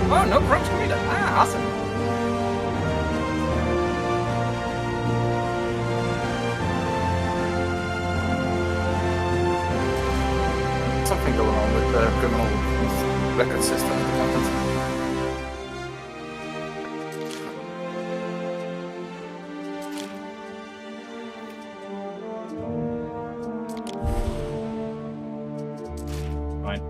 Oh, no prompts for me to... Ah, awesome. Something going on with the criminal record system at the moment. Fine.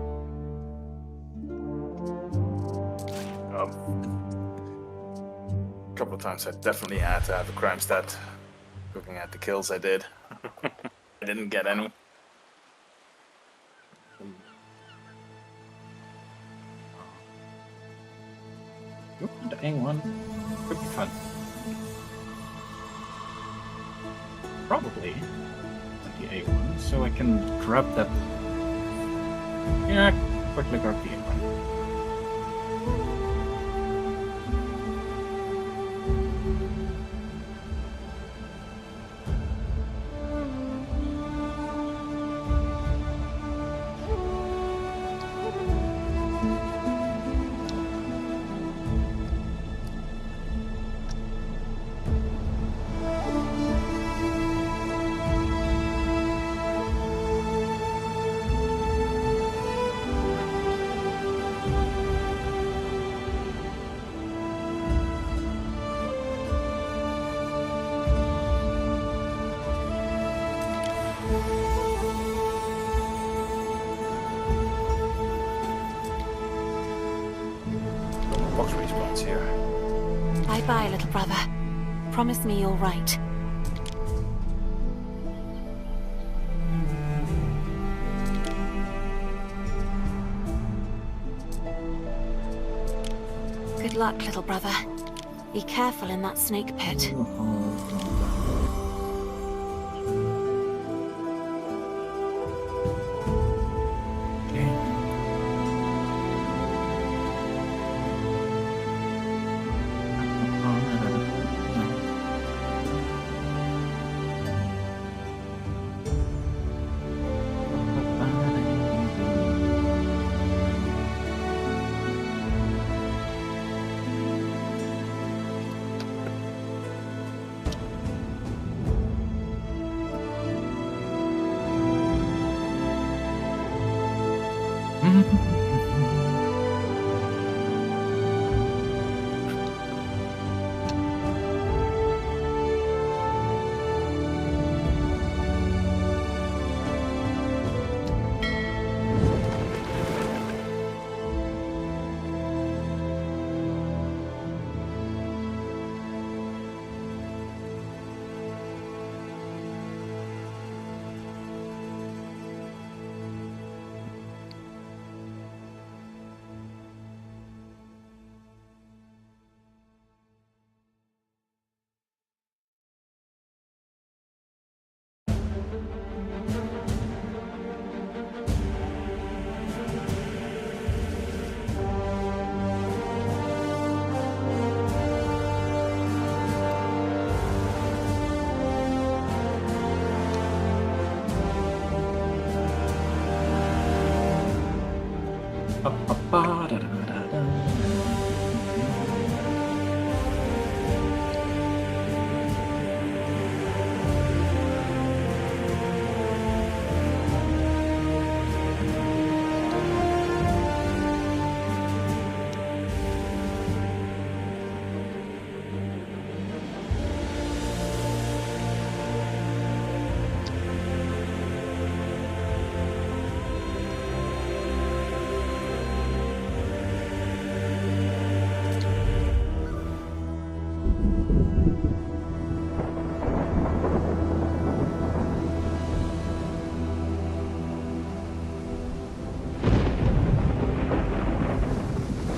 A couple of times I definitely had to have a crime stat looking at the kills I did. I didn't get any. Oop, the A1 could be fun. Probably the A1, so I can grab that. Yeah, quickly grab the A1. Box respawns here. Bye-bye, little brother. Promise me you're right. Good luck, little brother. Be careful in that snake pit.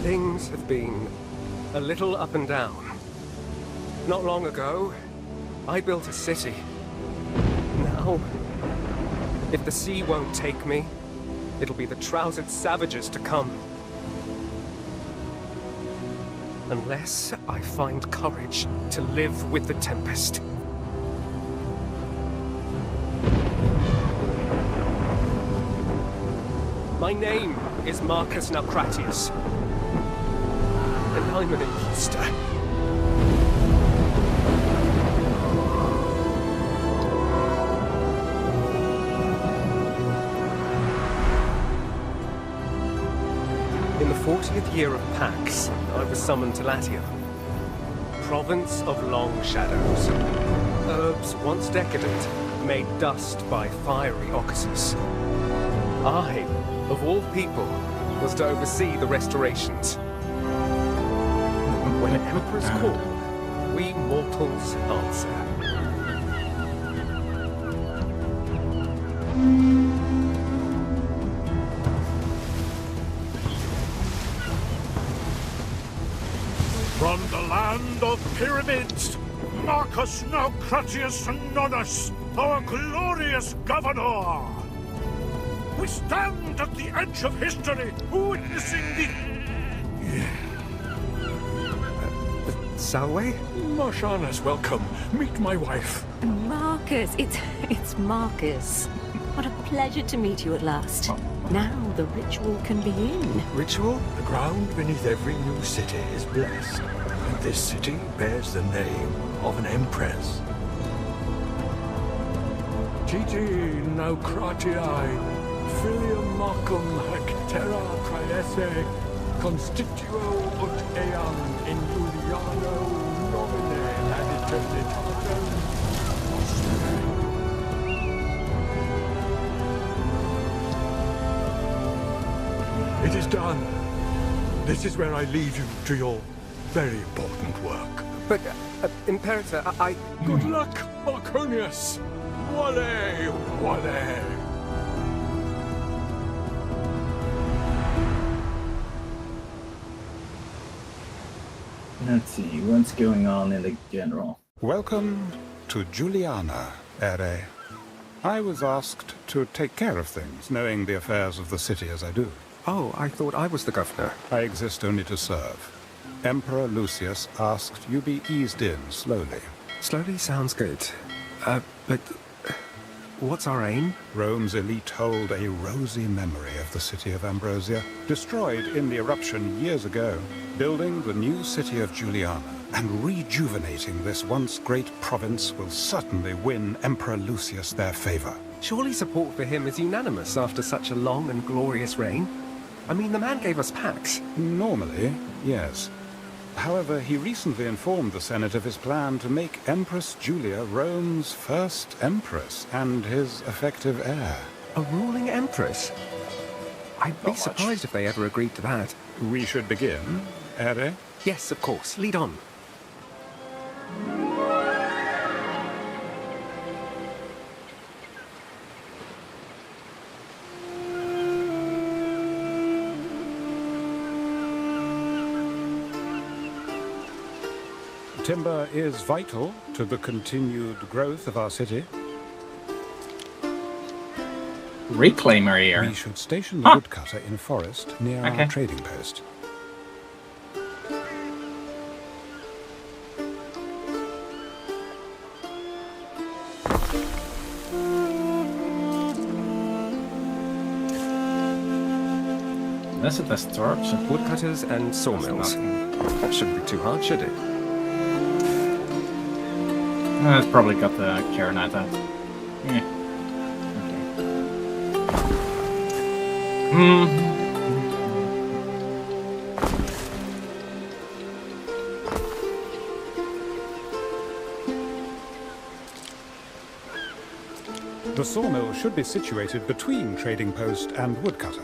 Things have been a little up and down. Not long ago, I built a city. Now, if the sea won't take me, it'll be the trousered savages to come. Unless I find courage to live with the Tempest. My name is Marcus Naucratius. I'm an imposter. In the 40th year of Pax, I was summoned to Latium, province of long shadows. Herbs once decadent, made dust by fiery Ocasus. I, of all people, was to oversee the restorations. When Emperors call, we mortals answer. From the land of pyramids, Marcus Naucratius Nonus, our glorious governor! We stand at the edge of history, witnessing the... Salway? Marshana's welcome. Meet my wife. Marcus, it's Marcus. What a pleasure to meet you at last. Now the ritual can begin. Ritual? The ground beneath every new city is blessed, and this city bears the name of an empress. Titi Naucratii, filium Marcum hac terra praese, constituo ut eam in Juliano nomine ad eternitatem nostre. It is done. This is where I leave you to your very important work. But, Imperator, I... Good luck, Marconius! Wale! Wale! Let's see, what's going on in the general? Welcome to Juliana, Ere. I was asked to take care of things, knowing the affairs of the city as I do. Oh, I thought I was the governor. I exist only to serve. Emperor Lucius asked you be eased in slowly. Slowly sounds good. But... what's our aim? Rome's elite hold a rosy memory of the city of Ambrosia, destroyed in the eruption years ago. Building the new city of Juliana and rejuvenating this once great province will certainly win Emperor Lucius their favor. Surely support for him is unanimous after such a long and glorious reign? I mean, the man gave us Pax. Normally, yes. However, he recently informed the Senate of his plan to make Empress Julia Rome's first empress and his effective heir. A ruling empress? I'd be Not much. surprised if they ever agreed to that. We should begin, Ere? Yes, of course. Lead on. Timber is vital to the continued growth of our city. Reclaimer here. We should station the woodcutter in forest near Okay. our trading post. Unless it has torch. Woodcutters and sawmills. That shouldn't be too hard, should it? It's probably got the Caronite out. Yeah. Okay. The sawmill should be situated between trading post and woodcutter.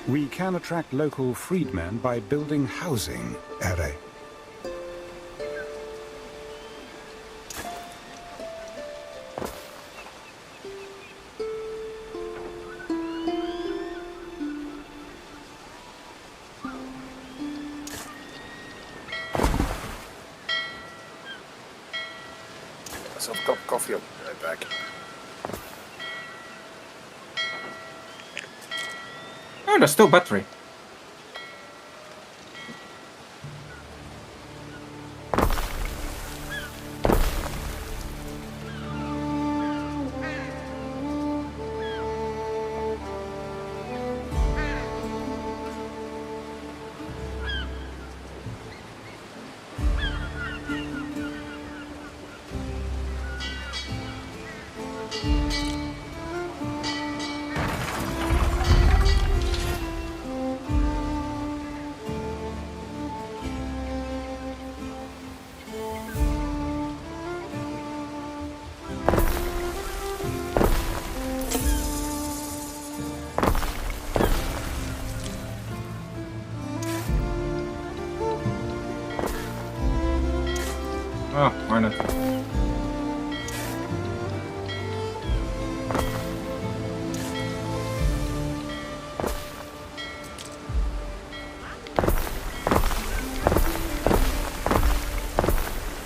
We can attract local freedmen by building housing, Ere. Myself a cup of coffee, I'll be right back. Oh, there's still battery. Oh, why not?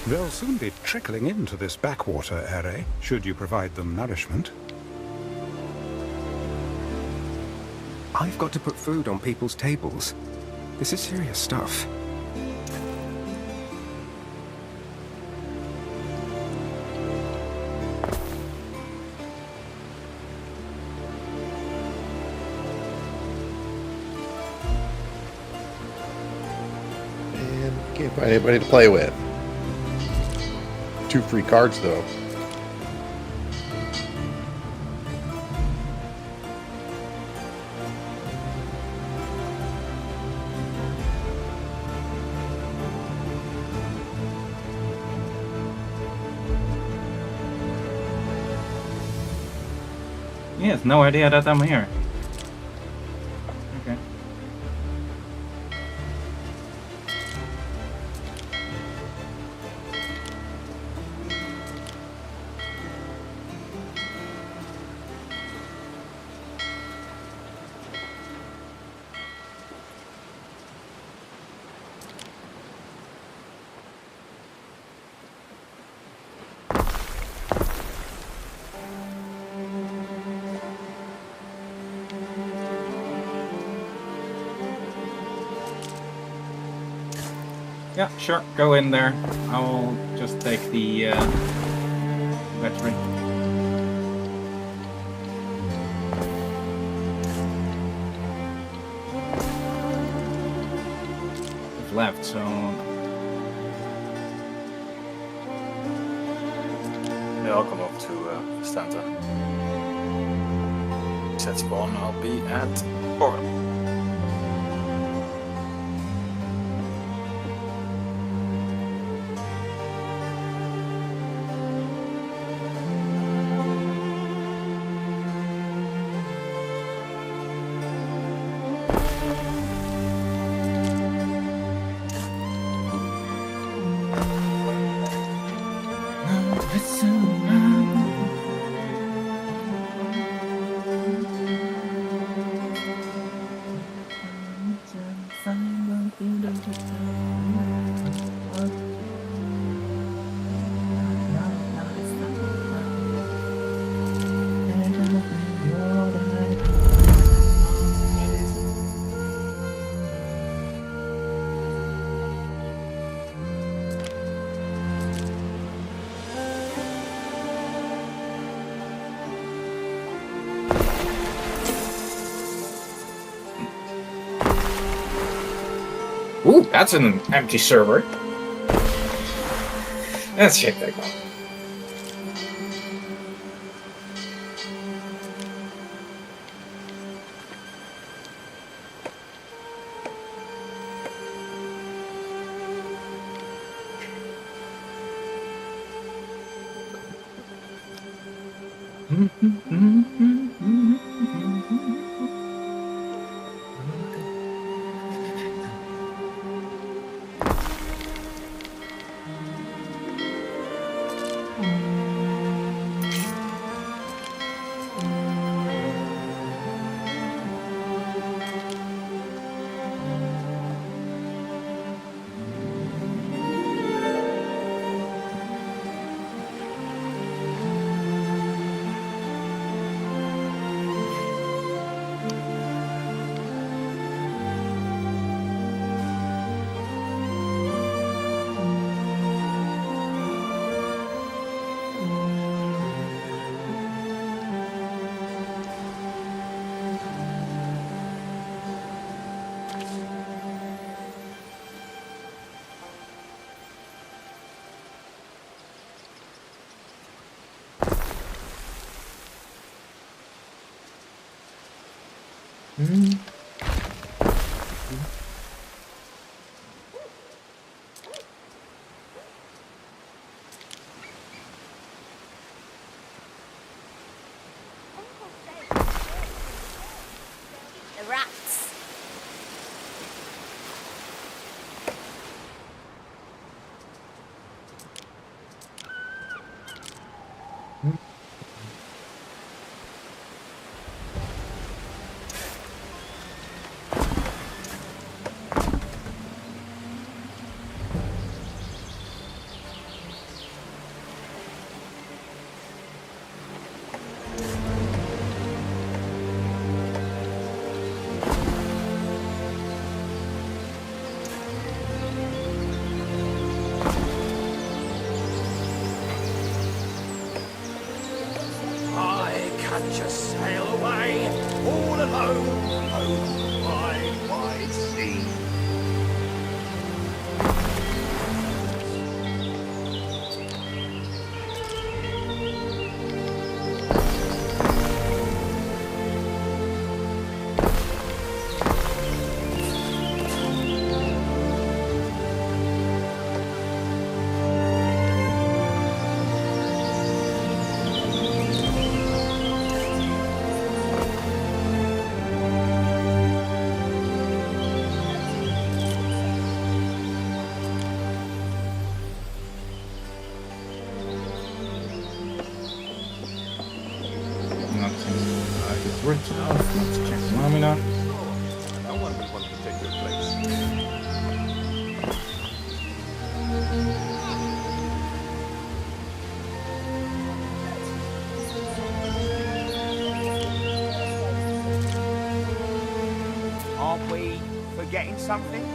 They'll soon be trickling into this backwater area, should you provide them nourishment. I've got to put food on people's tables. This is serious stuff. And can't find anybody to play with. 2 free cards, though. He has no idea that I'm here. Okay. Yeah, sure. Go in there. I'll just take the battery. It's left, so Yeah, I'll come over to Stanta. Set spawn, I'll be at Oral. Ooh, that's an empty server. Let's check that out. The rats. I can just sail away, all alone, over the wide, wide sea. Let's check ROMANA. No one would want to take your place. Aren't we forgetting something?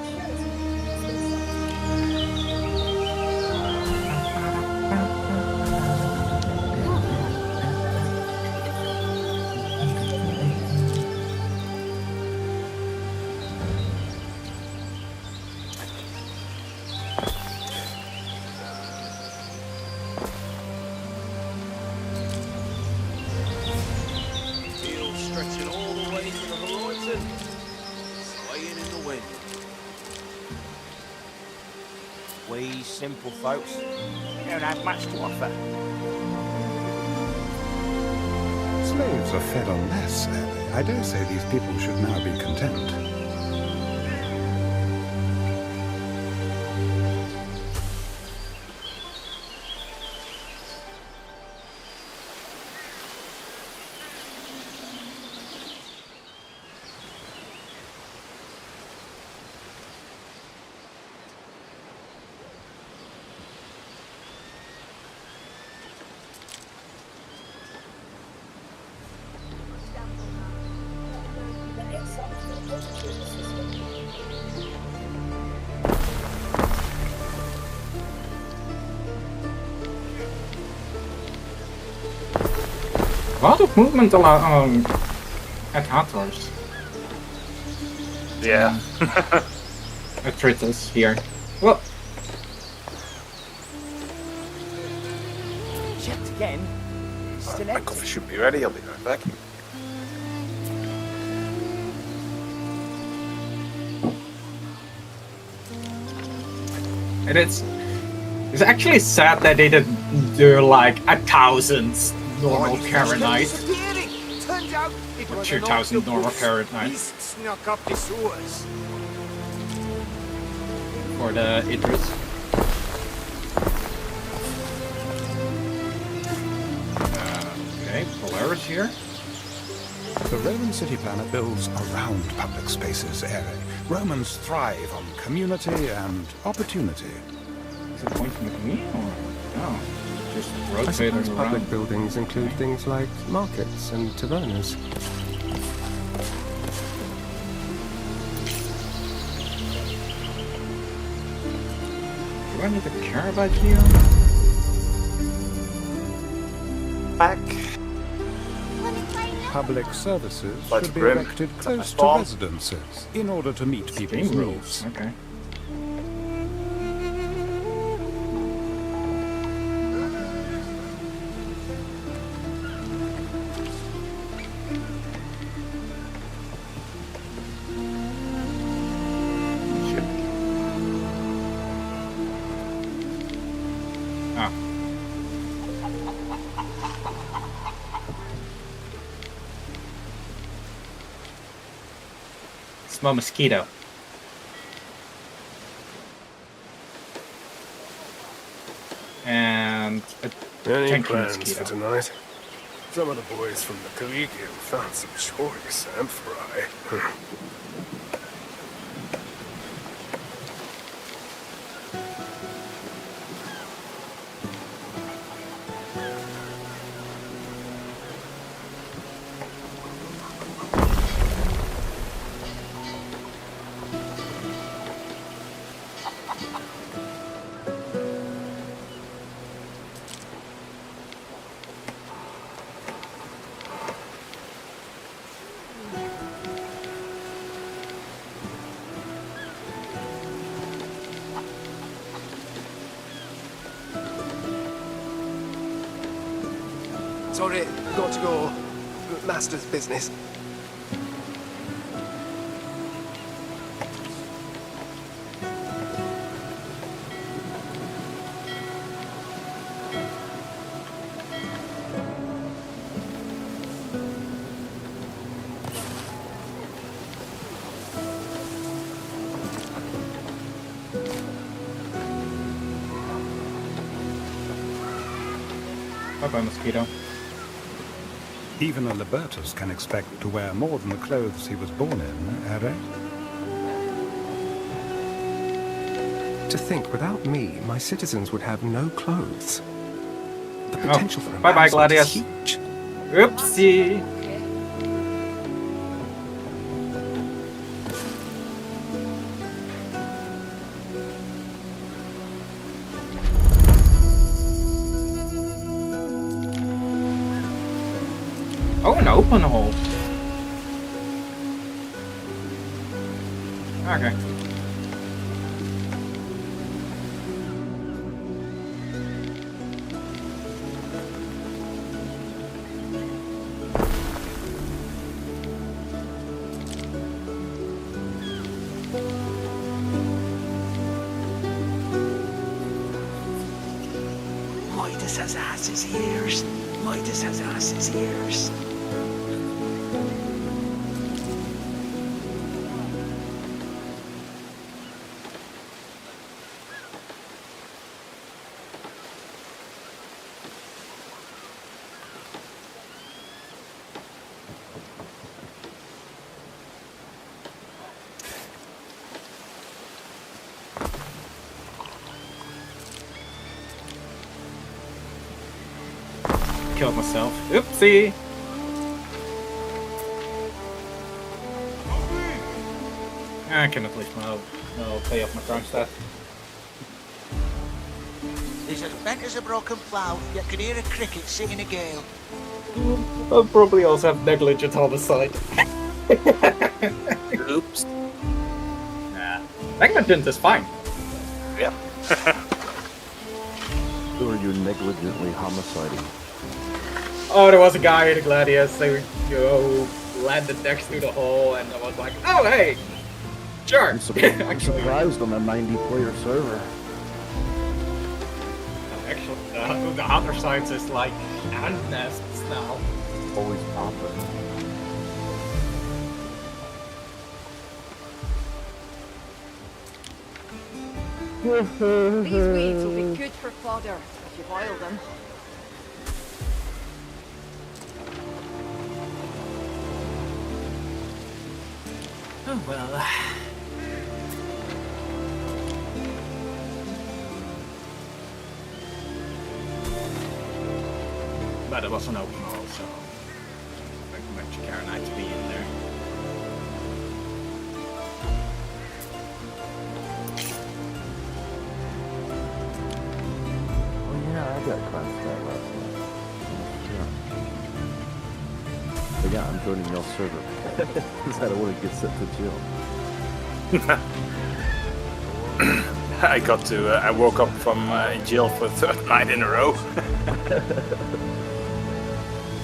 Field stretching all the way to the horizon, swaying in the wind. We simple folks don't have much to offer. Slaves are fed on less, I dare say these people should now be content. A lot of movement at Hathors. Yeah. At Tritus here. Well, Checked again. Still My empty. coffee should be ready. I'll be right back. and it's actually sad that they didn't do like 1,000 normal Karenite. Turns out it Or was 2,000 an normal octopus. Karenite He snuck up the sewers. for the Idris. Okay, Polaris here. The Roman city planner builds around public spaces, Ere. Romans thrive on community and opportunity. Is it pointing at me or no? Just I rotating suppose around. public buildings include things like markets and tavernas. Do I need to care about you? Back. Public services Like should be Grim. erected close to Spawn. residences in order to meet people's Game needs. rules. Okay. small mosquito. And a Any tanky plans mosquito. for tonight? Some of the boys from the Collegium found some choice amphorae. Sorry, got to go. Master's business. Bye-bye, mosquito. Even a Libertus can expect to wear more than the clothes he was born in, Ere? To think, without me, my citizens would have no clothes. The potential for bye-bye, embarrassment is Gladius. huge. Oopsie! Oh, an open hole. Okay. Midas has ass's ears. Midas has ass's ears. Killed myself. Oopsie! I can at least now play off my crime stat. He's as bent as a broken plough, yet can hear a cricket singing a gale. I'll probably also have negligent homicide. Oops. Nah. Negligent is fine. Yep. Who are you negligently homiciding? Oh, there was a guy in the Gladius who landed next to the hole, and I was like, oh, hey! Sure! I'm surprised on a 90-player server. Actually, the other sides is like ant nests now. Always popping. These weeds will be good for fodder if you boil them. Oh, well. But it was an open hole, so I recommend Karenite to be in there. Oh yeah, I got class that last night. Yeah. But yeah, I'm joining y'all's server because I don't want to get sent to jail. I woke up from jail for the third night in a row.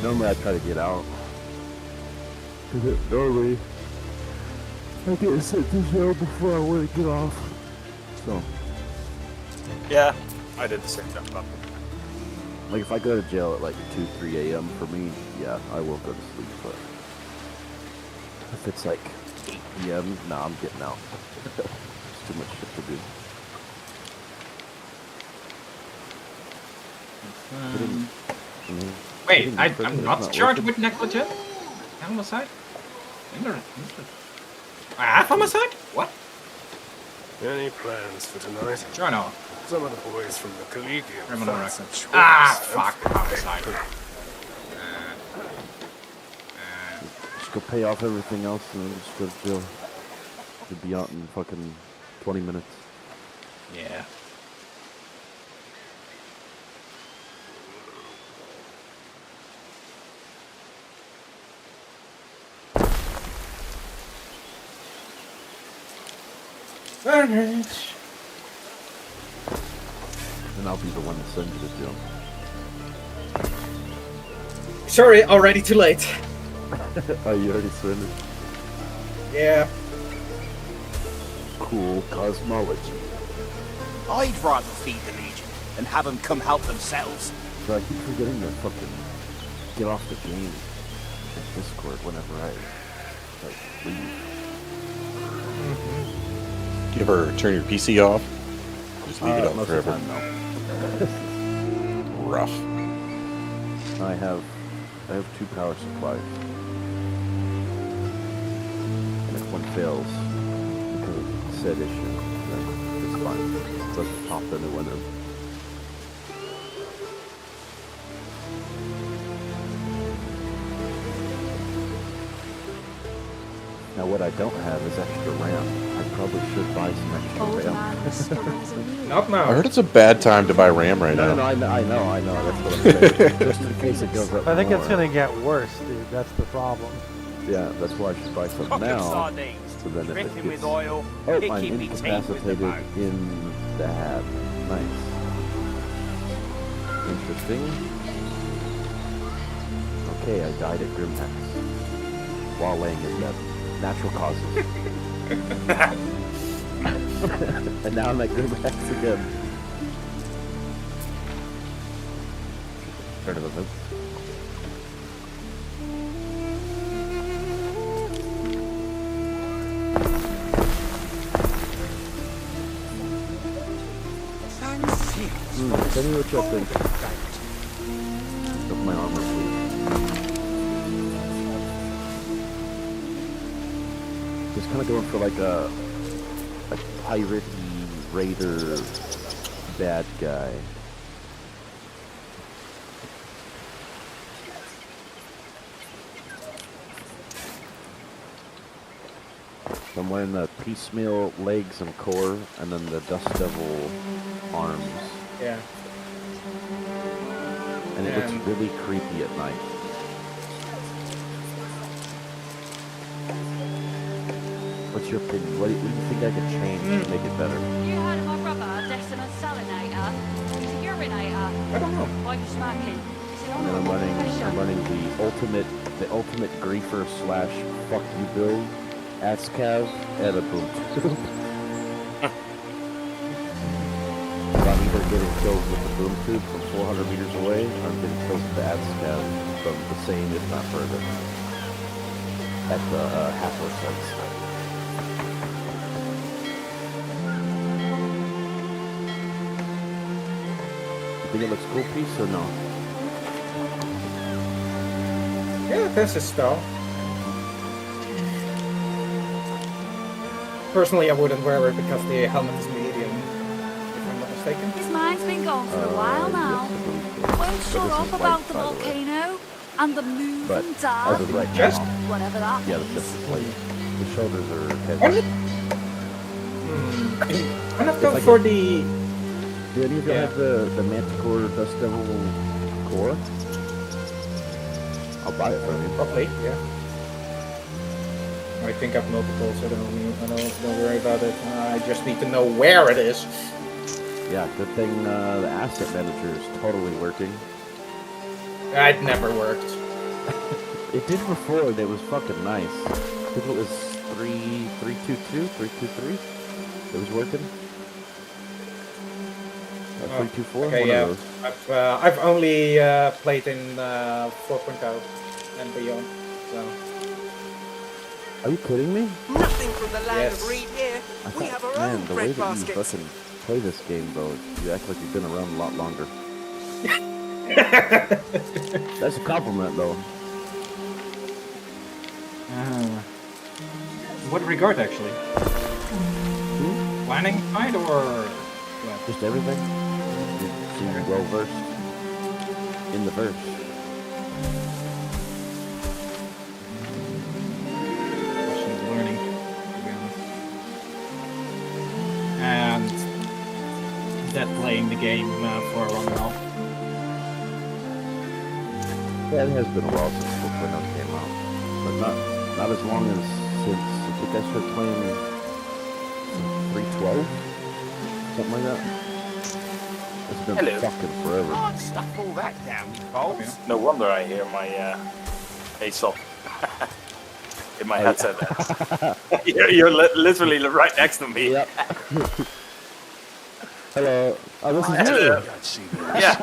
Normally I try to get out. Normally I get sent to jail before I want to get off. So. Yeah, I did the same thing. Like if I go to jail at like 2, 3 a.m. for me, yeah, I will go to sleep. But if it's like Yeah, I'm getting out. It's too much shit to do. Wait, I'm not charged with negligence? Homicide? I have homicide? What? Any plans for tonight? Journal. Some of the boys from the Collegium. Criminal thought record. some choice Fuck. Homicide. Just go pay off everything else and then just go to jail. Should be out in fucking 20 minutes. Yeah. And I'll be the one that sends you to jail. Sorry, already too late. Oh, you already surrendered? Yeah. Cool cosmology. I'd rather feed the Legion and have them come help themselves. So I keep forgetting to fucking get off the game in Discord whenever I leave. Do you ever turn your PC off? Just leave it up forever. Time, no. Rough. I have 2 power supplies. And if one fails because of said issue, then it's fine. Let's pop the new one in. Now what I don't have is extra RAM. I probably should buy some extra RAM. Not now. I heard it's a bad time to buy RAM right now. No, I know. That's what I'm saying. Just in case it goes up I think more. it's gonna get worse, dude. That's the problem. Yeah, that's why I should buy some Fucking now. sardines. So then if it Dripping gets... with oil. Oh, It I'm keep me teeth with the incapacitated mouth. in the hat. Nice. Interesting. Okay, I died at Grimhex while laying in bed. Natural causes. And now I'm at Grimhex again. Turn of events. Tell me what y'all think of my armor, please. Just kind of going for like a pirate raider bad guy. So I'm wearing the piecemeal legs and core, and then the Dust Devil arms. Yeah. And it looks really creepy at night. What's your opinion? What do you think I could change to make it better? You heard of my brother, Decimus Salinator? He's a urinator. I don't know. Why you smacking? Is it And then I'm running the ultimate griefer / fuck you build, Ascav, and a boom tube. I'm either getting killed with the boom tube from 400 meters away, or I'm getting killed with the Ascav from the same, if not further, at the halfway sense. You think it looks cool, piece, or no? Yeah, that's his style. Personally, I wouldn't wear it because the helmet is medium, if I'm not mistaken. His mind's been gone for a while now. Won't shut up about the volcano and the move But and as dark, of right Just- now, whatever that yeah, means. the plate. The shoulders are Why heavy. not? Why not go It's like for a- the... Do any of you Yeah. have the Manticore Dust Devil core? I'll buy it from you. Probably, yeah. I think I've multiple, so don't worry about it. I just need to know where it is. Yeah, good thing the asset manager is totally working. It never worked. It did before, and it was fucking nice. I think it was 322, 323. It was working. 324, Okay, one yeah. of those. I've only played in 4.0 and beyond, so... Are you kidding me? Nothing from the land Yes. of Reed here. We have our Man, own the way bread that you baskets. fucking play this game, though, you act like you've been around a lot longer. That's a compliment, though. What regard, actually? Planning side or what? Just everything. You seem well versed in the verse. She's learning, to be honest. And that playing the game for a while now. Yeah, it has been a while since 4.0 came out, but not as long as since I think I started playing 3.12, something like that. It's been Hello. fucking forever. Can't stuff all that down, you balls. No wonder I hear my Aesop in my headset. You're literally right next to me. Yep. Hello. Oh, this is you. Yeah.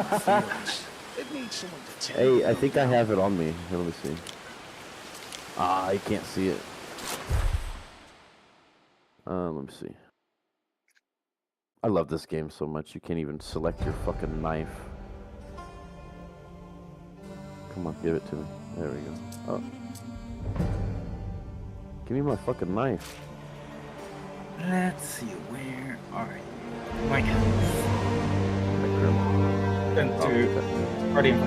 Hey, I think I have it on me. Here, let me see. Ah, I can't see it. Let me see. I love this game so much. You can't even select your fucking knife. Come on, give it to me. There we go. Oh. Give me my fucking knife. Let's see, where are you? My hand. Then to Guardian.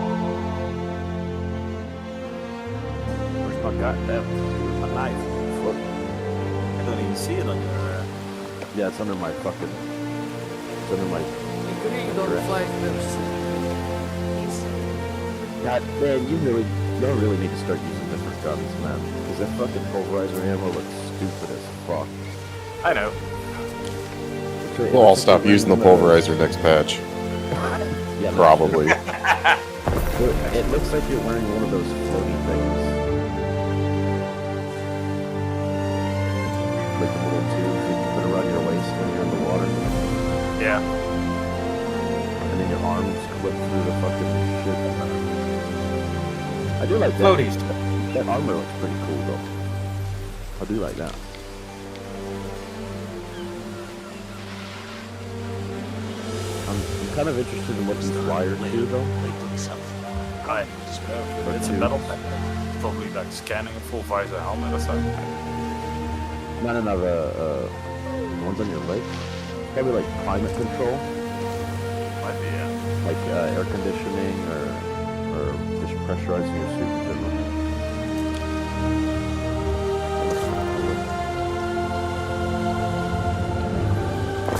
Where's my goddamn my knife? Fuck. I don't even see it on your. Yeah, it's under my fucking. It's under my. God, man, y'all really need to start using different guns, man. Because that fucking pulverizer ammo looks stupid as fuck. I know. We'll all stop using the pulverizer next patch. Yeah, probably. It looks like you're wearing one of those floaty things. Like the little tubes that you put around your waist when you're in the water. Yeah. And then your arms clip through the fucking shit. I do like that. Floaties. That armor looks pretty cool, though. I do like that. I'm kind of interested in what these wires do, though. Right. It's a metal thing. Probably like scanning a full visor helmet or something. No, the ones on your leg. Probably like climate control. Might be, yeah. Like air conditioning or just pressurizing your suit in general.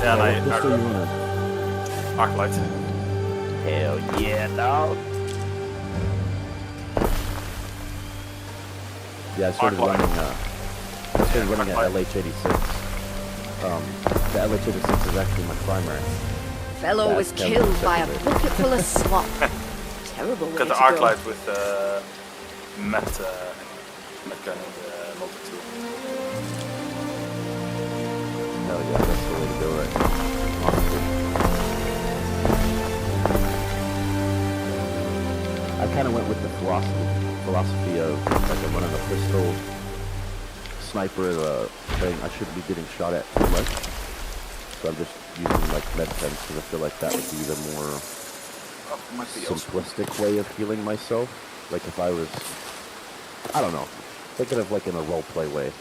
Yeah, and I Just so you wanna... arc light. Hell yeah, dog. Yeah, I started Arc light. running at LH86. The LH86 is actually my primary. Fellow was That's killed Kevin's by a secondary. bucket full of slop. Terrible way Got the to arc go. light with Met gun in the multi-tool. Hell yeah, that's the way to go right now. Honestly. I kind of went with the philosophy of like I'm running a pistol sniper thing. I shouldn't be getting shot at too much. So I'm just using like med pens because I feel like that would be the more simplistic way of healing myself. Like if I was, I don't know, thinking of like in a roleplay way.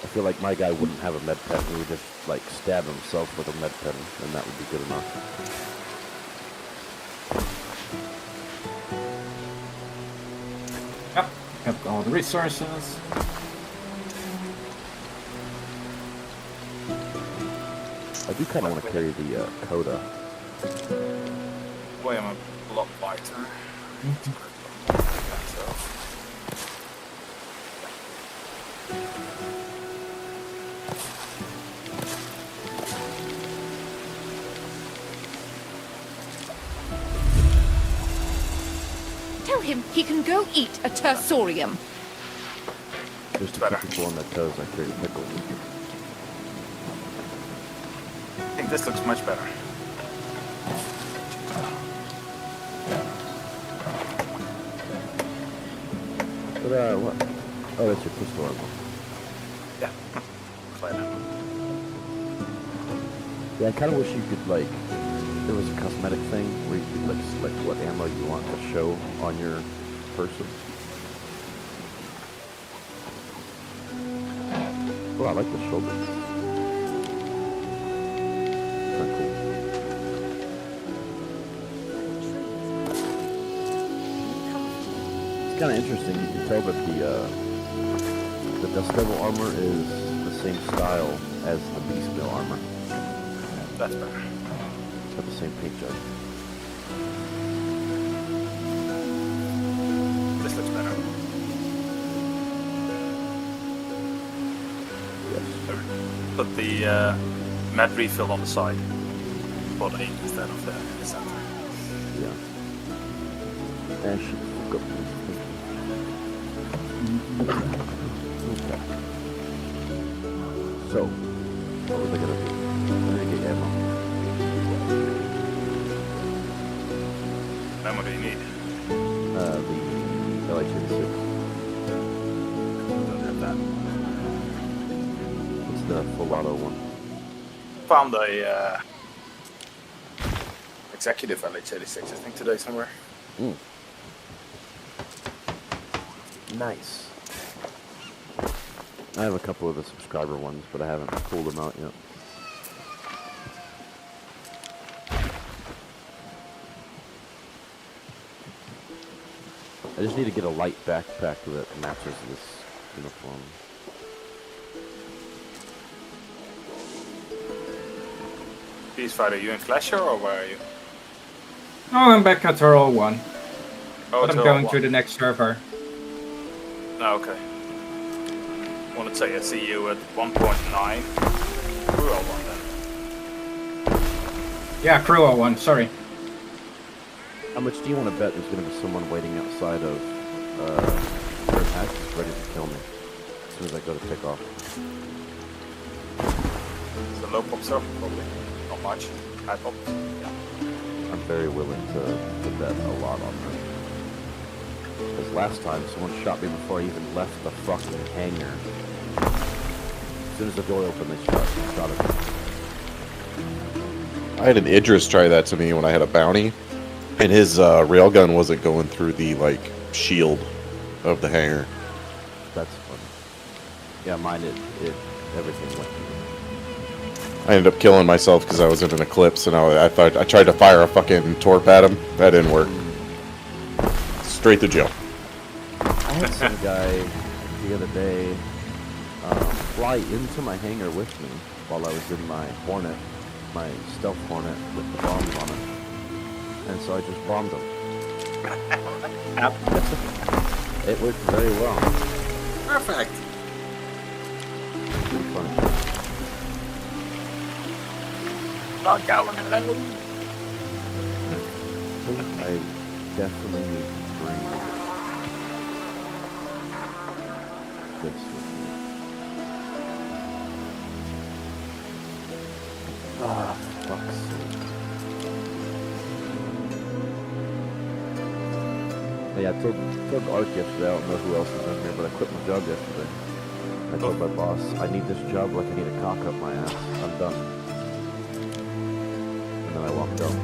I feel like my guy wouldn't have a med pen. He would just like stab himself with a med pen, and that would be good enough. Yep, got all the resources. I do kind of want to carry the Coda. Boy, I'm a lot lighter. Tell him he can go eat a tersorium. Just to keep people on their toes, I carry pickles. I think this looks much better. But what? Oh, that's your pistol ammo. Yeah. Fine ammo. Yeah, I kind of wish you could, like, there was a cosmetic thing where you could, like, select what ammo you want to show on your person. Oh, I like the shoulder. Kind of cool. It's kind of interesting. You can tell that the Dust Devil armor is the same style as the Beastmail armor. That's better. It's got the same paint job. This looks better. Yes. Put the matte refill on the side. Put 8 instead of the center. Yeah. And she got okay. So, what was I gonna do? I'm gonna get ammo. How much do you need? The LH86. Don't have that. It's the full auto one. Found a executive LH86, I think, today somewhere. Mm. Nice. I have a couple of the subscriber ones, but I haven't pulled them out yet. I just need to get a light backpack that matches this uniform. Peace Fighter, you in Flasher or where are you? Oh, I'm back at Turtle 1. Oh, But I'm going to the next server. Oh, okay. I want to say I see you at 1.9. Crew 1 then. Yeah, Crew 1, sorry. How much do you want to bet there's going to be someone waiting outside of Earth Hatch ready to kill me as soon as I go to pick off? It's the low pop surf, probably. Not much. High pop. Yeah. I'm very willing to bet a lot on that. Because last time someone shot me before I even left the fucking hangar. As soon as the door opened, they shot at me. I had an Idris try that to me when I had a bounty, and his railgun wasn't going through the like shield of the hangar. That's funny. Yeah, mine everything went through. I ended up killing myself because I was in an eclipse, and I thought I tried to fire a fucking torp at him. That didn't work. Straight to jail. I had some guy the other day fly into my hangar with me while I was in my Hornet, my stealth Hornet with the bombs on it. And so I just bombed him. It worked very well. Perfect. Pretty funny. Not going alone. I definitely need to bring this with me. Ah, fuck's sake. Yeah, I told Ark yesterday, I don't know who else is in here, but I quit my job yesterday. I told my boss, I need this job like I need a cock up my ass. I'm done. And then I walked out. It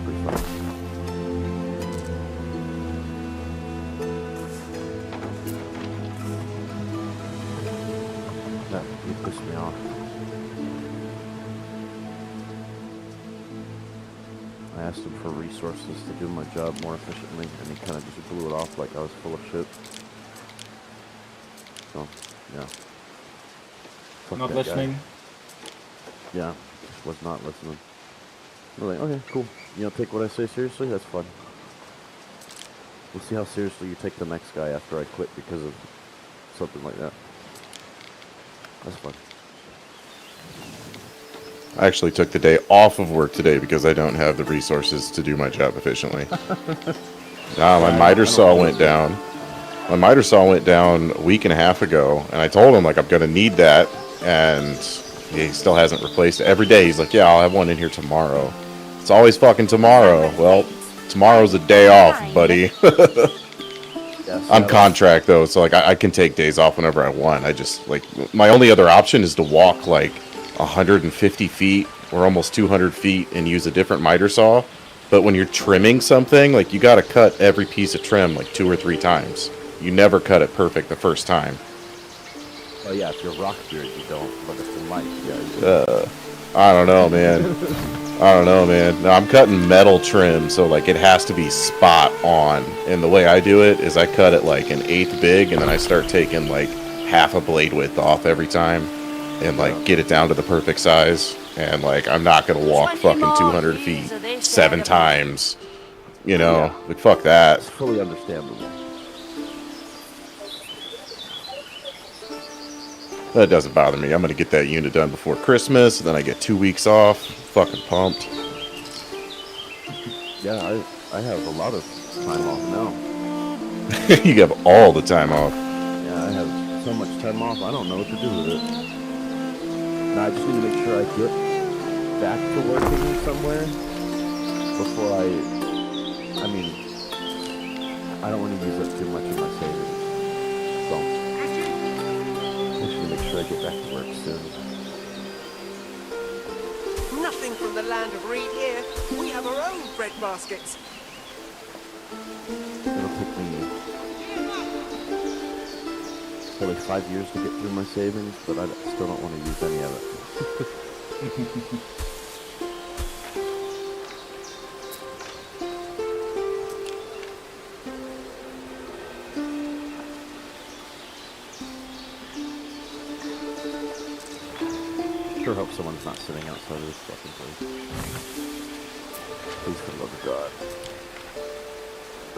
was pretty funny. That, you pissed me off. I asked him for resources to do my job more efficiently, and he kind of just blew it off like I was full of shit. So, yeah. Fuck Not that listening. guy. Yeah, just was not listening. We're like, okay, cool. You don't take what I say seriously? That's fun. We'll see how seriously you take the next guy after I quit because of something like that. That's fun. I actually took the day off of work today because I don't have the resources to do my job efficiently. My miter saw went down. My miter saw went down a week and a half ago, and I told him, like, I'm going to need that, and he still hasn't replaced it. Every day he's like, yeah, I'll have one in here tomorrow. It's always fucking tomorrow. Well, tomorrow's a day off, buddy. Yeah, I'm contract though, so like I can take days off whenever I want. I just like my only other option is to walk like 150 feet or almost 200 feet and use a different miter saw. But when you're trimming something, like you got to cut every piece of trim like 2 or 3 times. You never cut it perfect the first time. Oh yeah, if you're Rockbeard, you don't. But if you're Mike, yeah. I don't know, man. I don't know, man. No, I'm cutting metal trim, so like it has to be spot on. And the way I do it is I cut it like an 1/8 big, and then I start taking like half a blade width off every time, and like get it down to the perfect size. And like I'm not gonna walk fucking 200 feet 7 times. You know, like fuck that. It's fully understandable. That doesn't bother me. I'm gonna get that unit done before Christmas, and then I get 2 weeks off. Fucking pumped. Yeah, I have a lot of time off now. You have all the time off. Yeah, I have so much time off, I don't know what to do with it. Now I just need to make sure I get back to working somewhere before I mean, I don't want to use up too much of my savings. So, I should make sure I get back to work soon. Nothing from the land of Reed here. We have our own bread baskets. It'll take me probably 5 years to get through my savings, but I still don't want to use any of it. Sure hope someone's not sitting outside of this fucking place. Please, for the love of God.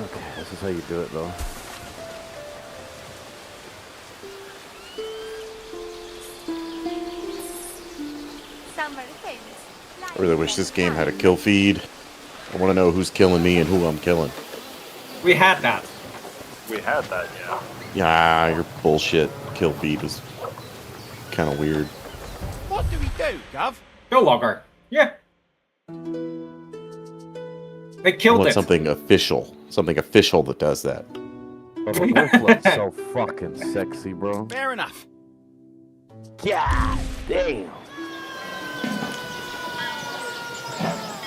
Okay, this is how you do it, though. I really wish this game had a kill feed. I want to know who's killing me and who I'm killing. We had that. We had that, yeah. Yeah, your bullshit kill feed was kind of weird. What do we do, Gov? Kill logger. Yeah. They killed I want it. something official that does that. But the wolf looks so fucking sexy, bro. Fair enough. God damn.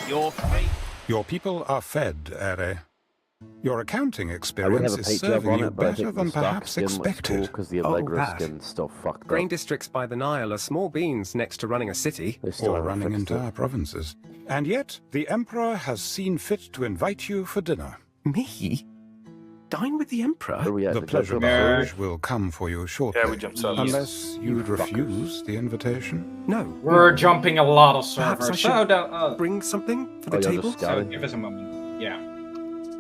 You're free. Your people are fed, Ere. Your accounting I would experience have a is paint job serving on you it, but I better think than the stock perhaps skin looks cool expected. because the Allegra skin's still fucked Grain up. districts by the Nile are small beans next to running a city. They still Or haven't running fixed entire it. provinces. And yet, the Emperor has seen fit to invite you for dinner. Me? Dine with the Emperor? Where are we at? The Did pleasure that go badge will come for you shortly. Yeah, we jumped servers. Unless you'd refuse the invitation. No. We're jumping a lot of Perhaps I servers. should So, bring something for the Oh, you're table? just so scouting? give us a moment. Yeah.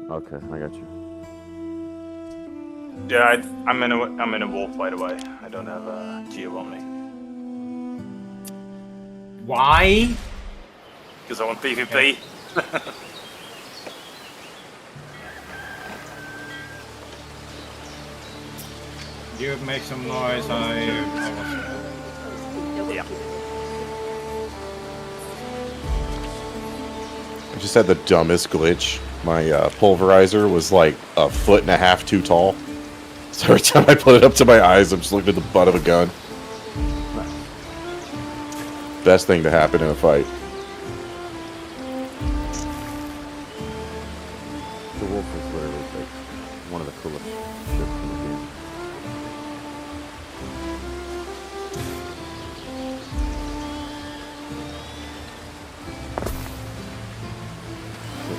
Okay, I got you. Yeah, I'm in a wolf, by the way. I don't have a Geo on me. Why? Because I want PvP. You make some noise. Yeah. I just had the dumbest glitch. My pulverizer was like 1.5 feet too tall. So every time I put it up to my eyes, I'm just looking at the butt of a gun. Best thing to happen in a fight. The wolf is literally like one of the coolest ships in the game.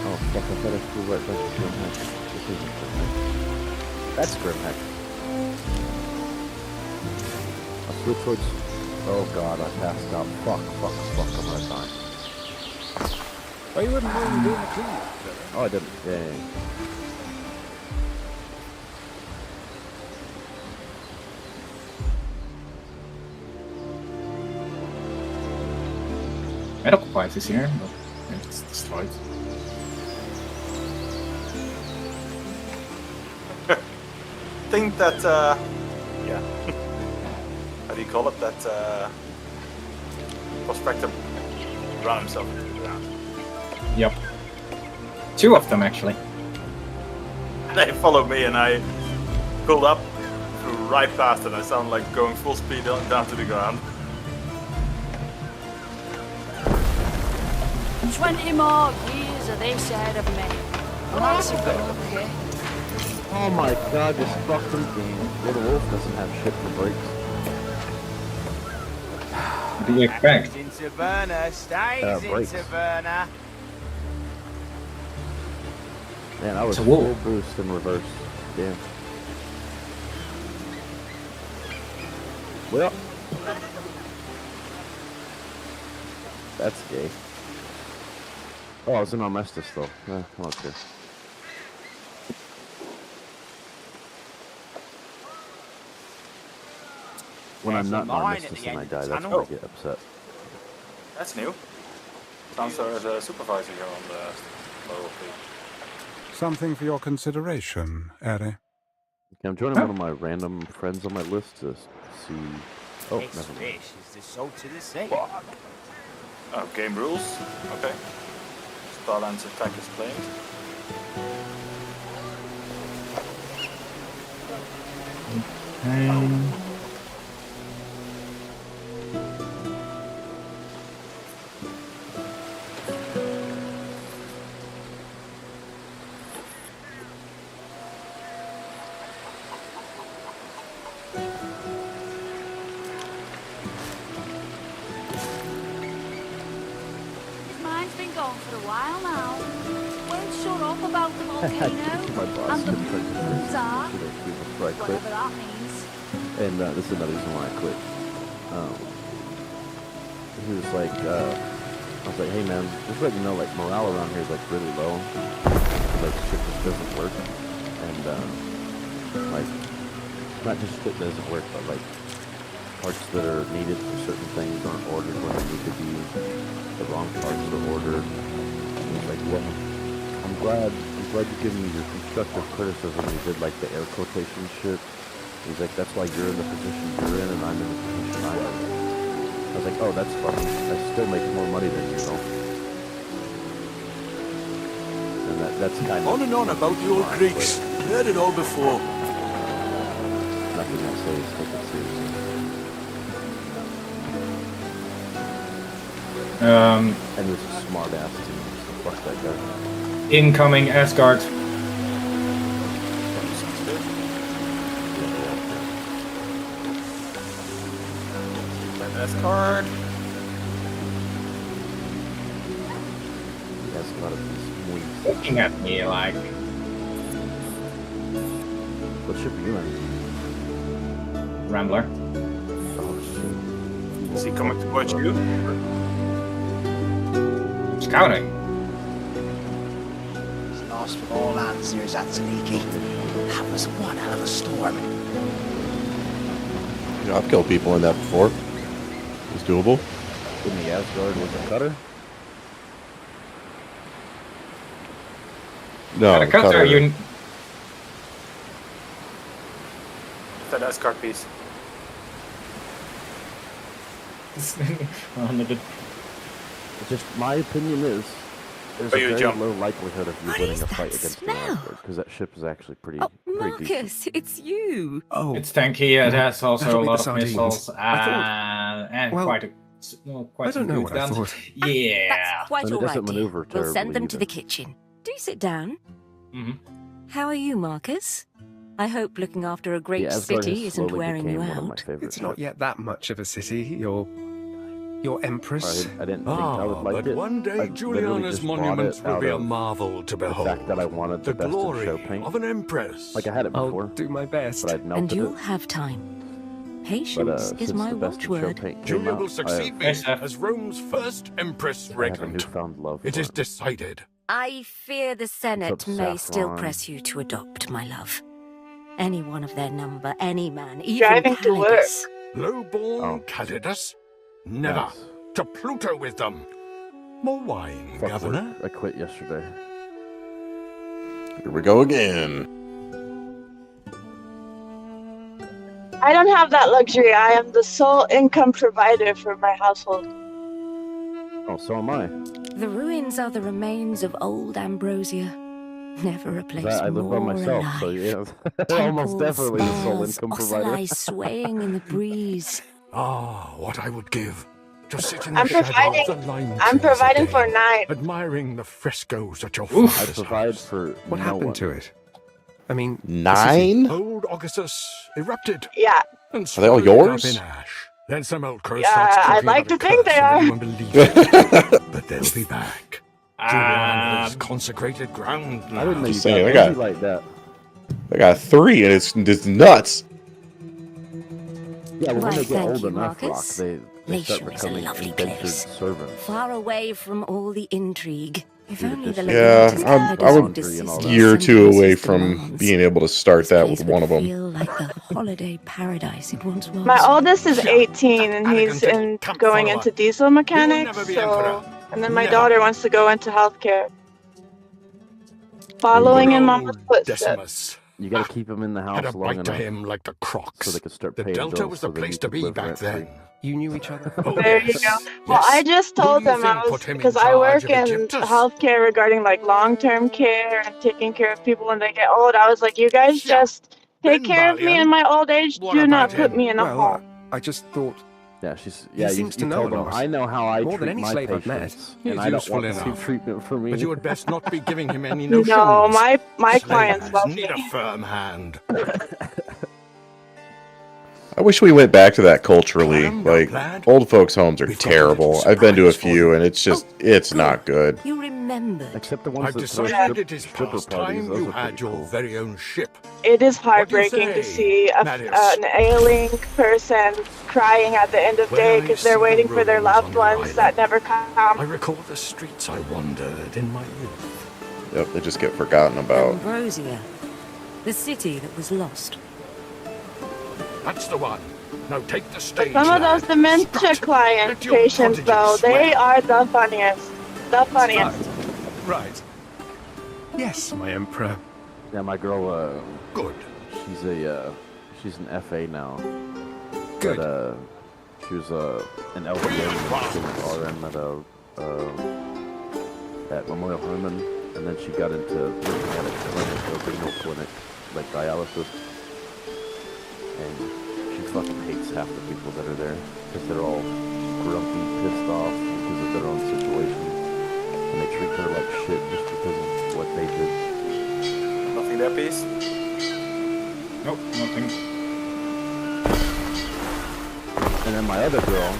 Oh fuck, I thought I flew right back to Grimheck. This isn't Grimheck. That's Grimheck. I flew towards... Oh god, I passed out. Fuck, I'm gonna die. Oh, you wouldn't mind doing the clean? Oh, I didn't. Dang. Medical device is here, but it's destroyed. Think that, yeah. How do you call it? That, prospector ran himself into the ground. Yep. 2 of them, actually. They followed me and I pulled up, flew right past it. I sound like going full speed down to the ground. 20 more years of this ahead of me. Well, that's a bit lucky. Oh my god, this fucking game. Little Wolf doesn't have shit for brakes. What do you expect? Stays in Taverna, stays in brakes. Taverna. Man, I was It's a wolf. full boost in reverse. Damn. Well, that's gay. Oh, I was in Armistice though. I don't care. When I'm not in Armistice and I die, that's when I get upset. That's new. Sounds as a supervisor here on the local fleet. Something for your consideration, Eri. Okay, I'm joining one of my random friends on my list to see. Oh, This never mind. fish is the salt of the sea. Oh, game rules. Okay. Starland's attack is claimed. Mine's been gone for a while now. Won't shut up about the volcano. And the czar. Whatever that means. And this is another reason why I quit. He was like, I was like, hey man, just let you know, like, morale around here is like really low. Like, shit just doesn't work. And, like, not just shit doesn't work, but like, parts that are needed for certain things aren't ordered when they need to be. The wrong parts are ordered. And he's like, well, I'm glad you're giving me your constructive criticism. He did like the air quotation shit. He's like, that's why you're in the position you're in and I'm in the position I'm in. I was like, oh, that's funny. I still make more money than you, though. And that's kind of... On and on about the old Greeks. Heard it all before. Nothing I say is taken seriously. And he was a smart ass too. So fuck that guy. Incoming Asgard. Asgard. That's got to be wings. Looking at me like. What ship are you in? Rambler. Oh shit. Is he coming towards you? Scouting. Lost from all answers, that's leaky. That was one hell of a storm. You know, I've killed people in that before. It's doable. In the Asgard with a cutter? No, The cutter, you. That Asgard piece. It's just my opinion is there's Oh, a you very jump. low likelihood of you What winning is a fight that against the smell? Asgard because that ship is actually pretty Oh, pretty decent. Marcus, it's you. Oh, It's tanky. It has also That'll a be lot the of sardines. missiles I and well, quite a quite I some don't know good what I guns. thought. Yeah. That's quite And it all right, doesn't dear. maneuver We'll send terribly them to the either. kitchen. Do sit down. hmm How are you, Marcus? I hope looking after a great Yeah, Asgard city has isn't slowly wearing you became one of my out. favorite It's not ships. yet that much of a city. Your empress. I didn't think I would like but it. one I day literally Juliana's just bought monument it will out be a of marvel to the behold. fact that I wanted The the best in glory show paint. of an empress. Like I had it before, I'll do my best. but I'd And melted you'll it. have time. But Patience is since my the best in show watchword. paint came Julia out, will succeed me Yes, sir. as Rome's first empress I have a regnant. newfound love It for is decided. I fear the Senate What's up, may still Saffron? press you to adopt, my love. Anyone of their number, any man, even Driving to work. Calidus. Lowborn Oh. Calidus? Never. Nice. To Pluto with them. More wine, Fuck Governor. work. I quit yesterday. Here we go again. I don't have that luxury. I am the sole income provider for my household. Oh, so am I. The ruins are the remains of old Ambrosia. Never a place I live by more myself, alive. so yeah. Temples, Almost definitely the sole bells, income provider. ocelli swaying in the breeze. Ah, what I would give to sit in I'm the shadow of the providing. lime I'm trees providing again, for 9. admiring the frescoes at your I father's provide house. for What no happened one. to it? I mean, 9? Old Augustus erupted Yeah. and Are they all swallowed it up yours? in ash. Then some old crow Yeah, starts I'd talking like about to a think curse they and are. everyone believes it. But they'll be back. Juliana is consecrated ground now. I didn't know you Just saying, got busy like that. I got 3, and it's nuts. Yeah, but Why, when they get thank old you, enough, Rock, Marcus. they start Leisure is a becoming lovely indentured place. servants. Far away from all the intrigue. If Yeah, only the Yeah, Legatus I Canada's would oldest and all a that. year or sister two sends away his from demands. being able to start This that place with one of would them. feel like the holiday paradise it once was. My oldest is Shut 18, that and he's arrogant camp going follower. into diesel He will mechanics. never be So, emperor. and then my Never. daughter wants to go into healthcare, following in Good Mama's old footsteps. Decimus You gotta keep them in the had house a long bite to enough him like the crocs. so they can start The paying Delta bills was so the they place need to be live back rent-free. then. You knew each other? Oh, There yes. you go. Well, I just Who told do you them think I was put him in because I charge work of in Egyptus? healthcare regarding like long-term care and taking care of people when they get old. I was like, you guys Yeah. just take Ben care of me in Balian? my old age. What Do about not put him? me in a Well, home. I just thought Yeah, He seems to you know a told them, lot. I know how I More than treat any my slave I've met. patients, He's and I don't useful want the same enough. treatment for me. But you had best not be giving him any notions. No, my clients Slaves love need me. a firm hand. I wish we went back to that culturally. Clam, Like, lad. old folks' homes are We've got a terrible. little I've been to a surprise for few, you. and it's just, it's not good. You remembered. Except the ones I've that throw decided it is stripper past parties, time those you are had pretty your cool. very own ship. It is What do you heartbreaking to say, see Marius? an ailing person crying at the end of When day I because see they're the waiting for their ruins loved on your ones island, that never come. I recall the streets I wandered in my youth. Yep, they just get forgotten about. Ambrosia. The city that was lost. That's the one. Now take the stage, Some of those lad. dementia Strut. client Let your patients, prodigy though, they swear. are the funniest. The funniest. Right. Yes, my emperor. Yeah, my girl, Good. she's an FA now. Good. But, she was, an LPN, she was RN at Memorial Hermann, and then she got into working at a clinic, a renal clinic, like dialysis. And she fucking hates half the people that are there, because they're all grumpy, pissed off because of their own situation. And they treat her like shit just because of what they did. Nothing there, please. Nope, nothing. And then my other girl,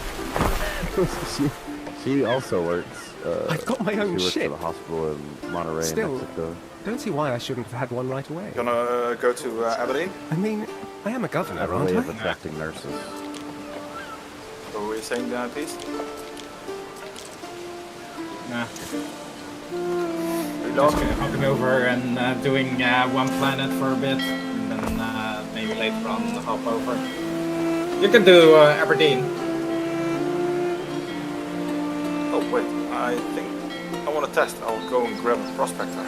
she also works. I've got my own she works ship. at a hospital in Monterrey, Still, Mexico. don't see why I shouldn't have had one right away. Gonna go to Aberdeen? I mean, I am a I governor, have a aren't way of I? attracting nurses. What were you saying, please? Nah. Reload. Just hopping over and doing one planet for a bit, and then maybe later on hop over. You can do Aberdeen. Oh wait, I think I want to test. I'll go and grab a prospector.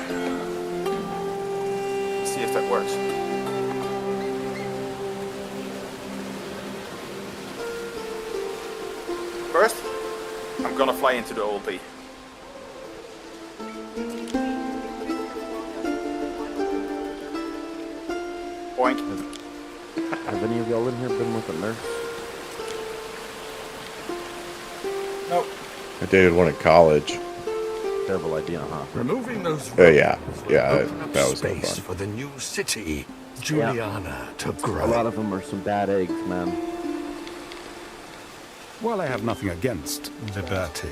See if that works. First, I'm gonna fly into the OLP. Boink. Have any of y'all in here been with a nurse? Nope. I dated one in college. Terrible idea, huh? Removing those Yeah, will open up that was no space fun. for the new city, Juliana, to grow. A lot of them are some bad eggs, man. While I have nothing against liberty,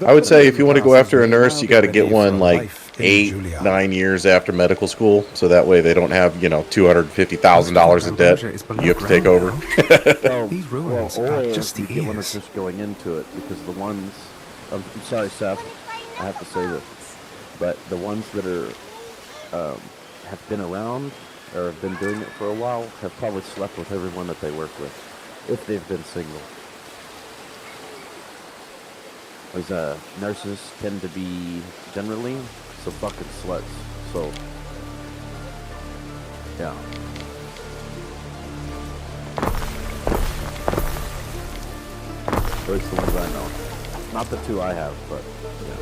I would say if you want to go after a nurse, you got to get ready one for like life in 8, Juliana. 9 years after medical school, so that way they don't have $250,000 in debt. You have to take over. These ruins or are just the you get one that's ears. just going into it, because the ones, I'm sorry, Seth, I have to say this, but the ones that are have been around or have been doing it for a while have probably slept with everyone that they work with, if they've been single. Because nurses tend to be generally so fucking sluts. So yeah. At least the ones I know. Not the two I have, but yeah.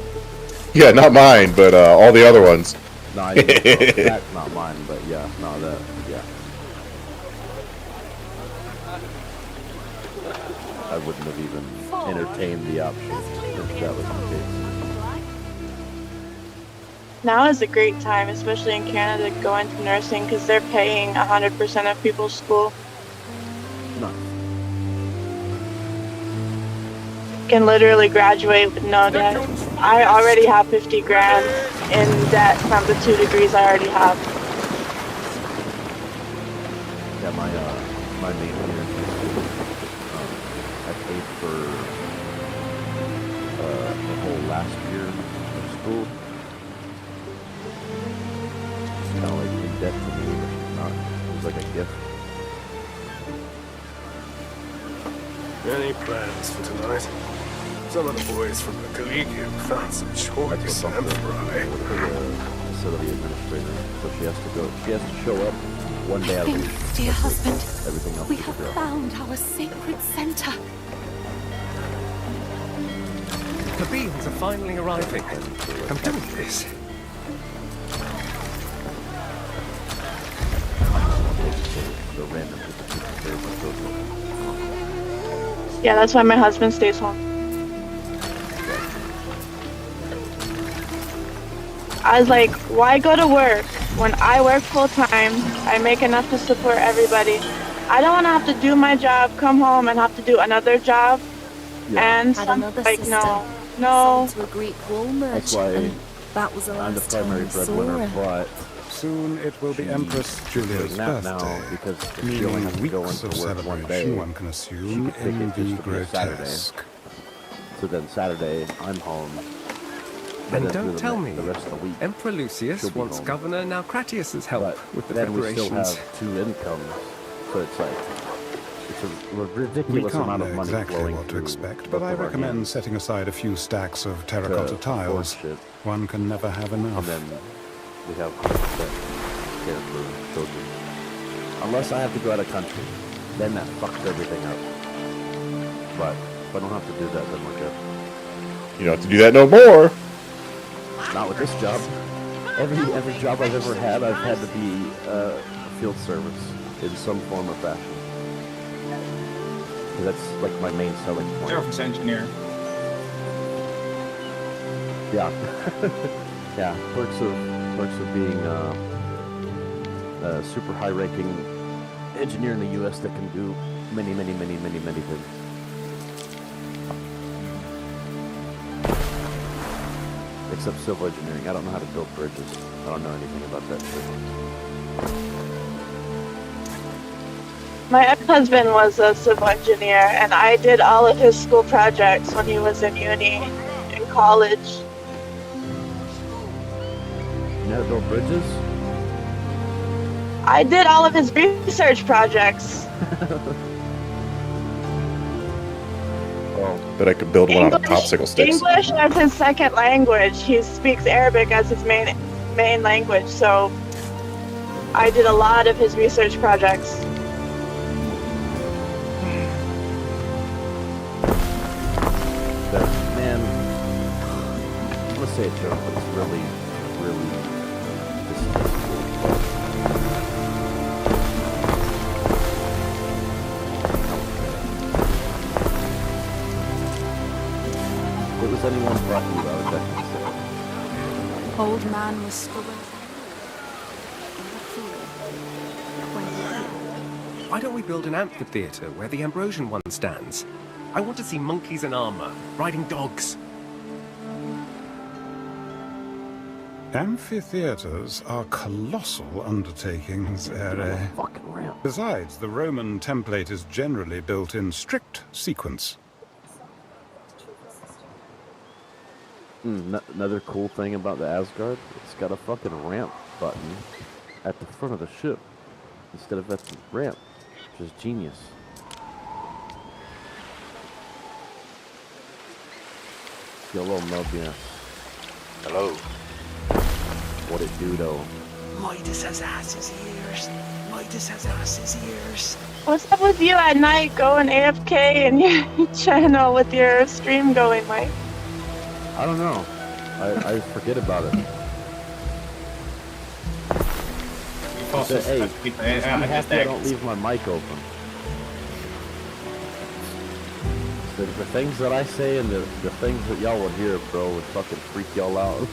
Yeah, not mine, but all the other ones. No, I didn't know. That's not mine, but yeah, no, that, yeah. I wouldn't have even entertained the option if that was the case. Now is a great time, especially in Canada, to go into nursing because they're paying 100% of people's school. Nice. You can literally graduate with no debt. I already have 50 grand in debt from the 2 degrees I already have. Yeah, my main year, I paid for the whole last year of school. It's kind of like in debt to me, but it's not. It was like a gift. Any plans for tonight? Some of the boys from the collegium found some choice and fry. Facility administrator, so she has to go. She has to show up one day out of the week. Dear husband, everything else we have found our sacred center. The beans are finally arriving. I'm doing this. The random Yeah, that's why my husband stays home. I was like, why go to work when I work full time? I make enough to support everybody. I don't want to have to do my job, come home, and have to do another job. Yeah. And Had some, another like, sister, no. sold to a Greek wool merchant, That's why and that was the I'm the last time primary we saw breadwinner, her. but soon it will be Empress Julia's now birthday, because if she meaning only has to go weeks into of work one celebration, day, one can assume, she could in take it the just to be a Saturday. grotesque. So then Saturday, I'm home. And then don't through tell me, the rest of the week, Emperor Lucius she'll be wants home. Governor Naucratius's help But with the then we still preparations. have 2 incomes, so it's like it's a We ridiculous can't amount know of money exactly flowing what to through expect, but both I of our recommend hands setting aside a few stacks of terracotta to tiles. afford shit. One can never have And enough. then we have that care for children. Unless I have to go out of country, then that fucks everything up. But if I don't have to do that, then we're good. You don't have to do that no more. Not with this job. Every job I've ever had, I've had to be field service in some form or fashion. 'Cause that's like my main selling point. Service engineer. Yeah. Yeah. Perks of being a super high-ranking engineer in the U.S. that can do many things. Except civil engineering. I don't know how to build bridges. I don't know anything about that shit. My ex-husband was a civil engineer, and I did all of his school projects when he was in uni, in college. You know how to build bridges? I did all of his research projects. That I could build one out of popsicle sticks. English as his second language. He speaks Arabic as his main language, so I did a lot of his research projects. That, man, I'm gonna say a joke, but it's really If it was anyone but you, I would definitely say it. Old man was stubborn. Why don't we build an amphitheater where the Ambrosian one stands? I want to see monkeys in armor, riding dogs. Amphitheaters are colossal undertakings, Ere. Besides, the Roman template is generally built in strict sequence. Another cool thing about the Asgard, it's got a fucking ramp button at the front of the ship instead of at the ramp, which is genius. Hello, Mobius. Hello. What it do, though? Midas has ass's ears. Midas has ass's ears. What's up with you at night going AFK in your channel with your stream going, Mike? I don't know. I forget about it. also Hey, have to keep I'm happy I don't leave my mic open. The things that I say and the things that y'all would hear, bro, would fucking freak y'all out.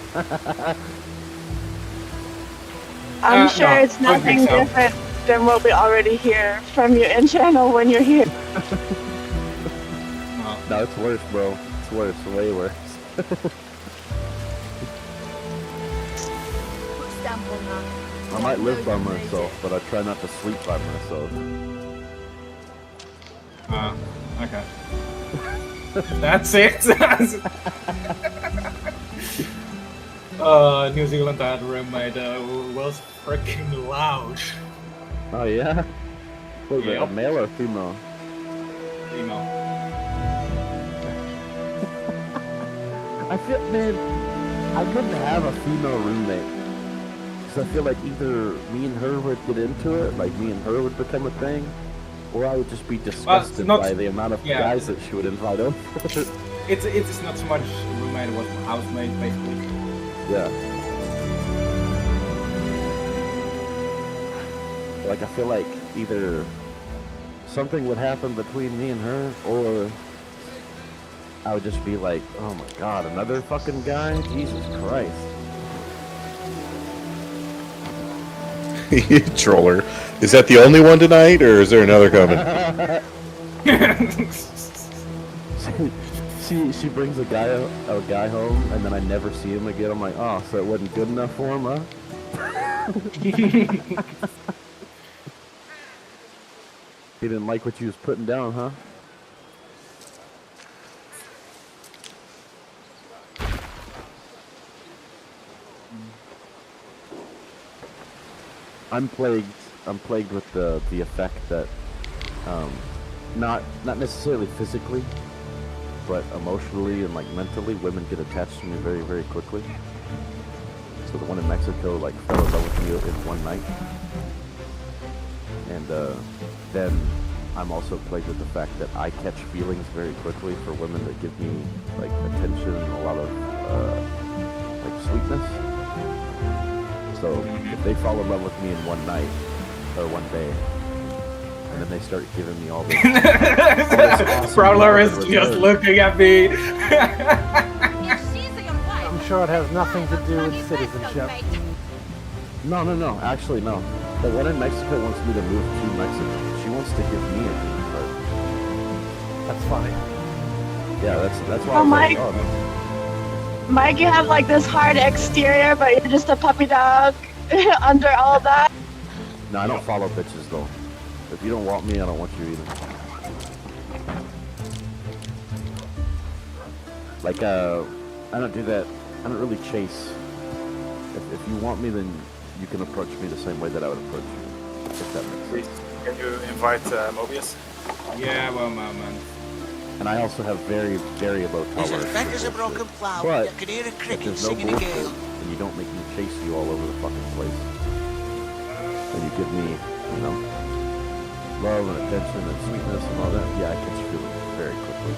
I'm sure no, it's nothing different than what we already hear from you in channel when you're here. No, it's worse, bro. It's worse, way worse. I might live by myself, but I try not to sleep by myself. Okay. That's it. New Zealand had a roommate who was freaking loud. Oh yeah? Was it a male or female? Female. I feel, man, I couldn't have a female roommate. Because I feel like either me and her would get into it, like me and her would become a thing, or I would just be disgusted by the amount of guys that she would invite over. It's not so much roommate, it was housemate, basically. Yeah. Like, I feel like either something would happen between me and her, or I would just be like, oh my god, another fucking guy? Jesus Christ. You troller. Is that the only one tonight, or is there another coming? She brings a guy home, and then I never see him again. I'm like, oh, so it wasn't good enough for him, huh? He didn't like what you was putting down, huh? I'm plagued with the effect that, not necessarily physically, but emotionally and like mentally, women get attached to me very, very quickly. So the one in Mexico like fell in love with me in one night, and then I'm also plagued with the fact that I catch feelings very quickly for women that give me like attention and a lot of like sweetness. So if they fall in love with me in one night, or one day, and then they start giving me all this... awesome Prowler is just looking at me. I'm sure it has nothing to do with citizenship. No, actually no. The one in Mexico wants me to move to Mexico. She wants to give me a green card. That's funny. Yeah, that's why Oh, Mike. Mike, you have like this hard exterior, but you're just a puppy dog under all that. No, I don't follow bitches though. If you don't want me, I don't want you either. Like, I don't do that. I don't really chase. If you want me, then you can approach me the same way that I would approach you. If that makes sense. Can you invite Mobius? Yeah, well, man. And I also have very, very low tolerance. He's as thick as a broken plow. But You can hear a if cricket there's no singing a bullshit, gale. and you don't make me chase you all over the fucking place, and you give me, you know, love and attention and sweetness and all that, yeah, I catch feelings very quickly.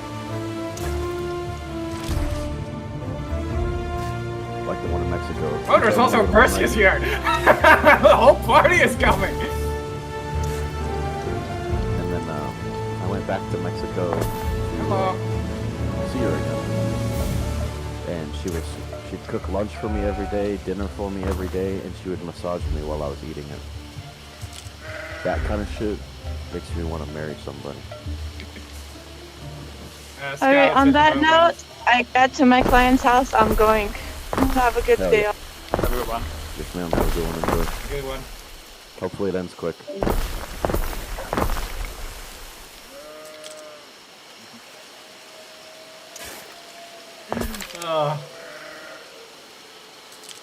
Like the one in Mexico. Oh, there's also Perseus here! The whole party is coming! And then I went back to Mexico to see her again. And she'd cook lunch for me every day, dinner for me every day, and she would massage me while I was eating it. That kind of shit makes me want to marry somebody. Alright, on that note, I got to my client's house. I'm going. Have a good day. Have a good one. Yes, ma'am. Have a good one. Enjoy. Good one. Hopefully it ends quick.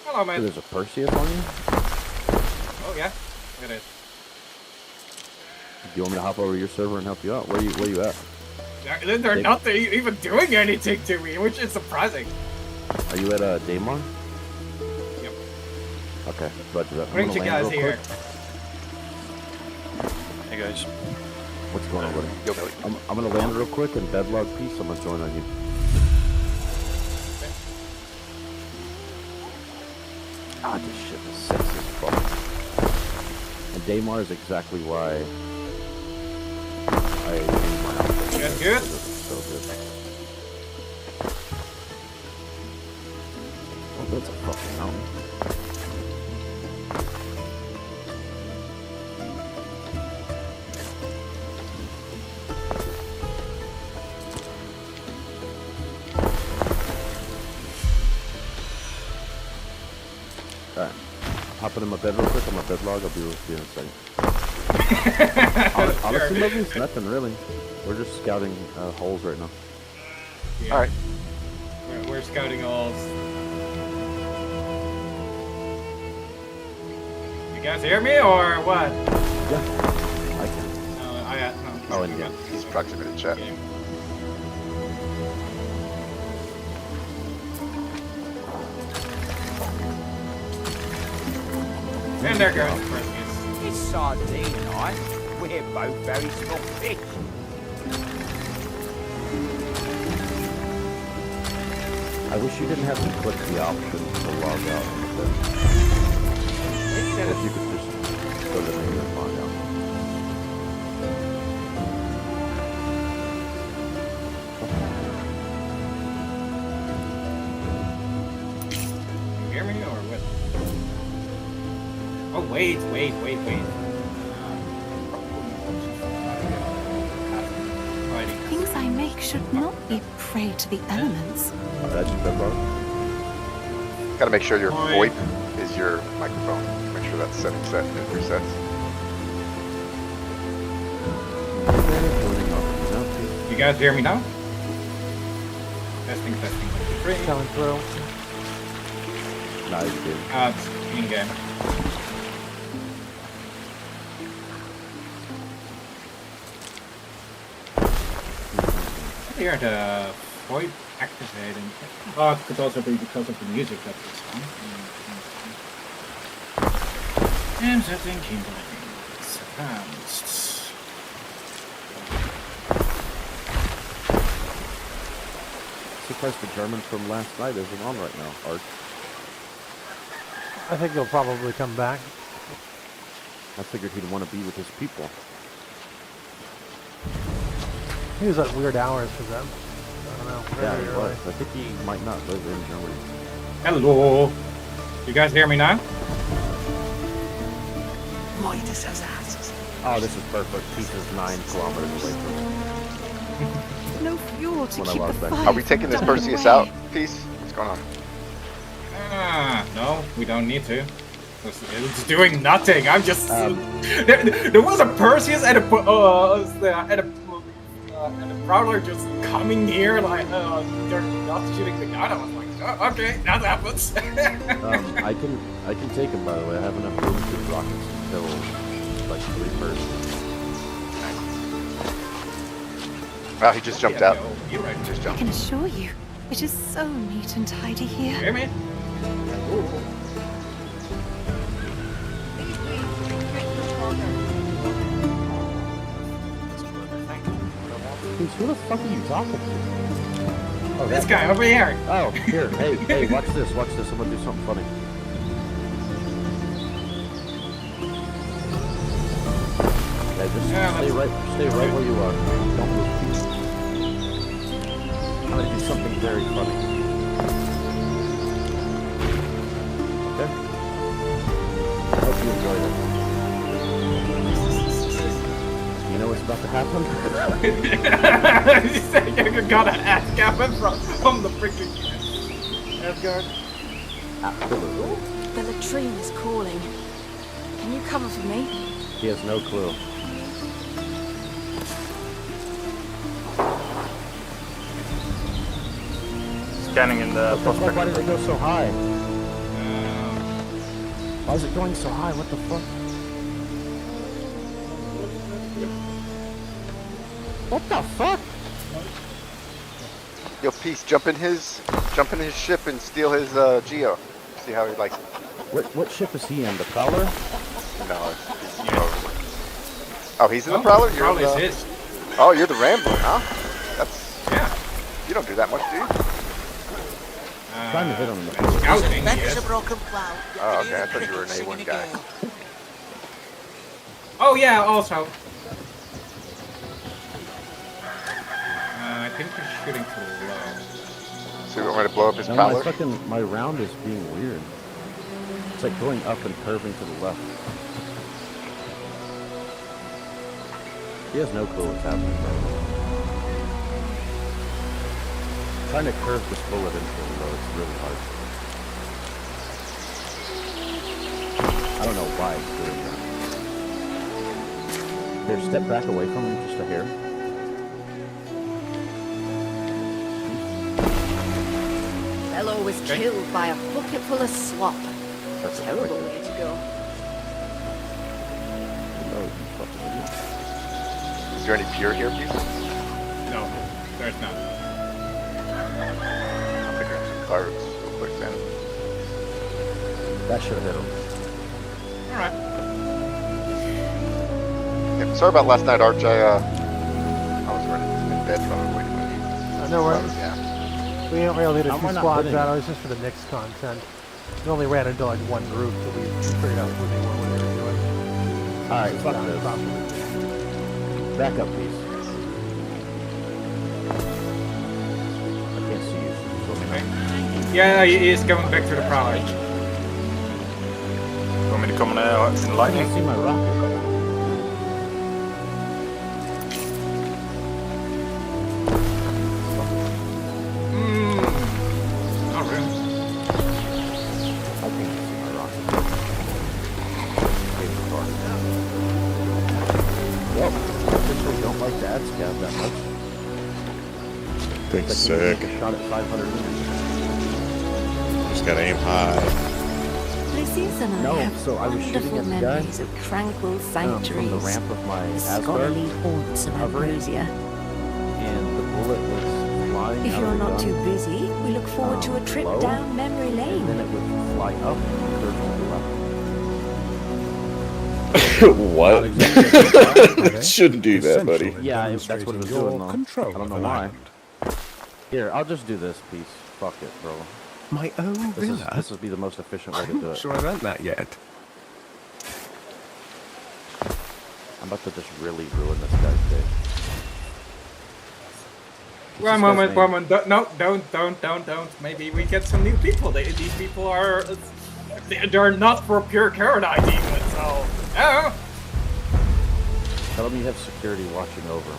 Hello, man. There's a Perseus on you? Oh, yeah. It is. Do you want me to hop over your server and help you out? Where you at? They're not even doing anything to me, which is surprising. Are you at Daemon? Yep. Okay, roger that. Bring you guys here. Hey guys. What's going on, buddy? Yo, Billy. I'm gonna land real quick and bedlog peace. I'm gonna join on you. Ah, this shit is sexy as fuck. Daymar is exactly why I named my outfit. Good, good. So good. Oh, that's a fucking mountain. Alright. Hopping in my bed real quick on my bed log. I'll be with you in a second. Honestly, nobody's nothing really. We're just scouting holes right now. Yeah. Alright. We're scouting holes. You guys hear me or what? Yeah. I can. No. Oh, and yeah. He's proximate in chat. Okay. And there goes Perseus. It's sardine night. We're both very small fish. I wish you didn't have to click the option to log out. If you could just go to the menu and log out. You hear me or what? Oh, wait. Things I make should not be prey to the elements. That's bedrock. Gotta make sure your VoIP is your microphone. Make sure that's set and resets. You guys hear me now? Testing. Coming through. Nice, dude. It's in-game. I hear the VoIP activating. Oh, it could also be because of the music that is on. And setting keyboard advanced. Surprised the German from last night isn't on right now, Art. I think he'll probably come back. I figured he'd want to be with his people. He was at weird hours for them. I don't know. Yeah, Very he early. was. I think he might not live in Germany. Hello. You guys hear me now? Oh, this is perfect. Peace is 9 kilometers away from me. No fuel to When I keep the lost that. fire Are we taking this from Perseus dying out? away. Peace? What's going on? No, we don't need to. It's doing nothing. I'm just. There was a Perseus and a Prowler just coming here like they're not shooting the gun. I was like, oh, okay, that happens. I can take him, by the way. I have enough room to rockets to kill like 3 persons. Wow, he just jumped out. You're right. Just I jumped. can assure you, it is so neat and tidy here. Hear me? Who the fuck are you talking to? Oh, This guy over here. Oh, here. Hey, watch this. I'm gonna do something funny. Okay, just stay right where you are. Don't move. I'm gonna do something very funny. Okay? I hope you enjoy it. You know what's about to happen? You said you got an ass cabin from the freaking Asgard. Absolutely. The latrine is calling. Can you cover for me? He has no clue. Scanning in the What the fuck? Why did it go so high? Um, Why is it going so high? What the fuck? What the fuck? Yo, Peace, jump in his ship and steal his Geo. See how he likes it. What ship is he in? The Prowler? No, oh, he's in the Prowler? You're Prowler's the... his. Oh, you're the Rambler, huh? That's... Yeah. You don't do that much, do you? Trying to hit him in the Scouting, That yes. is a broken plow. Oh, okay, I thought you were an A1 guy. Oh yeah, also. I think you're shooting too low. So you want me to blow up his No, power? my round is being weird. It's like going up and curving to the left. He has no clue what's happening, bro. Trying to curve this bullet into him, though, it's really hard. I don't know why it's doing that. Here, step back away from him just a hair. Fellow was killed by a bucket full of slop. That's a Terrible wicked. way to go. Oh, you fucking idiot. Is there any pure here, please? No, there's not. I'll pick up some cards real quick then. That should have hit him. Alright. Yeah, sorry about last night, Arch. I was running in bed probably waiting for you. No worries. Yeah. We only needed How am I 2 not squads hitting? out. It was just for the Knicks content. We only ran into like one group till we figured out who they were, what they were doing. Alright, fuck Down this. properly. Back up, please. I can't see you. So let me know. Yeah, he is going back to the prowler. Want me to come in I lightning? can't see my rocket. Not really. I can't see my rocket. Well, I officially don't like the ad scav that much. Thing's It's like sick. you get a shot at 500 meters. Just gotta aim high. Lucius and I No, have so I was shooting wonderful at the guy, memories of tranquil From sanctuaries, the ramp of my Asgard, scholarly haunts of hovering. Ambrosia. and the bullet was flying If out you're of the not gun, too busy, we look forward to a trip low, down memory and then lane. it would fly up and curve to the left. What? Okay. Shouldn't do that, Essential buddy. in Yeah, that's what it was demonstrating your doing, though. control I don't know of an why. island. Here, I'll just do this piece. Fuck it, bro. My own villa? This would be the most efficient way to do I'm it. not sure I've earned that yet. I'm about to just really ruin this guy's day. One moment. No, don't. Maybe we get some new people. These people are... They're not for pure card ID, so... Oh! Tell him you have security watching over him.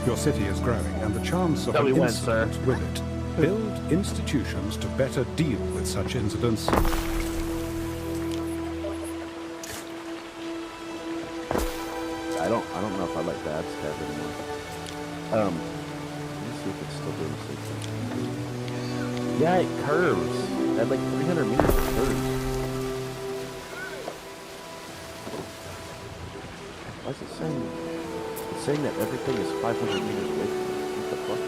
Your city is growing, and the chance of Tell an me when, incident sir. with it. Build institutions to better deal with such incidents. I don't know if I like the ad scav anymore. Let me see if it's still doing the same thing. Yeah, it curves. At like 300 meters, it curves. Why is it saying? It's saying that everything is 500 meters away from me. What the fuck?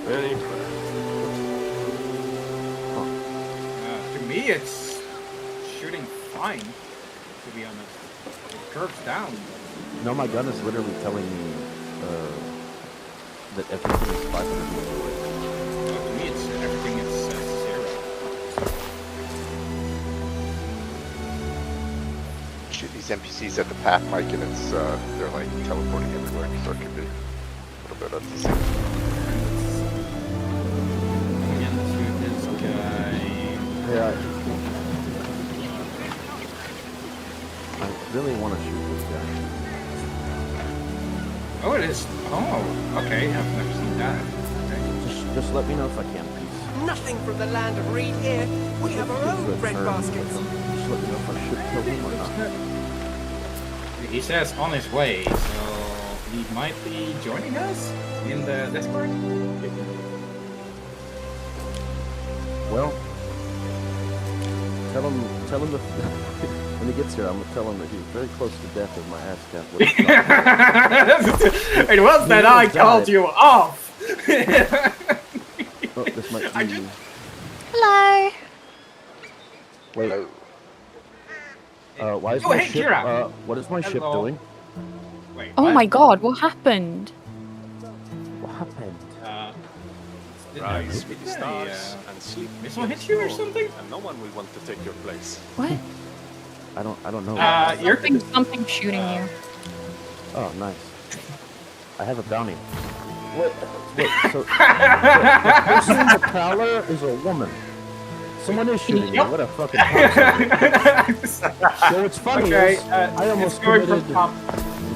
Very To me, it's shooting fine, to be honest. It curves down. No, my gun is literally telling me that everything is 500 meters away. To me, it's everything is 0. Shoot these NPCs at the path, Mike, and it's they're like teleporting everywhere, so it could be a little bit of the same. Again, to this guy. Yeah. I really want to shoot this guy. Oh, it is. Oh, okay. I've never seen that. Okay. Just let me know if I can, please. Nothing from the land of Reed here. We have our own bread baskets. Just let me know if I should kill him or not. He says on his way, so he might be joining us in the Discord. Well, tell him that when he gets here, I'm gonna tell him that he's very close to death as my ass cap. It was that I called you off. Oh, this might be. Hello. Wait. Why is Oh, my hey, ship? Kira. What is my ship Hello. doing? Wait. Oh what? my god, what happened? What happened? Rise with the stars and sleep. Did someone hit you or something? And no one will want to take your place. What? I don't know. You're Something shooting you. Oh, nice. I have a bounty. Wait, so the person in the prowler is a woman. Someone is shooting me. What a fucking So what's funny is, I almost committed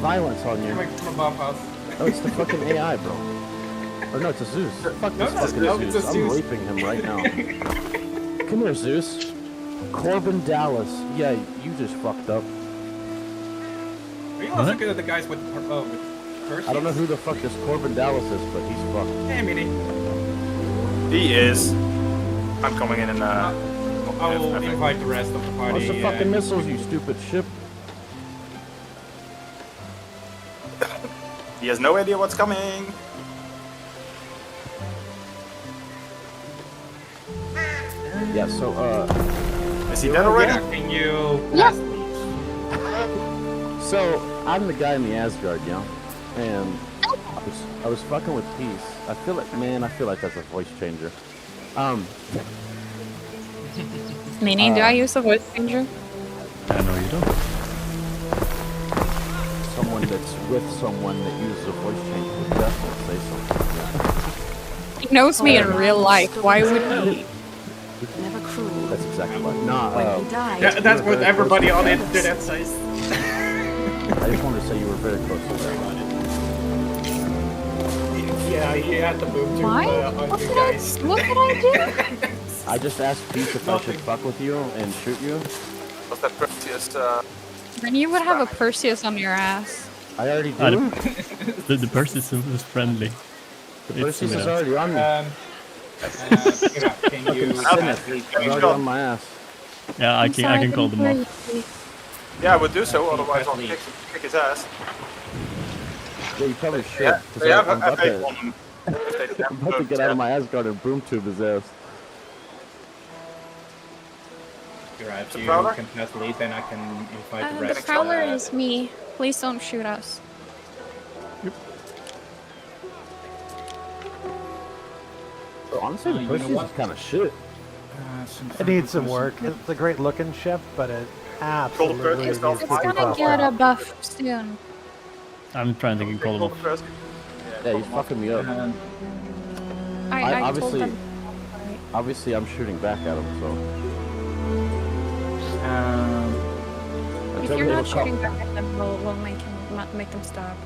violence on you. Oh, it's the fucking AI, bro. Or no, it's a Zeus. Fuck this fucking Zeus. I'm raping him right now. Come here, Zeus. Corbin Dallas. Yeah, you just fucked up. Are you also good at the guys with Percy? I don't know who the fuck this Corbin Dallas is, but he's fucked. Hey, Meaty. He is. I'm coming in and I will invite the rest of the party. What's the fucking missiles, you stupid ship? He has no idea what's coming. Yeah, so, is he dead already? Can you Yes. So, I'm the guy in the Asgard, you know? And I was fucking with Peace. I feel like that's a voice changer. Meaning, do I use a voice changer? I know you don't. Someone that's with someone that uses a voice changer would definitely say something. He knows me in real life. Why would he? Never cruel. That's exactly what. Nah, When he died. Yeah, that's what everybody on the internet says. I just wanted to say you were very close to that. Yeah, he had the boom tube Why? on What you did guys. what did I do? I just asked Peace if I should fuck with you and shoot you. Was that Perseus? Then you would have a Perseus on your ass. I already do. The Perseus is friendly. The Perseus is already on me. Can you It's already on my ass. Yeah, I can call them off. Yeah, I would do so, otherwise I'll kick his ass. Yeah, you probably should. Yeah, 'cause they have I'm a about fake to, on them. I'm about to get out of my Asgard and broom tube his ass. You're right, The you Prowler? can pass lead, then I can invite the The rest. prowler is me. Please don't shoot us. Honestly, the you know Perseus what? is kind of shit. It needs some work. It's a great looking ship, but it absolutely needs to It's be gonna buffed get a up. buff soon. I'm trying to call them off. Yeah, he's fucking me up. I told obviously, them. obviously, I'm shooting back at him. So If until you're they not were shooting back at them, we'll make them stop.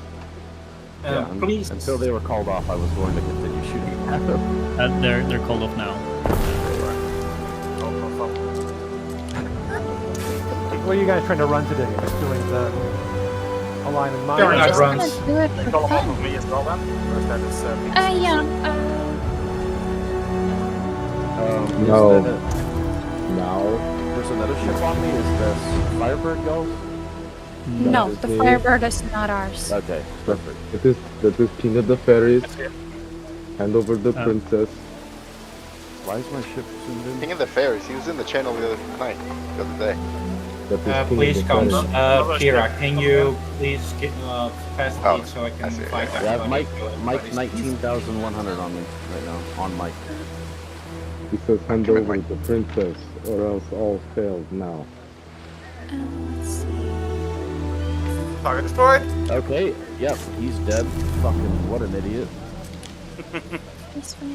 Please. Until they were called off, I was going to continue shooting at them. They're called off now. What are you guys trying to run today? Just doing the align and mine? There are not runs. Do it They for call him off fun. of me as well then? Or is that his Yeah. No. No. There's another ship on me. Is this Firebird Gulf? No, the Firebird is not ours. Okay, perfect. That is King of the Fairies. Hand over the princess. Why is my ship zoomed in? King of the Fairies, he was in the channel the other night, the other day. Please come, Kira, can you please get pass the lead so I can fight Yeah, I have everybody? Mike 19,100 on me right now, on Mike. He says hand over the princess, or else all failed now. Target destroyed. Okay, yep, he's dead. Fucking, what an idiot.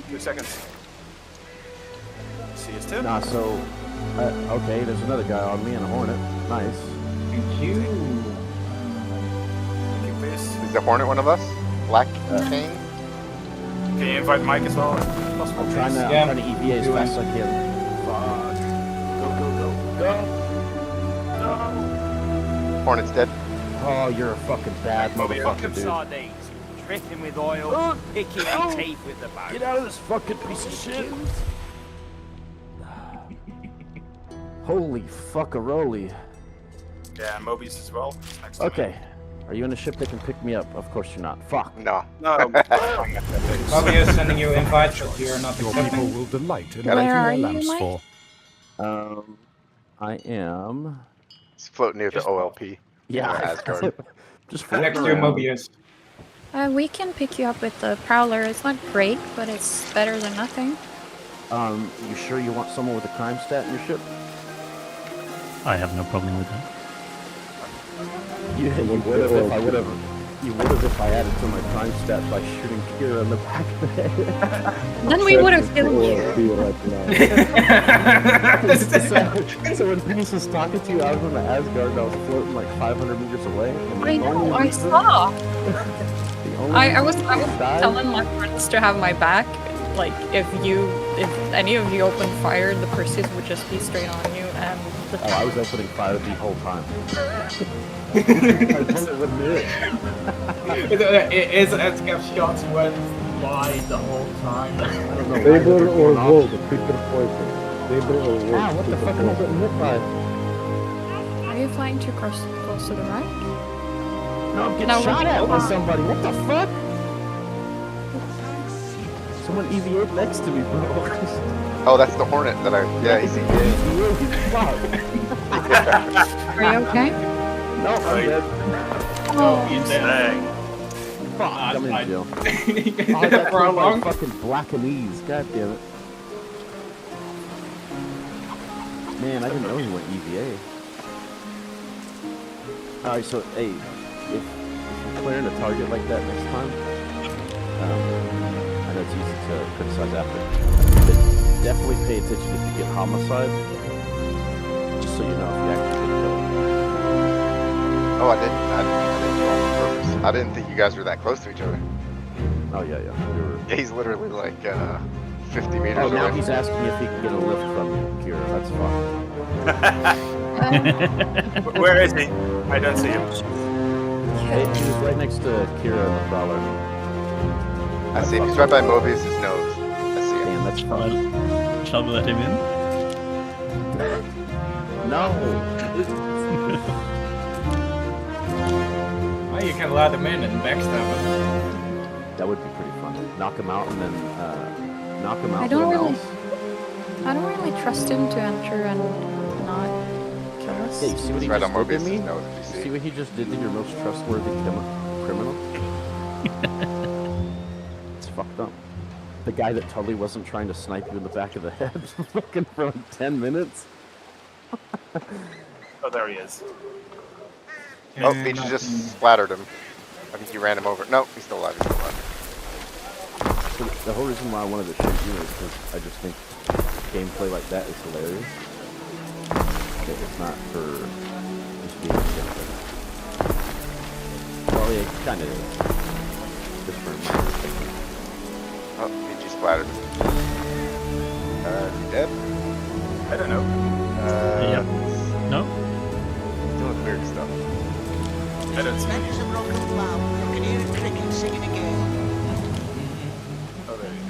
2 seconds. CS2. Nah, so, okay, there's another guy on me and a Hornet. Nice. Thank you. Is the Hornet one of us? Black King? Can you invite Mike as well? if possible, I'm trying to, please? I'm trying to EVA as fast as I can. Fuck. Go. Hornet's dead. Oh, you're a fucking bad motherfucker, dude. Sardines. Dripping with oil, picking your teeth with the bone. Get out of this fucking piece of shit. Holy fuckaroli. Yeah, and Mobius as well. Next to Okay. Are you in a ship that can pick me up? Of course you're not. Fuck. No. No. Mobius sending you invites, but you're not Your accepting. people will delight in Where lighting are their you, lamps Mike? for. I am. It's floating near the OLP. Yeah. Asgard. Just next to Mobius. We can pick you up with the Prowler. It's not great, but it's better than nothing. You sure you want someone with a crime stat in your ship? I have no problem with that. You would have if I would have. You would have if I added to my crime stat by shooting Kira in the back of the head. Then we would have killed you. So when Peace was talking to you, I was in the Asgard and I was floating like 500 meters away. And I know, I saw. I was telling my friends to have my back. Like, if any of you opened fire, the pursuit would just be straight on you, and I was opening fire the whole time. Is SCAF shots went by the whole time? I don't know. Stable or wood, pick your poison. Stable or wood. Ah, what the fuck am I getting hit by? Are you flying too close to the right? No, I'm getting shot at by somebody. What the fuck? Someone EVA'd next to me, bro. Oh, that's the Hornet that he's EVA'd. Are you okay? No, I'm dead. Oh, he's dead. Fuck, I'm in jail. Oh, I got killed by fucking Blackanese. God damn it. Man, I didn't know he went EVA. Alright, so, hey, if you're clearing a target like that next time, I know it's easy to criticize after, but definitely pay attention if you get homicide, just so you know if you actually get killed. Oh, I didn't do it on purpose. I didn't think you guys were that close to each other. Oh, yeah. Yeah, he's literally like 50 meters away. Oh, now he's asking if he can get a lift from you, Kira. That's fine. Where is he? I don't see him. Hey, he was right next to Kira and the Prowler. I see him. He's right by Mobius' nose. I see him. Damn, that's fine. Shall we let him in? No. Well, you can let him in and backstab him. That would be pretty fun. Knock him out and then knock him out. I don't really trust him to enter and not kill us. Yeah, you see what he right just on did to Mobius' me? nose, if you see. See what he just did to your most trustworthy criminal? It's fucked up. The guy that totally wasn't trying to snipe you in the back of the head fucking for like 10 minutes. Oh, there he is. Oh, Peach just splattered him. I think you ran him over. No, he's still alive. So the whole reason why I wanted to shoot you is because I just think gameplay like that is hilarious. It's not for just being gameplay. Well, yeah, it kind of is. Just for my perspective. Oh, Peach splattered him. Dead? I don't know. Yep. No? Doing weird stuff. I don't see him. Smack is a broken plow. You can hear it clicking, singing again. Oh, there you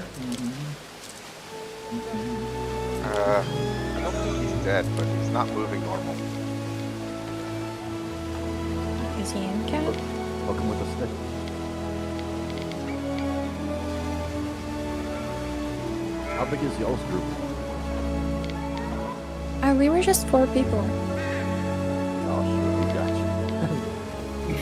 I don't think he's dead, but he's not moving normal. Is he in, Cat? Welcome with a stick. How big is y'all's group? We were just 4 people. Oh, sure, we got you.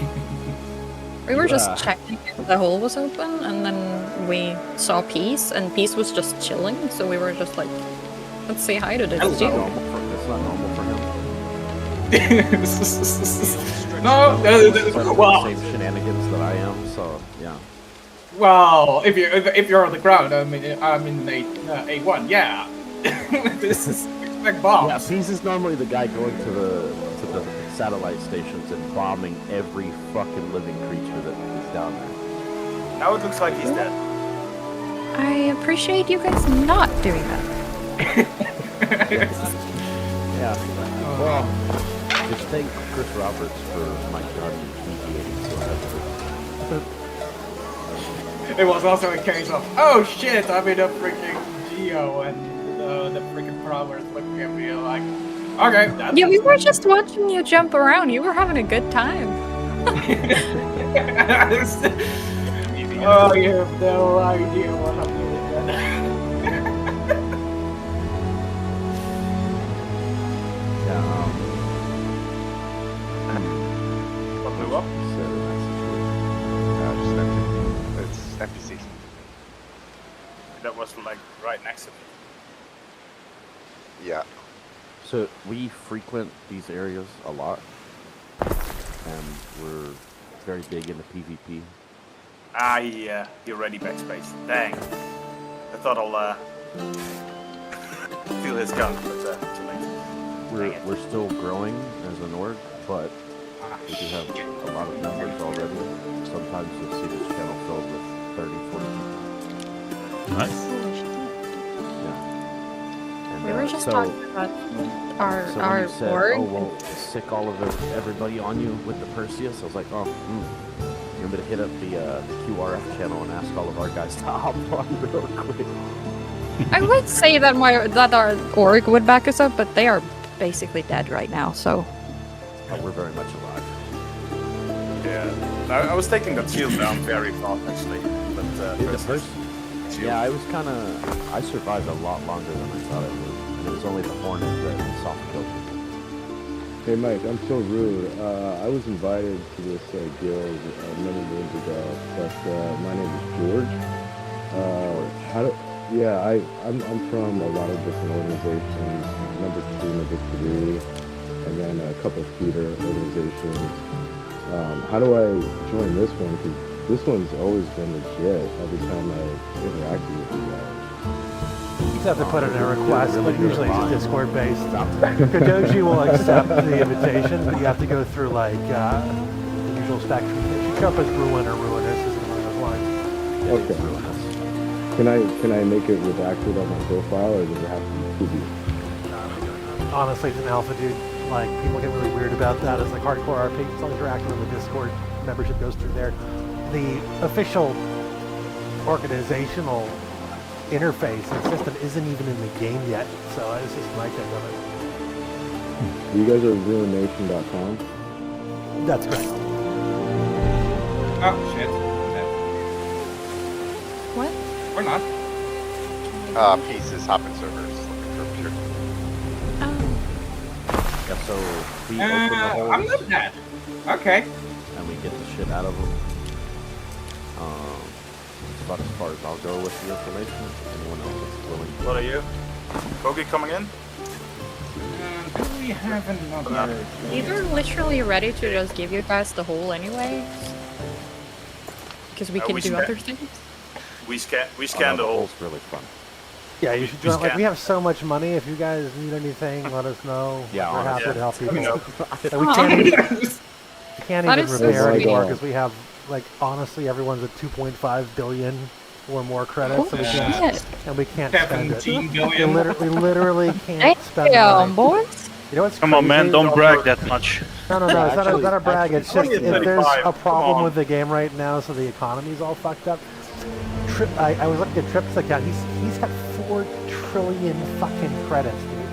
We were just checking if the hole was open, and then we saw Peace, and Peace was just chilling, so we were just like, let's say hi to this dude. That's not normal for him. No, well, the same shenanigans that I am, so yeah. Well, if you're on the ground, I'm in A1, yeah. This is expect bombs. Yeah, Peace is normally the guy going to the satellite stations and bombing every fucking living creature that is down there. Now it looks like he's dead. I appreciate you guys not doing that. Yeah. Well, just thank Chris Roberts for my gun mediating so It was also a case of, oh shit, I'm in a freaking Geo, and the freaking prowlers looking at me like, okay, that's Yeah, we were just watching you jump around. You were having a good time. Oh, you have no idea what I'm doing. What blew up? was like right next to me. Yeah. So we frequent these areas a lot, and we're very big into PvP. Ah, he already backspace. Dang. I thought I'll steal his gun, but too late. We're still growing as an org, but we do have a lot of members already. Sometimes you'll see this channel filled with 30, 40 people. Nice. Yeah. And, We were just so, talking about our so when you said, org. oh, well, sick all of everybody on you with the Perseus, I was like, oh, you're going to hit up the QRF channel and ask all of our guys to hop on real quick. I would say that our org would back us up, but they are basically dead right now, so... But we're very much alive. Yeah. I was taking the shield down very fast, actually. But, yeah, I survived a lot longer than I thought I would. And it was only the Hornet that soft killed me. Hey Mike, I'm so rude. I was invited to this guild many moons ago, but my name is George. I'm from a lot of different organizations, number 2, number 3, and then a couple of theater organizations. How do I join this one? Because this one's always been legit every time I interacted with you guys. You just have to put in a request, but usually it's Discord based. Kadoji will accept the invitation, but you have to go through like the usual spectrum. If you show up as Ruin or Ruinous, isn't one of those lines. Okay. Can I make it redacted on my profile, or does it have to be 2D? Honestly, it's an alpha, dude. Like, people get really weird about that. It's like hardcore RP. As long as you're active on the Discord, membership goes through there. The official organizational interface and system isn't even in the game yet, so it's just my take of it. You guys are ruination.com? That's correct. Oh, shit. What? Or not. Pieces, hopping servers, looking for pure. Yeah, so we open the holes. I'm not that. Okay. And we get the shit out of them. That's about as far as I'll go with the information. Anyone else is willing to... What are you? Kogi coming in? Do we have another... Either literally ready to just give you guys the hole anyway, because we can do other things. We scan the hole. Hole's really fun. Yeah, you should join. Like, we have so much money. If you guys need anything, let us know. Yeah, we're happy to help you. Let me know. We can't even is repair so anymore sweet. because we have, like, honestly, everyone's at 2.5 billion or more credits, so we Holy can't, shit. and we can't spend it. 17 We billion. literally can't spend the Damn, money. boys. You know what's Come on, man, crazy? don't brag that much. No, it's not a brag. It's just if there's 35, a problem come with the game right now, so the economy's all fucked up. I was looking at Trip's account. He's got 4 trillion fucking credits, dude.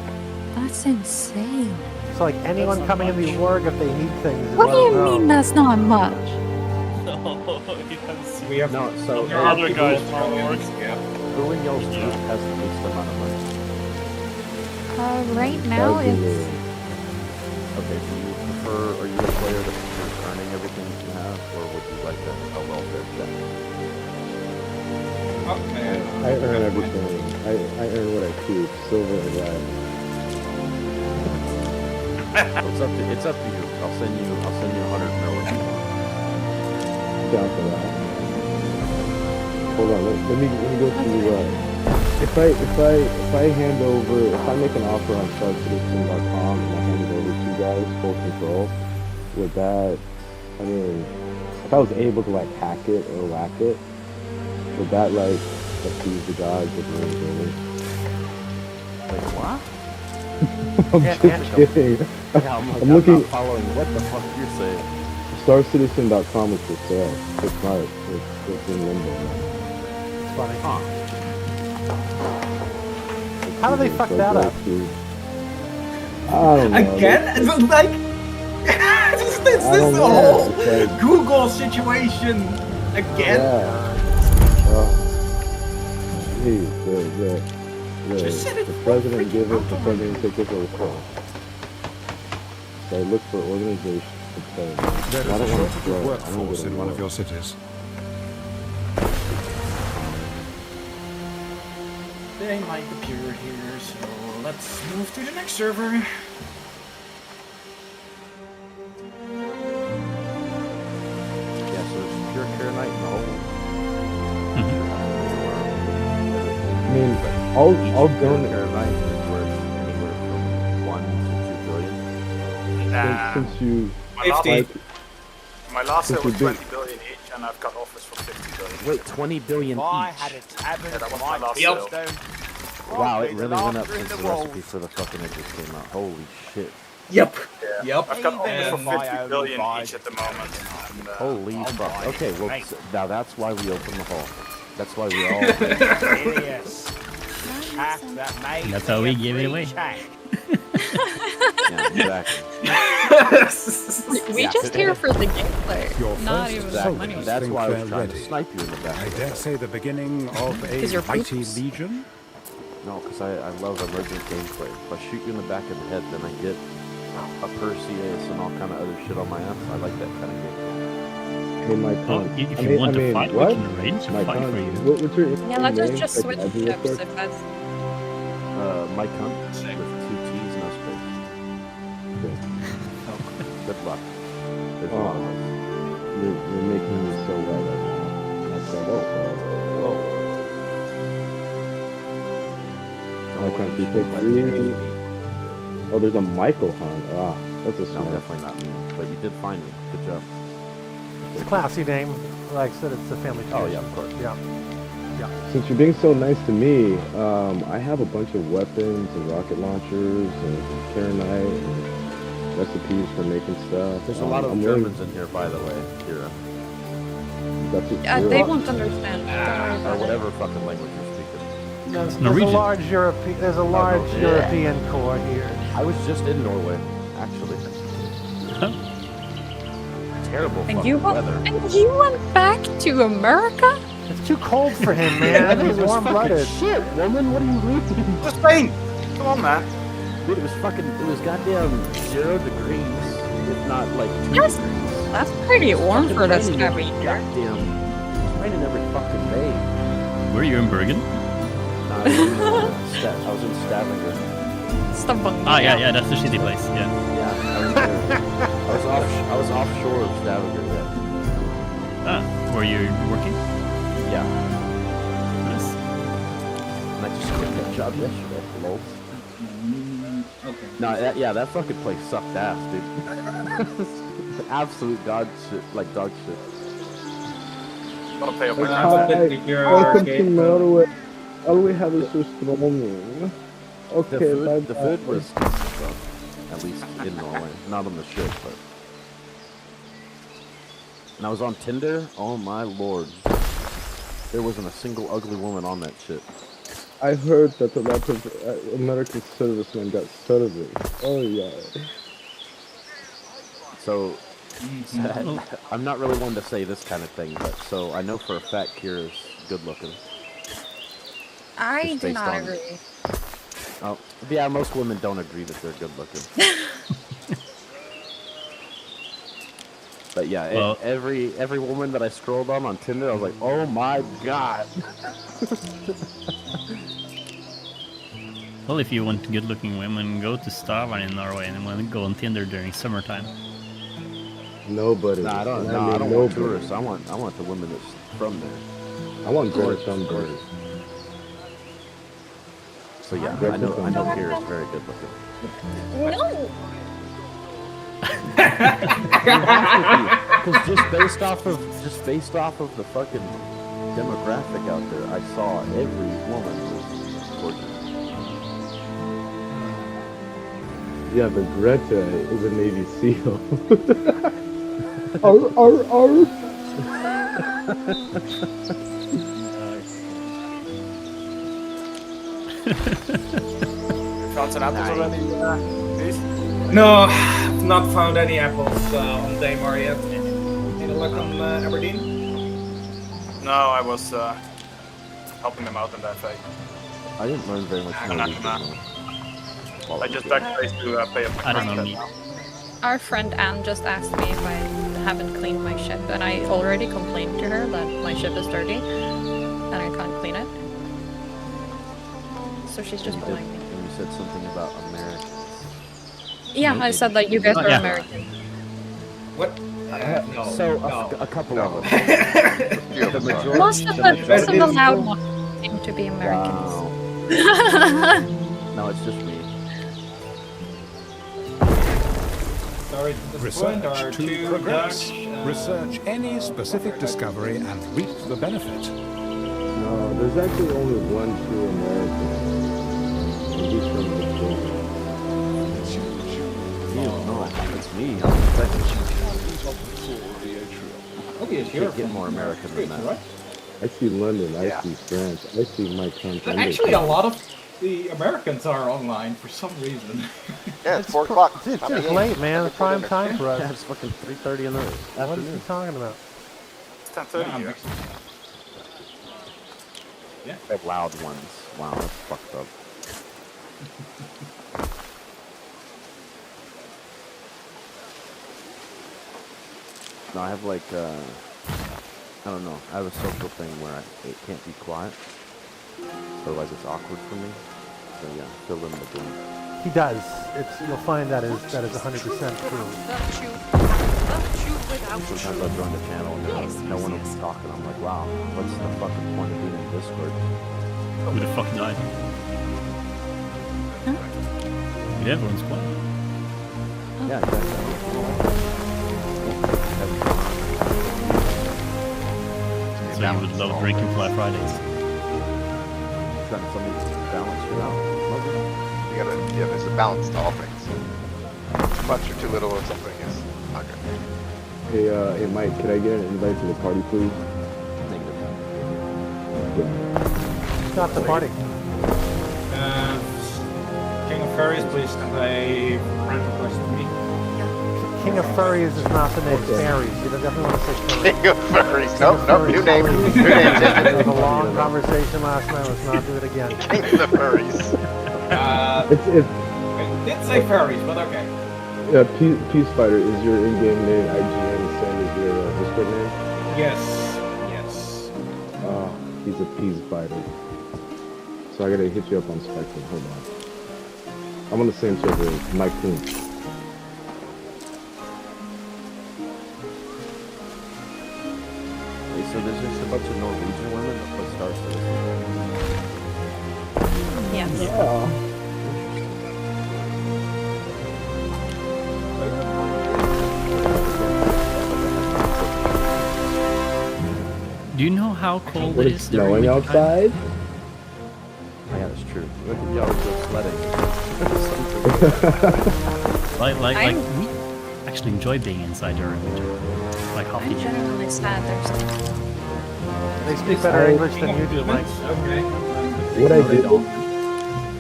That's insane. So like anyone coming in the org, if they need things, What let do you them know. mean that's not much? We have No, so There are other guys from our org. who in y'all's group has the least amount of money? Right now That'd be it's... weird. Okay, do you prefer, are you a player that prefers earning everything that you have, or would you like a welfare check? Okay. I earn everything. I earn what I keep, silver and red. It's up to you. I'll send you 100 mil if you want. Down for that. Hold on, let me go through. If I hand over, if I make an offer on StarCitizen.com and I hand it over to you guys, full control, would that? I mean, if I was able to like hack it or whack it, would that like appease the gods of ruin gaming? Wait, what? I'm just kidding. Yeah, I'm looking. not following what the fuck you're saying. StarCitizen.com is for sale. It's not. It's in limbo. It's funny. How do they fuck that up? I don't know. Again? Like, this whole like, Google situation again. Please, Just said it the president give it, the president take it, or the phone. So I look for organizations to play. There I is don't a want to shortage play. of I don't workforce get in one of involved. your cities. they might appear here, so let's move to the next server. Yeah, so there's pure Karenite in the whole. I mean, I'll donate. Karenite is worth anywhere from 1 to 2 billion. Since you 50. like, My last since sale was you 20 billion each, and I've got offers for 50 billion. Wait, 20 billion If I each? had a tavern Yeah, that was for my my last stone, Wow, I'd it be really the went up laughter in since the the recipe walls. for the fucking egg just came out. Holy shit. Yep. Yeah. I've got offers Even for if I 50 only billion buy each at the moment. And, Holy I'll fuck. buy it. Okay, well, Thanks. now that's why we opened the hall. That's why we all... Serious. Hack that made That's how we me a gave it free away. chat. Yeah, exactly. We just here for the gameplay, Your not first even the soldiers money. That's think why I was they're trying to ready. snipe you in the back. I dare say the beginning of a 'Cause you're mighty poops. legion? No, because I love emergent gameplay. If I shoot you in the back of the head, then I get a Perseus and all kind of other shit on my ass. I like that kind of gameplay. hey, my Oh, con. if I you mean, want to fight, what? we can arrange a My fight con. for you. What's your Yeah, let's name? just Like, switch add you real ships quick? if that's... Mike Hunt with 2 T's, no space. Good luck. There's a lot of us. You're making me so well right now. That's like, I can't be picked. Oh, there's a Michael Hunt. Ah, that's a No, smart. definitely not me. But you did find me. Good job. It's a classy name. Like I said, it's a family Oh, tradition. yeah, of course. Yeah. Yeah. Since you're being so nice to me, I have a bunch of weapons and rocket launchers and Karenite and recipes for making stuff. There's a lot of I'm willing- Germans in here, by the way, Kira. That's just Yeah, real. they won't understand. Don't worry Or about it. whatever fucking language you're speaking. There's a Norwegian. large yeah. European core here. I was just in Norway, actually. Terrible And fucking weather. and you went back to America? It's too cold for him, man. He's warm-blooded. Shit, woman, what do you mean? Just Spain! Come on, man. Dude, it was goddamn 0 degrees, if not like 2 Yes. degrees. That's pretty warm for this Raining time of every year. Goddamn, it's raining every fucking day. Were you in Bergen? Nah, I was in Stavanger. Ah, yeah, that's the shitty place. Yeah. Yeah, I was there. I was offshore of Stavanger. Yeah. Ah, were you working? Yeah. Nice. And I just quit that job yesterday. Lol. Okay. No, that fucking place sucked ass, dude. Absolute dog shit, like dog shit. Gotta pay off my Hi, rent. welcome to Norway. All we have is just roaming. Okay, The food was decent, though. At least in Norway. Not on the ship, but... And I was on Tinder. Oh my lord. There wasn't a single ugly woman on that shit. I heard that a lot of American servicemen got service. Oh yeah. So, I'm not really one to say this kind of thing, but so I know for a fact Kira's good looking. I Just do based not on- agree. Oh, yeah, most women don't agree that they're good looking. But yeah, Well- every woman that I scrolled on Tinder, I was like, oh my god. Well, if you want good-looking women, go to Stavanger in Norway and then go on Tinder during summertime. Nobody. Nah, I don't. And No, I mean don't want nobody. tourists. I want the women that's from there. I want Greta Gorgeous, Thunberg. gorgeous. So yeah, Greta I know Thunberg. Kira's very good looking. No. Because just based off of the fucking demographic out there, I saw every woman was gorgeous. Yeah, but Greta is a Navy SEAL. Arr, arr, arr. Found some apples already, please? No, I've not found any apples on Daymar yet. Any luck on Aberdeen? No, I was helping them out in that fight. I didn't learn very much Norwegian. though. I just backtraced to pay up my I don't know rent. me. Our friend Anne just asked me if I haven't cleaned my ship, and I already complained to her that my ship is dirty and I can't clean it. so she's just behind me. And you said something about Americans. Yeah, I said that you guys are yeah. American. What? No. So no. a couple no. of us. Most of the loud ones seem to be Americans. Wow. No, it's just me. Sorry to disappoint our Research to two progress. Dutch. Research any specific discovery and reap the benefit. No, there's actually only one true American. And he's from the No, it's me. Obviously, Can't get more American than that. I see London, I see France, I see my country. Actually, a lot of the Americans are online for some reason. Yeah, it's 4 o'clock. It's just late, man. It's prime time for us. Yeah, it's fucking 3:30 in the What are you afternoon. talking about? It's 10:30 here. Yeah. They have loud ones. Wow, that's fucked up. No, I have like, I don't know. I have a social thing where it can't be quiet. Otherwise it's awkward for me. So yeah, fill in the blank. He does. You'll find that is 100% true. Sometimes I'll join the channel and no one will be talking. I'm like, wow, what's the fucking point of being in Discord? Who the fuck died? Yeah, everyone's quiet. Yeah, exactly. So you would love drinking Fly Fridays. Trying to balance it out. There's a balance to all things. Too much or too little of something is not good. Hey Mike, could I get an invite to the party, please? It's not the party. King of Furries, please send a friend request to me. King of Furries is not the name. Fairies. You definitely want to say furries. King of Furries. Nope, new name. New name. It was a long conversation last night. Let's not do it again. King of the Furries. I did say furries, but okay. Yeah, Peace Fighter is your in-game name. IGN same as your Discord name. Yes. Oh, he's a Peace Fighter. So I gotta hit you up on Spectrum. Hold on. I'm on the same server as Mike Coon. So there's just a bunch of Norwegian women that play Star Citizen. Yes. Yeah. Do you know how cold What it is is during snowing winter time? outside? Oh, yeah, that's true. Look at y'all go sledding. Like we actually enjoy being inside during winter. Like half the I'm year. generally sad there's They speak better English than you do, Mike. Okay. What I do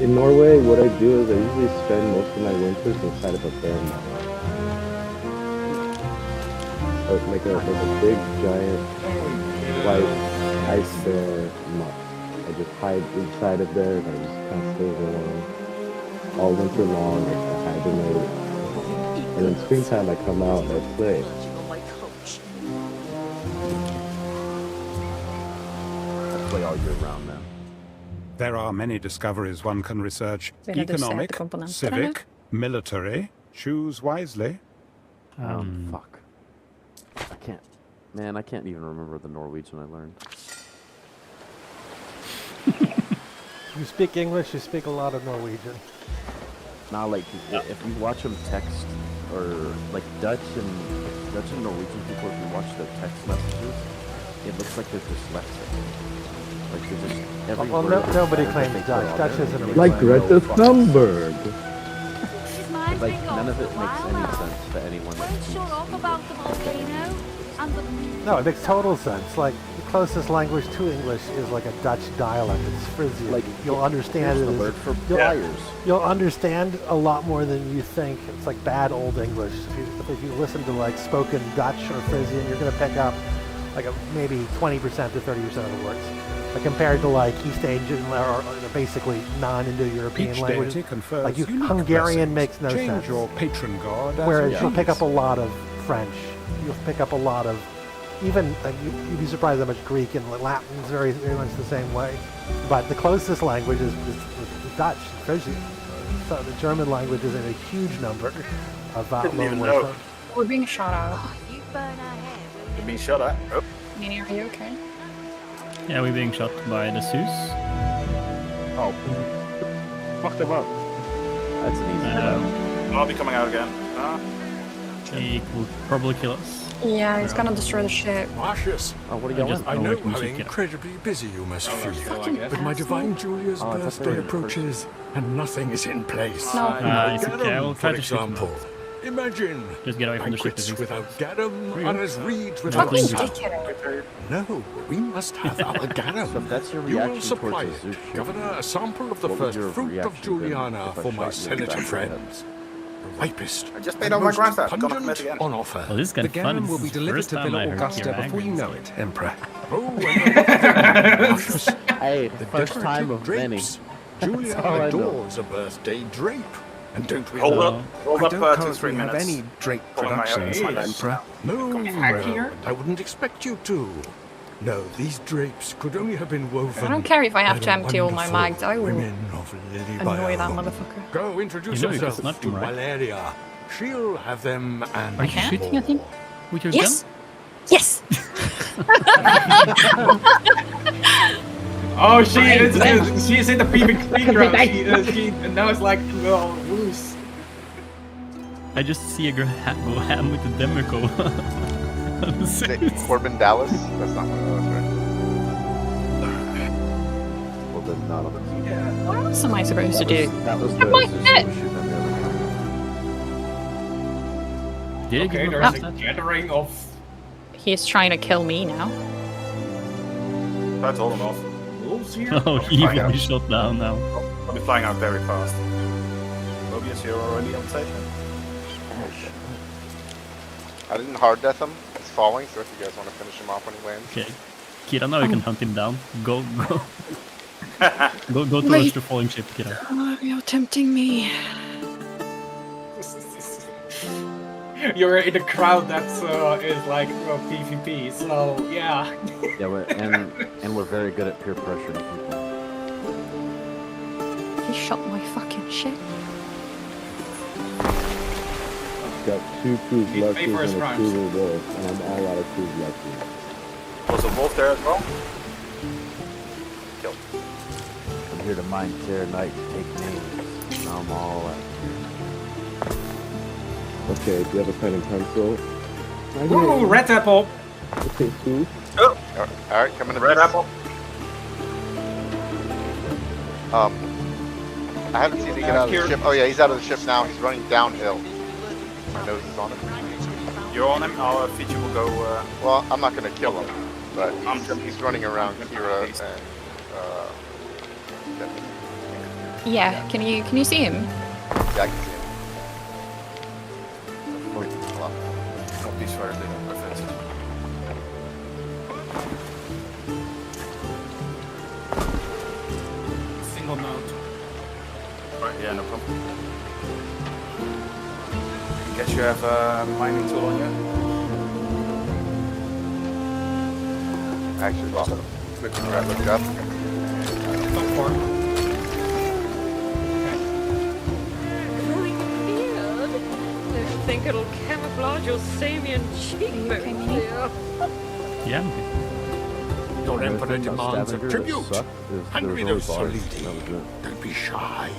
in Norway, what I do is I usually spend most of my winters inside of a bear mound. Like a big, giant, white ice bear mutt. I just hide inside of there and I just kind of stay warm all winter long. I hibernate. And then springtime I come out and I play. I play all year round now. There are many discoveries one can research. Vi hade Economic, sätekomponenter, civic, military. Choose wisely. Fuck. I can't. Man, I can't even remember the Norwegian I learned. You speak English, you speak a lot of Norwegian. Now, like, if you watch them text, or like Dutch and Norwegian people, if you watch their text messages, it looks like they're dyslexic. Like they're just every Well, word nobody that claims they Dutch. put on Dutch there, isn't a you Like know, Greta fuck. Thunberg. Like none of it makes any sense to anyone that When speaks shut up about the volcano and the... No, it makes total sense. Like, the closest language to English is like a Dutch dialect. It's Frisian. Like, you'll understand here's it the as... word for you'll, pliers. you'll understand a lot more than you think. It's like bad old English. If you listen to like spoken Dutch or Frisian, you're going to pick up like maybe 20% to 30% of the words. Like compared to like East Asian or basically non-Indo-European Each languages. deity confers Like unique Hungarian blessings. makes no Change sense. your patron god as Whereas you you'll pick please. up a lot of French. You'll pick up a lot of even you'd be surprised how much Greek and Latin is very, very much the same way. But the closest language is Dutch, Frisian. So the German language is in a huge number of Didn't even loan words. know. We're being shot at. You're being shot at. Oh. Nini, are you okay? Yeah, we're being shot by the Zeus. Oh. Fuck them up. That's an easy I'll be coming out again. He will probably kill us. Yeah, he's gonna destroy the ship. Marcius, Oh, what are you I don't know know which how music, yeah. incredibly busy you must feel, I but my divine Julia's Oh, I thought they were birthday in the approaches and nothing is in place. No. It's okay, I will try For to shoot him. example, imagine Just get away from the ship. banquets without garum are as reeds Fucking without sap. ridiculous. No, we must have our garum. So if that's your You will reaction supply towards a it, Zeus ship, Governor, a sample of the what would first your fruit of reaction been Juliana if I for my shot you in the senator back of the head? friends. The ripest. I just made and all my most grandfather. Gonna pungent commit again. on offer. Well, this is kind The of fun. garum This will is be the delivered first to time Villa I heard Augusta your before you angry. know it, Emperor. Oh, and Marcius, Hey, the first time decorative of many. drapes. That's all I Juliana know. adores a birthday drape. And don't we Hold all? up. Hold I up don't 2-3 currently have minutes. any drape Pulling my productions, own Emperor. No, back here? I wouldn't expect you to. No, these drapes could only have been woven. I don't care if I have by to the empty all my wonderful mags. I will women of annoy that Lily motherfucker. Go introduce You know you yourself can snap to them, right? Valeria. She'll have them and Are you shooting at him? With your Yes. gun? Yes. Oh, she is in the PvP ground. She now it's like loose. I just see a girl go ham with the Demico. Is it Corbin Dallas? That's not one of those, right? Well, then not on the team. What else am I supposed to do? That was the Have my Zeus pet. that was shooting at me the other time. Did Okay, you there's a gathering of. He's trying to kill me now. Try to hold him off. Wolves here? Oh, he will be shot down now. I'll be flying out very fast. Mobius, you're already on station? I didn't hard death him. He's falling, so if you guys want to finish him off when he lands. Okay. Kira, now you can hunt him down. Go towards Wait. the falling ship, Kira. Oh, you're tempting me. You're in a crowd that's is like PvP, so yeah. Yeah, and we're very good at peer pressuring people. He shot my fucking ship. Got 2 cruise He's luxuries paid for his and a crimes. cruiser wolf, and I'm all out of cruise luxuries. Was a wolf there as well? Killed. I'm here to mine Terra Knight and take names. Now I'm all out. Okay, do you have a pen and pencil? Ooh, red apple. Okay, cool. Oh, Alright, coming to red this. apple. I haven't seen him get out of the ship. Oh yeah, he's out of the ship now. He's running downhill. My nose is on him. You're on him. Our feature will go. Well, I'm not gonna kill him, but I'm he's running around Kira and Yeah, can you see him? yeah, I can see him. Not be sure they don't perfect. Single note. Right, yeah, no problem. Guess you have a mining tool on you. Actually, lost him. Look up. Don't for it. Don't think it'll camouflage your Samian cheekbones here. Yeah. Your The emperor thing about demands a Scavenger that tribute. sucked is there Hand was me only those bars. solidi. That was it. Don't be shy.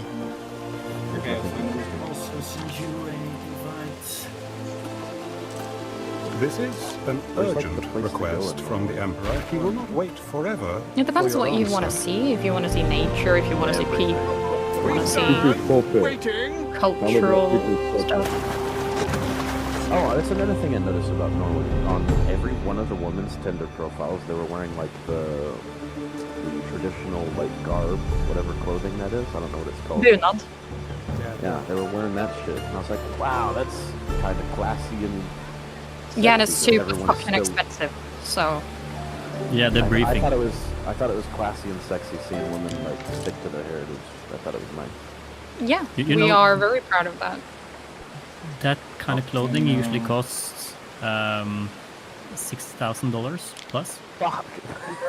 Okay, so also send you a invite. This is an Looks like the urgent place to go request in. from the Emperor. He will not wait forever. It depends for your what you want to answer. see. If you want to see nature, if you want to see people, if you want to see Creature's pulpit. Waiting. cultural Creature's stuff. Oh, that's another thing I noticed about Norway. On every one of the women's Tinder profiles, they were wearing like the traditional like garb, whatever clothing that is. I don't know what it's called. Bunad. Yeah, they were wearing that shit, and I was like, wow, that's kind of classy and. Yeah, and it's sexy, but super everyone's fucking still- expensive. So Yeah, the I briefing. thought it was classy and sexy seeing women like stick to their heritage. I thought it was nice. yeah, You we know- are very proud of that. That kind of clothing usually costs $60,000 plus.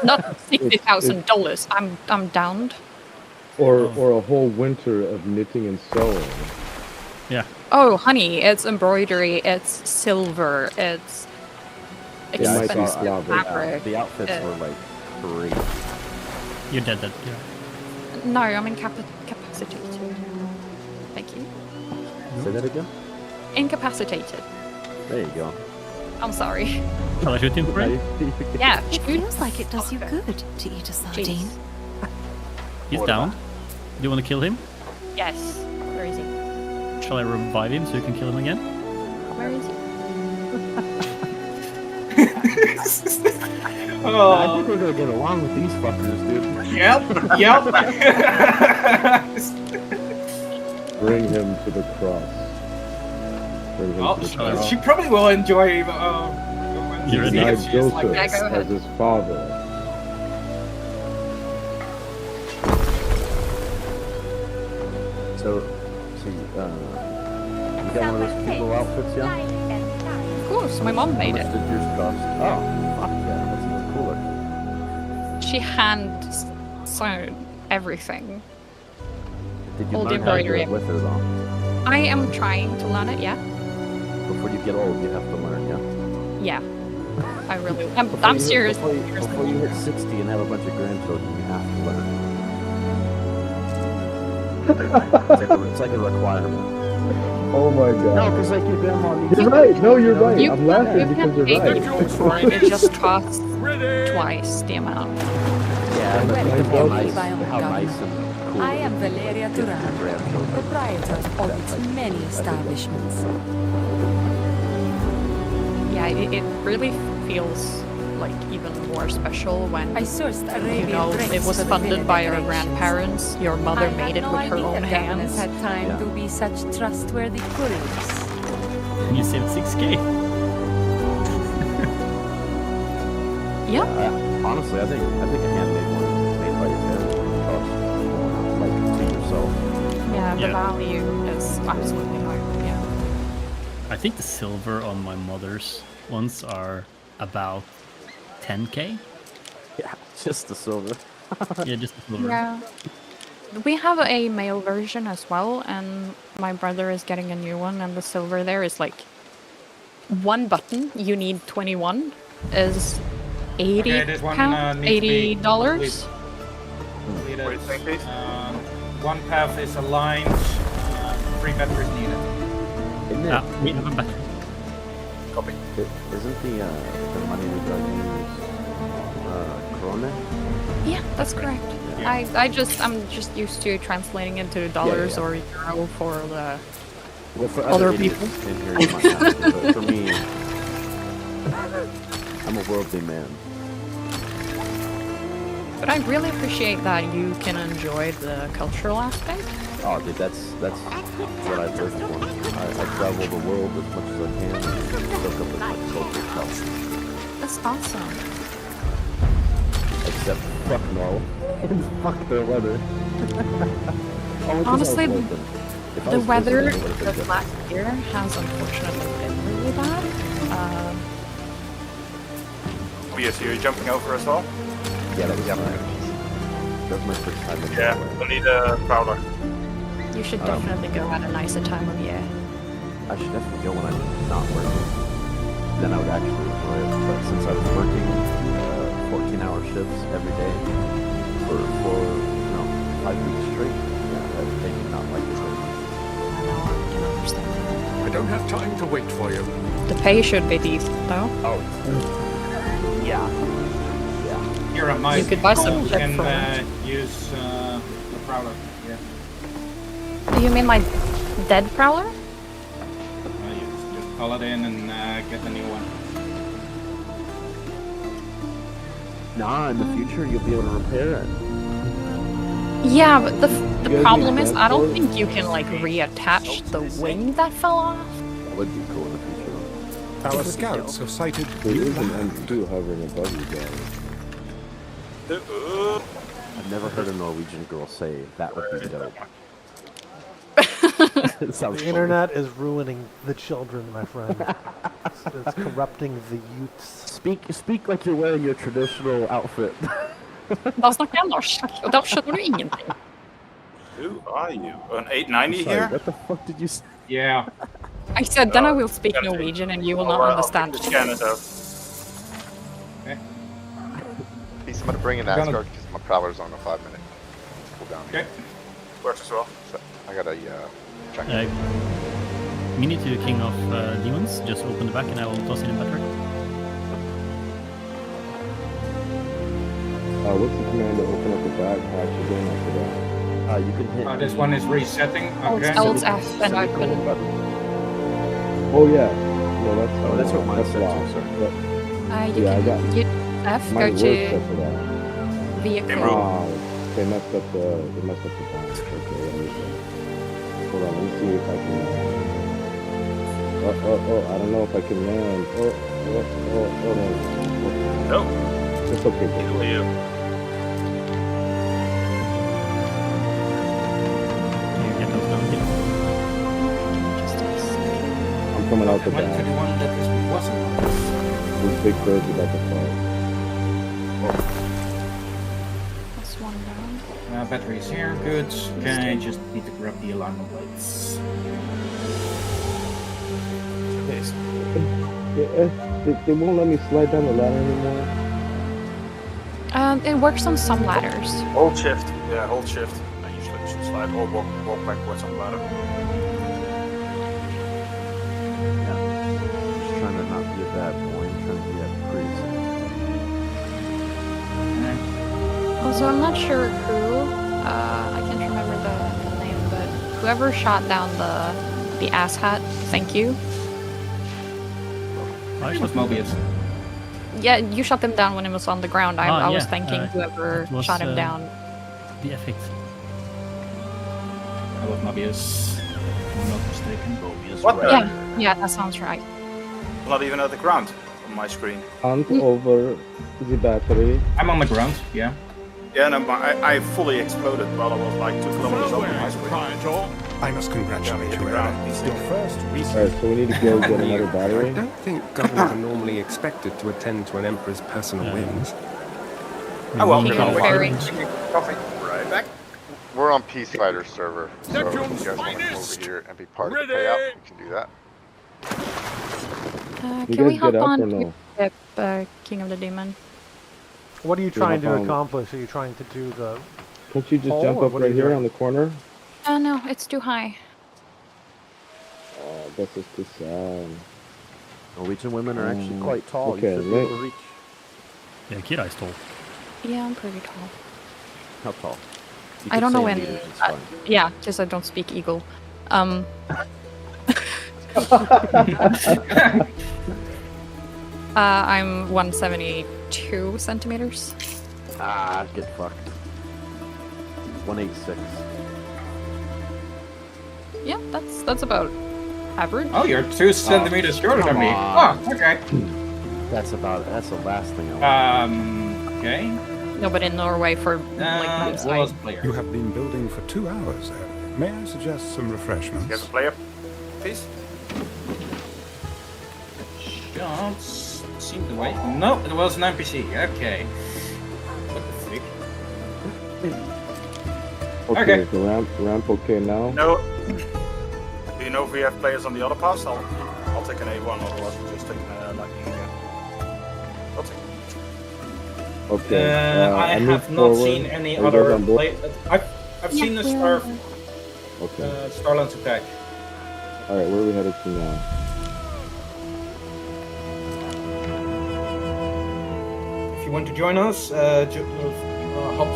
Not $60,000. I'm downed. Or a whole winter of knitting and sewing. Yeah. Oh, honey, it's embroidery, it's silver, it's expensive fabric. The outfits were like free. You're dead. Yeah. No, I'm incapacitated. Thank you. Say that again? Incapacitated. There you go. I'm sorry. Shall I shoot him for it? Yeah, It feels like it does you good to eat a sardine. He's down. Do you want to kill him? Yes. Where is he? Shall I revive him so you can kill him again? Where is he? I think we're gonna get along with these fuckers, dude. Yep. Bring him to the cross. Bring him to the cross. She probably will enjoy. Deny Joseph like that. as his father. So you got one of those people outfits, yeah? Of course, my mom made How it. much did yours cost? Oh, fuck yeah, that's even cooler. She hand sewn everything. Did you All the learn how to do embroidery. it with her though? I am trying to learn it, yeah. Before you get old, you have to learn, yeah? Yeah. I really I'm serious. Before you hit 60 and have a bunch of grandchildren, you have to learn. It's like a requirement. Oh my god. No, because like your grandma needs. You're right. No, you're right. You I'm laughing can because pay you're the right. for it. It just costs twice the amount. Yeah, but Ready think for how me nice, by how Montgomery. nice and cool. I am Valeria Duran, proprietor of its many establishments. Yeah, it really feels like even more special when I sourced you Arabian know drinks it was for the funded villa by your decorations. grandparents. Your mother I made had it no with her idea own governors hands. had time Yeah. to be such trustworthy couriers. And you saved 6K. Yeah. Honestly, I think a handmade one made by your parents would cost like to yourself. Yeah, the Yeah. value is absolutely high. Yeah. I think the silver on my mother's ones are about 10K. Yeah, just the silver. Yeah, just the silver. Yeah. We have a male version as well, and my brother is getting a new one, and the silver there is like one button. You need 21 is 80 Okay, this one pounds, needs to be $80. completed. One path is aligned. 3 batteries needed. Isn't it? We have a battery. Copy. Isn't the money we got used krona? Yeah, that's correct. Yeah. I'm just used to translating into dollars or euro for the Well, for other idiots people. in here, you might have to, but for me, I'm a worldly man. But I really appreciate that you can enjoy the cultural aspect. Oh, dude, that's what I live for. I travel the world as much as I can and soak up as much culture stuff. That's awesome. Except fuck no. And fuck their weather. Honestly, the weather this this last year has unfortunately been really bad. Yes, you're jumping over as well? Yeah, that was my first time in Yeah, Norway. we need a prowler. You should definitely go at a nicer time of year. I should definitely go when I'm not working. Then I would actually enjoy it. But since I was working 14-hour shifts every day for 5 weeks straight, yeah, I did not like it very much. I don't have time to wait for you. The pay should be decent though. Oh, yeah. Here at my You could buy some you shit can for it. use the prowler. Yeah. Do you mean my dead prowler? Just call it in and get a new one. Nah, in the future you'll be able to repair it. Yeah, but the guys problem need is I don't transport? think you can like reattach the wing that fell off. That would be cool in the future. Our scouts have sighted There new is an land. M2 hovering above you guys. I've never heard a Norwegian girl say that would be dope. The internet is ruining the children, my friend. It's corrupting the youths. Speak like you're wearing your traditional outfit. Da snakker jeg norsk, og da skjønner du ingenting. Who are you? An 890 Sorry, here? what the fuck did you say? Yeah. I said, then I will speak Norwegian and you will not understand. Scan it out. Please, I'm gonna bring in Asgard because my prowler's on a 5-minute cooldown. Okay. Works as well. So I gotta check. We need to king of demons. Just open the back and I will toss in a battery. What's the command to open up the back? Actually, again, I forgot. You can hit. This one is resetting. Okay. Alt F and open. Oh yeah. No, that's what mine said locked. too, But, You yeah, I got. can F, Mine go works to except for that. vehicle. Oh, they messed up the box. Okay, let me see. Hold on, let me see if I can. I don't know if I can land. No. It's okay. Either way, you. I'm coming out the Went back. to the one that wasn't. This big bird's about to fall. That's one down. Batteries here, good. Okay, just need to grab the alignment plates. They won't let me slide down the ladder anymore. It works on some ladders. Hold shift. Yeah, hold shift. And you should slide or walk backwards on the ladder. Just trying to not be a bad boy. I'm trying to be a priest. Also, I'm not sure who, I can't remember the name, but whoever shot down the asshat, thank you. I was Mobius. Yeah, you shot them down when it was on the ground. I was yeah, thanking whoever it was, shot him down. The effect. I was Mobius. If I'm not mistaken. What the? Yeah, that sounds right. Not even at the ground on my screen. Hunt over the battery. I'm on the ground, yeah. Yeah, no, I fully exploded while I was like 2 kilometers up on my screen. I must congratulate you, Aaron. Alright, so we need to go get another battery. I don't think governors are normally expected to attend to an emperor's personal whims. Oh well, King of Fairy. Coffee. Right back. We're on Peace Fighter server, so if you guys want to come over here and be part of the payout, we can do that. You Can we guys hop get up on or no? to King of the Demon? What are you trying to hop on. accomplish? Are you trying to do the... Can't you just pole, jump or up what are right you here doing? on the corner? No, it's too high. Oh, that's just too sad. Norwegian women are actually quite tall. Okay, You should be able to reach. Yeah, Kid Eye's tall. Yeah, I'm pretty tall. How tall? You I could don't know say when. meters, it's fine. Yeah, because I don't speak Eagle. I'm 172 centimeters. Ah, get fucked. 186. Yeah, that's about average. Oh, you're 2 centimeters shorter than come me. on. Oh, okay. That's the last thing I want. Okay. No, but in Norway for like was height. player. You have been building for 2 hours. May I suggest some refreshments? You have a player, please. Shots seem the way. No, it was an NPC. Okay. What the freak? Okay, Okay. the ramp okay now? No. Do you know if we have players on the other pass? I'll take an A1, otherwise we'll just take a lightning again. I'll take it. Okay. I move have not forward. seen any Are you guys other on board? play. I've seen the Star Okay. Starlands attack. Alright, where are we headed to now? If you want to join us, hub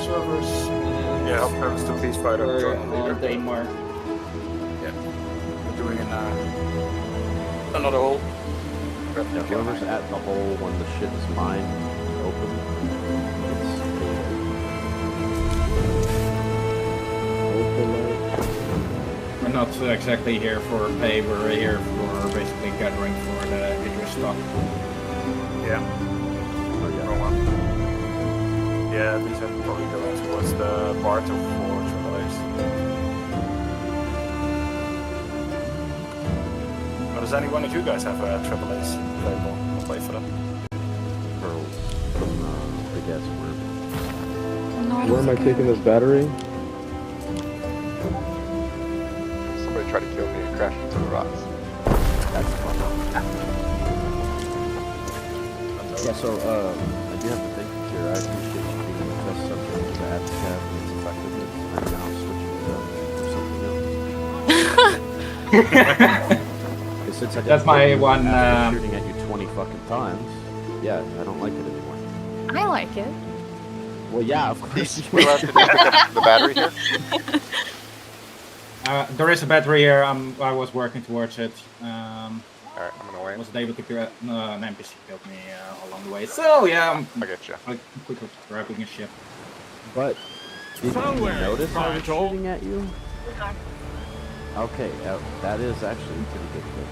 servers. Yeah, hub servers to Peace Fighter. Join on leader. Denmark. Yeah. We're doing another hole. Yeah, whoever's at the hole when the shit's mine open. We're not exactly here for pay, we're here for basically gathering for the Idris stock. Yeah. Wrong one. Yeah, these are probably going towards the Barto Forge or does anyone of you guys have AAAs available? I'll play for them. From Big Ass Word. Where am I taking this battery? Somebody tried to kill me and crashed into the rocks. That's fun. Yeah, so, I do have to thank you here. I appreciate you being the test subject of the AdCap and its effectiveness. I'm now switching to something else. Since I That's my one. Shooting at you 20 fucking times. Yeah, I don't like it anymore. I like it. Well, yeah, of course. We're allowed to pick up the battery here. There is a battery here. I was working towards it. Alright, I'm gonna wait. Wasn't able to get an NPC killed me along the way. So yeah, I get you. I'm quickly grabbing a ship. But did you notice I was shooting at you? Okay, that is actually pretty good.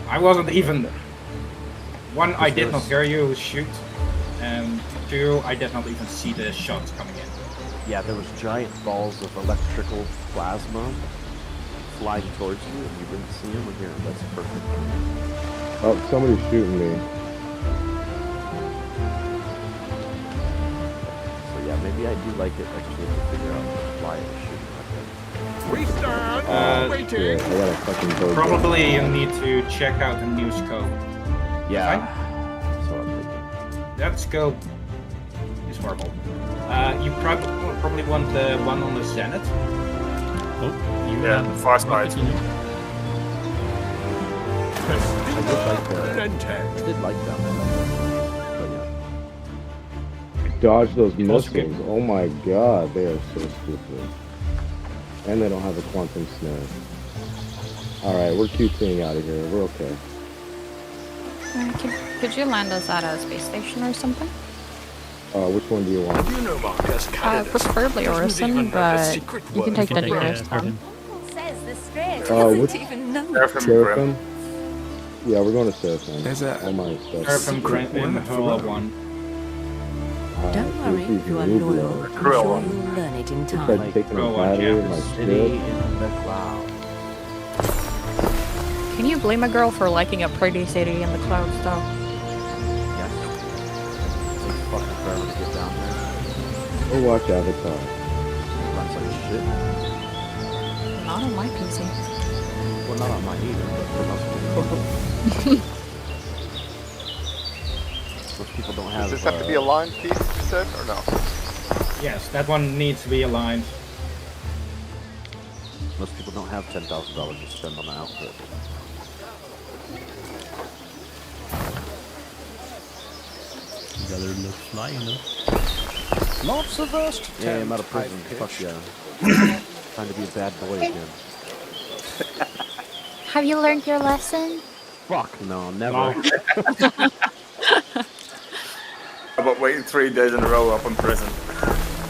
I wasn't even. One, I did not hear you shoot, and two, I did not even see the shots coming in. Yeah, there was giant balls of electrical plasma flying towards you, and you didn't see them. Here, that's perfect. Oh, somebody's shooting me. So yeah, maybe I do like it. I just need to figure out why it was shooting like that. Yeah, I got a fucking boat. Probably you need to check out a new scope. Yeah. So I'm thinking. That scope is horrible. You probably want the one on the Zenith. Oh, you Yeah, the far side. I did like that one. But yeah. Dodge those missiles. Oh my god, they are so stupid. And they don't have a quantum snare. Alright, we're QTing out of here. We're okay. Could you land us at a space station or something? Which one do you want? You know Marcus Preferably Orison, but you can take the nearest one. Says the Strait which- doesn't even know. Seraphim? Yeah, we're going to Seraphim. There's a all my stuff. Seraphim in the whole one. Don't worry, if you are loyal, I'm sure you'll learn it in It's time. like taking a Go on, battery in yeah. my City ship. in the cloud. Can you blame a girl for liking a pretty city in the clouds, though? Yes. Takes fucking forever to get down there. Go watch Avatar. Runs like shit. Not on my PC. Well, not on mine either, but for most people. Most people don't have. Does this have to be a line piece, you said, or no? Yes, that one needs to be aligned. Most people don't have $10,000 to spend on an outfit. Rather look fly, you know. Lots of us to Yeah, I'm out of tempt, prison. I've Fuck pitched. yeah. Trying to be a bad boy again. Have you learned your lesson? Fuck no, never. How about waiting 3 days in a row up in prison?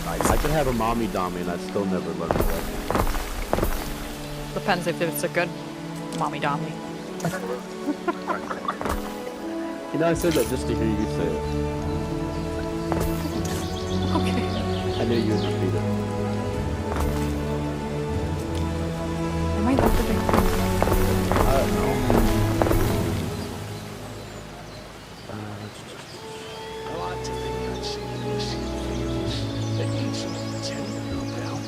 I could have a mommy dummy and I'd still never learn the lesson. Depends if it's a good mommy dommy. You know, I said that just to hear you say it. Okay. I knew you would repeat it. Am I not doing I don't know. I like to think I'd seen this in fields. They need some tender, no doubt.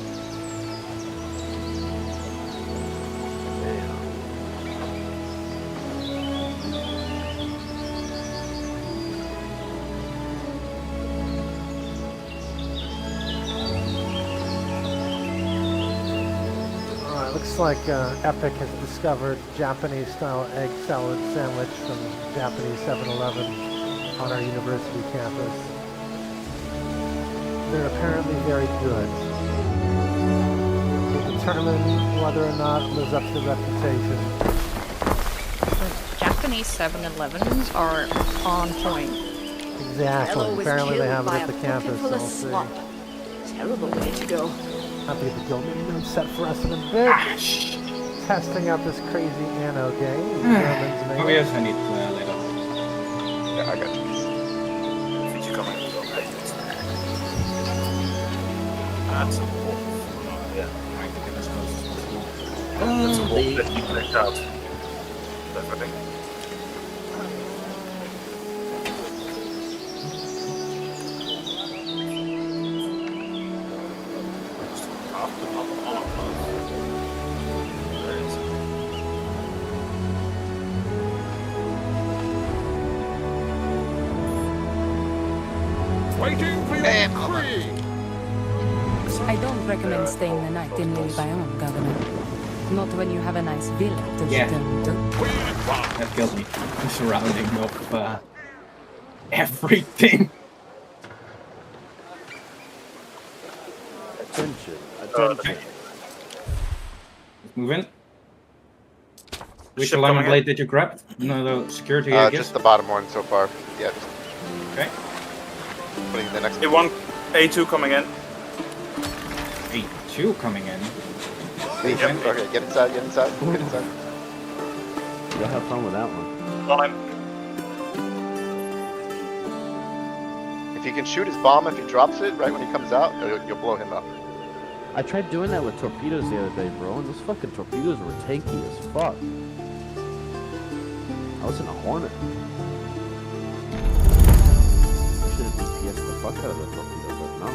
Alright, looks like Epic has discovered Japanese-style egg salad sandwich from Japanese 7-Eleven on our university campus. They're apparently very good. We'll determine whether or not it lives up to the reputation. Japanese 7-Elevens are on point. Exactly. Apparently they have it at the campus, so we'll see. Terrible way to go. Happy the guild meeting set for us in a bit. Testing out this crazy ANNO game. Germans made Oh it. yes, I need later. Yeah, I got you. Did you come in? That's a wolf. Yeah. Trying to get as close as possible. That's a wolf that you clicked out. I think. Waiting for your creed. I don't recommend staying the night in Lily Biome, Governor. Not when you have a nice villa to return to. That killed me. The surrounding of everything. Attention. Let's move in. Which Ship alarm coming blade in. did you grab? No, the security, I guess. Just the bottom one so far. Yeah. Just Okay. putting the next A1, A2 coming in. A2 coming in. Yep. Okay, get inside, get inside, get inside. You'll have fun with that one. Line. If you can shoot his bomb, if he drops it right when he comes out, you'll blow him up. I tried doing that with torpedoes the other day, bro, and those fucking torpedoes were tanky as fuck. I was in a Hornet. I should have DPS the fuck out of the torpedo, but no.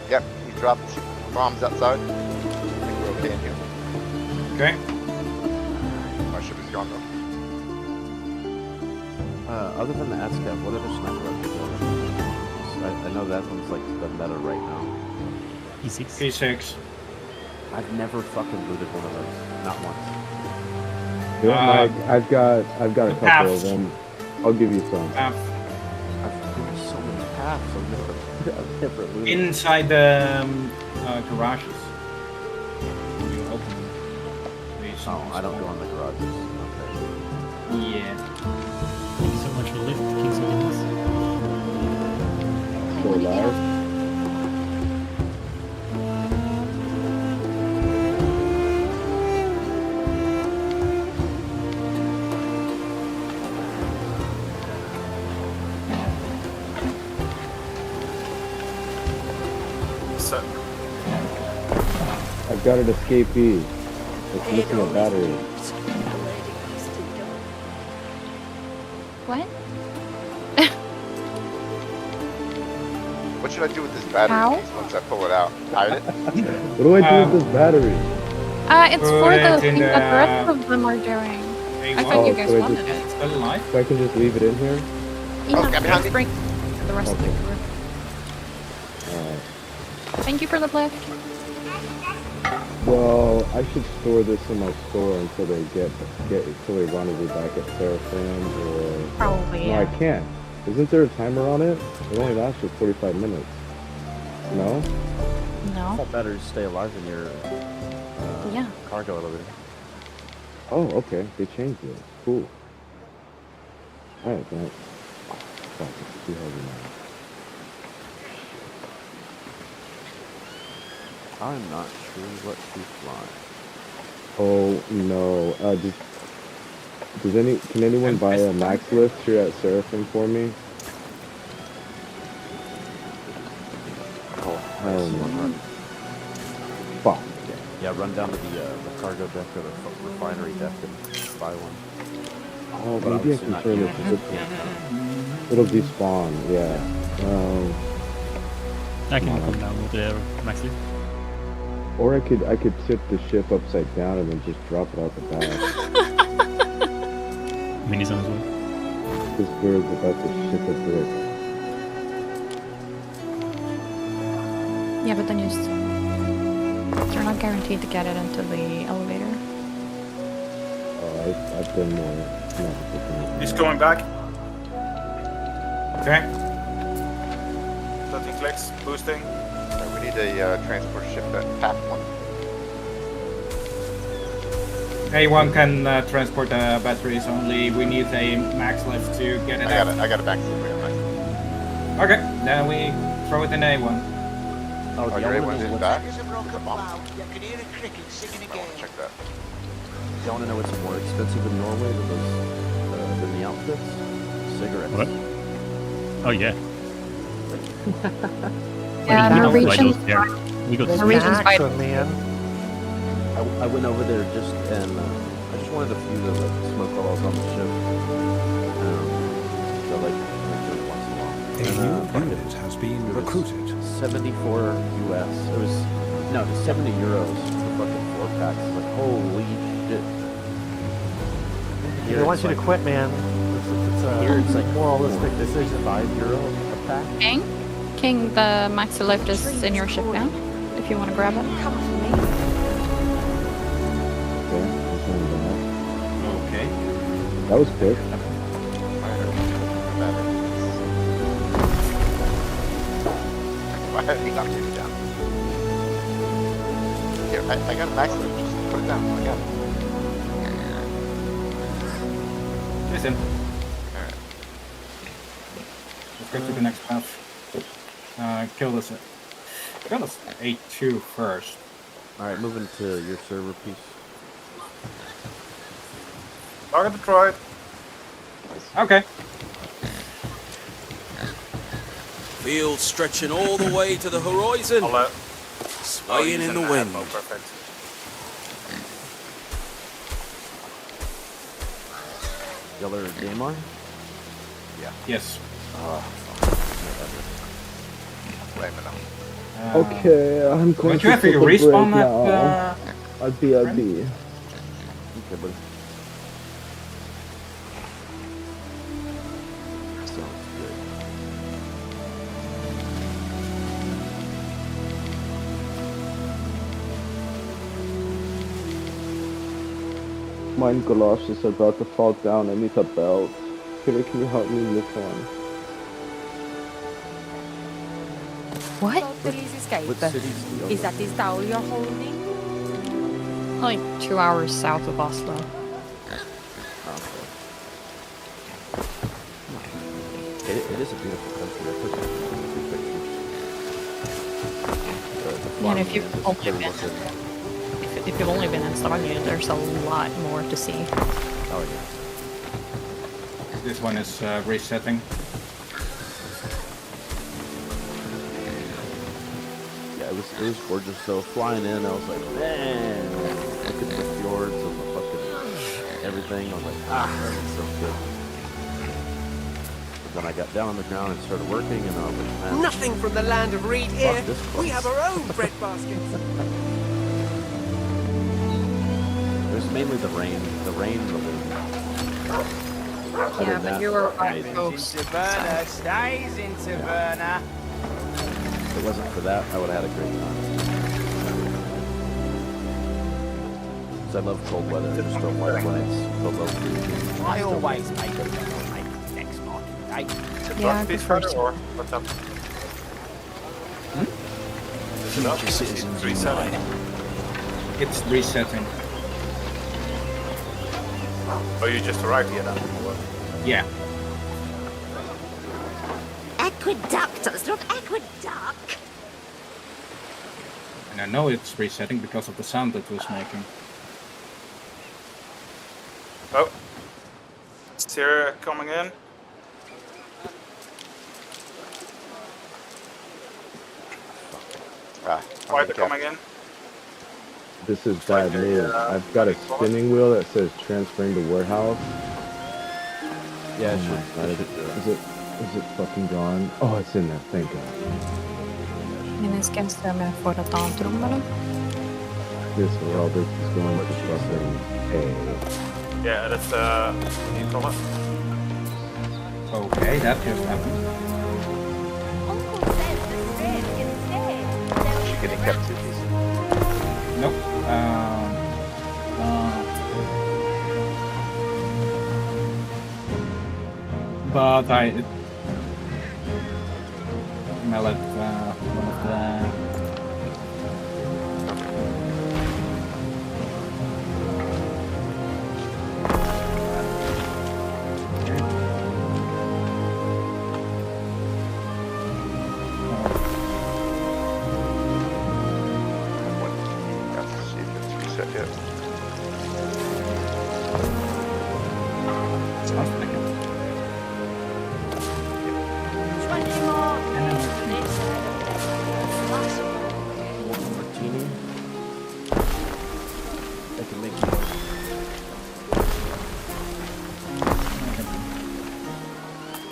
Yep, he dropped bombs outside. I think we're okay in here. Okay. My ship is gone though. Other than the ASCAP, what other sniper rifles are there? I know that one's like the meta right now. E6. P6. I've never fucking looted one of those. Not once. Yeah, I've got a couple of them. I'll give you some. I've looted so many paths. I've never looted. Inside the garages. You open these. Oh, I don't go in the garages. Okay. Yeah. Thank you so much for the lift, Kings of Kings. Still alive? So, I've got an escapee. It's missing a battery. What? What should I do with this battery How? piece once I pull it out? Hide it? What do I do with this battery? It's Put for it the in thing that the the- rest of them are doing. I thought you guys so I wanted just- it. Still alive? So I can just leave it in here? Yeah, get behind just bring the rest of the crew. Alright. Thank you for the lift. Well, I should store this in my store until they until they rendezvous back at Seraphim, or... Probably, No, yeah. I can't. Isn't there a timer on it? It only lasts for 45 minutes. No? No. All batteries stay alive in your Yeah. cargo elevator. Oh, okay. They changed it. Cool. Alright, thanks. Fuck, it's too heavy now. I'm not sure what to fly. Oh, no. Can anyone buy a max lift here at Seraphim for me? Oh, hell nice. no. Run. Fuck. Yeah, run down to the cargo deck or the refinery deck and buy one. Oh, But maybe I obviously can not turn you. this It'll despawn, yeah. I can come down with the max lift. Or I could tip the ship upside down and then just drop it out the back. Mini zone as well. This bird's about to ship a brick. Yeah, but then you're not guaranteed to get it into the elevator. Oh, I've been more. he's coming back. Okay. 13 clicks, boosting. We need a transport ship at path 1. A1 can transport the batteries only. We need a max lift to get it out. I got a max lift. Okay, then we throw it in A1. Oh, your A1 is back? There's a broken bow. You can hear a cricket singing again. Check that. You want to know what's more expensive in Norway than than the outfits? Cigarettes. What? Oh yeah. Yeah, Norwegians. We got They Norwegians tax buy them, man. I went over there just and just wanted a few to like smoke while I was on the ship. So like do it once in a while. A new unit has been recruited. 74 US. It was no, 70 euros for fucking 4 packs. Like holy shit. They want you to quit, man. It's Here it's like moralistic decision. €5 a pack. King, the maxi lift is in your ship now. If you want to grab it. Okay, Okay. that was quick. Why have you got it down? Here, I got a max lift. Just put it down. I got it. Listen. Alright. Let's go to the next path. Kill this A2 first. Alright, moving to your server piece. Target destroyed. Okay. Field stretching all the way to the horizon. Swaying in the wind. Oh, perfect. Y'all are game on? Yeah. Yes. Okay, I'm going Don't you have to take a respawn break that? now. I'll be. Okay, buddy. Sounds good. Mine galosh is about to fall down. I need a belt. Peter, can you help me lift one? What? Police escape. What cities do you Is that this tower you're holding? Like 2 hours south of Oslo. It is a beautiful country. I took a few pictures. And if you've only been in Stavanger, there's a lot more to see. Oh yeah. This one is resetting. Yeah, it was gorgeous. So flying in, I was like, man, look at the fjords and the fucking everything. I was like, that is so good. But then I got down on the ground and started working, and I was like, man, Nothing from the land of Reed here. this We place. have our own bread baskets. It was mainly the rain. The rain, the wind. Yeah, but you were right amazing. close. Into Burner, stays into Burner. If it wasn't for that, I would have had a great time. Because I love cold weather. I just don't like when it's below freezing. I always make it next market day. Yeah, I prefer to. Or what's up? Is it up? It's resetting. It's resetting. Oh, you just arrived here then? Yeah. Aqueductors, not aqueduct. And I know it's resetting because of the sound it was making. Oh. Syria coming in. Fighter coming in. This is bad news. I've got a spinning wheel that says transferring to warehouse. Yeah, Oh my God, is it fucking gone? Oh, it's in there. Thank God. Men ska jag stämma för ett annat rum eller? This world is going to fucking hey. Yeah, that's new color. Okay, that just happened. She's getting captivities. Nope. But I let one of the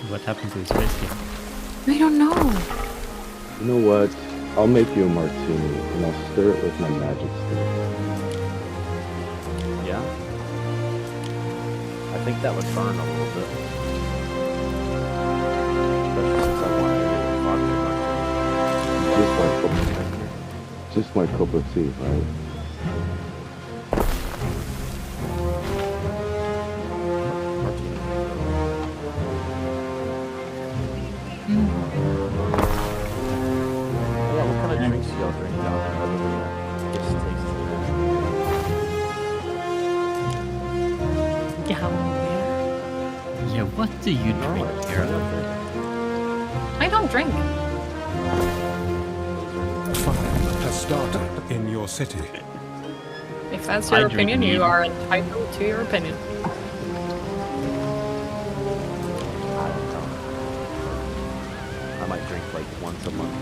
what happened to his face game? I don't know. You know what? I'll make you a martini, and I'll stir it with my magic stick. Yeah? I think that would burn a little bit. Especially since I want a vodka martini. Just my cup of tea, right? Yeah, what kind of drinks do y'all drink down there other than just tasting? Yeah, what do you drink here? I don't drink. Fire has started in your city. If that's your opinion, you are entitled to your opinion. I might drink like once a month.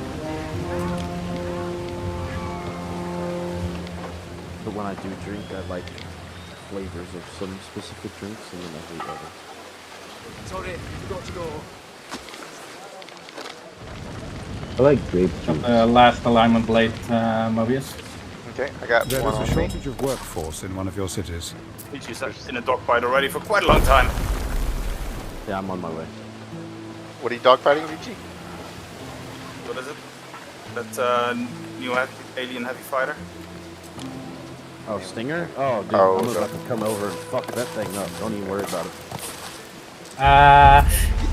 But when I do drink, I like flavors of some specific drinks and then I hate others. Sorry, forgot to go. I like grape juice. Last alignment blade, Mobius. Okay, I got There one is a on me. shortage of workforce in one of your cities. Peachy's in a dogfight already for quite a long time. Yeah, I'm on my way. What are you dogfighting, Richie? What is it? That new alien heavy fighter? Oh, Stinger? Oh, dude, Oh, I'm okay. about to come over and fuck that thing up. Don't even worry about it.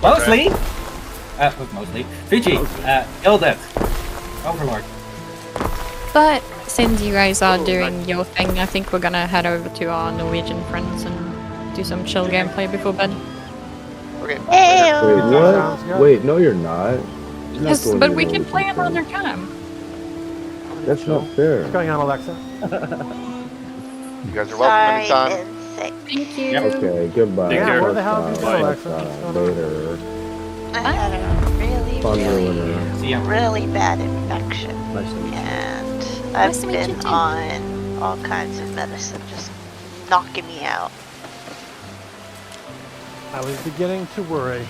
Mostly. Mostly. Fiji, killed it. Overlord. But since you guys are doing your thing, I think we're gonna head over to our Norwegian friends and do some chill gameplay before bed. Okay. Wait, what? Wait, no, you're not. You're not Yes, going but to we the can Norwegian play friends. another time. That's not fair. What's going on, Alexa? You guys are welcome anytime. Thank you. Okay, goodbye. Yeah, where the hell have you been, Bye. Alexa? Later. I had a really, Fun ruiner. really bad infection. Nice to meet you. And Nice I've to meet you been too. on all kinds of medicine, just knocking me out. I was beginning to worry.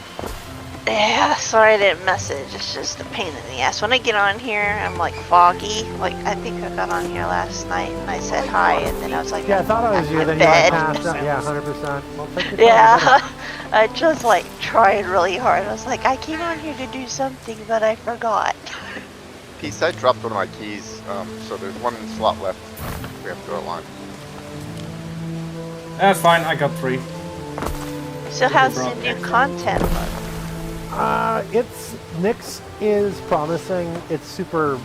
Yeah, sorry I didn't message. It's just a pain in the ass. When I get on here, I'm like foggy. Like, I think I got on here last night and I said hi, and then I was like, Yeah, I thought I was you, then you bed. went past that. Yeah, 100%. Well, take your time, Yeah, I just like tried really hard. I was like, I came on here to do something, but I forgot. Peace, I dropped one of my keys, so there's one slot left. We have to go along. That's fine, I got 3. So how's the new content look? It's Nyx is promising. It's super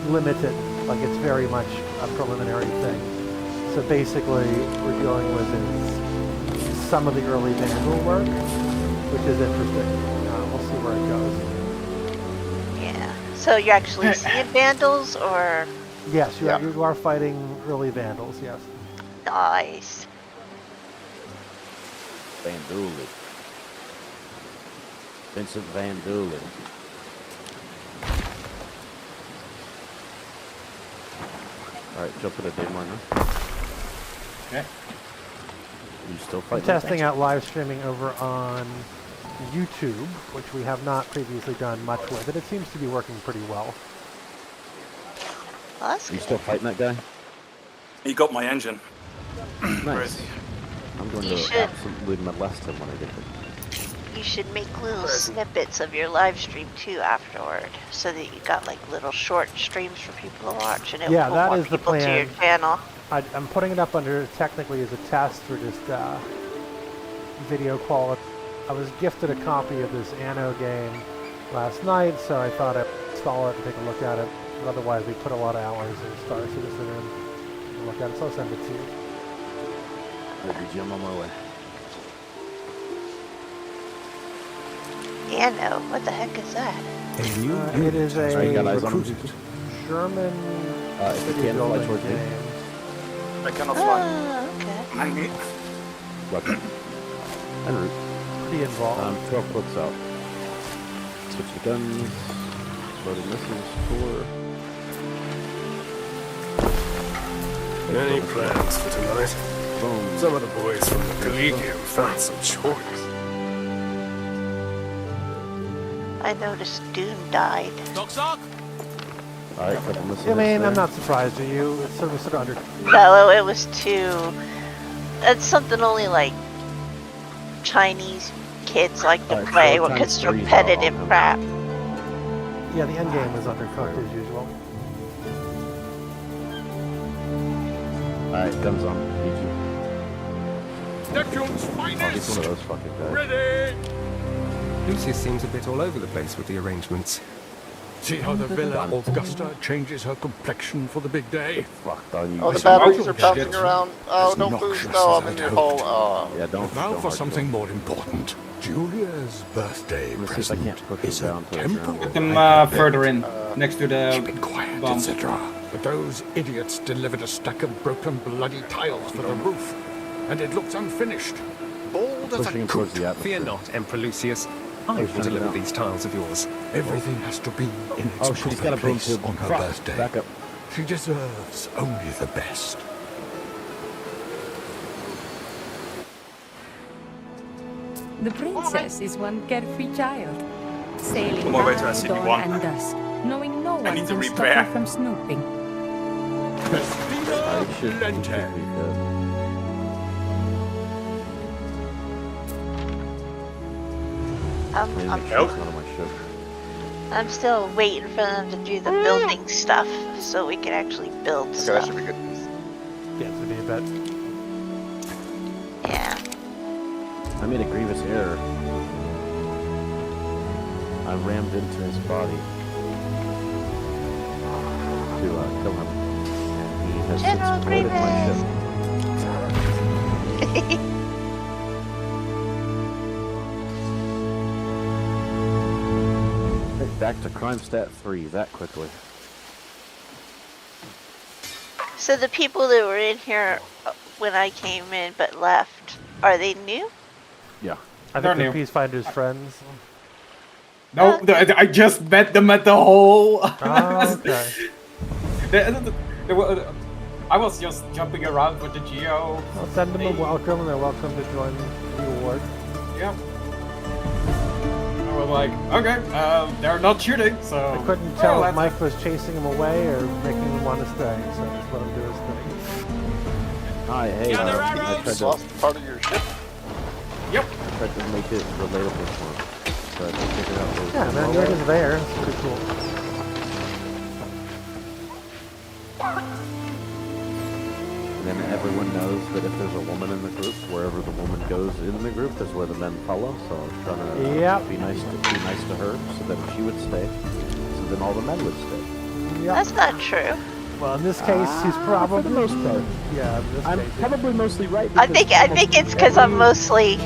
limited. Like it's very much a preliminary thing. So basically, we're dealing with is some of the early Vandal work, which is interesting. We'll see where it goes. Yeah. So you're actually seeing Vandals, or? Yes, you are fighting early Vandals. Yes. Nice. Van Dooley. Vincent Van Dooley. Alright, jump into day one now. Okay. You still I'm fighting? testing out live streaming over on YouTube, which we have not previously done much with, and it seems to be working pretty well. Well, that's Are you still fighting that guy? He got my engine. Nice. I'm going You to should. absolutely molest him when I get there. You should make little snippets of your live stream too afterward, so that you got like little short streams for people to watch, and it Yeah, will that more is the people to your plan. channel. I'm putting it up under technically as a test for just video quality. I was gifted a copy of this ANNO game last night, so I thought I'd install it and take a look at it. But otherwise, we put a lot of hours in Star Citizen and look at it, so I'll send it to you. Maybe Jim on my way. ANNO, what the heck is that? It is a Sorry, you got eyes on him? German If you can, fly towards me. I cannot fly. Oh, okay. Welcome. En route. Pretty involved. 12 clicks out. Switch the guns. Loading missiles. 4. Any plans for tonight? Boom. Some of the boys from the Collegium found some choice. I noticed Dune died. Alright, couple missing I mean, hits I'm there. not surprised at you. It's sort of under. No, it was too. It's something only like Chinese kids like to Alright, play 4 because times it's 3 is repetitive out on him. crap. Yeah, the end game is undercooked as usual. Alright, guns on. Need you. Neptune's Oh, he's finest! one of those fucking guys. Ready! Lucius seems a bit all over the place with the arrangements. See how the Villa Augusta changes her complexion for the big day? Fucked on you. Oh, the batteries are bouncing around. Oh, don't boost. No, I'm in your hole. Oh. Yeah, don't. Now don't for hard something kill. more important. Julia's birthday Let's see if I present can't push is him a down to the temple. ground. Put them I further bet. in, next to the Keep it quiet, bomb. etc. But those idiots delivered a stack of broken bloody tiles for the roof, and it looks unfinished. Bald as Pushing a him towards coot. the atmosphere. Fear not, Emperor Lucius. I will shut it deliver down. these tiles of yours. Everything has to be in its Oh shit, he's got proper a boom place tube. on her Fuck, birthday. back up. She deserves only the best. The princess is one carefree child, sailing On my way to out SCP-1. dawn and dusk, knowing no one need to can stop repair. her from snooping. I should be good. I'm still waiting for them to do the building stuff so we can actually build Okay, stuff. that should be good. Yeah, it's gonna be a bet. Yeah. I made a grievous error. I rammed into his body to kill him. And he has General since boarded my Grievous. ship. Back to crime stat 3 that quickly. So the people that were in here when I came in but left, are they new? Yeah. I They're think new. the Peacefinder's friends. No, I just met them at the hole. Oh, okay. They were- I was just jumping around with the Geo. I'll send them a welcome, and they're welcome to join the award. Yeah. I was like, okay, they're not shooting, so. I couldn't oh, tell if let's- Mike was chasing him away or making him want to stay, so I just let him do his thing. Hi, hey, I tried You to, lost part of your ship. Yep. I tried to make it relatable for him. So I think figured out those Yeah, man, you're just there. It's pretty cool. And then everyone knows that if there's a woman in the group, wherever the woman goes in the group is where the men follow. So I was trying to be nice to her, so that she would stay, so then all the men would stay. That's not true. Well, in this case, he's probably for the most part. Yeah, in this I'm case, probably mostly right. I because think it's because I'm mostly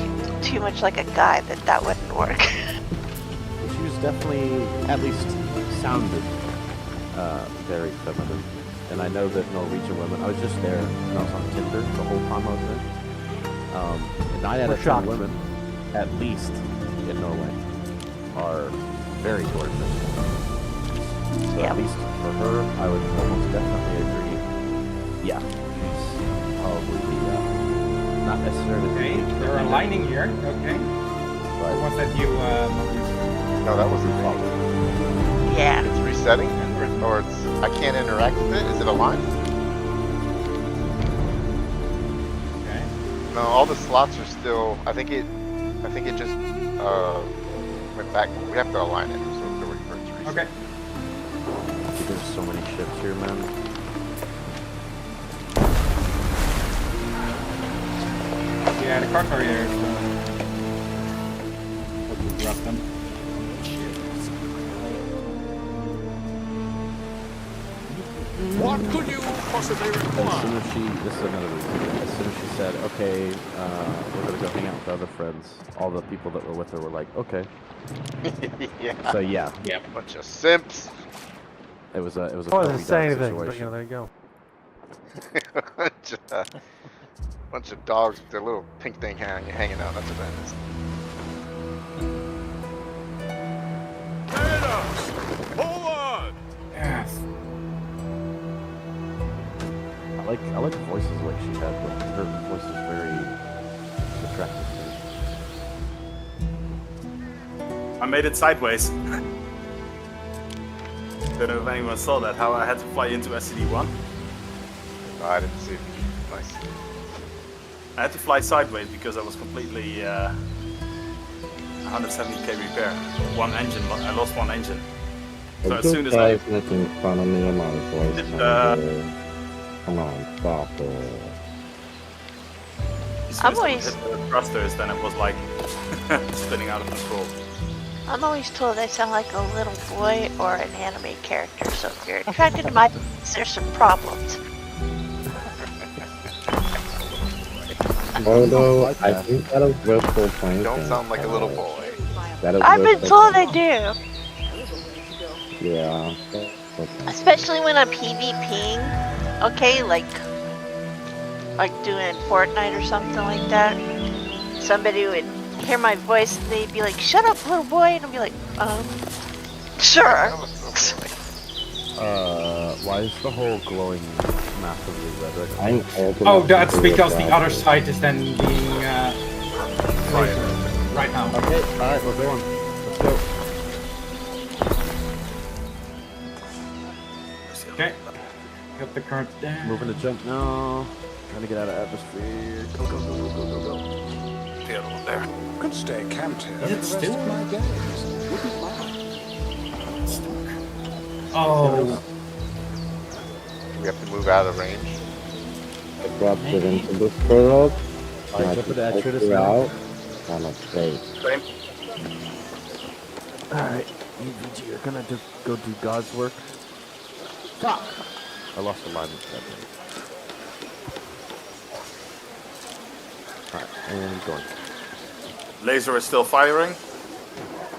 too much like a guy that wouldn't work. she was definitely at least sounded very feminine. And I know that Norwegian women, I was just there and I was on Tinder the whole time I was there. And 9 out We're of 10 shocked. women, at least in Norway, are very gorgeous. So at least for her, I would almost definitely agree. Yeah, she's probably the, not necessarily Okay, they're aligning here. Okay. But Was that you? No, that wasn't me. Yeah. It's resetting, or it's I can't interact with it. Is it aligned? Okay. No, all the slots are still. I think it just went back. We have to align it, so we're waiting for it to reset. Okay. there's so many ships here, man. Yeah, the cards are here. So. Hope you drop them. What could you possibly As require? soon as this is another reason. As soon as she said, okay, we're gonna go hang out with other friends, all the people that were with her were like, okay. Yeah. So yeah. Yeah. Bunch of simps. It was a I wasn't puppy saying dog anything, but you situation. know, there you go. Bunch of dogs with their little pink thing hanging out. That's what that is. Forward! Yes. I like voices like she had, but her voice is very attractive to me. I made it sideways. Don't know if anyone saw that, how I had to fly into SCD-1. No, I didn't see it. Nice. I had to fly sideways because I was completely 170k repair. One engine, I lost one engine. So as soon as I... in front of me, I might as well come on, stop it. As soon as I hit the thrusters, then it was like spinning out of control. I'm always told I sound like a little boy or an anime character, so if you're attracted to my voice, there's some problems. Although, I think that is wishful thinking. Don't sound like a little boy. I've been told I do. Yeah. Especially when I'm PvPing, okay, like doing Fortnite or something like that. Somebody would hear my voice and they'd be like, "Shut up, little boy," and I'd be like, sure. Why is the hole glowing massively red right now? Oh, that's because the other side is then being right now. Okay, alright, we're going. Let's go. Okay. Got the current down. Moving to jump now. Trying to get out of atmosphere. Go, go, go, go, go, go, go. The other one there. Could stay camped here Is for it the rest still? of my days. Wouldn't mind. Oh. We have to move out of range. I dropped it into this world. Alright, jump into Atreides now. now. On a base. Same. Alright, EVG, you're gonna go do God's work. Fuck! I lost alignment that day. Alright, and going. Laser is still firing.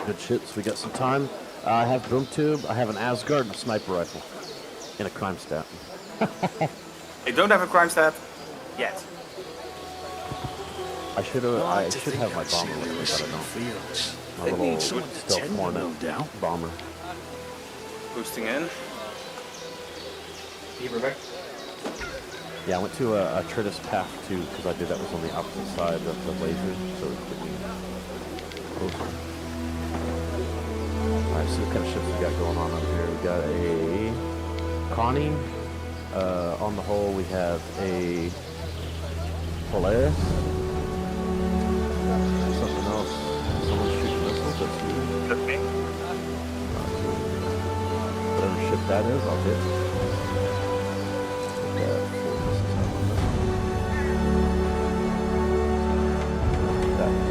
Good shit, so we got some time. I have boom tube, I have an Asgard and a sniper rifle. And a crime stat. They don't have a crime stat yet. I should have my bomber with me, but I don't. My little stealth Hornet bomber. Boosting in. Yeah, I went to a Atreides path too, because I did that was on the opposite side of the laser, so it could be closer. Alright, so what kind of ships we got going on up here? We got a Connie. On the hull we have a Polaris. Something else. Someone's shooting missiles. That's you. That's me. Whatever ship that is, I'll hit.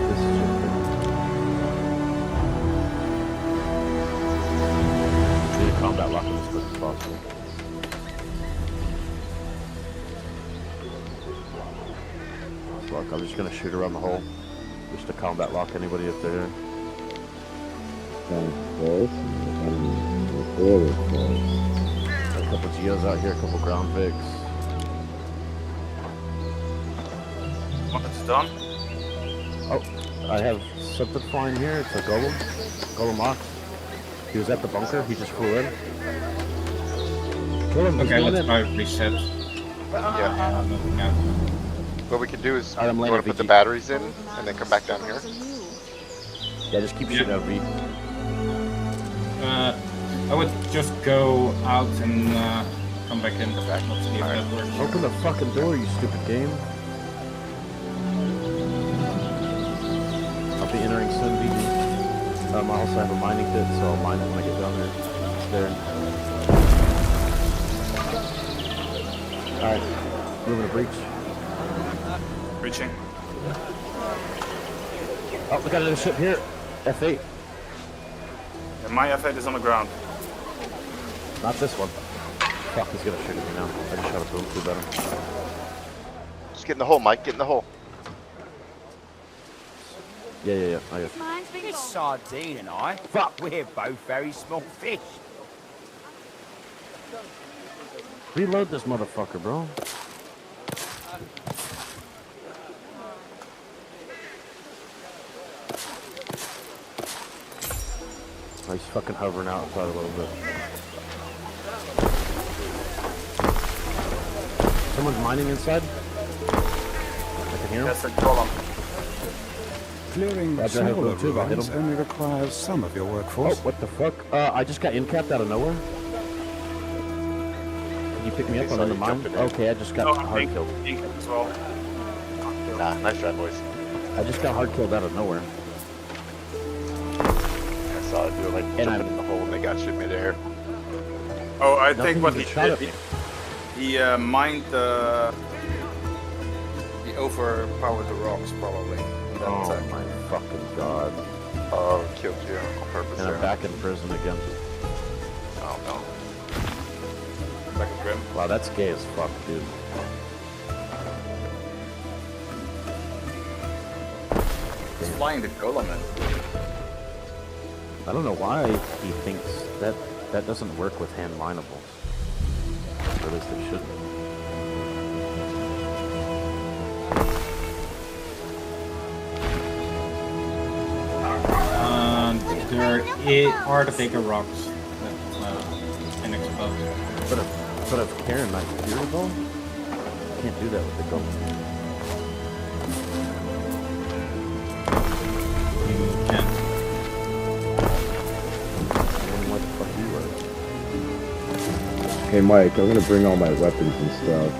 This is just need to combat lock him as quick as possible. Look, I'm just gonna shoot around the hole, just to combat lock anybody if they're in. Got a couple Geos out here, a couple ground Vics. One's done. Oh, I have something flying here. It's a Golem. Golem Ox. He was at the bunker. He just flew in. Kill him. Okay, let's try reset. Yeah. Yeah. What we can do is, Alright, I'm you landing want to put the VG. batteries in, and then come back down here? Yeah, just keep shooting out V. I would just go out and come back in. Let's see if that works. Open the fucking door, you stupid game. I'll be entering soon, VG. I also have a mining pit, so I'll mine it when I get down there. Alright, moving to breach. Reaching. Oh, we got another ship here. F8. Yeah, my F8 is on the ground. Not this one. Fuck, he's gonna shoot at me now. I just shot a boom tube at him. Just get in the hole, Mike. Get in the hole. Yeah. I got It's Sardine and I. Fuck, we're both very small fish. Reload this motherfucker, bro. Oh, he's fucking hovering outside a little bit. Someone's mining inside. I can hear him. That's a column. Clearing Roger, I have smaller one too, I'll hit ruins 'em. only requires some of your Oh, workforce. what the fuck? I just got incapped out of nowhere. Can you pick me up on the mine? Okay, I just got hard killed. As well. Nah, nice try, boys. I just got hard killed out of nowhere. I saw it do it like jumping in the hole and they got shit midair. Oh, I Nothing think what he even shot did, at me. he mined he overpowered the rocks probably. Oh my fucking god. Oh, killed you on purpose. And I'm there. back in prison again. Oh no. Back in Grim. Wow, that's gay as fuck, dude. He's flying the golem in. I don't know why he thinks that that doesn't work with hand minables. Or at least it shouldn't. There are the bigger rocks that can explode. But if Karen not curable, can't do that with the golem. You can. What the fuck you were? Hey Mike, I'm gonna bring all my weapons and stuff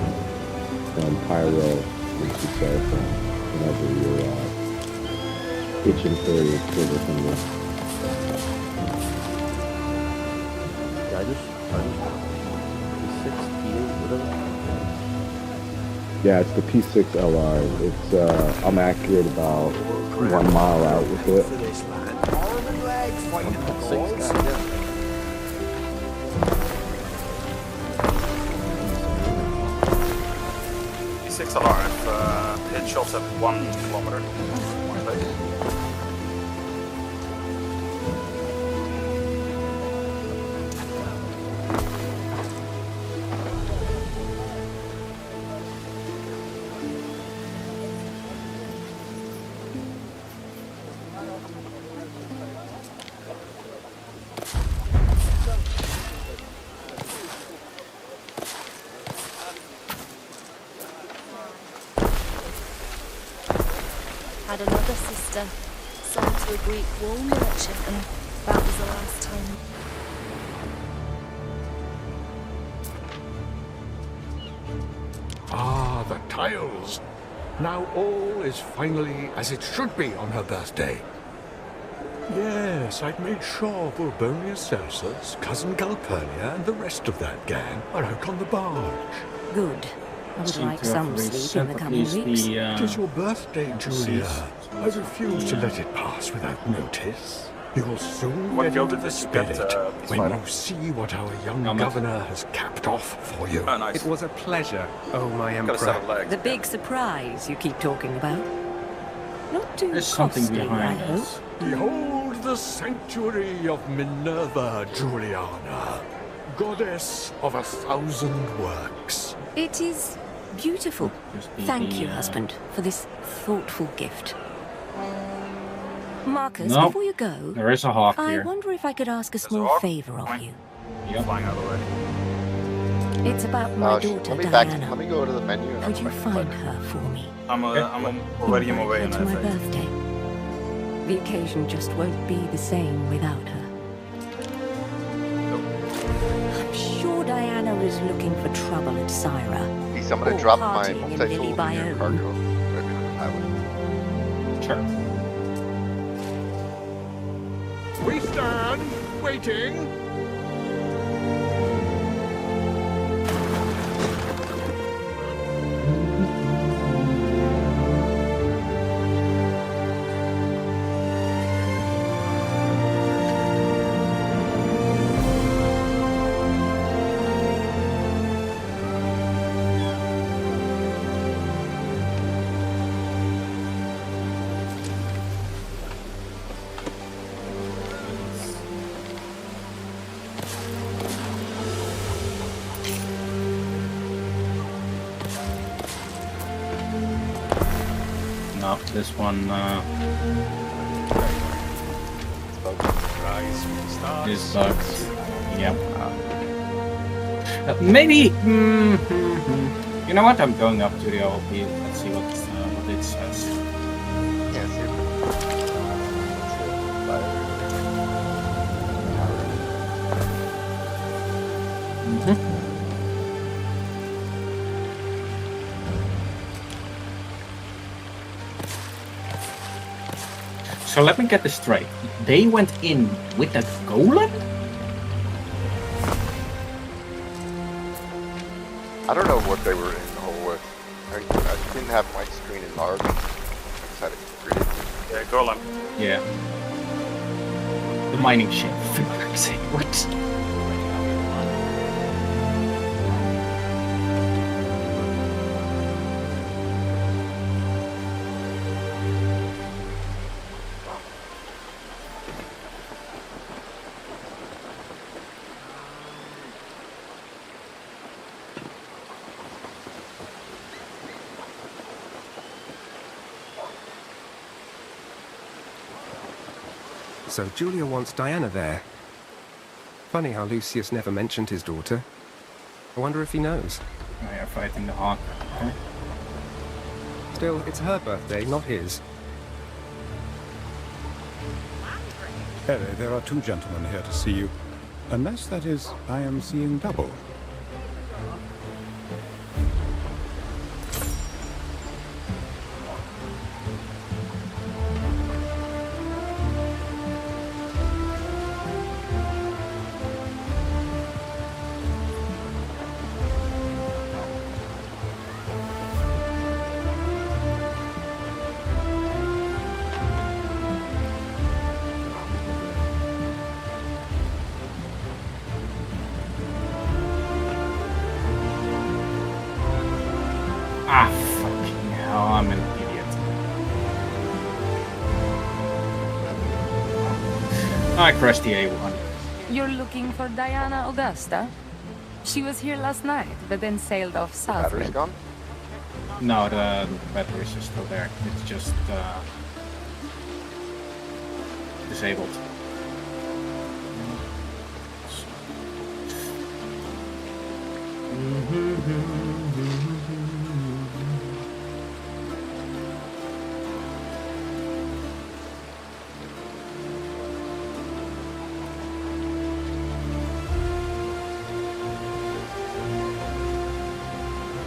from Pyro, which you say, whenever you're itching for your Twitter from me. Yeah, I just 68, whatever. Yeah, it's the P6 LR. It's I'm accurate about 1 mile out with it. P6 LRF hit shots at 1 kilometer. Point blank. Had another sister, sold to a Greek wool merchant, and that was the last time. Ah, the tiles. Now all is finally as it should be on her birthday. Yes, I've made sure Bulbonia Celsus, cousin Galpernia, and the rest of that gang are out on the barge. Good. I would like some sleep in the coming weeks. It is your birthday, Julia. I refuse to let it pass without notice. You will soon get into the spirit when you see what our young governor has capped off for you. Oh, nice. It was a pleasure, oh my emperor. The big surprise you keep talking about. Not too There's something costly, behind I this. hope. Behold the sanctuary of Minerva Juliana, goddess of 1,000 works. It is beautiful. Thank you, husband, for this thoughtful gift. Marcus, No, before you go, there is a hawk I here. wonder if I could ask a small favor of you. Yep. Flying out already. It's about my daughter, Diana. Let me go to the menu. And Could you find her for me? I'm already on my way, Invite and her I to my think. birthday. The occasion just won't be the same without her. I'm sure Diana is looking for trouble at Syra. Please, I'm gonna or drop my partying in multi-tool Lily in your Biome. cargo right into the highway. Sure. We stand waiting. No, this one is bugs. Yep. Maybe. You know what? I'm going up to the OP. Let's see what it says. Yeah, see. So let me get this straight. They went in with that golem? I don't know what they were in the hole with. I didn't have my screen enlarged. I just had it read it. Yeah, golem. Yeah. The mining ship. For fuck's sake, what? So Julia wants Diana there. Funny how Lucius never mentioned his daughter. I wonder if he knows. They are fighting the hawk. Okay. Still, it's her birthday, not his. There are two gentlemen here to see you. Unless, that is, I am seeing double. Ah, fucking hell, I'm an idiot. I crashed the A1. You're looking for Diana Augusta? She was here last night, but then sailed off south. Battery's gone? No, the batteries are still there. It's just disabled.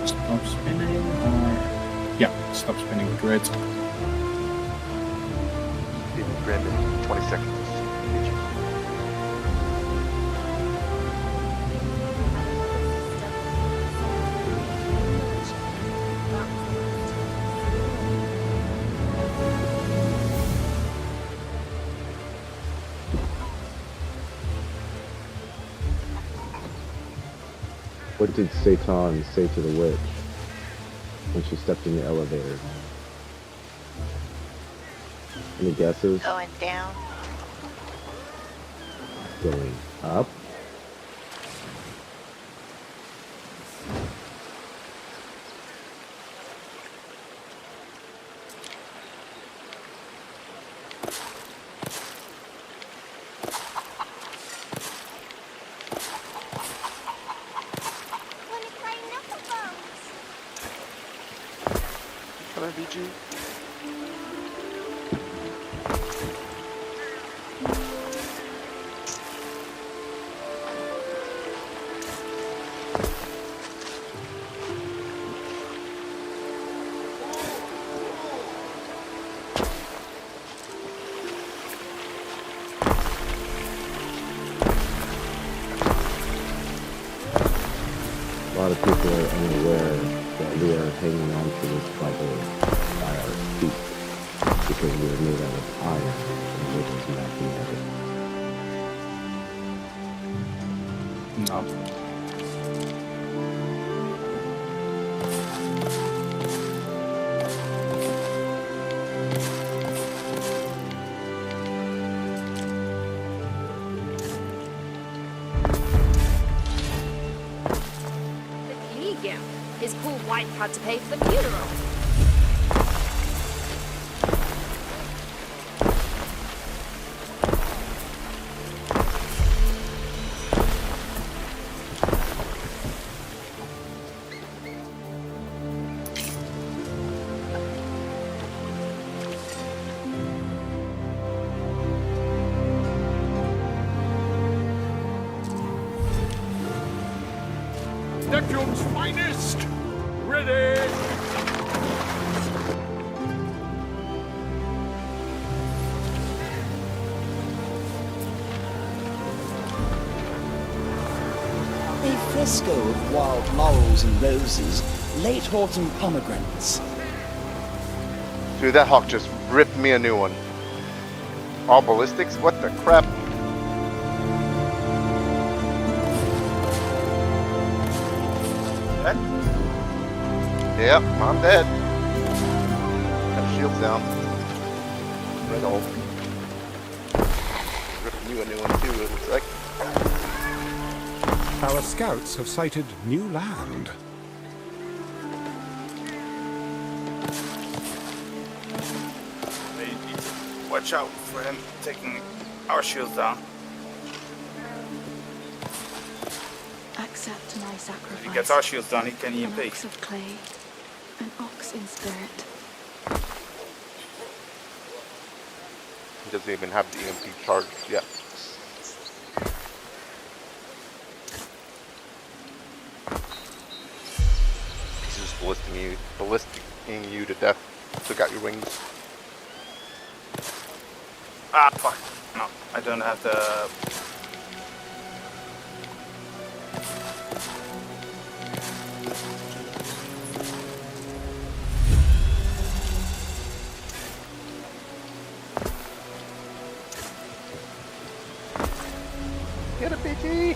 Stop spinning or... Yeah, stop spinning the grid. Grid in 20 seconds. What did Satan say to the witch when she stepped in the elevator? Any guesses? Going down. Going up? Hello, BG. A lot of people are unaware that we are hanging on to this bubble by our feet because we are made out of iron and wood is magnetic. No. His poor wife had to pay for the funeral. Neptune's finest! Ready! fresco of wild laurels and roses, late autumn pomegranates. Dude, that hawk just ripped me a new one. All ballistics? What the crap? Dead? Yep, I'm dead. Got shields down. Red hole. Ripping you a new one too, it looks like. Our scouts have sighted new land. They need to watch out for him taking our shields down. Accept my sacrifice. If he gets our shields down, he can EMP. An ox of clay, an ox in spirit. He doesn't even have the EMP charged yet. He's just ballisticing you to death. Took out your wings. Ah, fuck. No, I don't have the... Get a BT!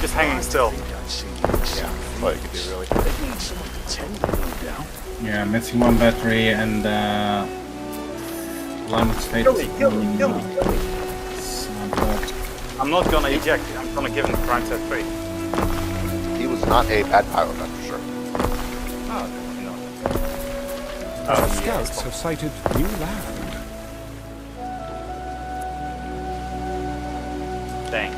Just hanging still. Yeah, all you can do really. Yeah, missing one battery and line of state. Kill me. I'm not gonna eject it, I'm gonna give him prime set 3. He was not a bad pilot, that's for sure. Oh, no. Our scouts have sighted new land. Dang.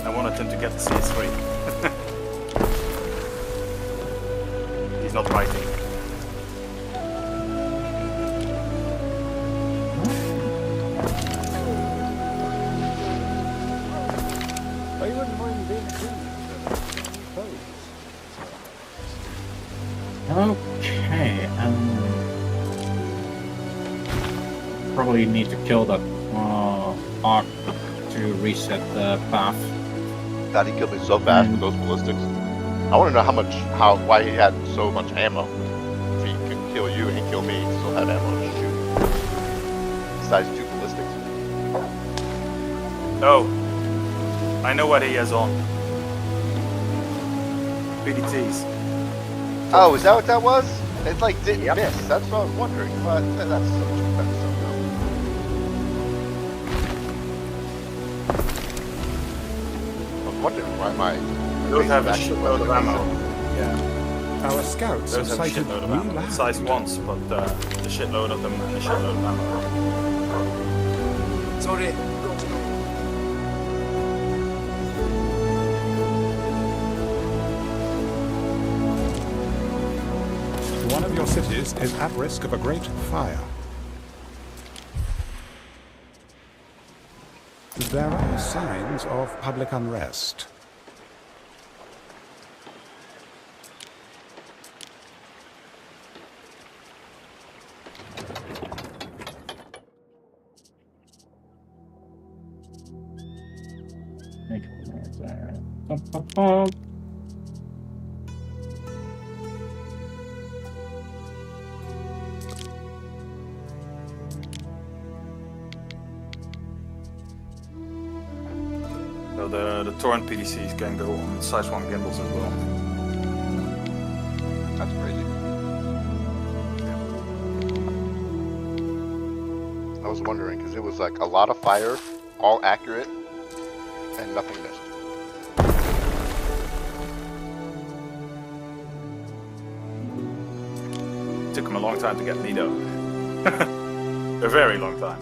I wanted him to get the CS3. He's not fighting. I wouldn't mind being Okay, probably need to kill that arc to reset the path. God, he killed me so fast with those ballistics. I want to know why he had so much ammo. If he could kill you and he killed me, he still had ammo to shoot. Besides 2 ballistics. Oh, I know what he has on. BDTs. Oh, is that what that was? It like didn't miss. That's what I was wondering. But that's so dumb. I was wondering why my Those have a shitload of ammo. Yeah. Our scouts Those have a sighted shitload of new ammo. land. Size ones, but a shitload of them and a shitload of ammo. Sorry. One of your cities is at risk of a great fire. There are signs of public unrest. So the torrent PDCs can go on size 1 gimbals as well. That's crazy. I was wondering because it was like a lot of fire, all accurate, and nothing missed. Took him a long time to get me though. A very long time.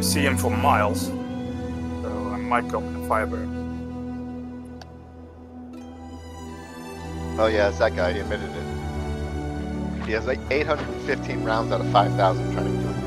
You see him for miles, so I might go with the Firebird. Oh yeah, it's that guy. He admitted it. He has like 815 rounds out of 5,000 trying to kill you.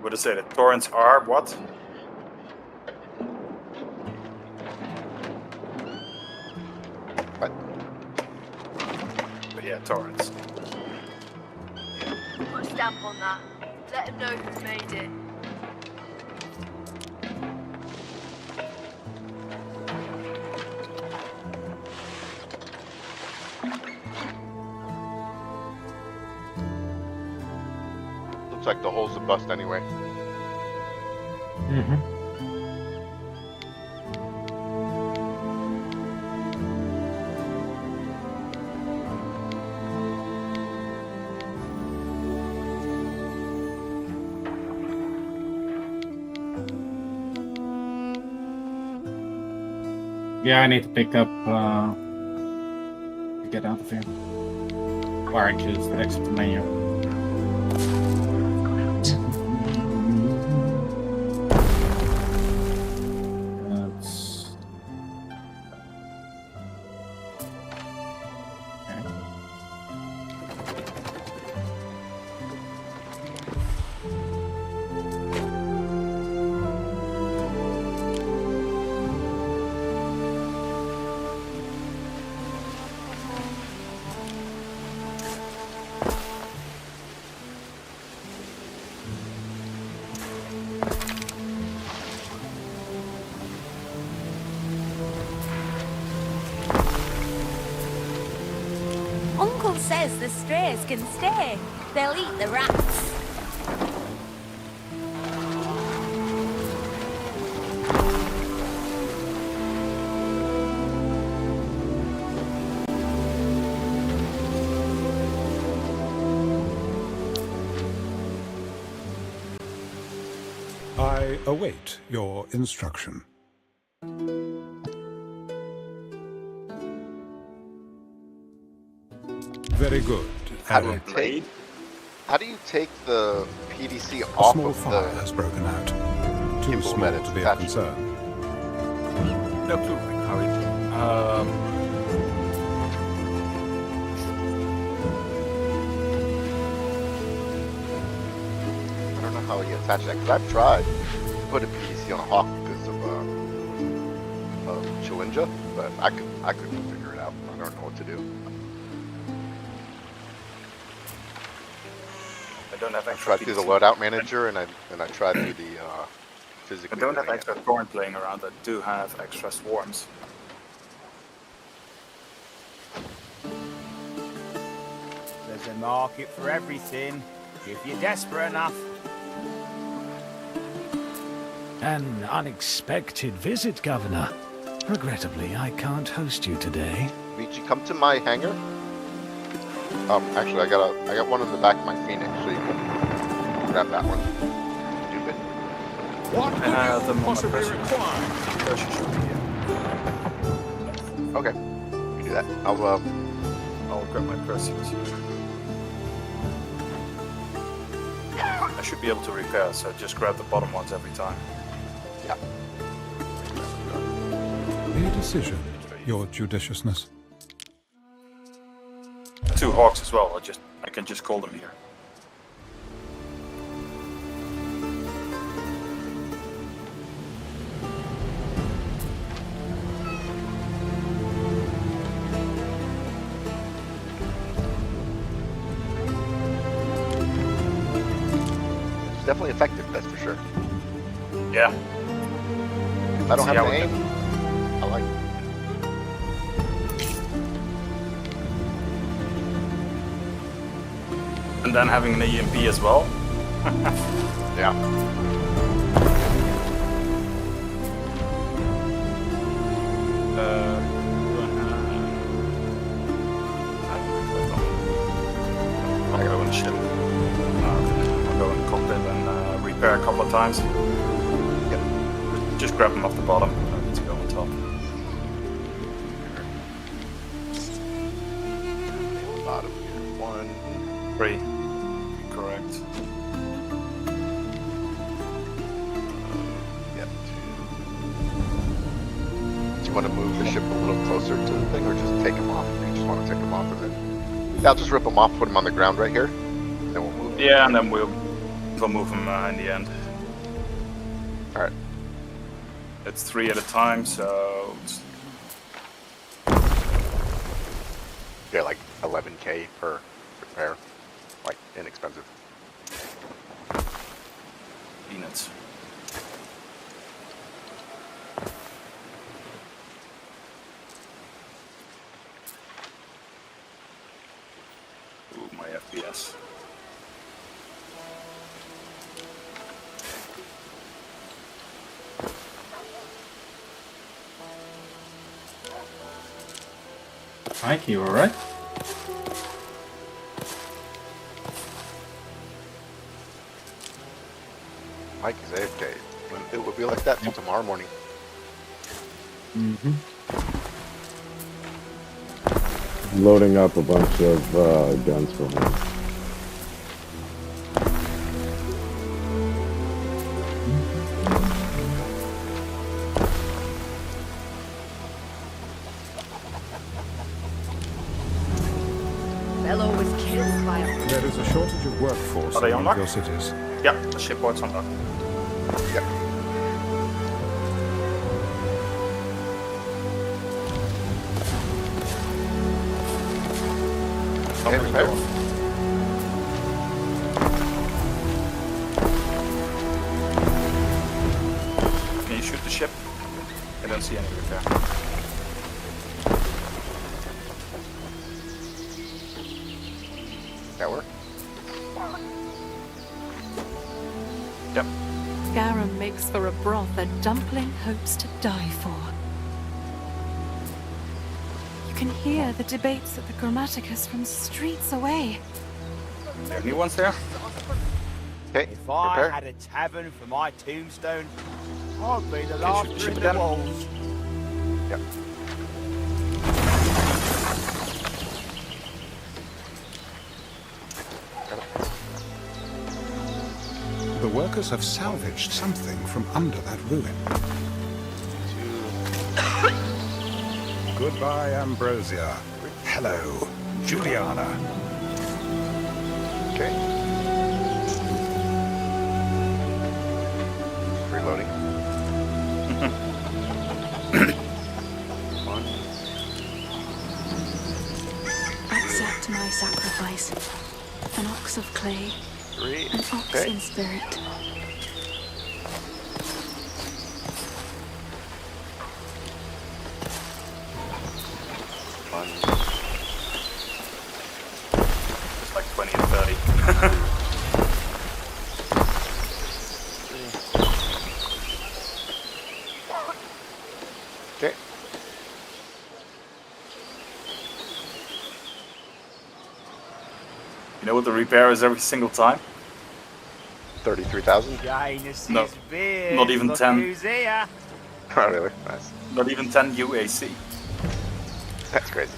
Would I say the torrents are what? But yeah, torrents. Put a stamp on that. Let him know who made it. Looks like the hole's a bust anyway. Yeah, I need to pick up to get out of here. Or I choose the exit menu. Uncle says the strays can stay. They'll eat the rats. I await your instruction. Very good. How do you take the PDC A off small of fire the has broken out. Too gimbal small that it's to be of attached concern. No clue how it. I don't know how you attach that, because I've tried to put a PDC on a Hawk because of Chilinja, but I couldn't figure it out. I don't know what to do. I don't have I extra tried through the PDC. loadout manager and I tried through the I physically. don't have doing it. extra torrent laying around. I do have extra swarms. There's a market for everything, if you're desperate enough. An unexpected visit, Governor. Regrettably, I can't host you today. Vici, come to my hangar. Actually, I got one in the back of my Phoenix, so you can grab that one. Stupid. What could you possibly require? Okay, you can do that. I'll grab my Perseus. I should be able to repair, so just grab the bottom ones every time. Yeah. A decision, your judiciousness. 2 Hawks as well. I can just call them here. It's definitely effective, that's for sure. Yeah. If I don't have to aim, I like it. And then having an EMP as well. Yeah. I'll go in the ship. I'll go in the cockpit and repair a couple of times. Yep. Just grab them off the bottom. I don't need to go on top. Bottom here. 1, 3. Correct. Yep. 2. Do you want to move the ship a little closer to the thing, or just take them off? You just want to take them off, and then yeah, I'll just rip them off, put them on the ground right here, and then we'll move them. Yeah, and then we'll move them in the end. All right. It's 3 at a time, so yeah, like 11K per repair, like inexpensive. Peanuts. Ooh, my FPS. Mike, you alright? Mike is AFK. It will be like that till tomorrow morning. Mm-hmm. Loading up a bunch of guns for him. Bello was killed by a... There is a shortage of workforce Are they in on lock? your cities. Yeah, the shipboard's on lock. Yep. Okay, repair. Can you shoot the ship? I don't see any repair. That work? Yep. Garum makes for a broth a dumpling hopes to die for. You can hear the debates at the Grammaticus from streets away. There are new ones there? Okay, If I repair. had a tavern for my tombstone, I'd be the shoot the laughter ship in the again. walls. Yep. The workers have salvaged something from under that ruin. Goodbye, Ambrosia. Hello, Juliana. Okay. Reloading. One. Accept my sacrifice. An ox of clay, 3. an ox Okay. in spirit. One. It's like 20 and 30. Okay. You know what the repair is every single time? 33,000? No, not even 10. Oh, really? Nice. Not even 10 UAC. That's crazy.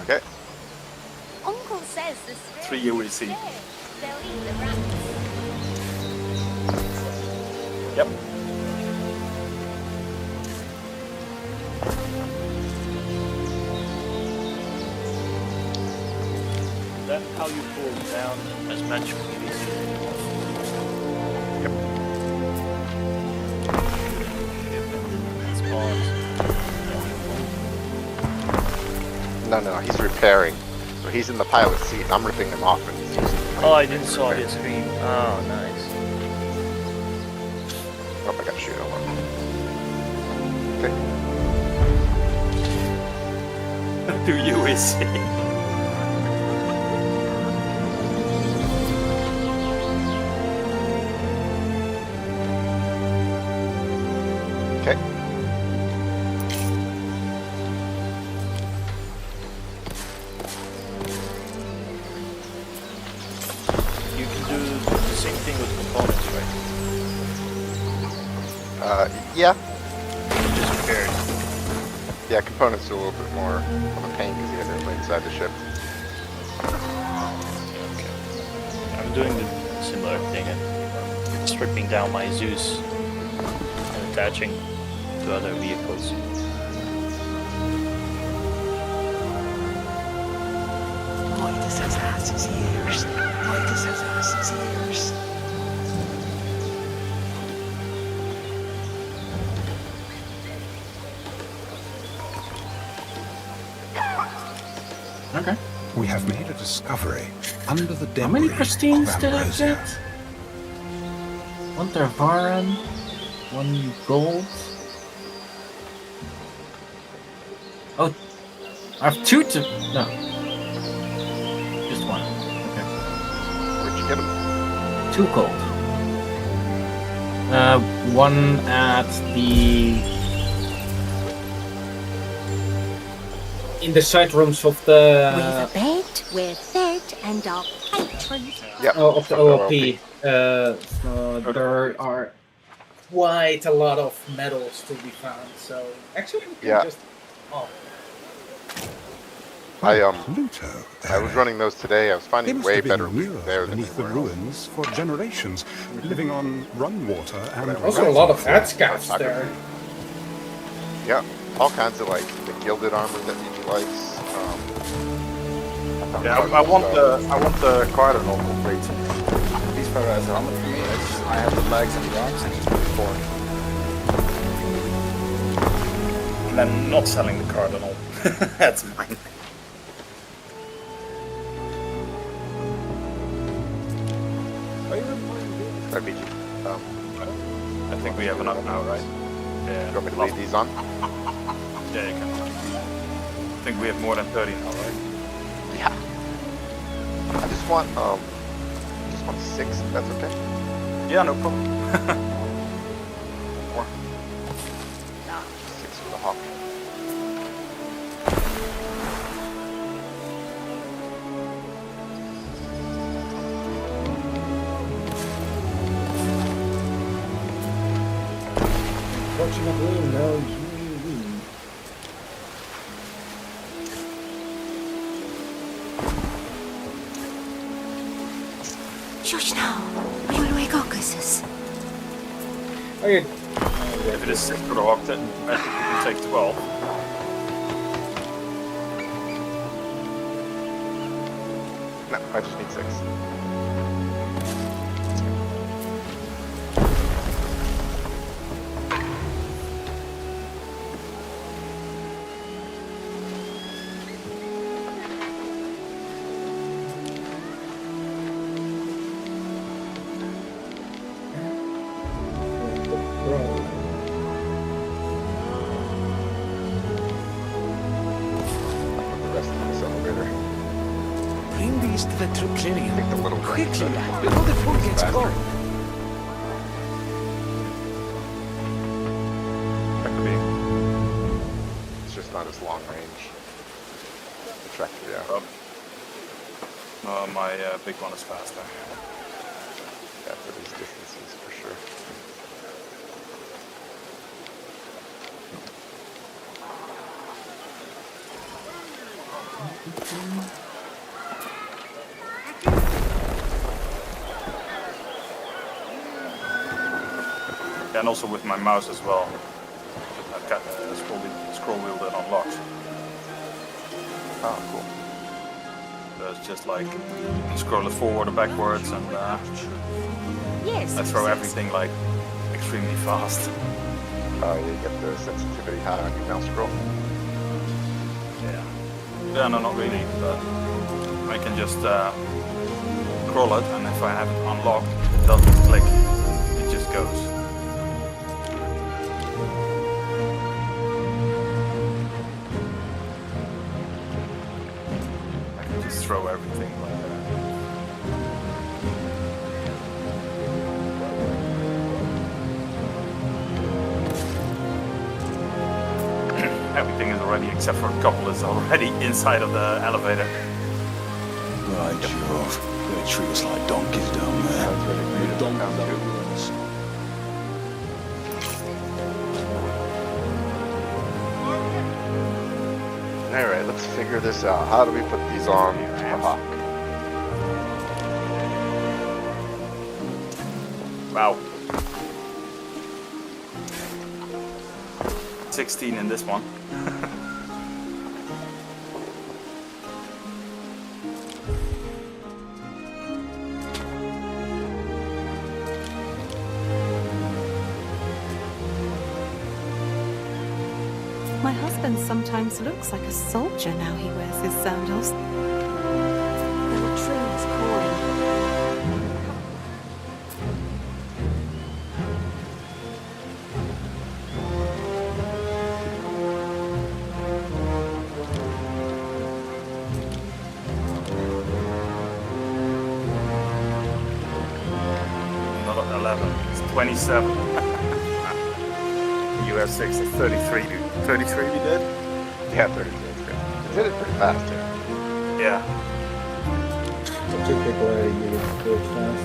Okay. Uncle says the 3 UAC. they'll eat the rats. Yep. That's how you pull down as much PVC. No, he's repairing. So he's in the pilot seat. I'm ripping him off. And he's using the Oh, I didn't saw his screen. Oh, nice. Oh, I gotta shoot him. Okay. 2 UAC. Yeah. Just repaired. Yeah, components are a little bit more of a pain because you have to inside the ship. Okay. I'm doing the similar thing. I'm stripping down my Zeus and attaching to other vehicles. Midas has asked his ears. Midas has asked his ears. Okay. We have made a discovery under the debris. How many pristines of did I Ambrosia. get? 1 Tervaran, 1 gold. Oh, I have 2 to... No. Just 1. Okay. Where'd you get them? 2 gold. 1 at the... in the side rooms of the... We've a bed, we're fed, and our patrons... Yep. of the OLP. So there are quite a lot of medals to be found. So actually, we can just... Oh. I was running those today. I was finding way better loot there than beneath the ruins for generations, living on run water and also a lot of head scouts there. Yeah, all kinds of like the gilded armor that he likes. Yeah, I want the cardinal complete. These fella has a helmet for me. I have the legs and the arms and he's before. And I'm not selling the cardinal. That's mine. I beat you. I think we have enough now, right? Yeah. You want me to leave these on? Yeah, you can. I think we have more than 30 now, right? Yeah. I just want 6, if that's okay. Yeah, no problem. More. 6 for the hawk. Fortunately, no UE. Shush now. You'll wake Caucasus. Okay. If it is 6 for the hawk, then I think we can take 12. No, I just need 6. Bring these to the triclinium. Quickly, before the food gets cold. It's just not as long range. The tractor, yeah. My big one is faster. Yeah, for these distances, for sure. Yeah, and also with my mouse as well. I've got scroll wheel that unlocks. Oh, cool. So it's just like scroll it forward or backwards, and Yes. I throw everything like extremely fast. Oh, you get the sensitivity high on your mouse scroll. Yeah. Yeah, no, not really, but I can just scroll it, and if I have it unlocked, it doesn't click. It just goes. I can just throw everything like that. Everything is already, except for a couple, is already inside of the elevator. Right, sure. They treat us like donkeys down there. Alright, let's figure this out. How do we put these on the hawk? Wow. 16 in this one. My husband sometimes looks like a soldier now he wears his sandals. There were trees calling. Not 11, it's 27. You have 6, it's 33, dude. 33 we did? Yeah, 33. You did it pretty fast here. Yeah. Such a quick way to get it so fast.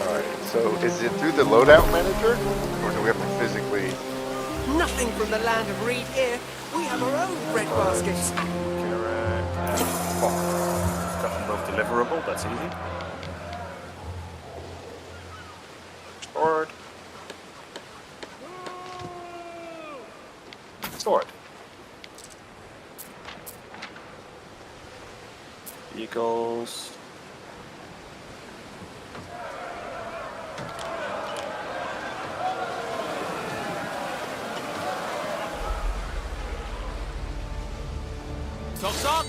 Alright, so is it through the loadout manager? Or do we have to physically... Nothing from the land of Reed here. We have our own bread baskets. Got them both deliverable, that's easy. Stored. Stored. Vehicles. Sock sock.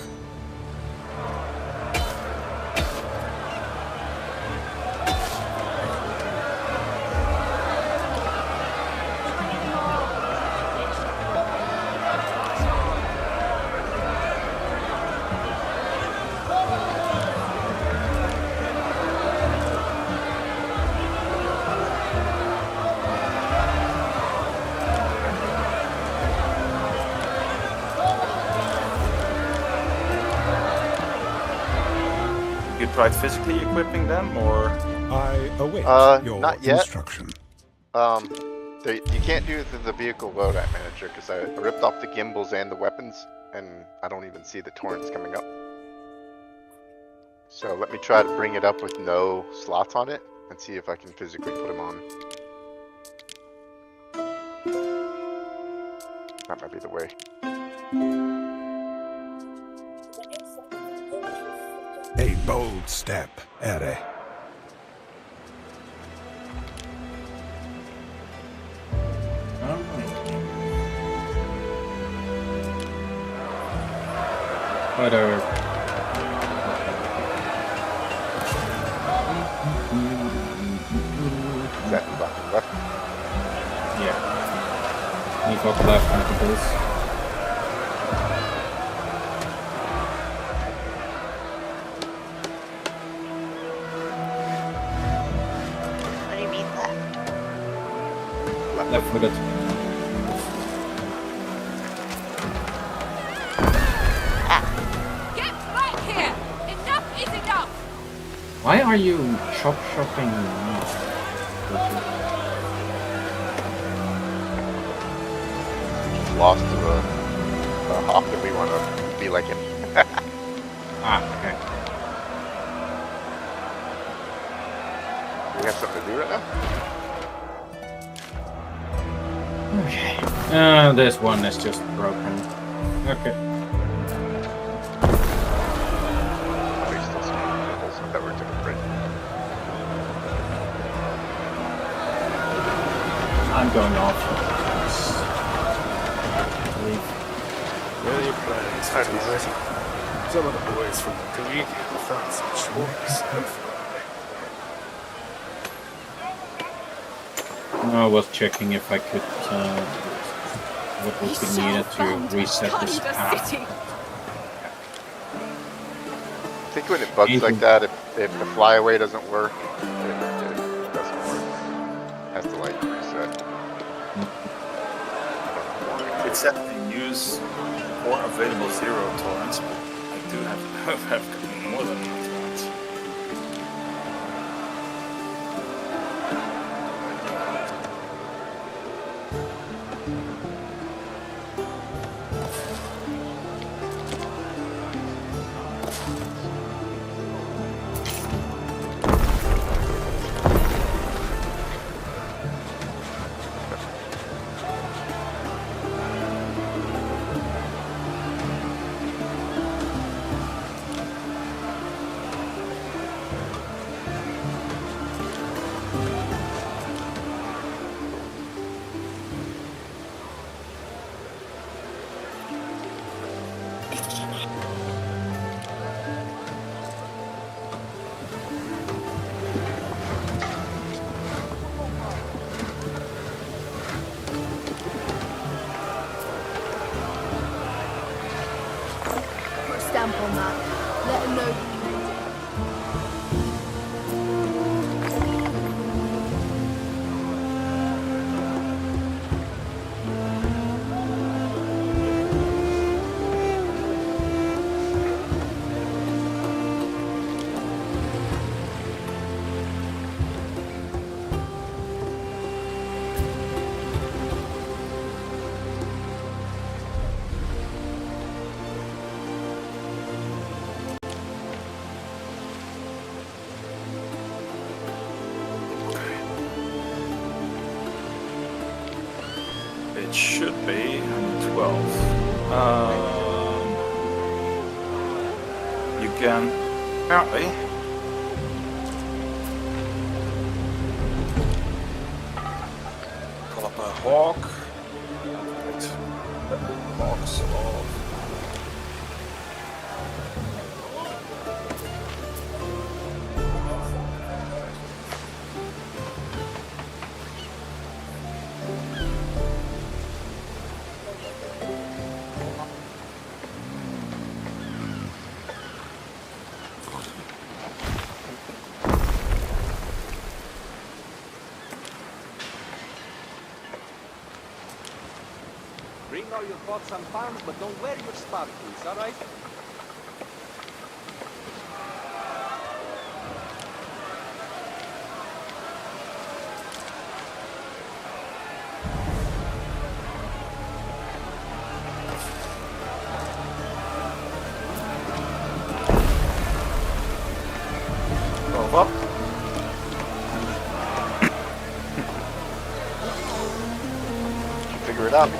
You tried physically equipping them, or? I await your not yet. instruction. You can't do it through the vehicle loadout manager because I ripped off the gimbals and the weapons, and I don't even see the torrents coming up. So let me try to bring it up with no slots on it and see if I can physically put them on. That might be the way. A bold step, Ere. Whatever. Is that button left? Yeah. You got left tentacles. What do you mean left? Left footed. Get back here! Enough is enough! Why are you shopping now? Lost to a hawk that we want to be like him. Okay. Do we have something to do right now? Okay. This one is just broken. Okay. Oh, he's still some people, so that worked out great. I'm going off. Well, your plan is hardly ready. Some of the boys from the Greek found some chores. I was checking if I could, what would be needed to reset this path. I think when it bugs like that, if the flyaway doesn't work, it doesn't work. It has to like reset. It said to use 4 available 0 torrents, but I do have more than enough torrents. It should be 12. You can apparently pull up a hawk. Hawks of Bring all your pots and pans, but don't wear your sparkles, alright? up. Figure it out. I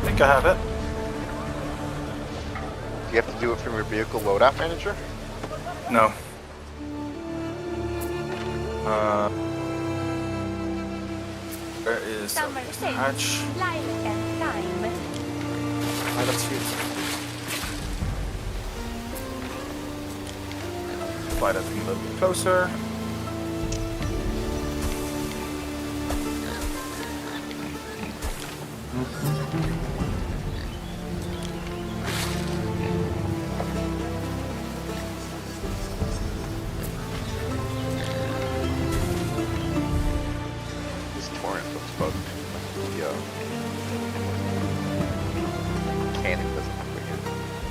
think I have it. Do you have to do it from your vehicle loadout manager? No. There is a hatch. Pilot seat. Slide it a little bit closer. This torrent looks bugged. Yeah. Cannon doesn't look like it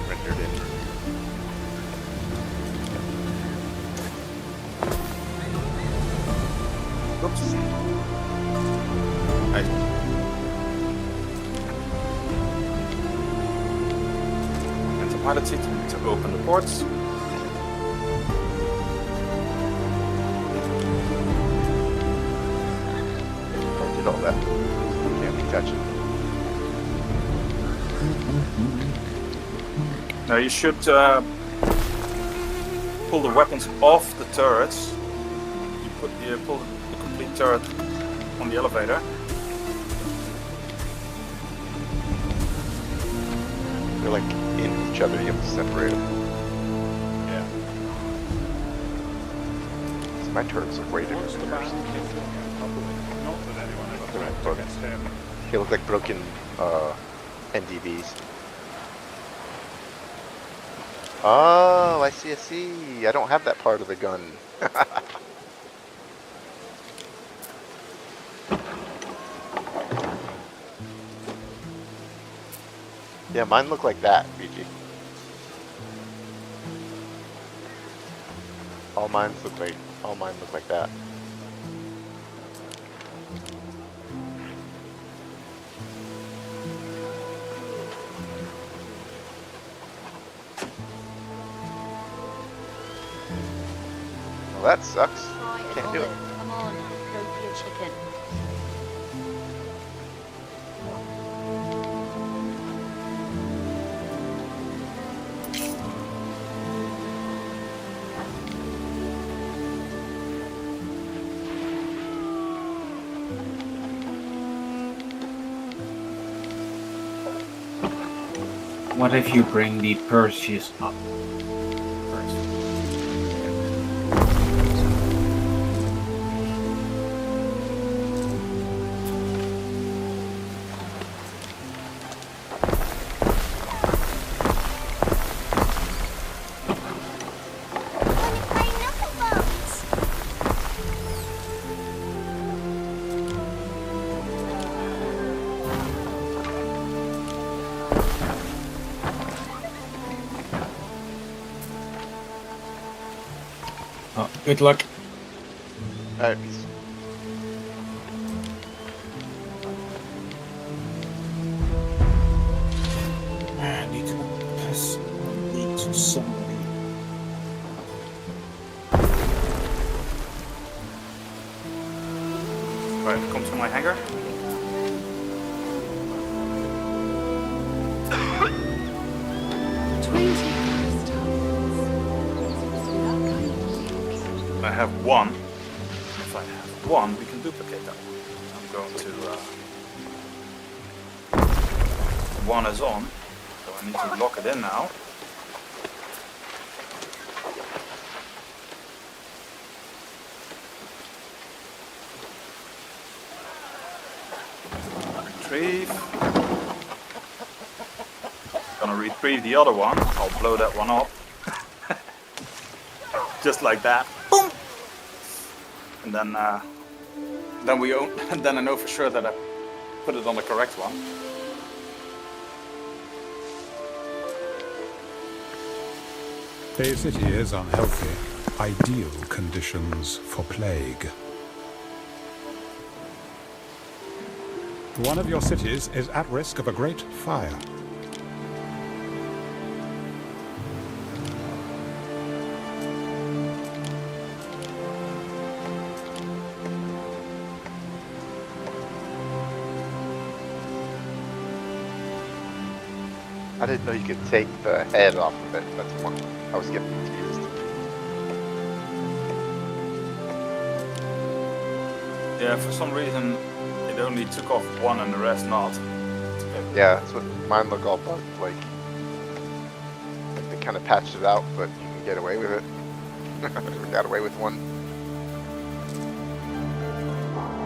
rendered in. Oops. Nice. And the pilot seat, you need to open the ports. Don't did all that. Can't be touching. Now you should pull the weapons off the turrets. You pull the complete turret on the elevator. They're like in each other, you have to separate them. Yeah. So my turrets look way different than yours. They look like broken NDVs. Oh, I see, I see. I don't have that part of the gun. Yeah, mine look like that, BG. All mine look like that. Well, that sucks. Can't do it. Come on, go for your chicken. What if you bring the Perseus up? Oh, good luck. Alright. I need to pass lead to somebody. Right, come to my hangar. I have one. If I have one, we can duplicate that one. I'm going to... one is on, so I need to lock it in now. Retrieve. Gonna retrieve the other one. I'll blow that one up. Just like that. Boom! And then we own, and then I know for sure that I put it on the correct one. A city is unhealthy. Ideal conditions for plague. One of your cities is at risk of a great fire. I didn't know you could take the head off of it. That's one. I was getting confused. Yeah, for some reason it only took off one and the rest not. Yeah, that's what mine look all bugged. Like they kind of patched it out, but you can get away with it. Got away with one.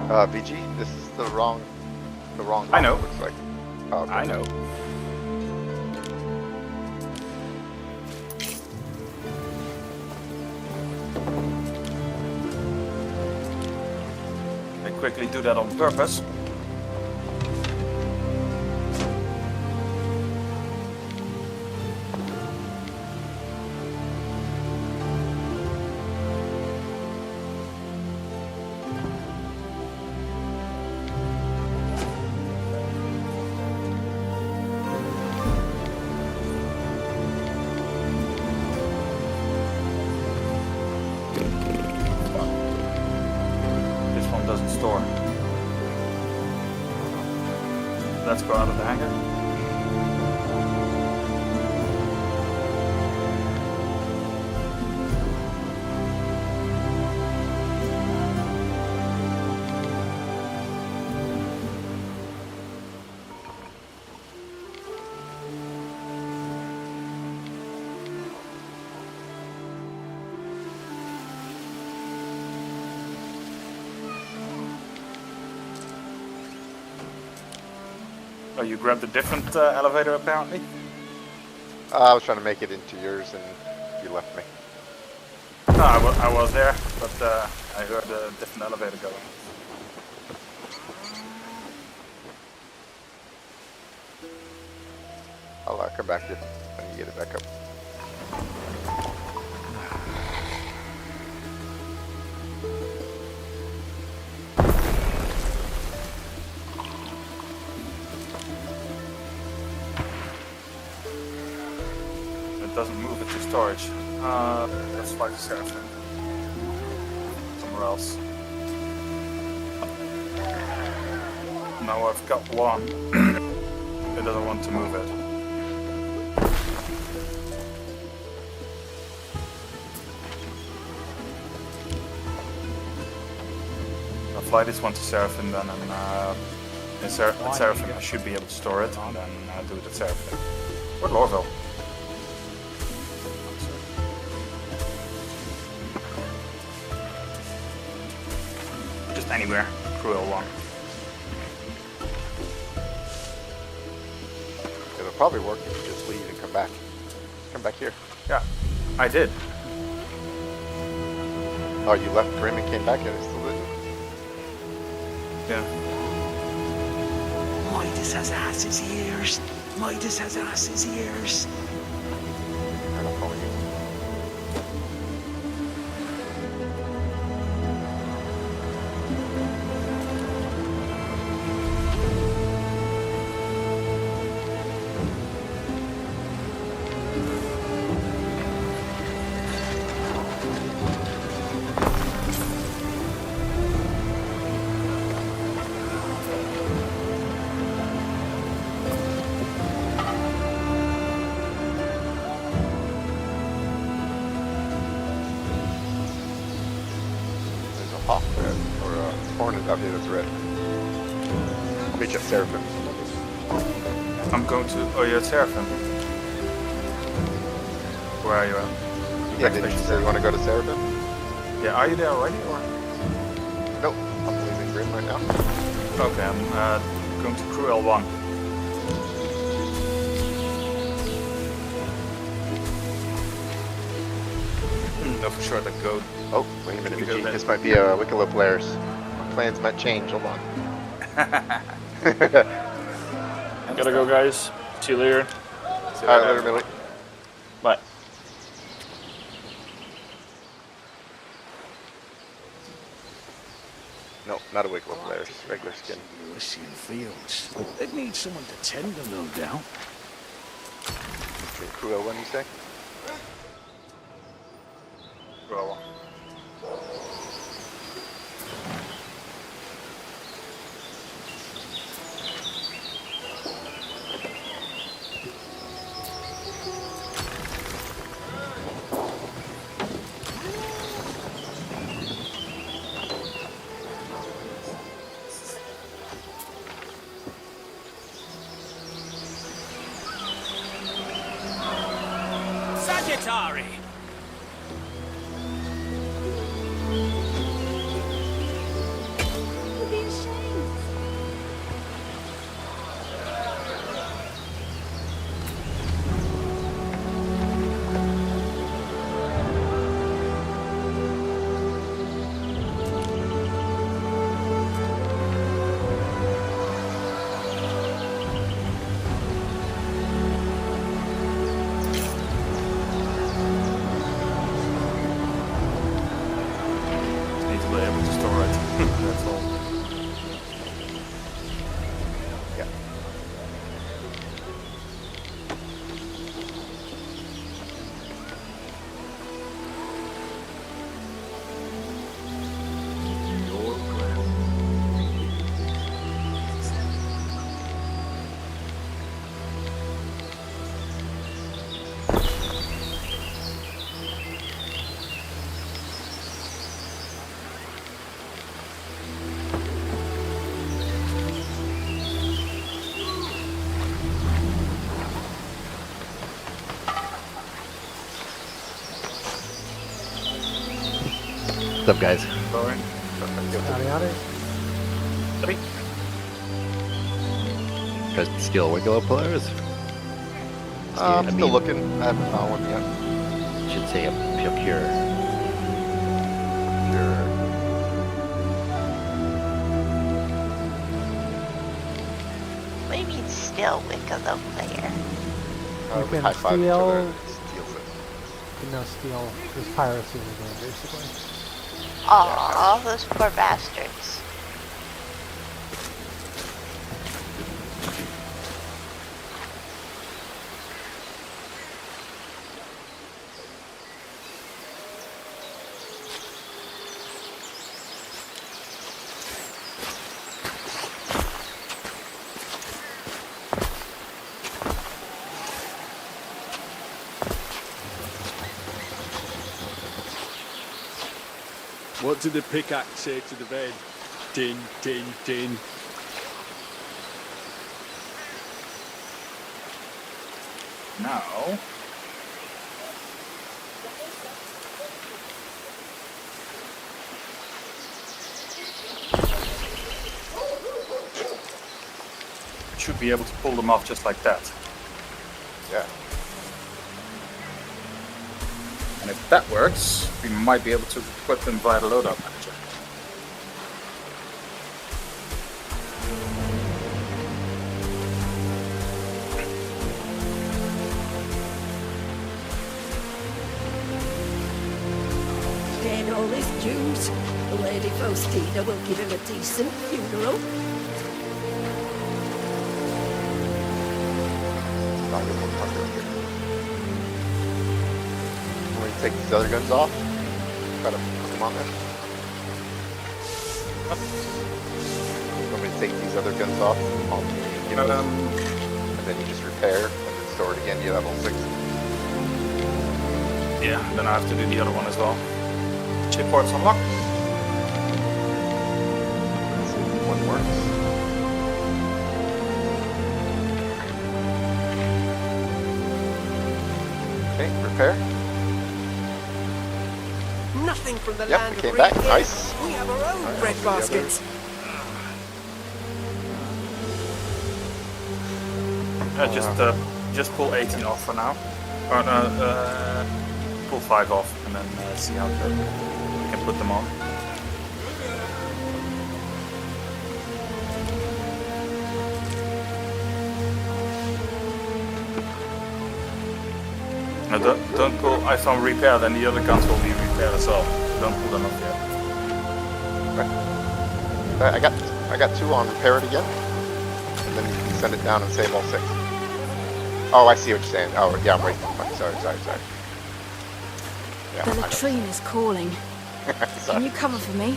VG, this is the wrong. I know. Looks like. Oh, okay. I know. Quickly do that on purpose. Doesn't store. Let's go out of the hangar. Oh, you grabbed a different elevator apparently? I was trying to make it into yours and you left me. No, I was there, but I heard a different elevator going. I'll come back here when you get it back up. It doesn't move it to storage. Let's fly to Seraphim. Somewhere else. Now I've got one. It doesn't want to move it. I'll fly this one to Seraphim then, and at Seraphim I should be able to store it, and then do it at Seraphim. Or Lorville. Just anywhere. Cruel one. It'll probably work if you just leave and come back. Come back here. Yeah, I did. Oh, you left Grim and came back and it's still lit? Yeah. Midas has ass's ears. Midas has ass's ears. I don't follow you. Hornet out here that's red. I'll meet you at Seraphim. I'm going to... Oh, you're at Seraphim. Where are you at? Yeah, did you say you want to go to Seraphim? Yeah, are you there already, or...? Nope, I'm leaving Grim right now. Okay, I'm going to Crew L1. No, for sure, that go... Oh, wait a minute, Vijay. This might be a Wicklow players. My plans might change, hold on. Gotta go, guys. See you later. Alright, later, Millie. Bye. No, not a Wicklow players. Regular skin. Elysian fields. They'd need someone to tend them, no doubt. Crew L1, you say? Crew L1. Sagittari! You'd be ashamed. Need to be able to store it. That's all. Yeah. What's up, guys? Sorry. Howdy, howdy. Guys steal Wicklow players? I'm still looking. I haven't found one yet. Should say a pure. What do you mean still Wicklow player? You can high five each steal. other. Steals it. You can now steal. There's piracy in the game, basically. Aw, those poor bastards. What did the pickaxe say to the bed? Tin, tin, tin. Now... should be able to pull them off just like that. Yeah. And if that works, we might be able to equip them via the loadout manager. Paying all his dues. The Lady Faustina will give him a decent funeral. Want me to take these other guns off? Try to put them on there. Want me to take these other guns off? And then you just repair and then store it again. You have level 6. Yeah, then I have to do the other one as well. Chip ports unlocked. one works. Okay, repair. Nothing from the Yep, land we of came back. Green Nice. We have our own bread the baskets. Just pull 18 off for now. Or pull 5 off and then see how it goes. We can put them on. No, don't pull iPhone repair, then the other guns will be repaired as well. Don't pull them off yet. Right. I got 2 on repair it again. And then you can send it down and save all 6. Oh, I see what you're saying. Oh, yeah, I'm waiting. Sorry. Yeah, The latrine is calling. Can you cover for me?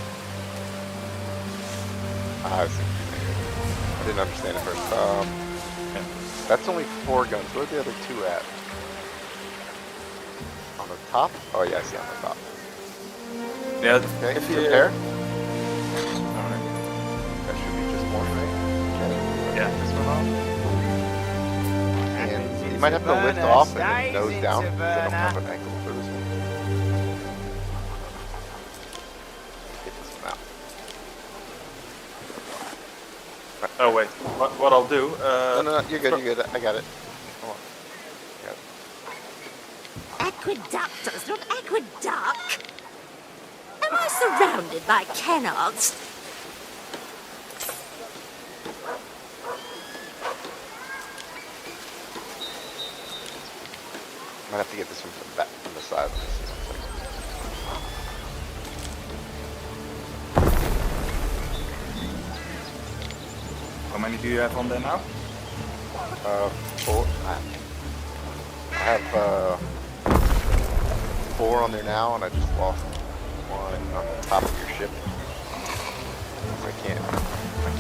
I didn't understand it first. That's only 4 guns. Where are the other 2 at? On the top? Oh yeah, I see on the top. Yeah. Okay, if you repair. Alright. That should be just 1, right? Okay. Yeah. This one off. And you might have to lift off and then nose down because I don't have an ankle for this one. Get this one out. Oh wait, what I'll do? No, you're good. I got it. Come on. Aqueductors, not aqueduct. Am I surrounded by canards? Might have to get this one from the back, from the side. Let me see 1 second. How many do you have on there now? 4. I have 4 on there now, and I just lost 1 on the top of your ship. I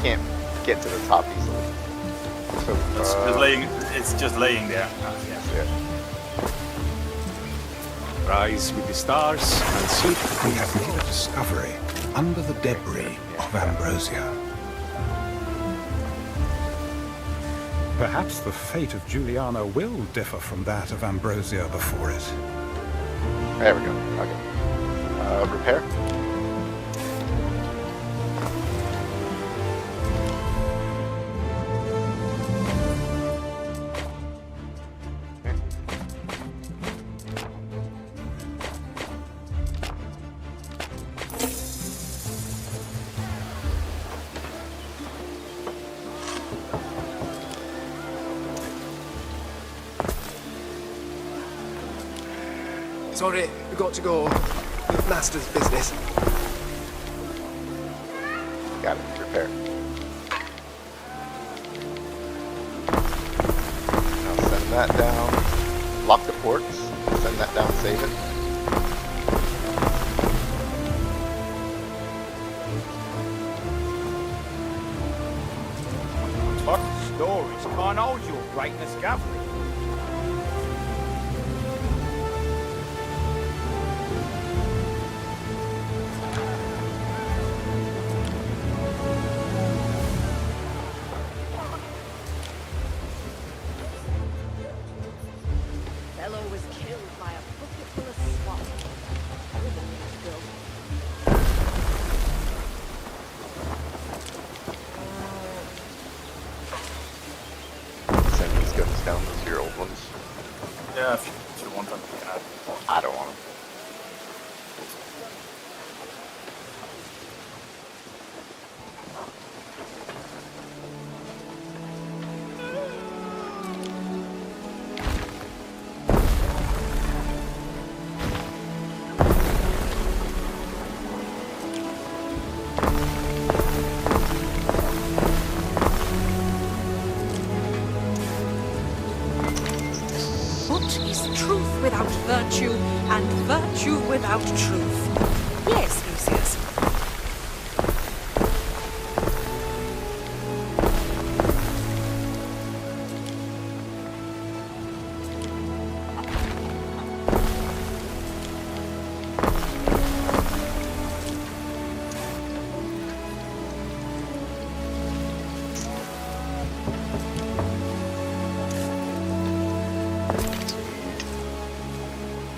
can't get to the top easily. So it's just laying there. Yeah. Rise with the stars and sleep. We have made a discovery under the debris of Ambrosia. Perhaps the fate of Juliana will differ from that of Ambrosia before it. There we go. Okay. Repair. Sorry, we got to go. Master's business. Got it. Repair. Now send that down. Lock the ports. Send that down. Save it. What storage can't hold your greatness, Governor? Fellow was killed by a bucket full of swamp. Send these guns down to your old ones. Yeah, if you want them, you can have them. I don't want them. What is truth without virtue, and virtue without truth? Yes, Lucius.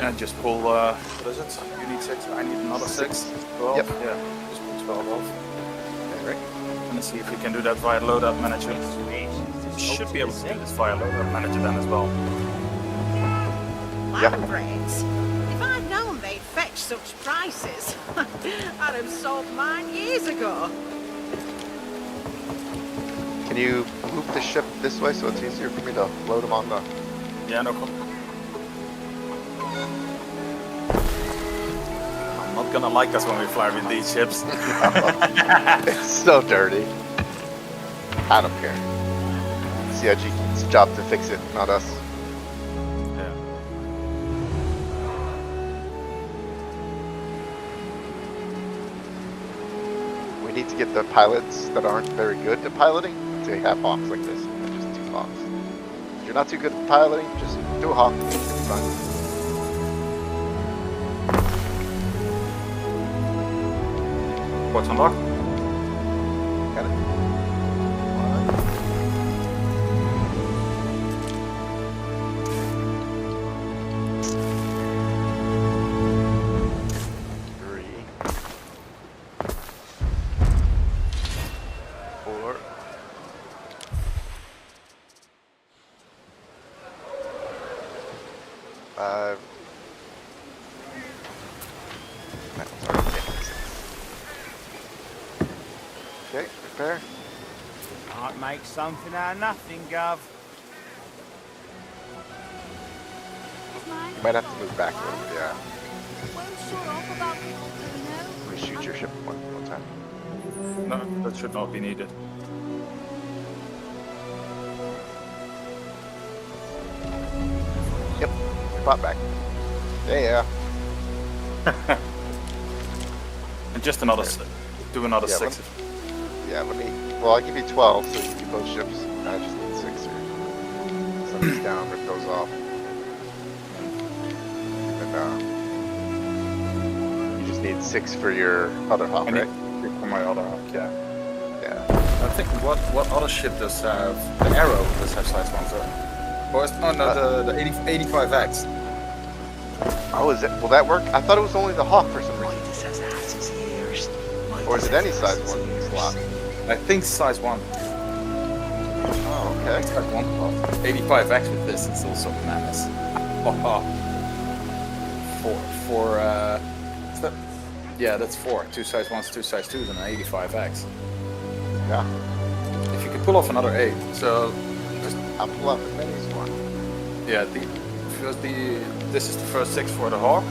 I just pull, what is it? You need 6, I need another 6. 12? Yep. Yeah, just pull 12 off. Okay, right. And let's see if we can do that via loadout manager. Should be able to do this via loadout manager then as well. Lambreads? If I'd known they'd fetch such prices, I'd have sold mine years ago. Can you move the ship this way so it's easier for me to load them on the... Yeah, no problem. I'm not gonna like us when we fly with these ships. It's so dirty. I don't care. CIG's job to fix it, not us. Yeah. We need to get the pilots that aren't very good at piloting to have hawks like this. Just 2 hawks. If you're not too good at piloting, just do a hawk. It's fine. What's unlocked? Got it. 3, 4. 5. That one's already fixed. Okay, repair. Might make something out of nothing, Gov. You might have to move back a little bit, yeah. Well, shut up about the volcano. Reshoot your ship one time. No, that should not be needed. Yep, brought back. Yeah. And just another, do another Yeah, 6. Yeah, let me. Well, I'll give you 12 so you can keep both ships. I just need 6 here. Set these down, rip those off. And you just need 6 for your other hawk, right? For my other hawk, yeah. Yeah. I think what other ship does have the Arrow does have size 1 zone? Or is, oh no, the 85X. Oh, is it? Will that work? I thought it was only the hawk for some reason. Or is it any size 1 slot? I think size 1. Oh, okay. Size 1 slot. 85X with this is also madness. Is that? Yeah, that's 4. 2 size 1s, 2 size 2s, and an 85X. Yeah. If you could pull off another 8, so just I'll pull off as many as 1. Yeah, this is the first 6 for the hawk,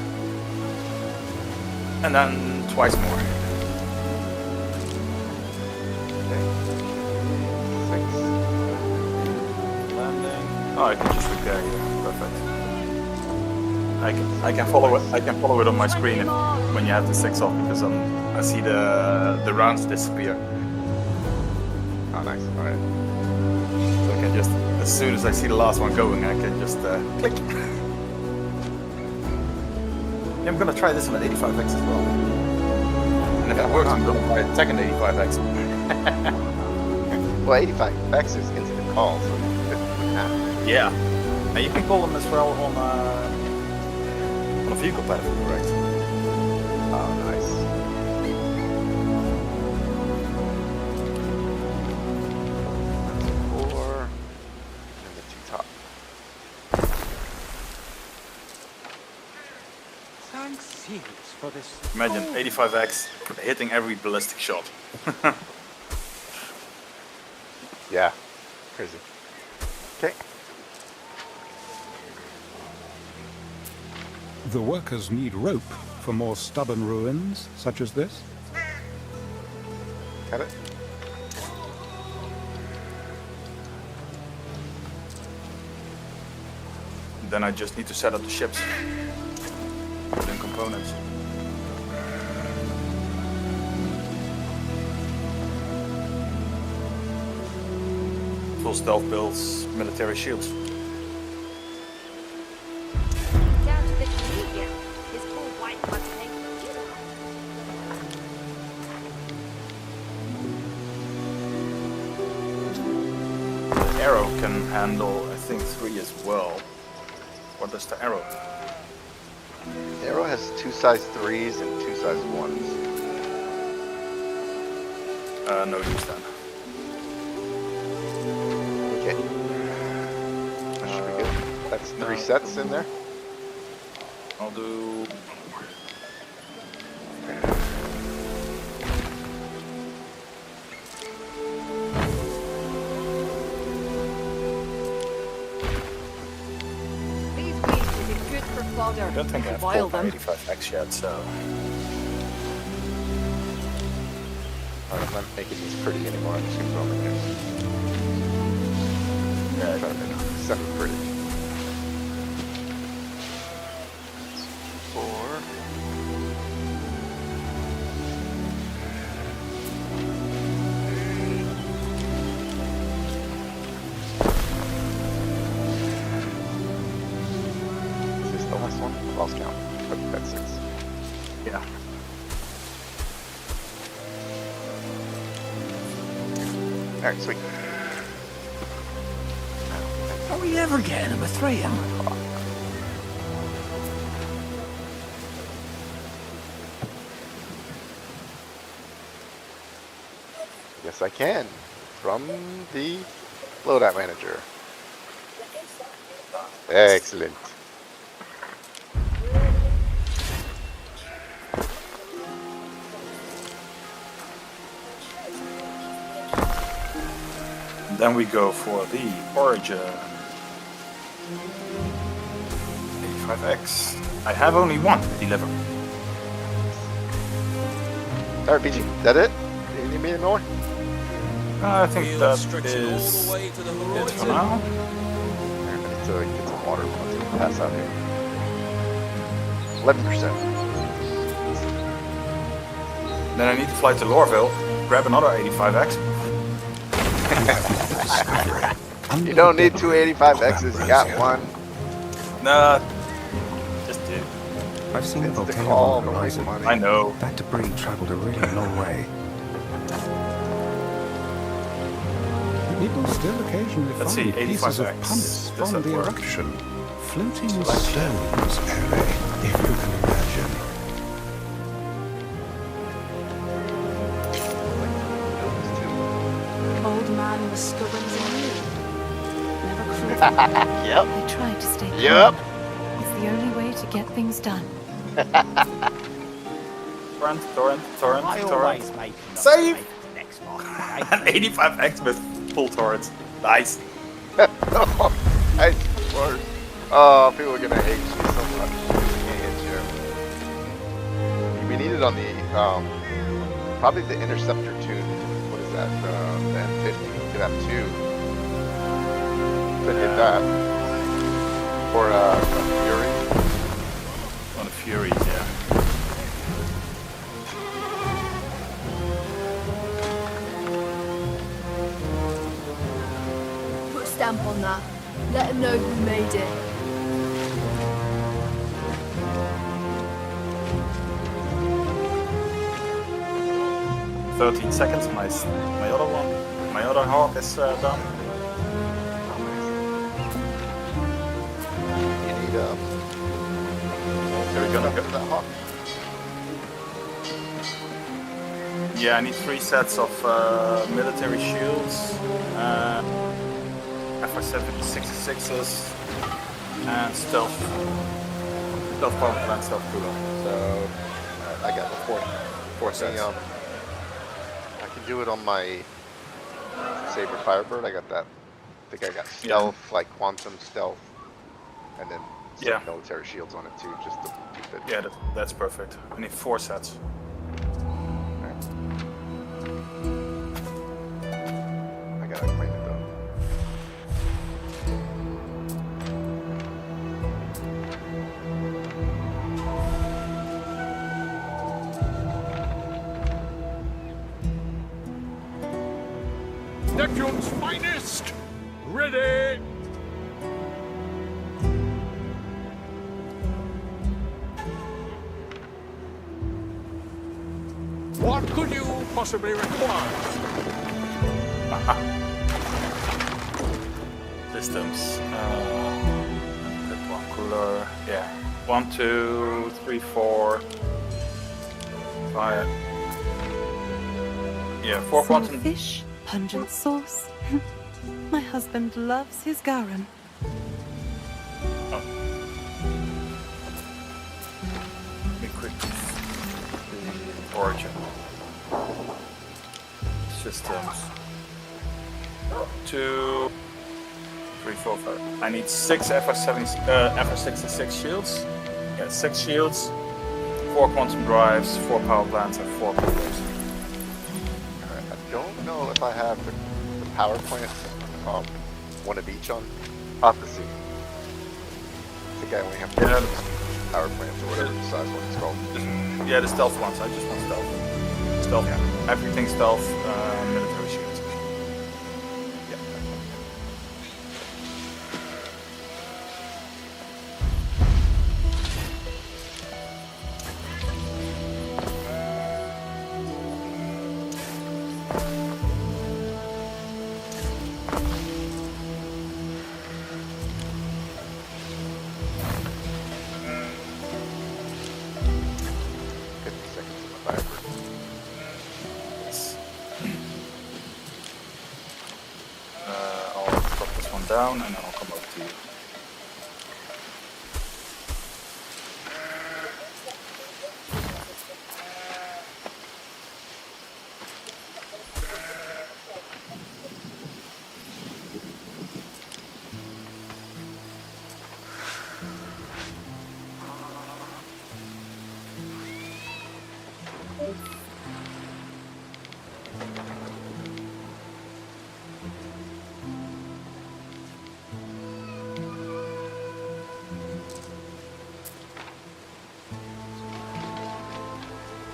and then twice more. Oh, I can just repair here. Perfect. I can follow it. I can follow it on my screen when you have the 6 off because I see the rounds disappear. Oh, nice. All right. So I can just, as soon as I see the last one going, I can just click. Yeah, I'm gonna try this on an 85X as well. And if it works, I'm gonna try a second 85X. Well, 85X is instant call, so it wouldn't happen. Yeah, and you can pull them as well on a vehicle platform, correct? Oh, nice. Four, and the 2 top. Thanks heaps for this. Imagine 85X hitting every ballistic shot. Yeah, crazy. Okay. The workers need rope for more stubborn ruins such as this. Got it. Then I just need to set up the ships. Put in components. Full stealth builds, military shields. Down to the Canadian. His poor white must think The arrow can handle, I think, 3 as well. What does the arrow? Arrow has 2 size 3s and 2 size 1s. No use then. Okay. That should be good. That's 3 sets in there. I'll do... These weeds will be good for fodder. I don't think I have Boil them. 85X yet, so... I'm not making these pretty anymore. I'm just gonna throw them in here. Yeah, I gotta make them semi-pretty. 4. Is this the last one? I lost count. Okay, that's 6. Yeah. Alright, sweet. Are we ever getting number 3? Yes, I can. From the loadout manager. Excellent. Then we go for the Origin 85X. I have only one to deliver. Alright, PG, that it? You need me any more? I think that is it for now. I need to get some water once we pass out here. 11%. Then I need to fly to Lorville, grab another 85X. You don't need 2 85Xs, you got one. Nah, just do. I've seen the It's the volcano call, on the don't waste horizon. money. I know. That debris traveled a really long way. People still occasionally Let's find see, pieces of 85X. pumice Does from that the work? eruption. Floating stones, Harry, if you can imagine. Old man was stubborn as a mule. Never cruel. Yep. I tried to stay calm. Yep. It's the only way to get things done. Torrent. I always make enough Save! space for next one. An 85X with full turrets. Nice. Nice word. Oh, people are gonna hate you so much. They can't hit you. We need it on the, probably the Interceptor tune. What is that? The M50. You could have 2. Could hit that. Or, a Fury. On the Fury, yeah. Put a stamp on that. Let them know who made it. Yeah. 13 seconds, my other one. My other hawk is done. You need, There we go. that hawk. Yeah, I need 3 sets of military shields, FR-66s, and stealth power plant, stealth cooler. So I got the 4 sets. I can do it on my Saber Firebird. I got that. I think I got stealth, like quantum stealth, and then some military shields on it too, just to keep it. Yeah, that's perfect. I need 4 sets. I gotta claim it though. Neptune's finest! Ready! What could you possibly require? Systems. That one cooler. Yeah. 1, 2, 3, 4, 5. Yeah, 4 quantum. Fish, pungent sauce. My husband loves his garum. Let me quickly the origin systems. 2, 3, 4, 5. I need 6 FR66 shields. Yeah, 6 shields, 4 quantum drives, 4 power plants, and 4 pillars. Alright, I don't know if I have the power plants, one of each on. I'll have to see. I think I only have power plants or whatever the size one is called. Yeah, the stealth ones. I just want stealth. Stealth, yeah. Everything stealth, military shields. Yeah. I'll drop this one down and then I'll come over to you.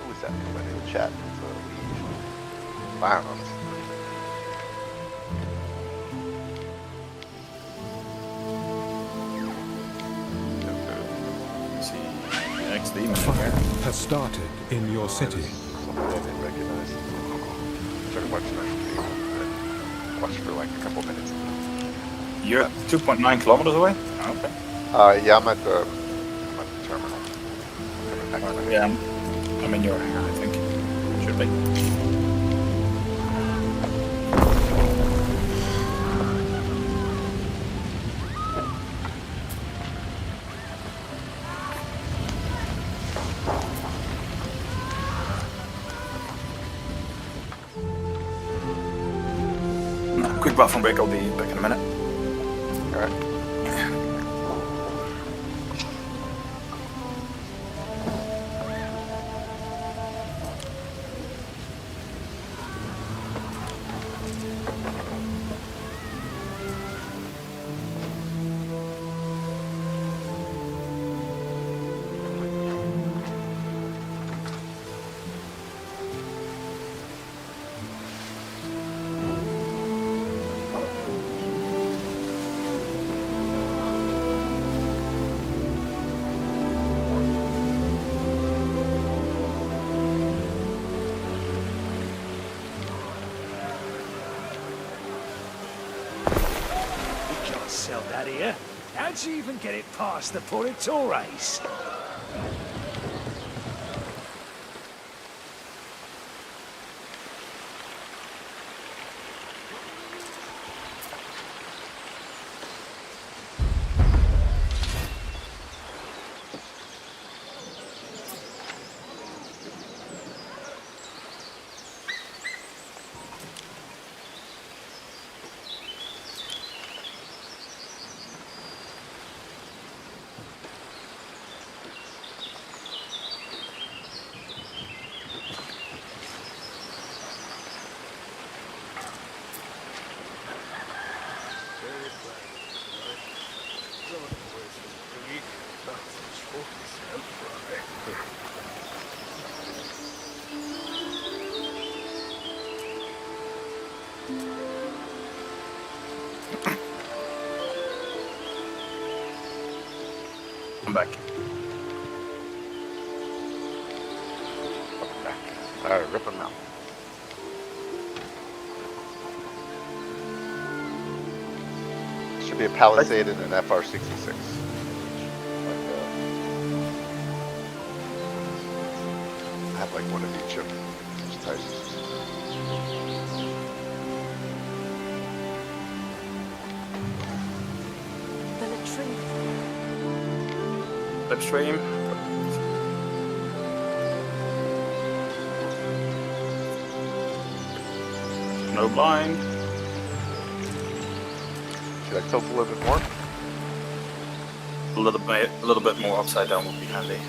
Who is that coming in the chat? It's Violence. A fire has started in your city. Something I didn't recognize. Started watching that video. Watched for like a couple minutes. You're 2.9 kilometers away? Okay. Yeah, I'm at the terminal. Yeah, I'm in your hangar, I think. Should be. Quick bathroom break, I'll be back in a minute. Alright. Sell that here. How'd you even get it past the Portores? I'm back. Alright, rip them out. Should be a Palisade and an FR66. like one of each of each type. The latrine. Slipstream. No blind. Should I tilt a little bit more? A little bit more upside down would be handy.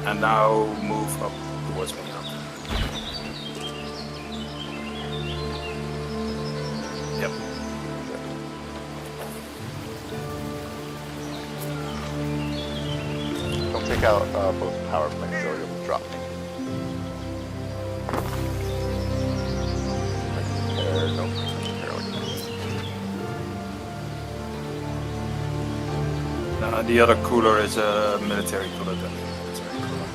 And now move up towards me. Yep. Don't take out both power plants, so you'll drop me. Nope. The other cooler is a military cooler than the military cooler.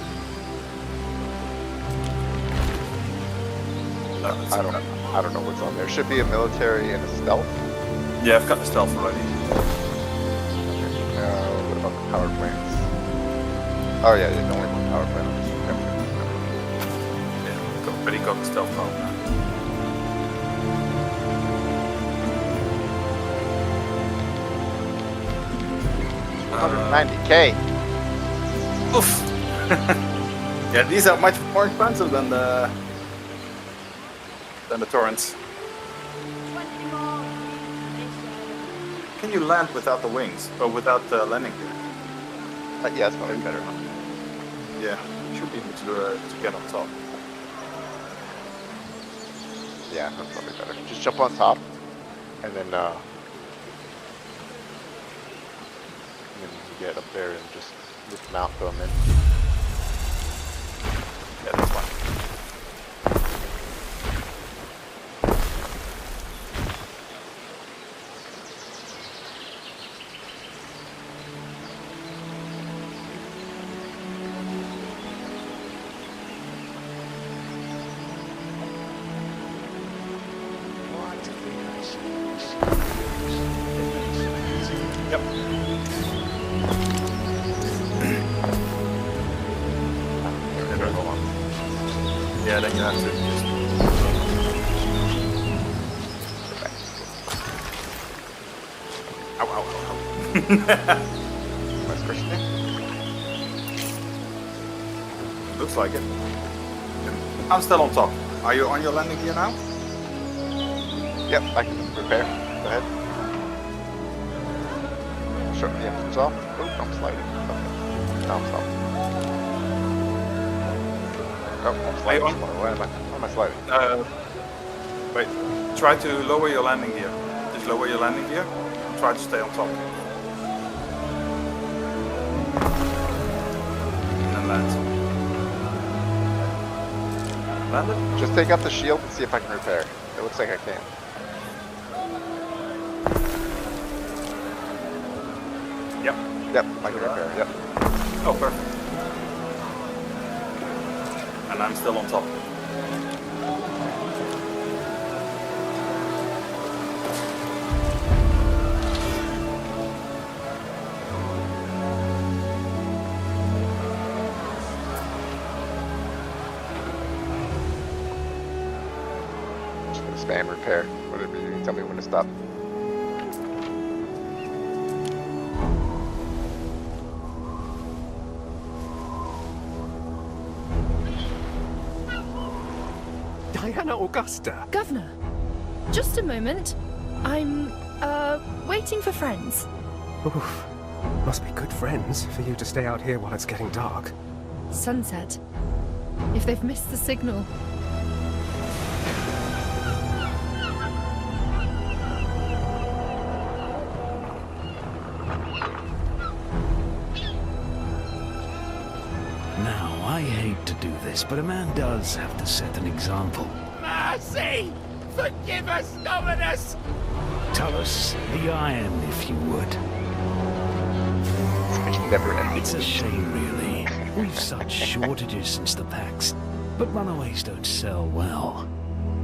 I don't know what's on there. Should be a military and a stealth. Yeah, I've got the stealth already. What about the power plants? Oh yeah, there's only one power plant. Yeah, already got the stealth power plant. 190K. Oof. Yeah, these are much more expensive than the Torrents. Can you land without the wings or without the landing gear? Yeah, it's probably better. Yeah, you should be able to get on top. Yeah, that's probably better. Just jump on top, and then get up there and just mount them in. Yeah, that's fine. Yeah, then you have to just... Ow, ow, ow, ow. Nice Christian. Looks like it. I'm still on top. Are you on your landing gear now? Yep, I can repair. Go ahead. Shut the engines off. Oh, I'm sliding. Okay. Now I'm stopping. Oh, I'm sliding. Why am I sliding? Wait. Try to lower your landing gear. Just lower your landing gear and try to stay on top. And then land. Landed? Just take out the shield and see if I can repair. It looks like I can. Yep. Yep, I can repair. Yep. Oh, perfect. And I'm still on top. Spam repair. Whatever, you can tell me when to stop. Diana Augusta. Governor, just a moment. I'm, waiting for friends. Oof. Must be good friends for you to stay out here while it's getting dark. Sunset. If they've missed the signal. Now, I hate to do this, but a man does have to set an example. Mercy! Forgive us, Dominus! Tell us the iron, if you would. Never ending. It's a shame, really. We've such shortages since the Pax, but runaways don't sell well.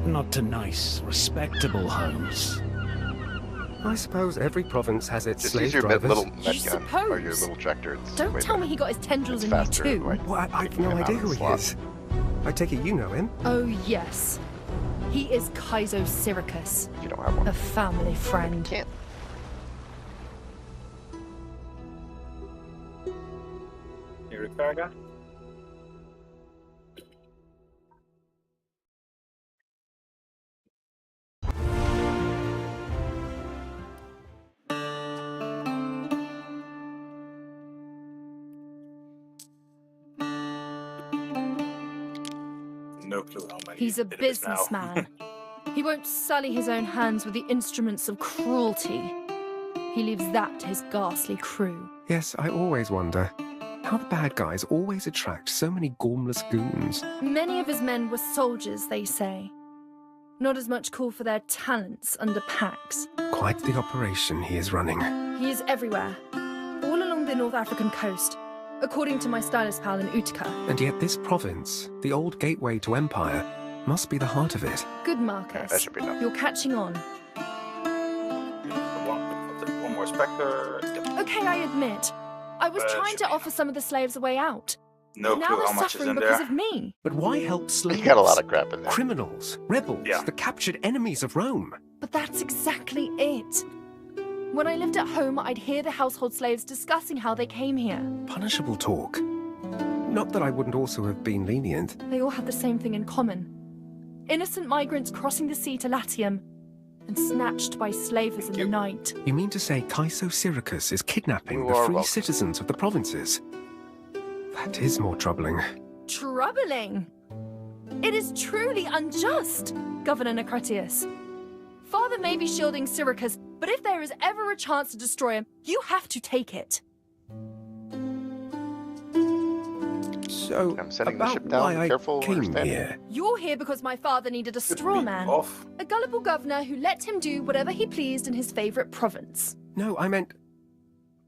Not to nice, respectable homes. I suppose every province has its Just slave use your drivers. little med gun or your little tractor. Don't tell me he got his tendrils in you too. Well, I've no idea who he is. I take it you know him. Oh yes. He is Kaizo Syracuse. You don't have one. A family friend. Can't. You repair guy? No clue how many. He's a it is now. businessman. He won't sully his own hands with the instruments of cruelty. He leaves that to his ghastly crew. Yes, I always wonder how the bad guys always attract so many gormless goons. Many of his men were soldiers, they say. Not as much call for their talents under packs. Quite the operation he is running. He is everywhere, all along the North African coast, according to my stylist pal in Utica. And yet this province, the old gateway to empire, must be the heart of it. Good, Marcus. that should be enough. You're catching on. One more spectre. Yep. Okay, I admit. I was trying to offer some of the slaves a way out. No now clue they're how much is suffering in because there. of me. But why help slaves? You got a lot of crap in there. Criminals, rebels, the captured enemies of Rome. But that's exactly it. When I lived at home, I'd hear the household slaves discussing how they came here. Punishable talk. Not that I wouldn't also have been lenient. They all had the same thing in common. Innocent migrants crossing the sea to Latium and snatched by slavers in the night. You mean to say Kaizo Syracuse is kidnapping You the are free welcome. citizens of the provinces? That is more troubling. Troubling! It is truly unjust, Governor Necretius. Father may be shielding Syracuse, but if there is ever a chance to destroy him, you have to take it. So, I'm sending the about ship down. why Careful I where you're came standing. here. You're here because my father needed a straw man. Off. A gullible governor who let him do whatever he pleased in his favorite province. No, I meant...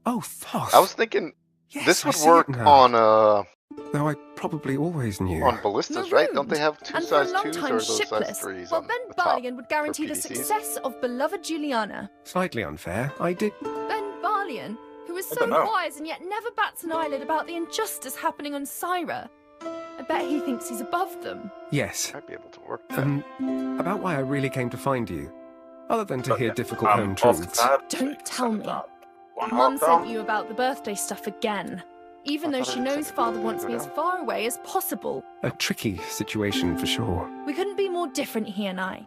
Oh, Thoth. I was thinking Yes, this I would see it work now. on Though I probably always knew. on ballistas, right? Don't they have two And for a size long 2s time or those size shipless, 3s well, on Ben the top? Barlian would guarantee the PDCs? success of beloved Juliana. Slightly unfair. I did... Ben Barlian, who is so don't know. wise and yet never bats an eyelid about the injustice happening on Syra. I bet he thinks he's above them. Yes. Might be able to work. About why I really came to find you. Other than to hear difficult I'm home off truths. that. Don't tell me. One Mum hard sent down. you about the birthday stuff again. Even though she knows Father wants me as far away as possible. A tricky situation for sure. We couldn't be more different, he and I.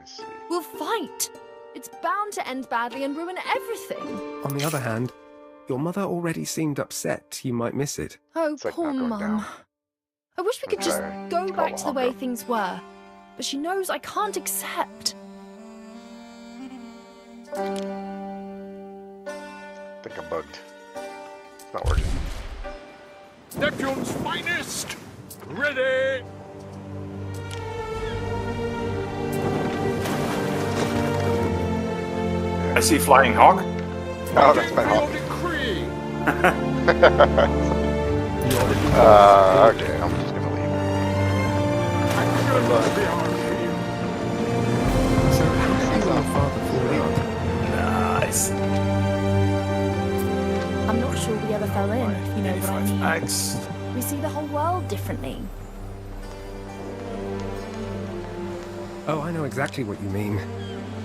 We'll fight. It's bound to end badly and ruin everything. On the other hand, your mother already seemed upset you might miss it. Oh, poor Mum. I wish we could just go back to the way things were. But she knows I can't accept. I think I'm bugged. It's not working. Neptune's finest! Ready! I see flying hawk. Oh, that's my hawk. Decree! Okay, I'm just gonna leave. So how did you and your father fall out? Nice. I'm not sure we ever fell in, if you know what I mean. Thanks. We see the whole world differently. Oh, I know exactly what you mean.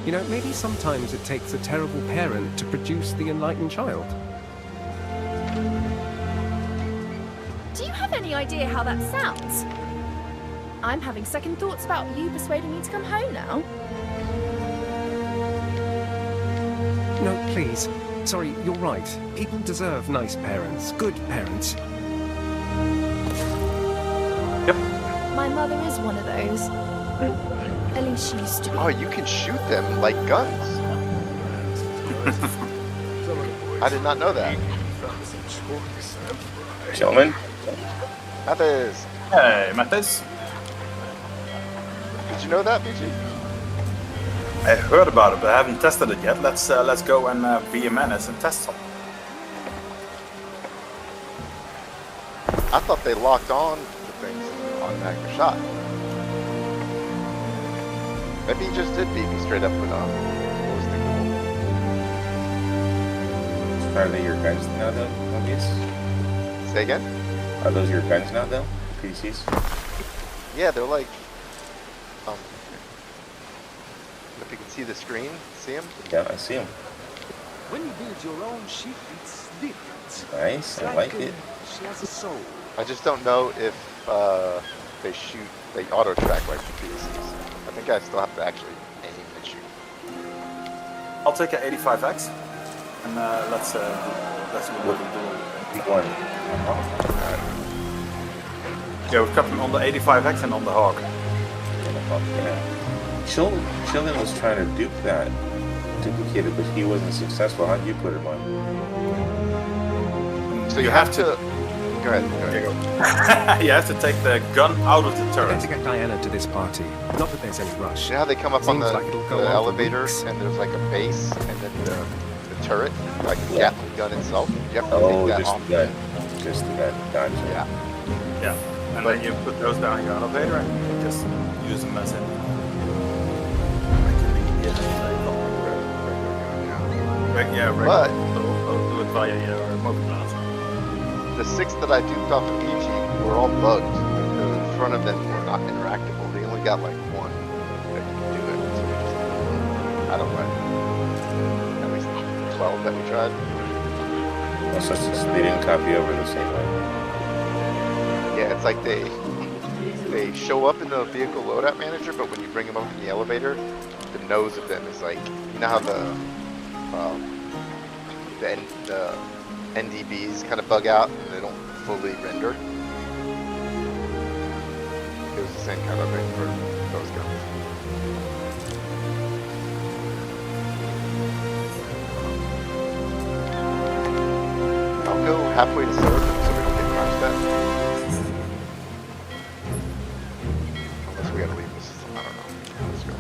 You know, maybe sometimes it takes a terrible parent to produce the enlightened child. Do you have any idea how that sounds? I'm having second thoughts about you persuading me to come home now. No, please. Sorry, you're right. People deserve nice parents, good parents. My mother is one of those. At least she used to be. Oh, you can shoot them like guns. I did not know that. Gentlemen. Mathis. Hey, Mathis. Did you know that, BG? I heard about it, but I haven't tested it yet. Let's go and be a menace and test some. I thought they locked on the things and automatic the shot. Maybe he just did beat me straight up with ballistic. Are they your guns now, though, Mobius? Say again? Are those your guns now, though? PCs? Yeah, they're like, if you can see the screen, see them? Yeah, I see them. When you build your own ship, it's different. Nice, It's I like it. She has a soul. I just don't know if they auto track like the PCs. I think I still have to actually aim and shoot. I'll take an 85X, and let's do what we do. Pick one. Yeah, we've got them on the 85X and on the Hawk. Yeah. Children was trying to duplicate it, but he wasn't successful. How'd you put him on? So you have to. Go ahead. You have to take the gun out of the I'm turret. going to get Diana to this party. Not that there's any rush. You know how they come up on Seems the, like it'll go the on for elevator weeks. and there's like a base and then the turret, like the Gatling gun itself? You have to Oh, take that just off. the gun. Just the gun. Gotcha. Yeah. Yeah, and then you put those down in your elevator and you just use them as in. Yeah, right. But I'll do it via your mobile glass. the 6 that I duped off of EG were all bugged. The front of them were not interactable. They only got like one that you can do it. So we just I don't know. At least 12 that we tried. Oh, so they didn't copy over the same way. Yeah, it's like they show up in the vehicle loadout manager, but when you bring them up in the elevator, the nose of them is like, you know how the NDBs kind of bug out and they don't fully render. It was the same kind of thing for those guns. I'll go halfway to serve them so we don't get punched at. Unless we gotta leave this, I don't know. Let's go.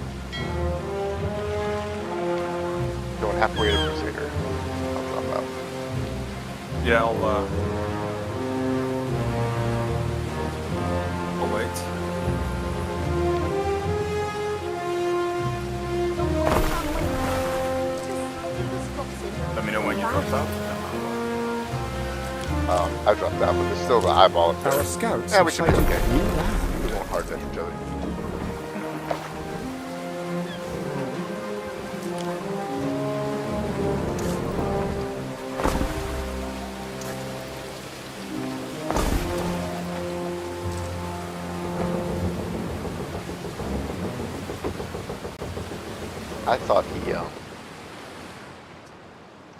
Going halfway to Crusader. I'll drop out. Yeah, I'll wait. Let me know when you dropped out. I dropped out, but there's still the eyeball up there. Our scouts Yeah, we should be have okay. sighted new land. We won't hard at each other. I thought he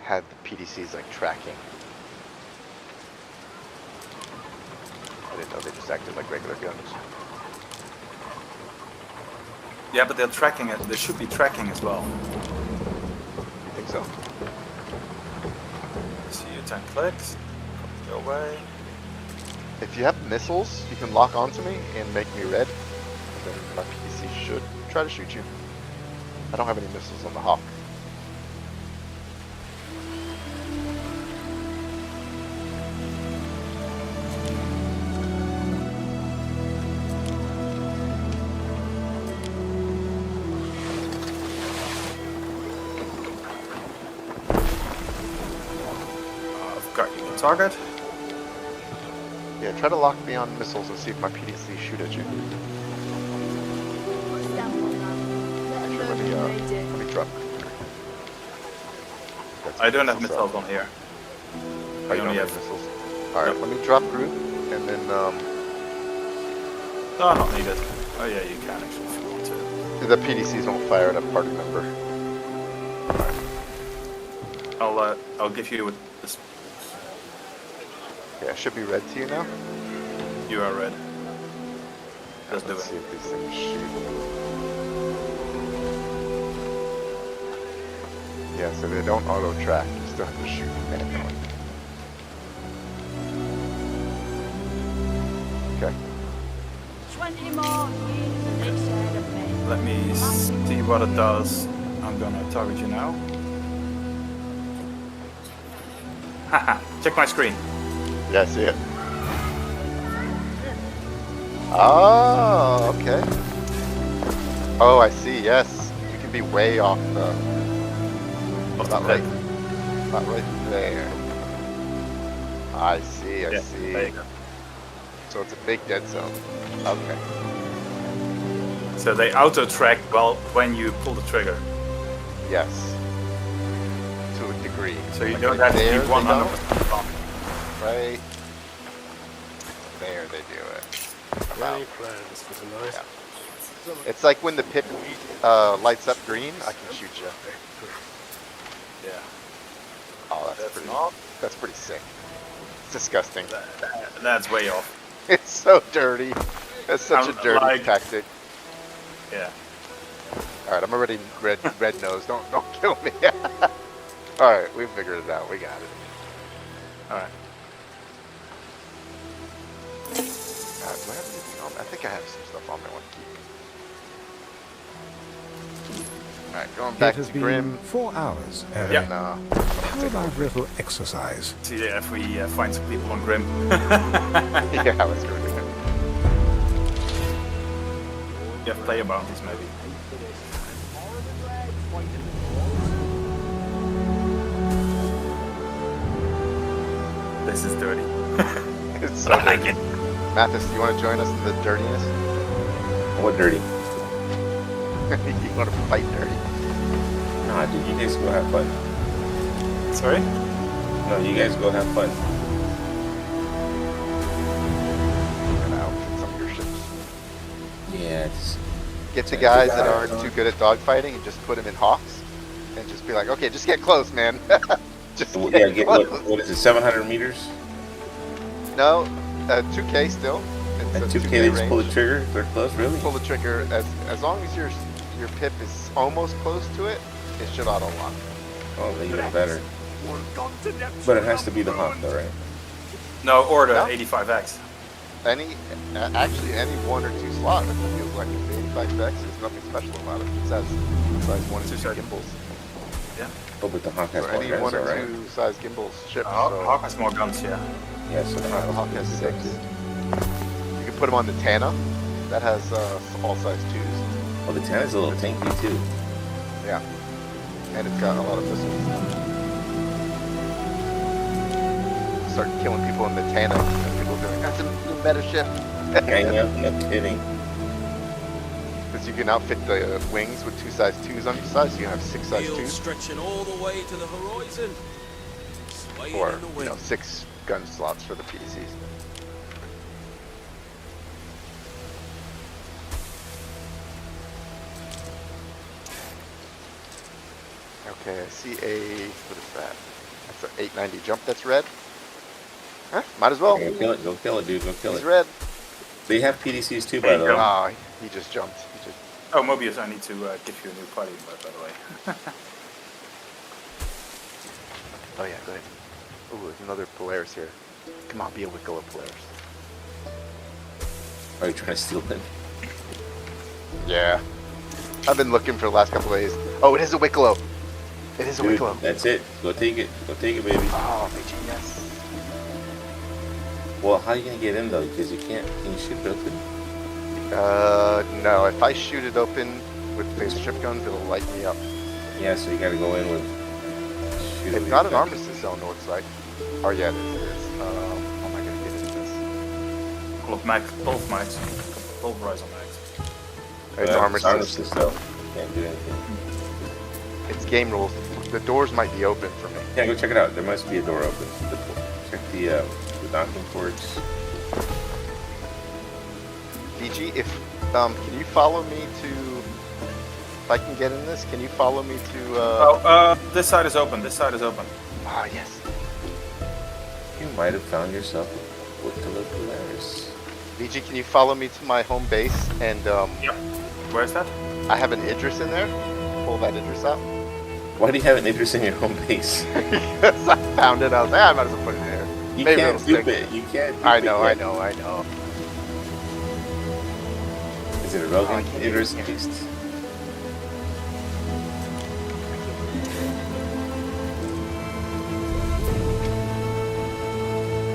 had the PDCs like tracking. I didn't know they just acted like regular guns. Yeah, but they're tracking it. They should be tracking as well. You think so? See you 10 clicks. Go away. If you have missiles, you can lock onto me and make me red. And then my PDC should try to shoot you. I don't have any missiles on the Hawk. I've got you on target. Yeah, try to lock me on missiles and see if my PDC shoot at you. Let me drop. I don't have missiles on here. I only have missiles. Alright, let me drop group and then Oh, not needed. Oh yeah, you can actually if you want to. the PDCs won't fire at a party member. I'll give you this. Yeah, it should be red to you now. You are red. Let's do it. See if these things shoot. Yeah, so they don't auto track. You still have to shoot manually. Okay. 20 more years and they said of me. Let me see what it does. I'm gonna target you now. Haha, check my screen. Yeah, I see it. Oh, okay. Oh, I see, yes. You can be way off the... Not right. About right there. I see, I see. There you go. So it's a big dead zone. Okay. So they auto-track when you pull the trigger. Yes. To a degree. So you Like don't right have to there, be they 100% on. Right there they do it. Any plans for tonight? Yeah. It's like when the pip lights up green, I can shoot you. Yeah. Oh, that's pretty sick. It's disgusting. That's way off. It's so dirty. That's such a dirty tactic. Yeah. All right, I'm already red nose. Don't kill me. All right, we figured it out. We got it. All right. Do I have anything on me? I think I have some stuff on me I want to keep. All right, going back It has to been Grim. 4 hours. Yeah. No. How about a little exercise? See if we find some people on Grim. Yeah, let's go do it. You have player bounties, maybe. This is dirty. It's so dirty. Mathis, do you want to join us in the dirtiness? What dirty? You want to fight dirty? Nah, dude, you guys go have fun. Sorry? No, you guys go have fun. And outfit some of your ships. Yeah, it's... Get the guys that aren't too good at dogfighting and just put them in Hawks. And just be like, okay, just get close, man. Just get close. What is it, 700 meters? No, 2K still. It's At a 2K, they just range. pull the trigger? They're close, really? Pull the trigger. As long as your pip is almost close to it, it should auto lock. Oh, even better. But it has to be the Hawk, though, right? No, or the 85X. Actually, any 1 or 2 slot, it feels like it's the 85X. There's nothing special about it. It says size 1 and 2 gimbals. Yeah. Oh, but the Hawk has So more any guns, 1 or right? 2 size gimbals ship. Hawk has more guns, yeah. Yeah, so the Hawk has 6. You can put them on the Tana. That has all size 2s. Oh, the Tana's a little tanky, too. Yeah. And it's got a lot of missiles. Start killing people in the Tana, and people are like, that's a new meta ship. No kidding. Because you can outfit the wings with 2 size 2s on each side, so you can have 6 size 2s. Stretching all the way to the horizon. Or, 6 gun slots for the PCs. Okay, I see what is that? That's an 890 jump that's red. Huh? Might as well. Go kill it, dude, go kill it. He's red. They have PDCs too, by the way. Oh, he just jumped. Oh, Mobius, I need to give you a new party, by the way. Oh yeah, go ahead. Oh, there's another Polaris here. Come on, be a Wicklow Polaris. Are you trying to steal them? Yeah. I've been looking for the last couple of days. Oh, it is a Wicklow. It is a Dude, Wicklow. that's it. Go take it. Go take it, baby. Oh, BG, yes. Well, how are you gonna get in though? Because you can't. Can you shoot it open? No. If I shoot it open with the ship guns, it'll light me up. Yeah, so you gotta go in with. They've got an armistice zone north side. Oh yeah, it is. How am I gonna get into this? Both mags. Both Horizon mags. It's armistice though. Can't do anything. It's game rules. The doors might be open for me. Yeah, go check it out. There must be a door open. Check the docking ports. BG, if can you follow me to? If I can get in this, can you follow me to? This side is open. This side is open. Ah, yes. You might have found yourself with the Polaris. BG, can you follow me to my home base and? Yep. Where's that? I have an Idris in there. Pull that Idris out. Why do you have an Idris in your home base? Because I found it. I was like, I might as well put it there. You Maybe can't it'll dupe stick. it. You can't. I know. Is it a Rogan Idris beast?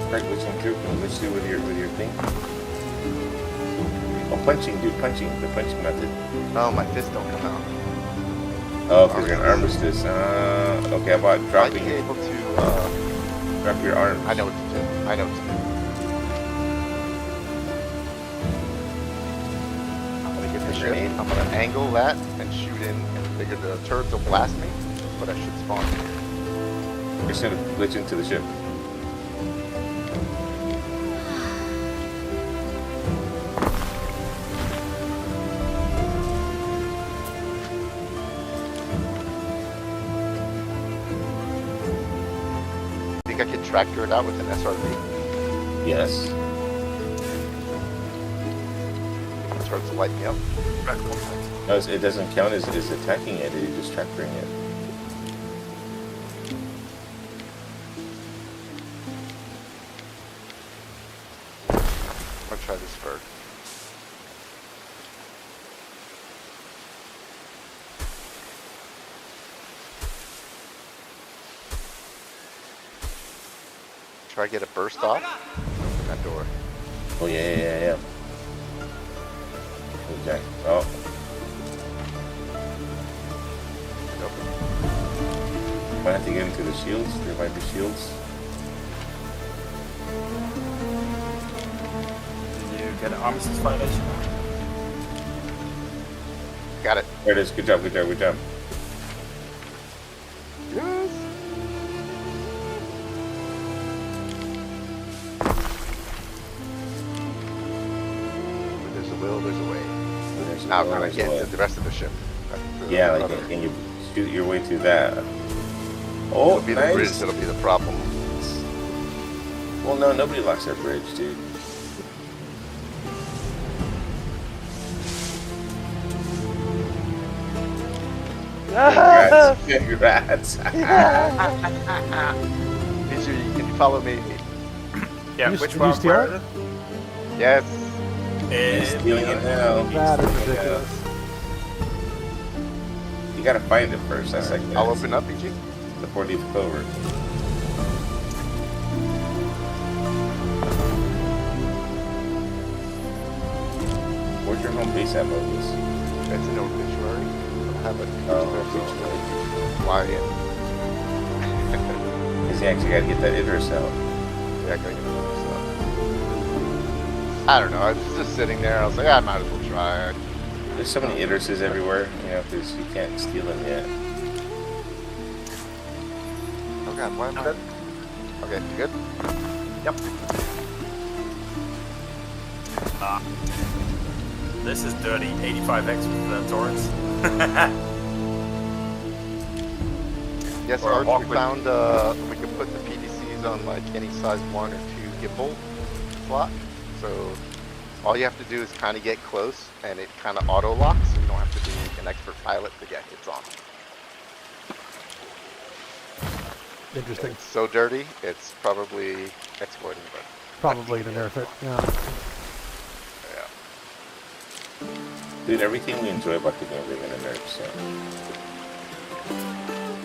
Start glitching through. Can you glitch through with your thing? Oh, punching, dude, punching. The punching method. Oh, my fists don't come out. Oh, because you're an armistice. Okay, how about dropping... Might be able to, drop your arms. I know what to do. I know what to do. I'm gonna get the ship. I'm gonna angle that and shoot in and figure the turrets will blast me, but I should spawn here. You're just gonna glitch into the ship. Think I could tractor it out with an SRV? Yes. The turrets will light me up. No, it doesn't count as attacking it, you're just tractoring it. I'll try this bird. Try to get a burst off. Open that door. Oh yeah. Okay. Oh. Might have to get into the shields. There might be shields. Did you get an armistice violation? Got it. There it is. Good job. Yes. Where there's a will, there's a way. Now I'm gonna get to the rest of the ship. Yeah, like can you shoot your way through that? Oh, it'll be nice. the bridge that'll be the problem. Well, no, nobody locks their bridge, dude. Congrats. Can you follow me? Yeah, You- which you one? steal Where it? is it? Yes. He's stealing it now. That is ridiculous. You gotta find it first. That's like I'll open up, BG. Before you flip over. Where's your home base at, Moses? It's an obituary. I'll have it. Fly in. Because you actually gotta get that Idris out. Yeah, I gotta get the Idris out. I don't know. I was just sitting there. I was like, I might as well try. There's so many Idrises everywhere, you know, because you can't steal them yet. Oh god, why am I dead? Okay, you good? Yep. This is dirty. 85x with the turrets. Yes, Or Arch, we awkward. found we can put the PDCs on like any size 1 or 2 gimbal slot. So all you have to do is kind of get close and it kind of auto locks. So you don't have to be an expert pilot to get hits on. Interesting. It's so dirty, it's probably exploiting, but Probably to nerf it. Yeah. Dude, everything we enjoy about the game, we're gonna nerf, so.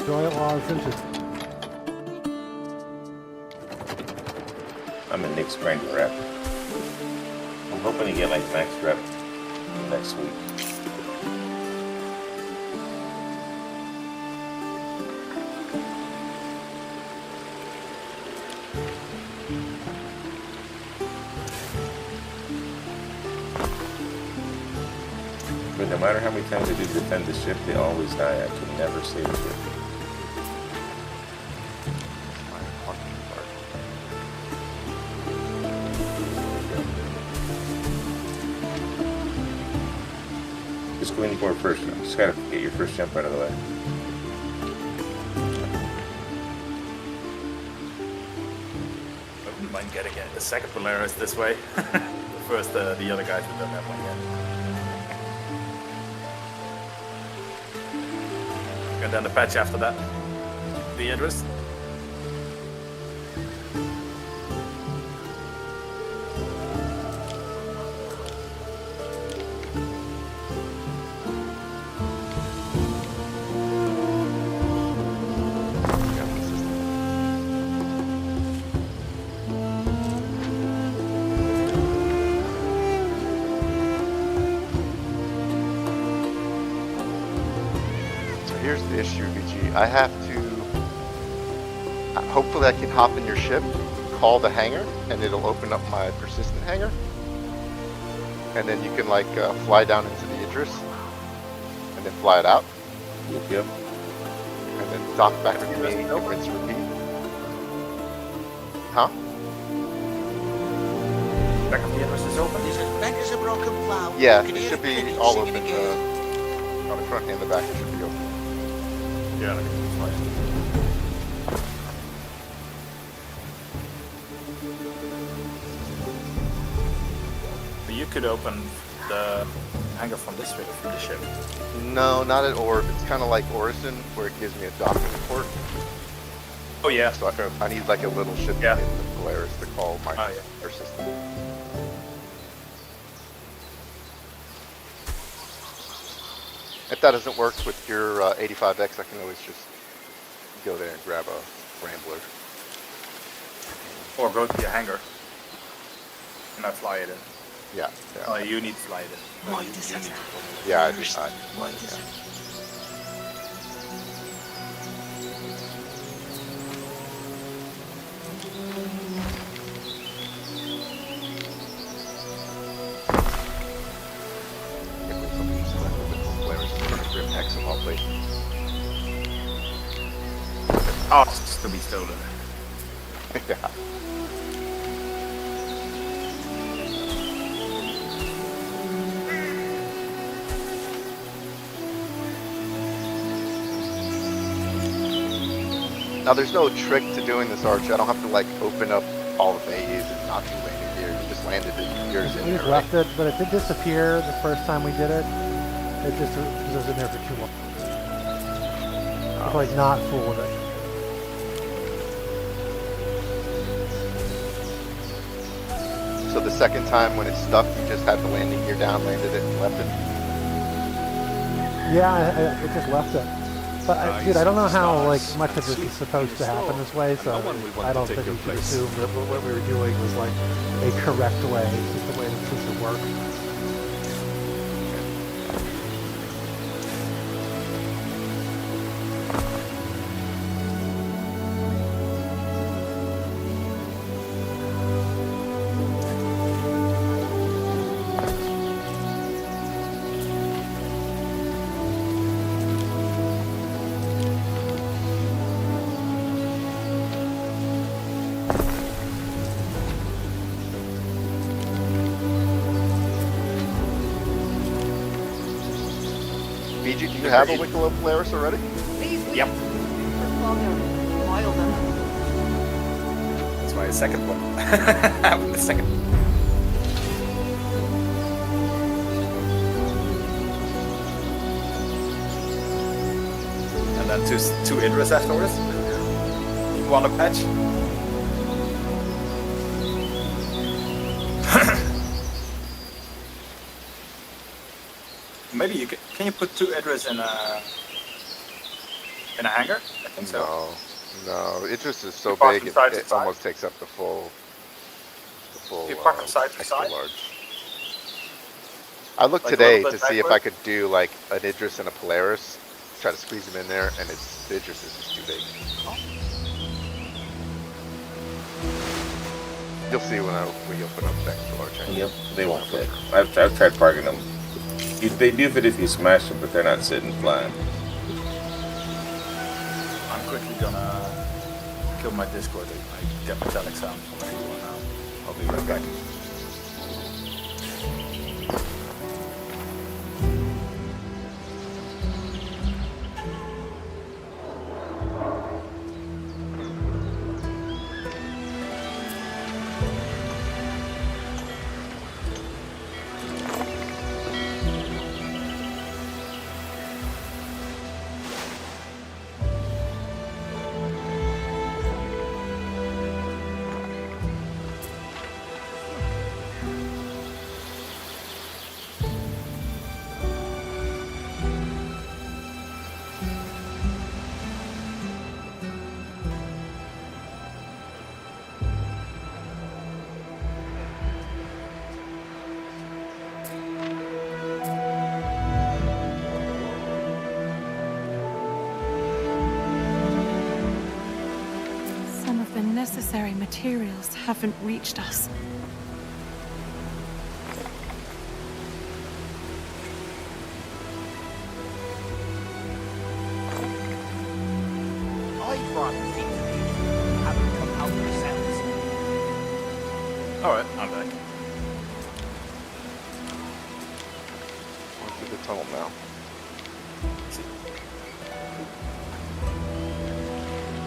Enjoy it while it's interesting. I'm a Nick's grinding rep. I'm hoping to get like max rep next week. But no matter how many times I do defend the ship, they always die. I can never save the ship. Just go in board first. You just gotta get your first jump out of the way. I wouldn't mind getting it. The second Polaris this way. The first, the other guys would don't have one yet. And then the patch after that. The Idris. here's the issue, VG. I have to. Hopefully, I can hop in your ship, call the hangar, and it'll open up my persistent hangar. And then you can like fly down into the Idris, and then fly it out. Yep. And then dock back with me, and rinse and repeat. Huh? Back of the Idris is open. There's as big as a broken plow. Yeah, You can it hear should the be crickets all singing open. again. On the front and the back, it should be open. Yeah, I can fly it. But you could open the hangar from this way, from the ship. No, not at Orb. It's kind of like Orison, where it gives me a docking port. Oh yeah. So I need like a little ship in the Polaris to call my air system. If that doesn't work with your 85X, I can always just go there and grab a Rambler. Or go to your hangar. And I fly it in. Yeah. Oh, you need to fly it in. Yeah, I just. Oh, it's to be stolen. Yeah. Now there's no trick to doing this, Archie. I don't have to like open up all the bays and not do landing gear. You just landed the gears in We there, just right? left it, but it did disappear the first time we did it. It just was in there for too long. It's like not full of it. So the second time when it's stuck, you just had the landing gear down, landed it, and left it? Yeah, it just left it. But dude, I don't know how like much of this is supposed to happen this way, so I don't think we should assume that what we were doing was like a correct way. It's just the way the system works. BG, do you have a Wicklow Polaris already? Yep. That's my second one. The second. And then two Idris afterwards. You want a patch? Maybe you can you put two Idris in a hangar? I think so. No, Idris is so You park big them side to it side? almost takes up the full. You park them side to extra side? large. I looked Like a today little to bit see if I backward? could do like an Idris and a Polaris, try to squeeze them in there, and the Idris is just too big. You'll see when we open up the extra large hangar. Yep, they won't fit. I've tried parking them. They do fit if you smash them, but they're not sitting flying. I'm quickly gonna kill my Discord. I get metallic sound from everyone now. I'll be right back. necessary materials haven't reached us. I'd rather think of you haven't come out yourselves. Alright, I'm back. Going through the tunnel now.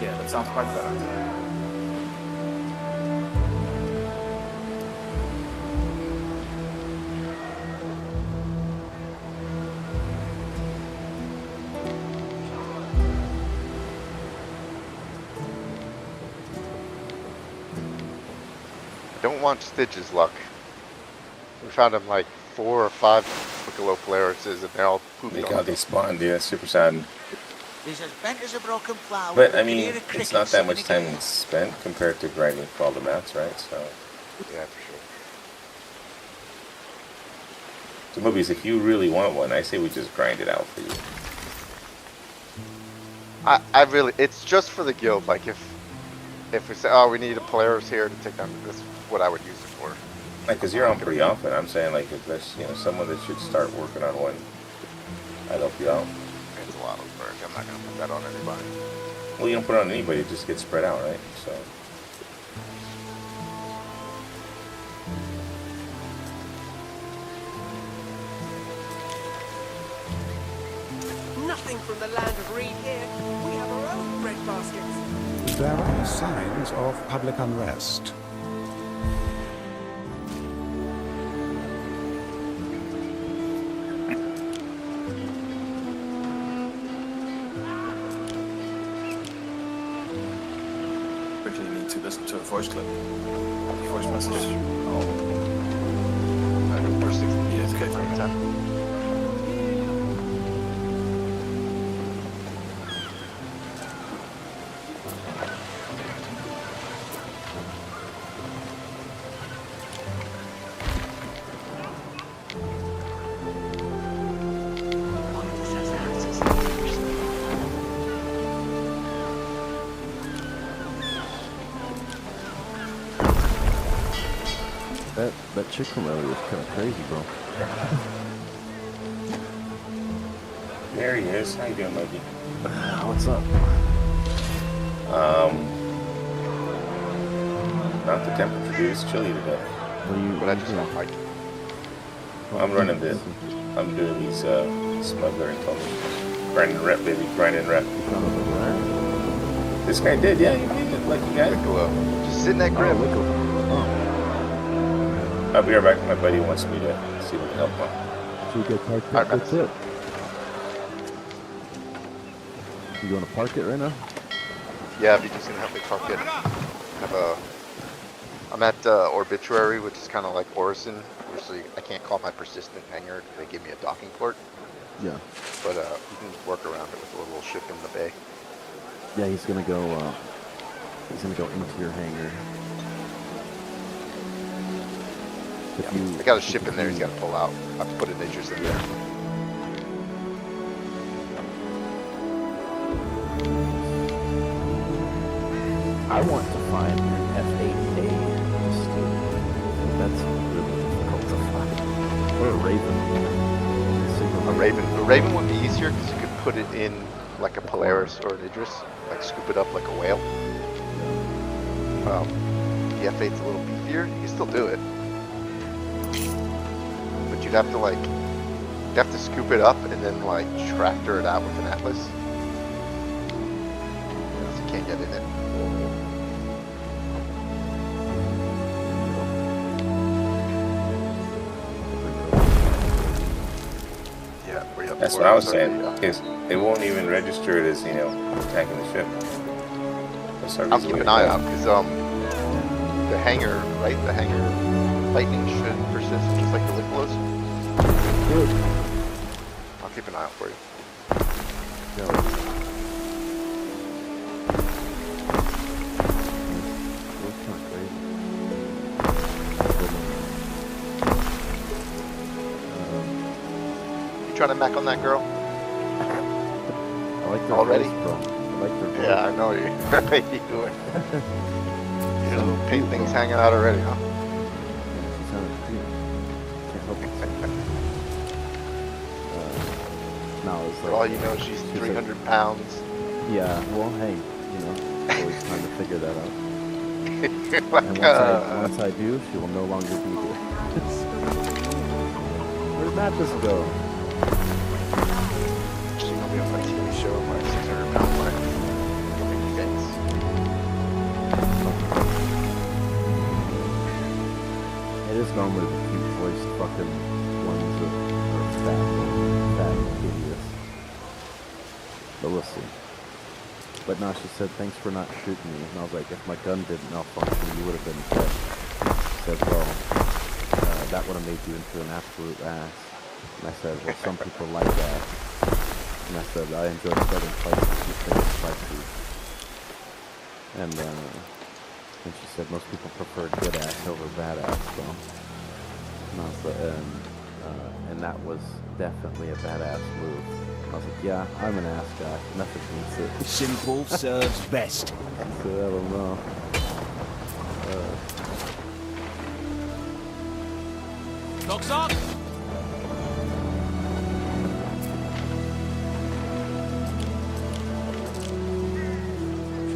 Yeah, that sounds quite better. Don't want Stitch's luck. We found him like 4 or 5 Piccolo Polaris and they're all pooped They on. got they spawned, yeah, super sad. He's as bent as a broken plough. But I mean, it's not that much time spent compared to grinding for all the mats, right? So yeah, for sure. So movies, if you really want one, I say we just grind it out for you. I really, it's just for the guild. Like if we say, oh, we need a Polaris here to take down, this is what I would use it for. Like, cause you're on pretty often. I'm saying like if there's someone that should start working on one, I'd help you out. It's a lot of work. I'm not gonna put that on anybody. Well, you don't put it on anybody; it just gets spread out, right? So. Nothing from the land of Reed here. We have our own bread baskets. There are signs of public unrest. Quickly need to listen to a voice clip. Voice message. Oh. Yeah, it's okay. That chick from earlier was kind of crazy, bro. There he is. How you doing, Mikey? What's up? Not the temperature, dude. It's chilly today. But I just want Mikey. I'm running this. I'm doing these smuggler and tunnel. Grinding rep, baby. Grinding rep. This guy did, yeah, he did it. Lucky guy. Just sit in that grip. I'll be right back. My buddy wants me to see if we can help him. So we get parked up, that's it. You going to park it right now? Yeah, BJ's gonna help me park it. I'm at Obituary, which is kind of like Orison. Obviously, I can't call my persistent hangar. They give me a docking port. Yeah. But you can work around it with a little ship in the bay. Yeah, he's gonna go into your hangar. I got a ship in there. He's got to pull out. I have to put an interest in there. I want to find an F8A That's really difficult to find. Or a Raven. A Raven would be easier because you could put it in like a Polaris or an Idris, like scoop it up like a whale. The F8's a little beefier. You can still do it, but you'd have to scoop it up and then like tractor it out with an Atlas. You can't get in it. That's what I was saying. It won't even register it as, attacking the ship. I'll keep an eye out because the hangar, right? The hangar lightning should persist just like the Licolos. I'll keep an eye out for you. Trying to mac on that girl? I like their already. Voice, bro. I like their voice. Yeah, I know you. You doing? Your little pink thing's hanging out already, huh? No, it's For all you know, she's 300 pounds. Yeah, well, hey, you know, always trying to figure that out. Like, And once I do, she will no longer be here. Where'd Mathis go? She's gonna be on my TV show, my 600-pound wife. Making things. It is normally the cute voiced fucking ones that are fat and hideous. But we'll see. But no, she said, thanks for not shooting me. And I was like, if my gun didn't malfunction, you would have been dead. She said, well, that would have made you into an absolute ass. And I said, well, some people like that. And I said, I enjoy starting fights with you things spicy. And she said, most people prefer good ass over bad ass, so. And that was definitely a badass move. I was like, yeah, I'm an ass guy. Nothing beats it. Simple serves best. So I don't know. Knock sock.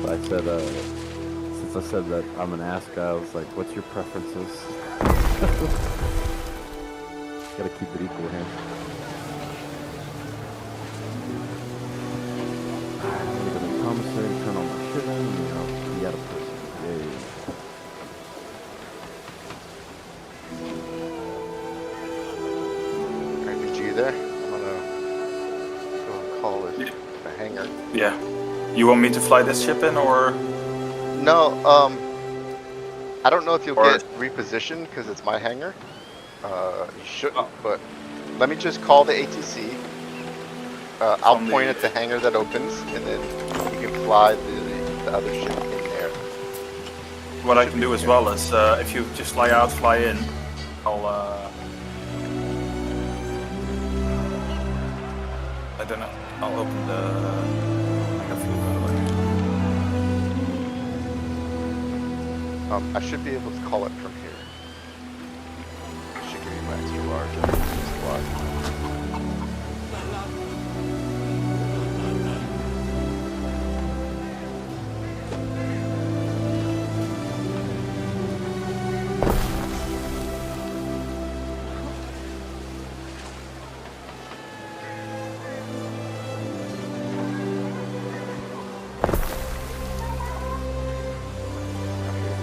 So I said, since I said that I'm an ass guy, I was like, what's your preferences? Gotta keep it equal here. Commissary, turn all my shit in, you know, you got a person. Yeah. RPG there? I'm gonna go and call it a hangar. Yeah. You want me to fly this ship in, or? No, I don't know if you'll get repositioned because it's my hangar. You shouldn't, but let me just call the ATC. I'll point at the hangar that opens, and then you can fly the other ship in there. What I can do as well is, if you just fly out, fly in, I'll, I don't know, I'll open the hangar for you, by the way. I should be able to call it from here. I should give you my extra large.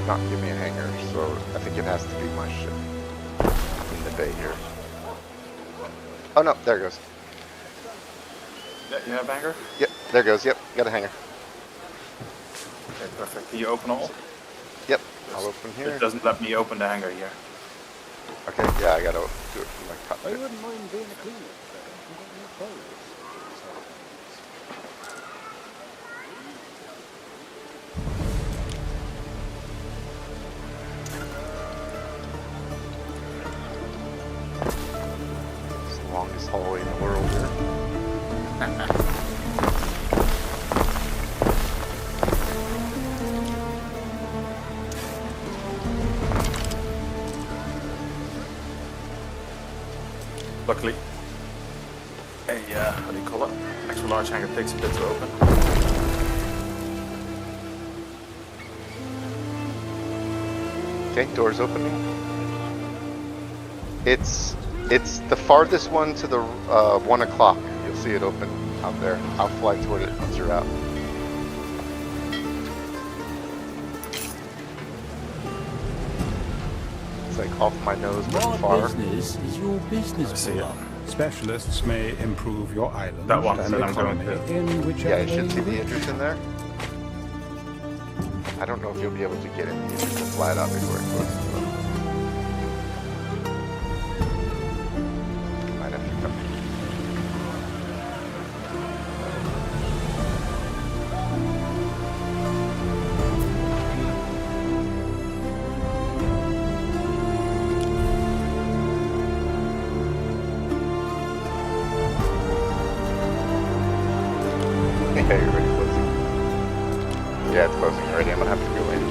Not give me a hangar, so I think it has to be my ship in the bay here. Oh no, there it goes. Yeah, you have a hangar? Yep, there it goes. Yep, got a hangar. Okay, perfect. Can you open all? Yep, I'll open here. It doesn't let me open the hangar here. Okay, yeah, I gotta do it from my cockpit. I wouldn't mind being a cleaner. It's the longest hallway in the world here. Luckily, how do you call it? Extra large hangar takes a bit to open. Okay, doors opening. It's the farthest one to the 1 o'clock. You'll see it open out there. I'll fly toward it once you're out. It's like off my nose, but far. business is your business. See it. Specialists may improve your island That one, and then I'm going economy to. in whichever Yeah, you should see way the you entrance in there. I don't know if you'll be able to get in the entrance and fly it out before it closes. Might have to come. Yeah, you're already closing. Yeah, it's closing already. I'm gonna have to go in.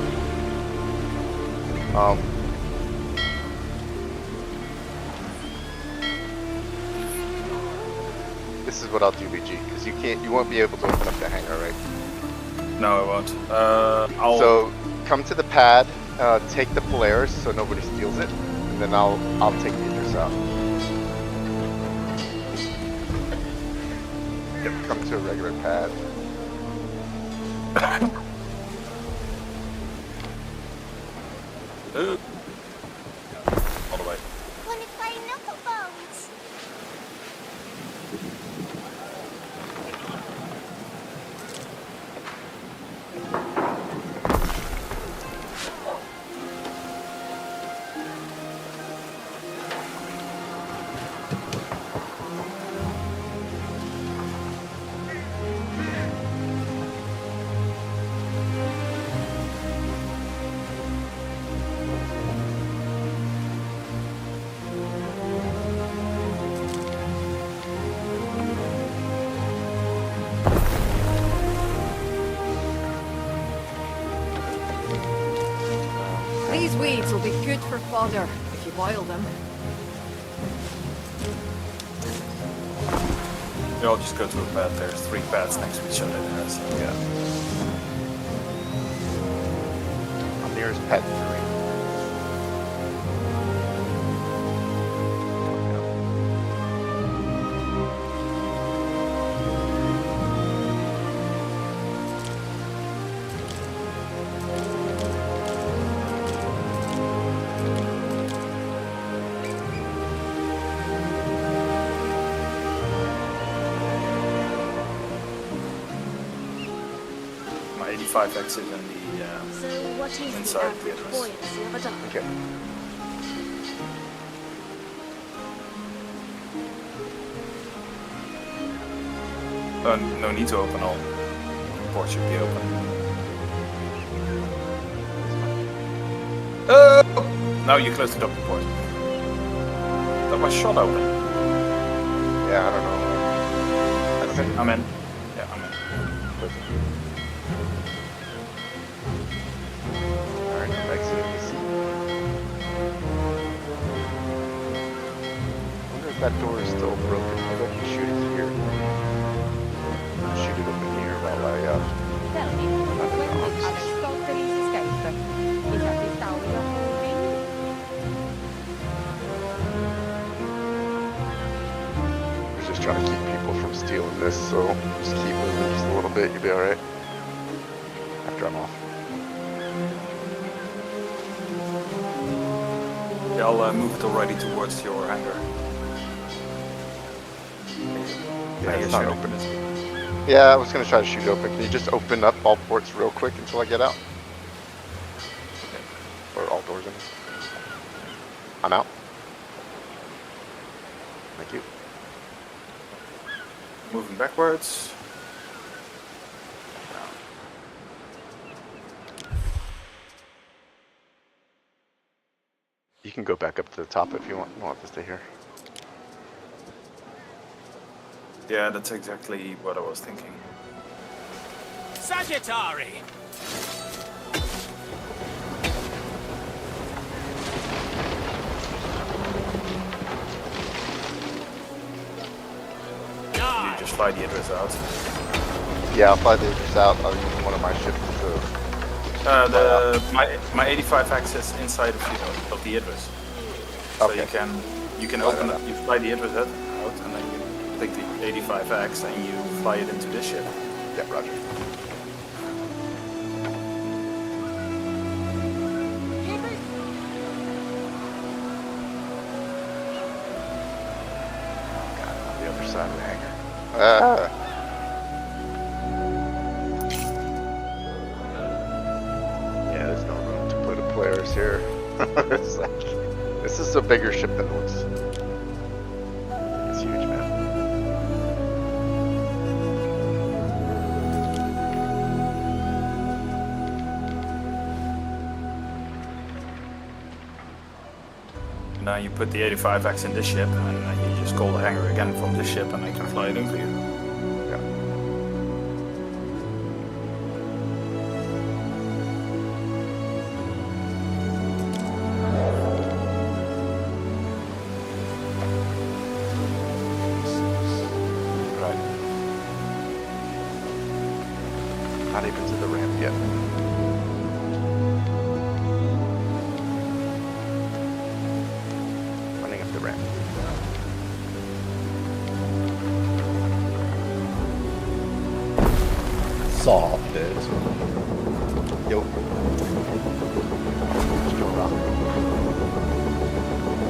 This is what I'll do, BG, because you won't be able to open up the hangar, right? No, I won't. So come to the pad, take the Polaris so nobody steals it, and then I'll take the Idris out. Yep, come to a regular pad. All the way. Wanna play knucklebones? These weeds will be good for fodder if you boil them. We all just go to a pad. There's 3 pads next to each other there, so yeah. I'm nearest pad 3. My 85X is in the So what is the inside the average Idris. buoyancy of a duck? Okay. No need to open all. Port should be open. Oh! Now you close the docking port. That was shot open. Yeah, I don't know. Okay, I'm in. Yeah, I'm in. Alright, I'm exiting the seat. I wonder if that door is still broken. Maybe I can shoot it here. Shoot it open here while I, we're just trying to keep people from stealing this, so just keep moving just a little bit, you'll be alright. After I'm off. Yeah, I'll move it already towards your hangar. Yeah, it's not open. Yeah, I was gonna try to shoot it open. Can you just open up all ports real quick until I get out? Or all doors in? I'm out. Thank you. Moving backwards. You can go back up to the top if you want. You don't have to stay here. Yeah, that's exactly what I was thinking. Sagittari! You just fly the Idris out. Yeah, I'll fly the Idris out. I'll use one of my ships to... my 85X is inside of the Idris. So Okay. you can open it, you fly the Idris out, and then you take the 85X and you fly it into this ship. Yeah, roger. God, on the other side of the hangar. Yeah, there's no room to put a Polaris here. This is a bigger ship than it looks. It's huge, man. Now you put the 85X in this ship, and then you just call the hangar again from this ship, and I can fly it in for you. Not even to the ramp yet. Running up the ramp. Soft is. Yo.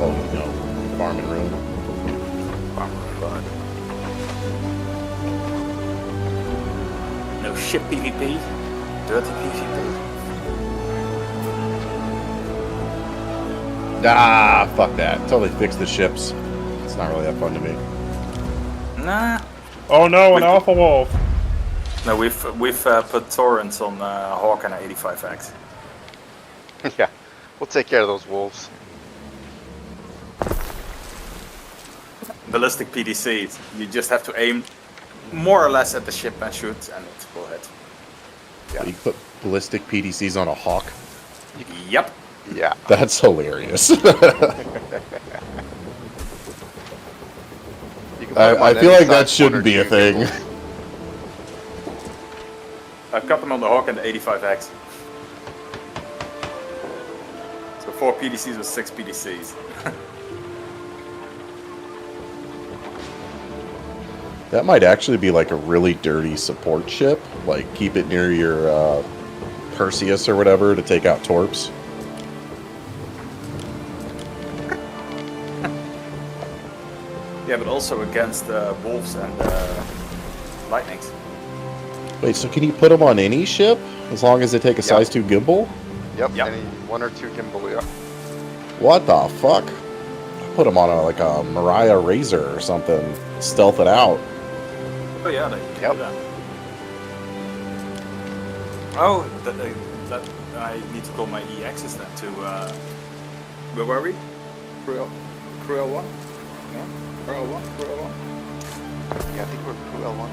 Oh no. Farming room. No ship PvP. Dirty PvP. Ah, fuck that. Totally fix the ships. It's not really that fun to me. Nah. Oh no, an alpha wolf. No, we've put torrents on Hawk and 85X. Yeah, we'll take care of those wolves. Ballistic PDCs. You just have to aim more or less at the ship and shoot, and it will hit. Yeah. You put ballistic PDCs on a Hawk? Yep. Yeah. That's hilarious. I feel like that shouldn't be a thing. I've got them on the Hawk and the 85X. So 4 PDCs with 6 PDCs. That might actually be like a really dirty support ship. Like, keep it near your Perseus or whatever to take out torps. Yeah, but also against wolves and lightnings. Wait, so can you put them on any ship as long as they take a size 2 gimbal? Yep, any 1 or 2 gimbal, yeah. What the fuck? Put them on like a Mariah Razor or something. Stealth it out. Oh yeah, they can do that. Oh, that I need to call my EXs then to where were we? Crew L1? Yeah? Crew L1? Crew L1? Yeah, I think we're Crew L1.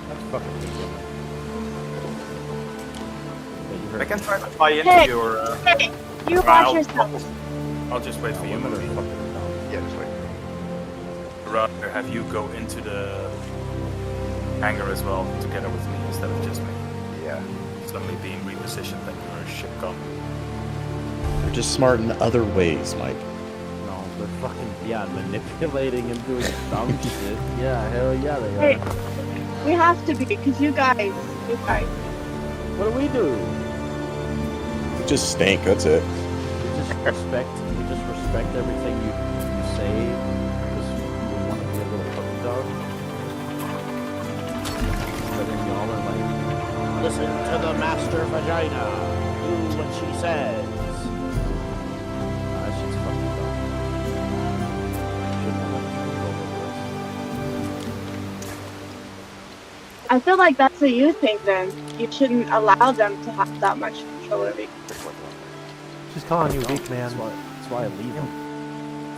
That's fucking good. I can try to fly into Hey, your hey, you watch yourself. I'll just wait for you. Yeah, just wait. Rather have you go into the hangar as well together with me instead of just me. Yeah. Suddenly being repositioned and your ship gone. They're just smart in other ways, Mike. No, they're fucking, manipulating and doing dumb shit. Yeah, hell yeah they are. Hey, we have to be, because you guys. What do we do? We just stink, that's it. We just respect everything you say. Listen to the master vagina. Do what she says. That shit's fucking I feel like that's a you thing then. You shouldn't allow them to have that much control over you. She's calling you weak, man. That's why I leave him.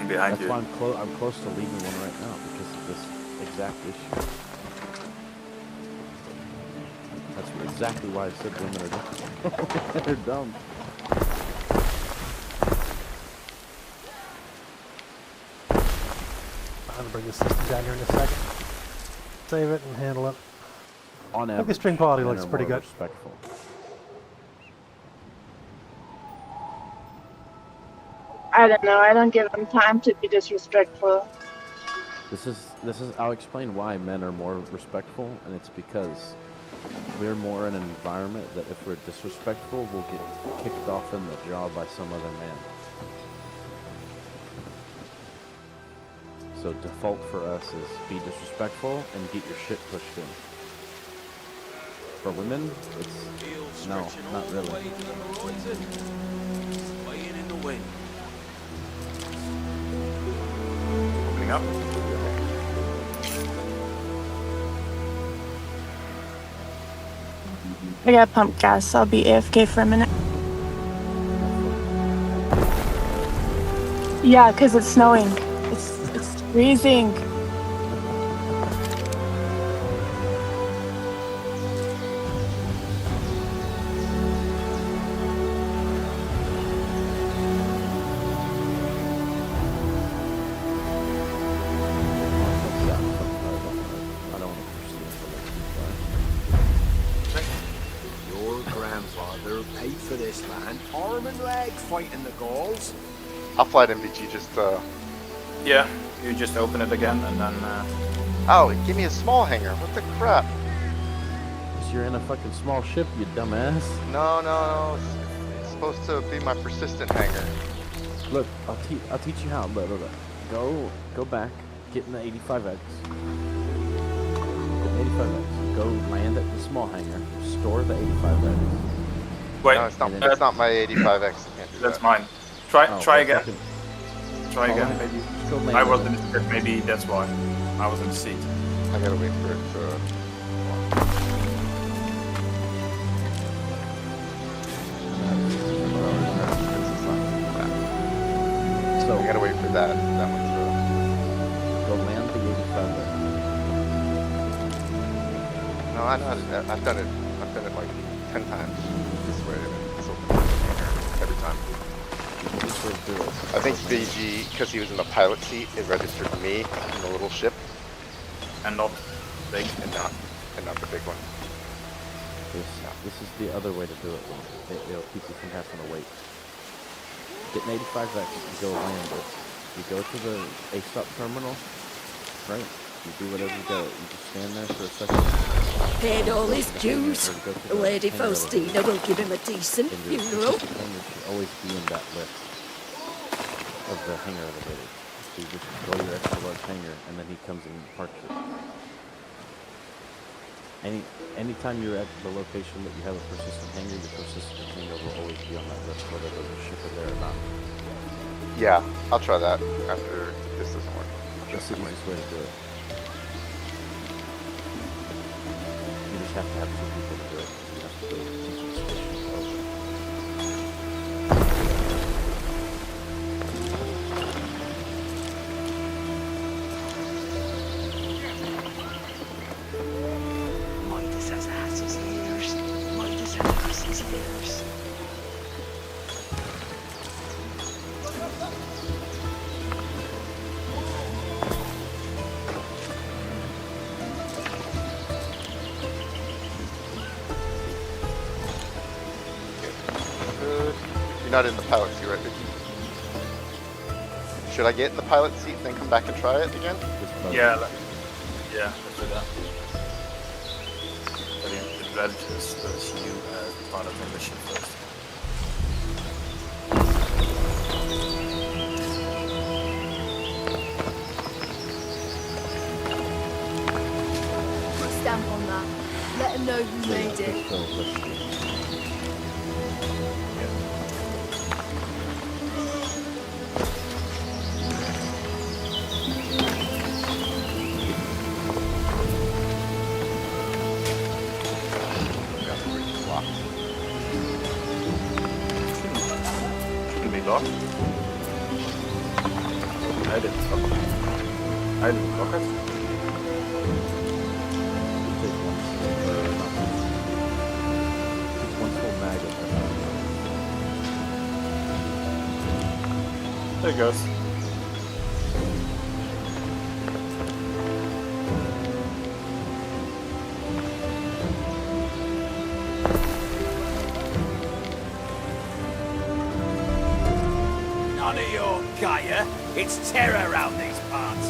And behind That's you. why I'm close to leaving one right now because of this exact issue. That's exactly why I said women are dumb. They're dumb. I'm gonna bring the system down here in a second. Save it and handle it. On I think the average, string quality men looks are pretty more good. Respectful. I don't know. I don't give them time to be disrespectful. This is. I'll explain why men are more respectful, and it's because we're more in an environment that if we're disrespectful, we'll get kicked off in the jaw by some other man. So default for us is be disrespectful and get your shit pushed in. For women, it's no, not really. Opening up. I got pump gas. I'll be AFK for a minute. Yeah, because it's snowing. It's freezing. paid for this, man. Arm and leg fighting the Gauls. I'll fly to MVG just, Yeah, you just open it again and then... Oh, give me a small hangar. What the crap? Because you're in a fucking small ship, you dumbass. No. It's supposed to be my persistent hangar. Look, I'll teach you how. Look. Go back, get in the 85X. Get in the 85X. Go land at the small hangar. Store the 85X. Wait, no, it's not my 85X. I can't do that's that. mine. Try again. Fucking... Try again, maybe. I was in the ship, maybe that's why. I was in the seat. I gotta wait for it to... So I gotta wait for that one to... Go land the 85X. No, I know how to do that. I've done it like 10 times this way. It's every time. I think BG, because he was in the pilot seat, it registered me in the little ship. And not big. And not the big one. This is the other way to do it. It'll keep you from having to wait. Get an 85X, you go land it. You go to the A-stop terminal, right? You do whatever you go. You just stand there for a second. Paid all his dues. Lady Faustina will give him a decent funeral. The hangar should always be in that list of the hangar elevator. So you just go your extra large hangar, and then he comes and parks it. Anytime you're at the location that you have a persistent hangar, the persistent hangar will always be on that list, whether there's a ship there or not. Yeah, I'll try that after this doesn't work. That's the easiest way to do it. You just have to have 2 people to do it. You have to do it into the station. Midas has ass's ears. Midas has ass's ears. You're not in the pilot seat, right, Vicky? Should I get in the pilot seat and then come back and try it again? Yeah, let's do that. But it registers you as part of the mission first. Put a stamp on that. Let him know who made it. Locked. I didn't lock it. One full mag of There it goes. None of your Gaia. It's terror around these parts.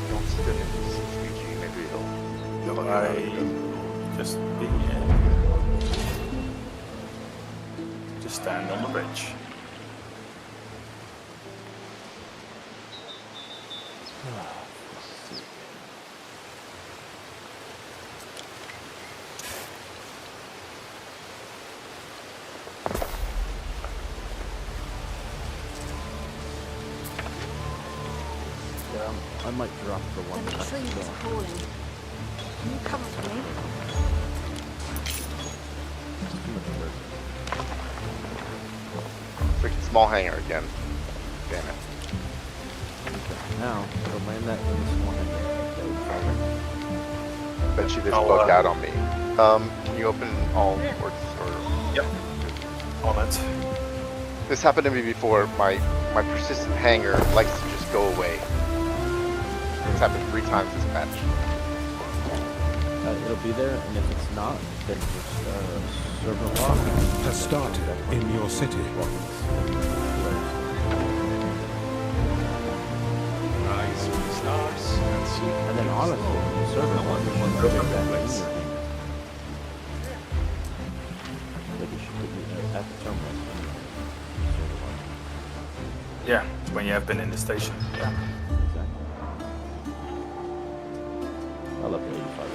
Don't spin it in CG, maybe it'll Just be just stand on the bridge. I might drop the one. The tree is calling. Can you come with me? freaking small hangar again. Damn it. Now, go land that in the small hangar. Bet you this bugged out on me. Can you open all ports or? Yep. On it. This happened to me before. My persistent hangar likes to just go away. It's happened 3 times this match. It'll be there, and if it's not, then just server lock. Has started in your city. Rise from the stars and sleep. And then honestly, server lock is one Perfect that place. like it should be at the terminal. Yeah, when you have been in the station. Yeah. I love the 85.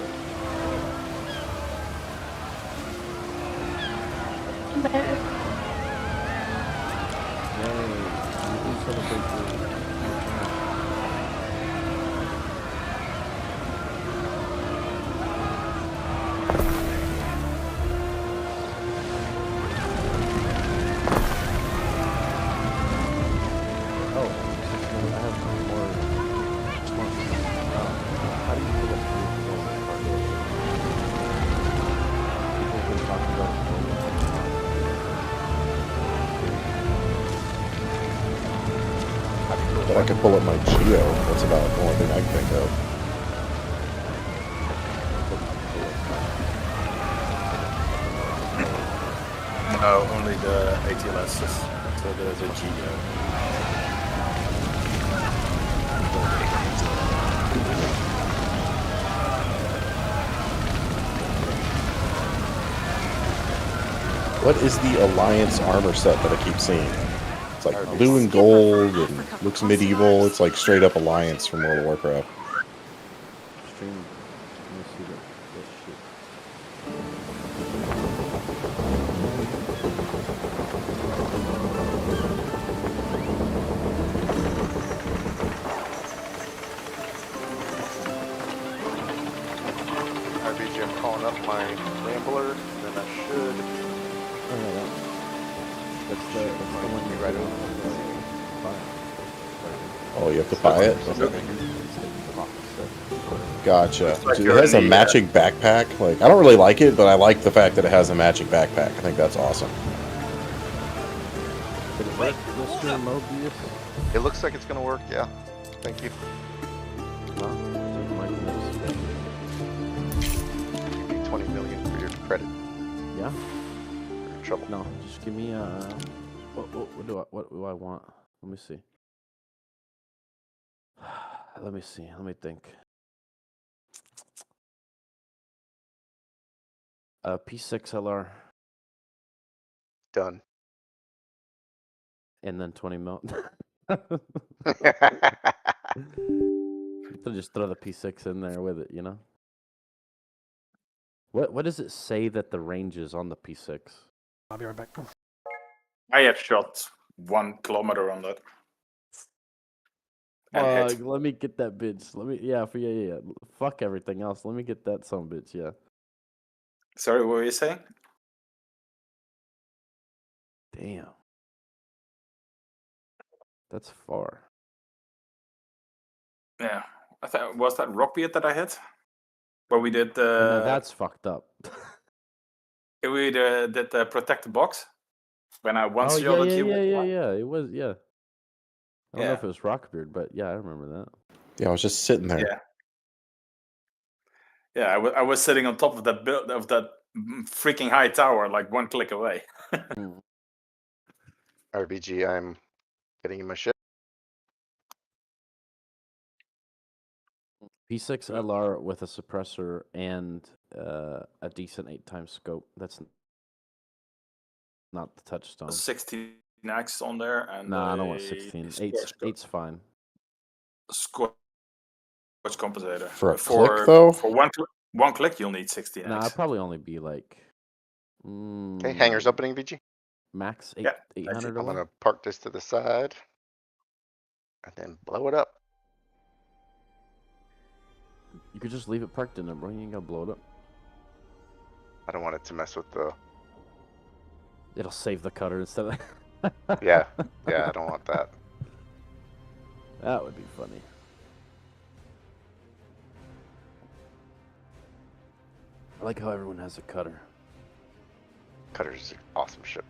But I could pull up my Geo. That's about the only thing I can think of. No, only the ATLS, so the Geo. What is the Alliance armor set that I keep seeing? It's like blue and gold and looks medieval. It's like straight up Alliance from World of Warcraft. RBG, I'm calling up my Rambler, then I should. That's the one you right Oh, you have to buy it? Okay. Gotcha. like Dude, you're it has a in the, matching backpack. Like, I don't really like it, but I like the fact that it has a matching backpack. I think that's awesome. It looks like it's gonna work, yeah. Thank you. Give me 20 million for your credit. Yeah. For your trouble. No, just give me what do I want? Let me see. Let me see. Let me think. P6 LR. Done. And then 20 mil. So just throw the P6 in there with it, you know? What does it say that the range is on the P6? I'll be right back. I have shot 1 kilometer on that. And hit. Let me get that bitch. Let me, yeah. Fuck everything else. Let me get that son of a bitch, yeah. Sorry, what were you saying? Damn. That's far. Yeah. Was that Rockbeard that I hit? Where we did No, that's fucked up. we did the protect the box when I once Oh, shielded you. yeah. It was, yeah. I don't know Yeah. if it was Rockbeard, but yeah, I remember that. Yeah, I was just sitting there. Yeah. Yeah, I was sitting on top of that freaking high tower, like 1 click away. RBG, I'm getting in my ship. P6 LR with a suppressor and a decent 8x scope. That's not the touchstone. 16x on there, and Nah, I don't want 16. 8's fine. Scorch compensator. For a click, though? For one click, you'll need 16x. Nah, I'd probably only be like. Okay, hangars opening, VG. Max 800. I'm gonna park this to the side and then blow it up. You could just leave it parked in there, bro. You ain't gotta blow it up. I don't want it to mess with the. It'll save the cutter instead of. Yeah, I don't want that. That would be funny. I like how everyone has a cutter. Cutter's an awesome ship.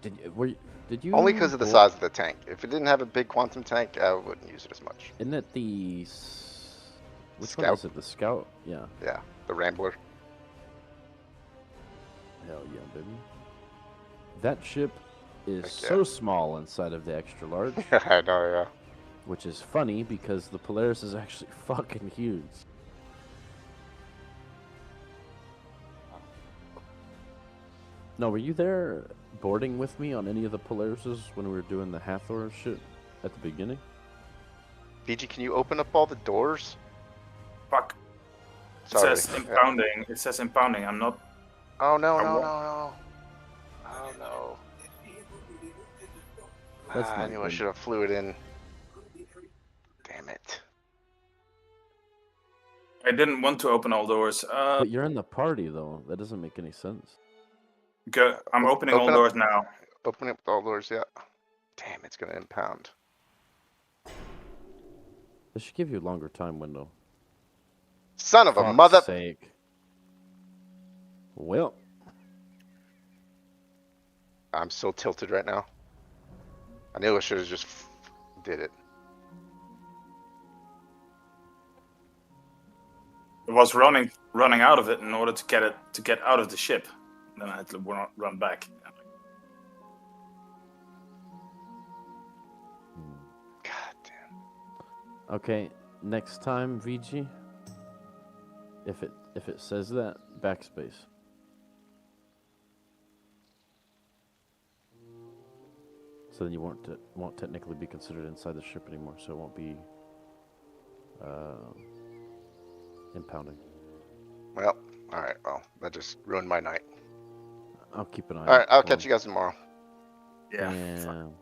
Did you? Only because of the size of the tank. If it didn't have a big quantum tank, I wouldn't use it as much. Isn't it the which Scout? one is it? The Scout? Yeah. Yeah, the Rambler. Hell yeah, baby. That ship is Heck so small inside of the extra large. I know, yeah. Which is funny because the Polaris is actually fucking huge. No, were you there boarding with me on any of the Polarises when we were doing the Hathor shit at the beginning? Fiji, can you open up all the doors? Fuck. Sorry. It says impounding. It says impounding. I'm not. Oh no, no. Oh no. That's I not knew I good. should have flew it in. Damn it. I didn't want to open all doors. But you're in the party though. That doesn't make any sense. I'm opening all Open up- doors now. Open up all doors, yeah. Damn, it's gonna impound. This should give you a longer time window. Son of a Fuck's mother. sake. Well, I'm so tilted right now. I knew I should have just did it. I was running out of it in order to get out of the ship. Then I had to run back. God damn. okay. Next time, VG. If it says that, backspace. So then you won't technically be considered inside the ship anymore. So it won't be impounding. Well, alright, well, that just ruined my night. I'll keep an eye. Alright, I'll catch you guys tomorrow. Yeah. Damn.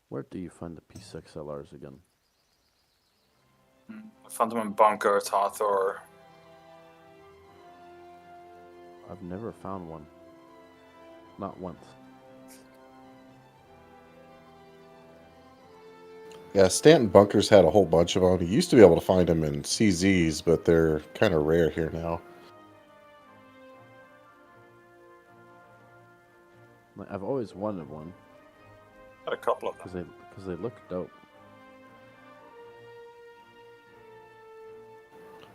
Where do you find the P6LRs again? I found them in bunkers, Hathor. I've never found one. Not once. Yeah, Stanton Bunkers had a whole bunch of them. You used to be able to find them in CZs, but they're kind of rare here now. Like, I've always wanted one. Got a couple of them. Because they look dope.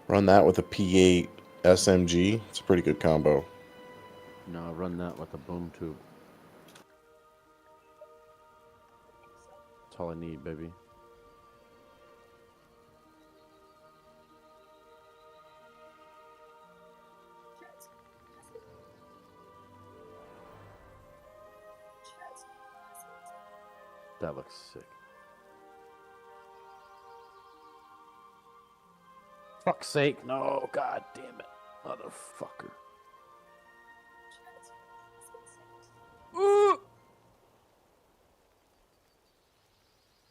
Run that with a P8 SMG. It's a pretty good combo. No, run that with a boom tube. That's all I need, baby. That looks sick. Fuck's sake, no, god damn it. Motherfucker. Ooh!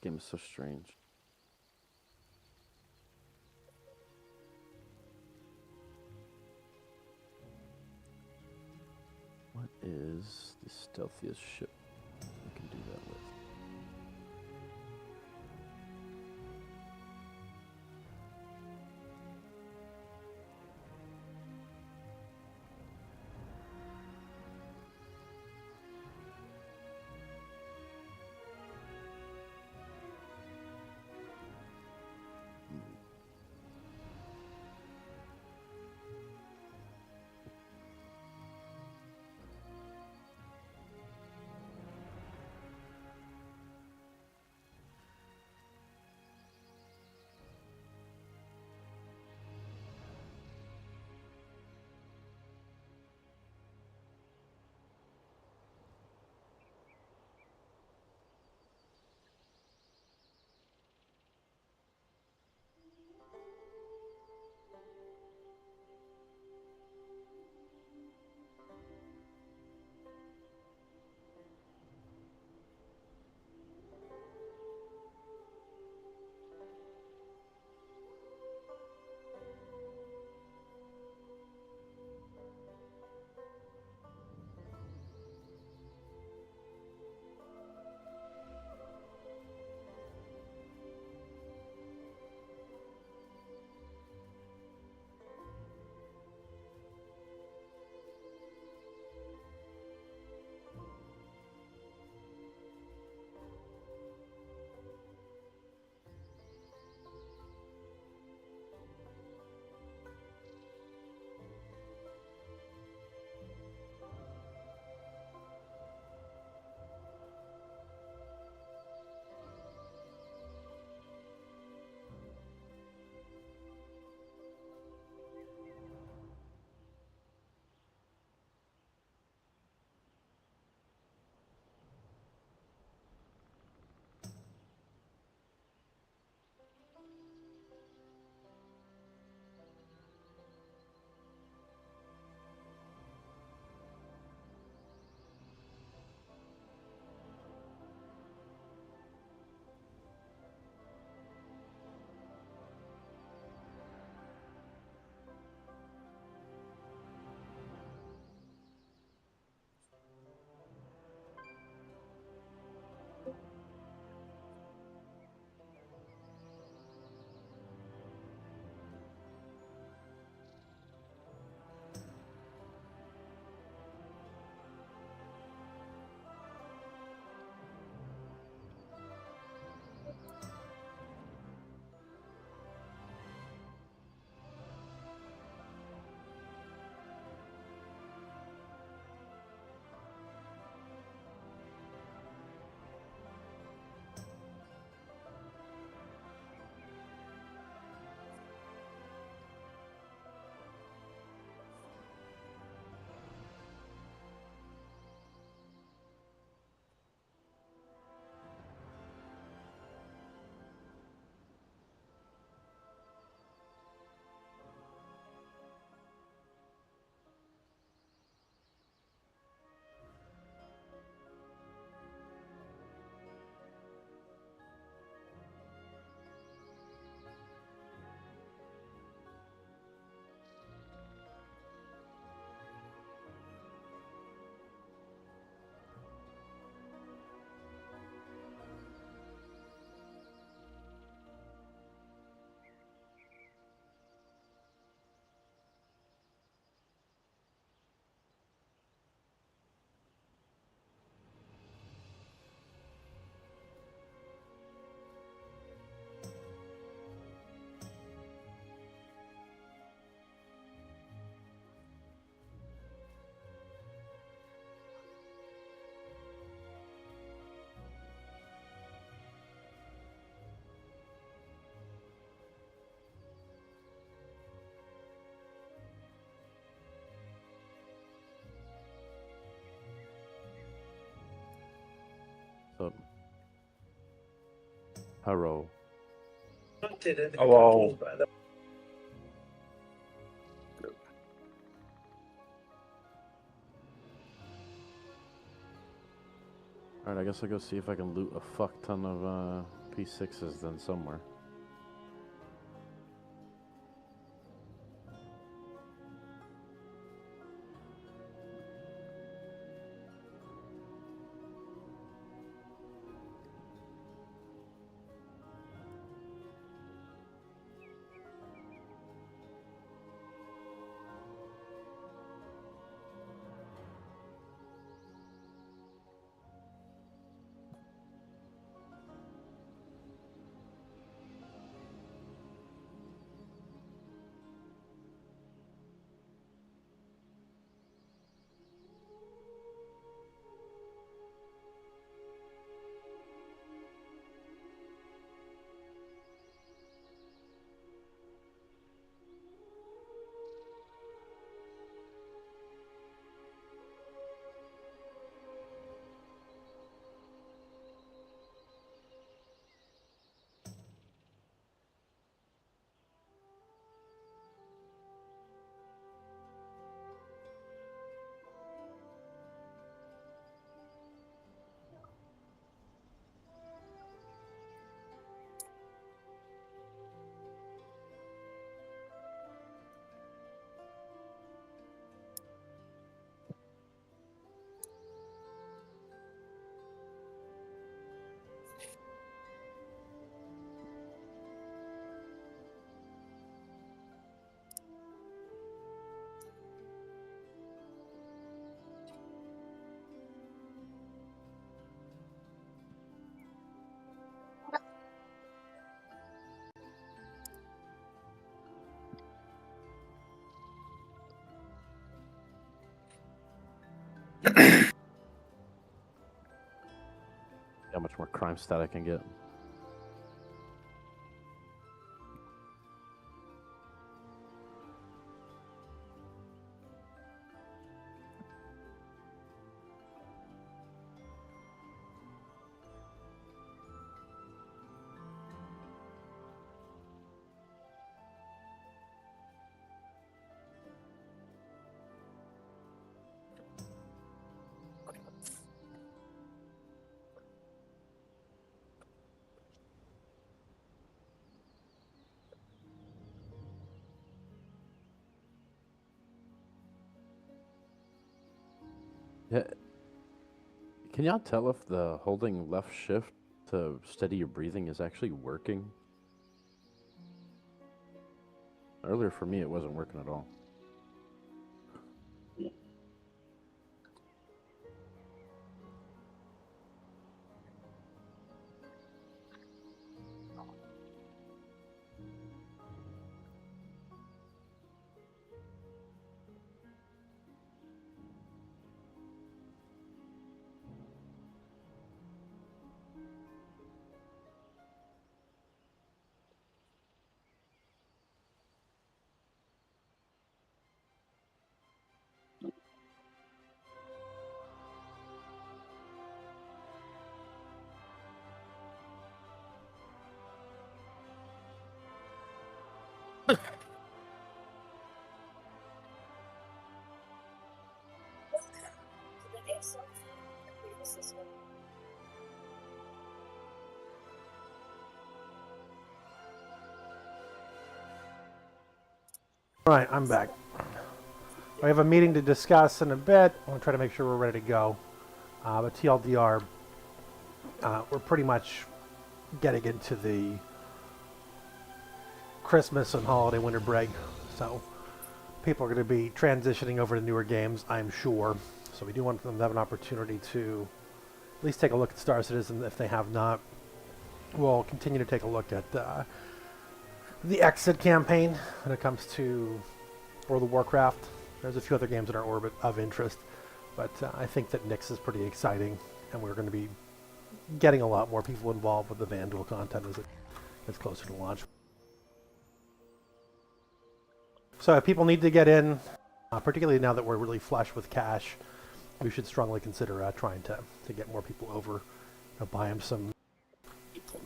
Game is so strange. What is the stealthiest ship we can do that with? Haro. Oh, wow. Alright, I guess I'll go see if I can loot a fuck ton of P6s then somewhere. How much more crime stat I can get. Yeah. Can y'all tell if the holding left shift to steady your breathing is actually working? Earlier for me, it wasn't working at all. Right, I'm back. We have a meeting to discuss in a bit. I'm going to try to make sure we're ready to go. But TLDR, we're pretty much getting into the Christmas and holiday winter break. So people are going to be transitioning over to newer games, I'm sure. So we do want them to have an opportunity to at least take a look at Star Citizen if they have not. We'll continue to take a look at the Exit campaign when it comes to World of Warcraft. There's a few other games in our orbit of interest, but I think that Nyx is pretty exciting, and we're going to be getting a lot more people involved with the Vandal content as it gets closer to launch. So if people need to get in, particularly now that we're really flush with cash, we should strongly consider trying to get more people over, buy them some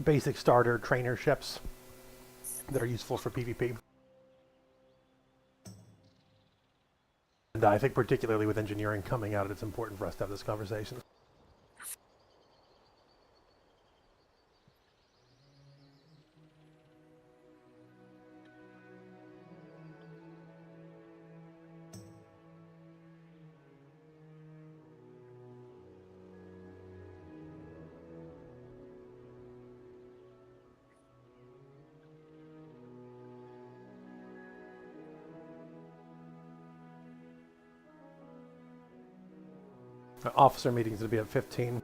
basic starter trainer ships that are useful for PvP. And I think particularly with engineering coming out, it's important for us to have this conversation. Officer meeting's going to be at 15.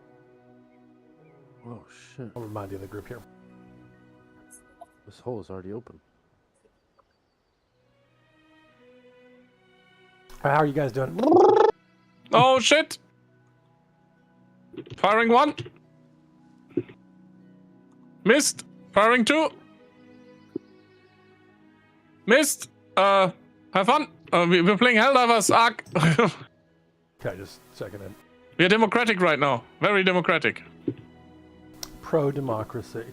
Oh, shit. I'll remind you of the group here. This hole is already open. How are you guys doing? Oh, shit! Firing 1. Missed. Firing 2. Missed. Have fun. We're playing Helldivers Arc. Okay, just second in. We are democratic right now. Very democratic. Pro-democracy.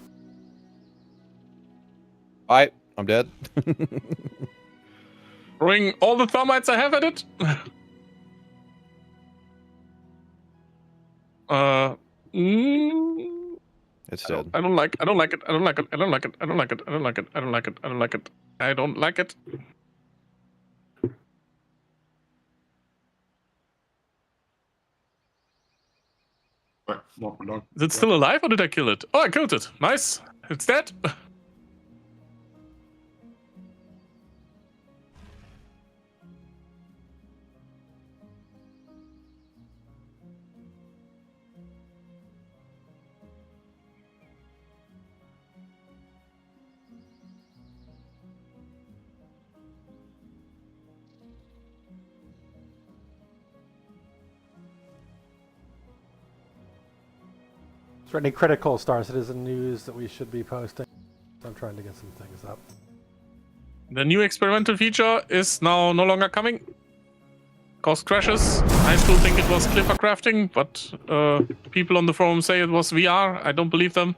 Alright, I'm dead. Throwing all the thermites I have at it. It's dead. I don't like it. I don't like it. I don't like it. I don't like it. I don't like it. I don't like it. I don't like it. I don't like it. I don't like it. Is it still alive or did I kill it? Oh, I killed it. Nice. It's dead. Is there any critical Star Citizen news that we should be posting? I'm trying to get some things up. The new experimental feature is now no longer coming. Caused crashes. I still think it was clipper crafting, but people on the forum say it was VR. I don't believe them.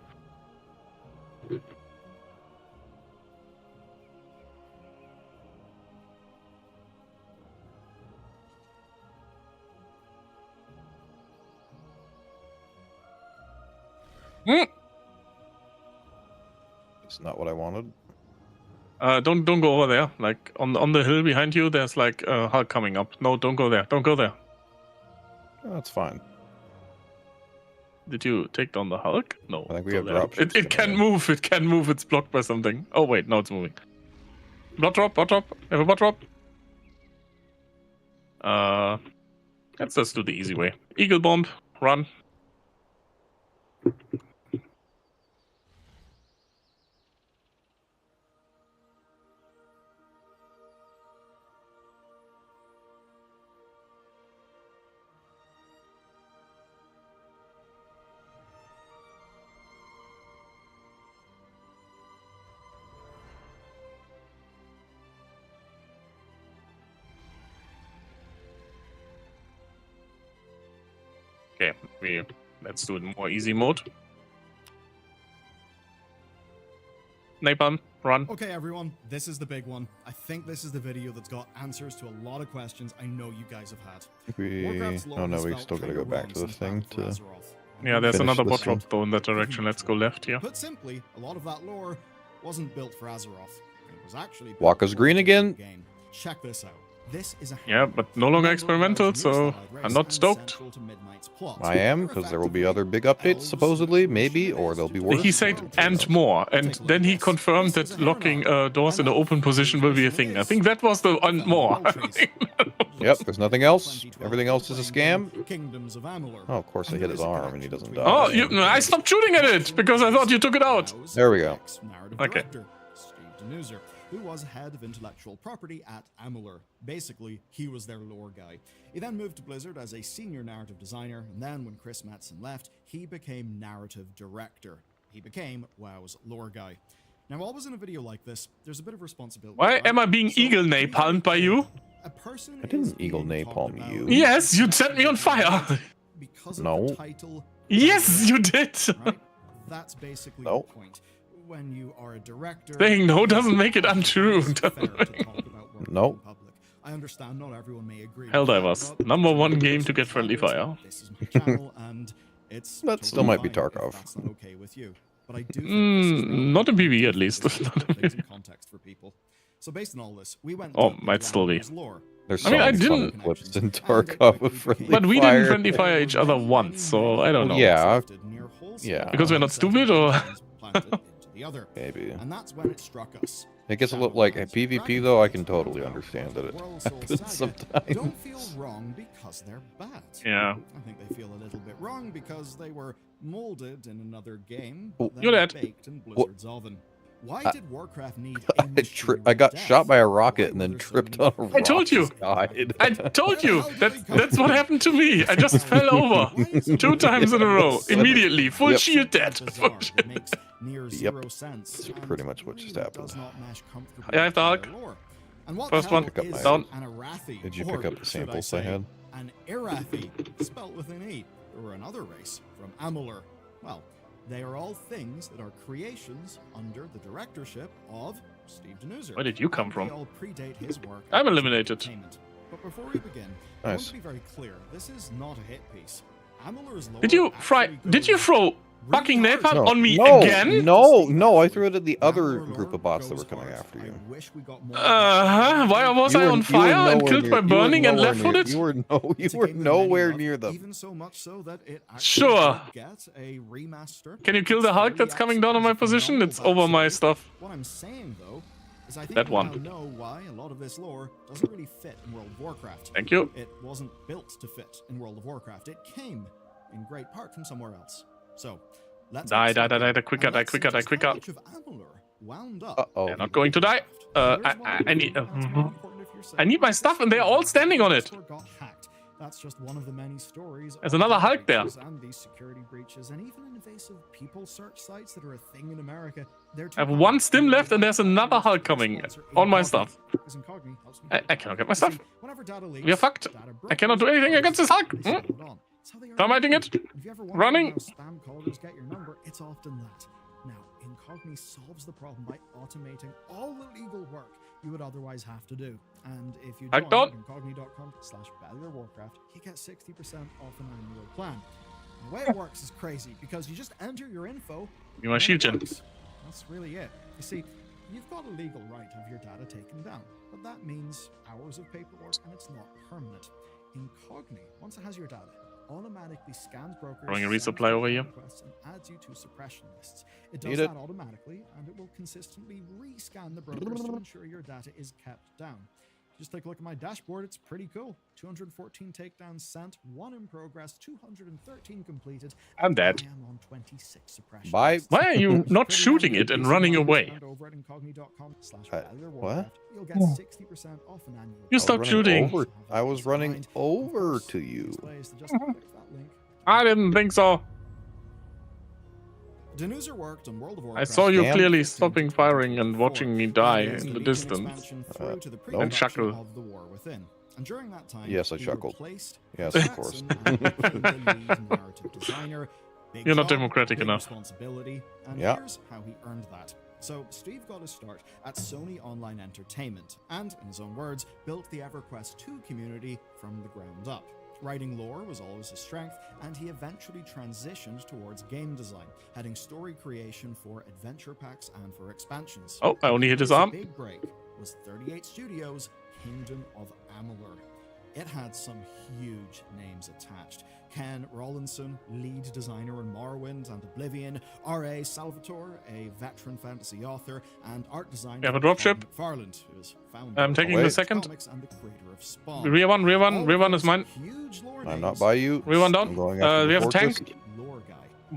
It's not what I wanted. Don't go over there. Like on the hill behind you, there's like a Hulk coming up. No, don't go there. Don't go there. That's fine. Did you take down the Hulk? No. I think we go have there. drop ships It can move. It can move. It's blocked by something. Oh wait, no, it's moving. Bot drop. Bot drop. Have a bot drop. Let's just do the easy way. Eagle bomb. Run. Okay, let's do it in more easy mode. Napalm, run. Okay, everyone, this is the big one. I think this is the video that's got answers to a lot of questions I know you guys have had. Oh no, we still gotta go back to the thing to... Yeah, there's another bot one. drop though in that direction. Let's go left here. Put simply, a lot of that lore wasn't built for Azeroth. It was actually built Waka's green again. game. Check this out. This is a Yeah, but no longer experimental, so I'm not stoked. I am, because there will be other big updates, supposedly, maybe, or they'll be worse. He said and more, and then he confirmed that locking doors in an open position will be a thing. I think that was the and more. Yep, there's nothing else. Everything else is a scam. Kingdoms of Amalur. Oh, of course, I hit his arm and he doesn't die. Oh, I stopped shooting at it because I thought you took it out. There we go. Okay. Steve who was head of intellectual property at Amalur. Basically, he was their lore guy. He then moved to Blizzard as a senior narrative designer, and then when Chris Metzen left, he became narrative director. He became WoW's lore guy. Now, always in a video like this, there's a bit of responsibility. Why am I being eagle napalmed by you? I didn't eagle napalm you. Yes, you set me on fire. No. Title, yes, you did. Right? that's basically No. the point. When you are a director, Saying no doesn't make it untrue. Nope. I understand not everyone may agree. Helldivers, #1 game to get friendly fire. This is my channel, and it's That still might be Tarkov. that's not okay with you. But I do think Not in PvE at least. things in context for people. So based on all this, we went. Oh, might still be. There's I mean, I some didn't. fun clips in Tarkov of friendly But we fire. didn't friendly fire each other once, so I don't know. Yeah. Yeah. Because we're not stupid, or Maybe. And that's when it struck us. It gets a little like at PvP though. I can totally understand that it happens sometimes. Don't feel wrong because they're bad. Yeah. I think they feel a little bit wrong because they were molded in another game, Oh, then you're dead. baked in Blizzard's oven. Why did Warcraft need I got shot by a rocket and then tripped on a rock. I told you. Died. I told you. That's what happened to me. I just fell over 2 times in a row. Immediately. Full Yep. shield dead. Yep. That's pretty much what just happened. I have the Hulk. And what First the one. hell Pick up is my- Down. an Arathi, Did you or pick up the should samples I say, had? An Arathi, spelt with an E, or another race from Amalur. Well, they are all things that are creations under the directorship of Steve Denuser. Where did you come and from? They all predate his work. I'm at eliminated. Entertainment. But before we begin, I want Nice. to be very clear. This is not a hit piece. Amalur's lore Did you actually Did you goes throw fucking napalm No, on me no, again? No, I threw it at the other group of bots that were coming after you. Why was I on fire and killed by burning and left-footed? You were nowhere near them. Even so much so that it actually Sure. did get a remaster. Can you kill the Hulk that's coming down on my position? It's over my stuff. What I'm saying though is I think That we one. now know why a lot of this lore doesn't really fit in World of Warcraft. Thank you. It wasn't built to fit in World of Warcraft. It came in great part from somewhere else. So let's Die, accept it, quicker, and die, let's see quicker, die, just quicker. how much of Amalur wound up Uh-oh. They're not going to die. I need my stuff and they're all standing on it. got hacked. That's just one of the many stories. There's of another these Hulk there. breaches And these security breaches, and even invasive people search sites that are a thing in America. They're I have 1 stim left and there's another Hulk coming on my stuff. I cannot get my stuff. We are fucked. I cannot do anything against this Hulk. Termiting it. Running. Spam callers get your number. It's often that. Now, Incogni solves the problem by automating all the legal work you would otherwise have to do. And if you Hacked join on. incogni.com/BattleWarcraft, you get 60% off an annual plan. The way it works is crazy because you just enter your info. Give me my and shield it gen. works. That's really it. You see, you've got a legal right to have your data taken down, but that means hours of paperwork and it's not permanent. Incogni, once it has your data, automatically scans brokers, Throwing a sends resupply over here. requests, and adds you to suppression lists. It Need does it. that automatically, and it will consistently rescan the brokers to ensure your data is kept down. Just take a look at my dashboard, it's pretty cool. 214 takedowns sent, 1 in progress, 213 completed. I'm dead. I am on 26 suppression Bye. lists. Why are you not shooting it and running away? And over at incogni.com/BattleWarcraft, What? You'll get 60% off an annual. You stop shooting. I was running over to you. Just click that link. I didn't think so. Denuser worked on World of I Warcraft. saw you Scam? clearly stopping firing and watching me die That is in the Legion distance. expansion through to the no. pre-production And chuckle. of The War Within. And during that time, Yes, I he chuckled. replaced Yes, Chris of course. Metzen and became the lead narrative designer. Big You're not job, democratic big enough. Responsibility, and Yeah. here's how he earned that. So Steve got his start at Sony Online Entertainment, and in his own words, built the EverQuest 2 community from the ground up. Writing lore was always his strength, and he eventually transitioned towards game design, heading story creation for adventure packs and for expansions. Oh, I only hit his arm. Big break was 38 Studios' Kingdom of Amalur. It had some huge names attached. Ken Rawlinson, lead designer on Morrowind and Oblivion, R.A. Salvatore, a veteran fantasy author, and art designer You have a dropship? McFarlane, who is founder I'm taking of the second. comics and the creator of Spawn. Rear one is mine. Huge lore I'm names not by you. Rear one I'm down. going after We the have a fortress. tank. lore guy.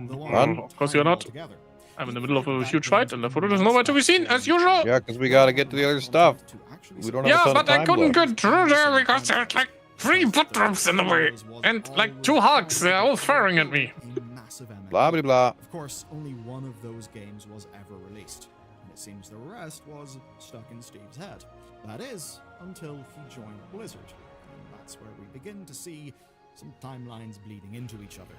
The one Run. who Of course you're tied it all not. together. I'm in the middle of a huge fight and the footage is nowhere to be seen, as usual. Yeah, because we gotta get to the other stuff. We don't have a Yeah, ton but of I time couldn't left. get through there because there's like 3 butt drops in the way. And like 2 Hulks, they're all firing at me. Blah, blah, blah. Of course, only one of those games was ever released, and it seems the rest was stuck in Steve's head. That is, until he joined Blizzard, and that's where we begin to see some timelines bleeding into each other.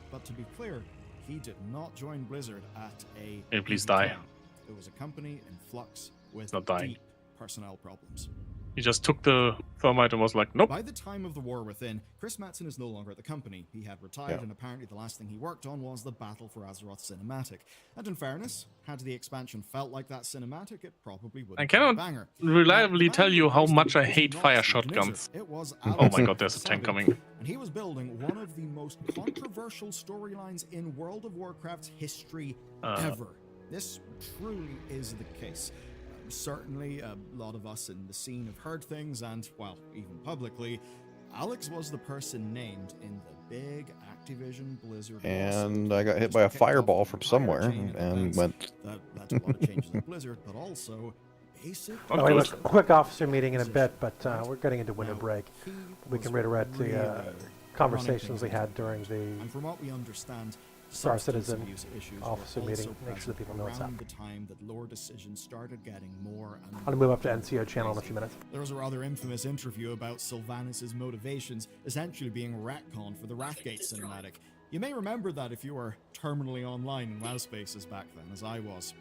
But to be clear, he did not join Blizzard at a... Hey, please easy die. time. It was a company in flux with Not dying. deep personnel problems. He just took the thermite and was like, nope. By the time of the War Within, Chris Metzen is no longer at the company. He had retired, and apparently the last thing he worked on was the Battle for Azeroth cinematic. And in fairness, had the expansion felt like that cinematic, it probably would I have been a cannot banger. reliably tell you how much I hate not fire Steve shotguns. Knizzer. It was Oh Alex my god, there's a tank Sabi, coming. and he was building one of the most controversial storylines in World of Warcraft's history ever. This truly is the case. Certainly, a lot of us in the scene have heard things, and, well, even publicly, Alex was the person named in the big Activision Blizzard And I got hit by a fireball from somewhere and went... That led to a lot of changes at Blizzard, but also basic... Oh, we have a quick officer meeting in a bit, but we're getting into winter break. We can reiterate the conversations we had during the And from what we understand, Star Citizen abuse issues officer were meeting. also Make sure that people know what's around happening. the time that lore decisions started getting more and I'm gonna move up to NCO channel in a few minutes. There was a rather infamous interview about Sylvanas' motivations essentially being retconned for the Wrathgate cinematic. You may remember that if you were terminally online in WoW Spaces back then, as I was.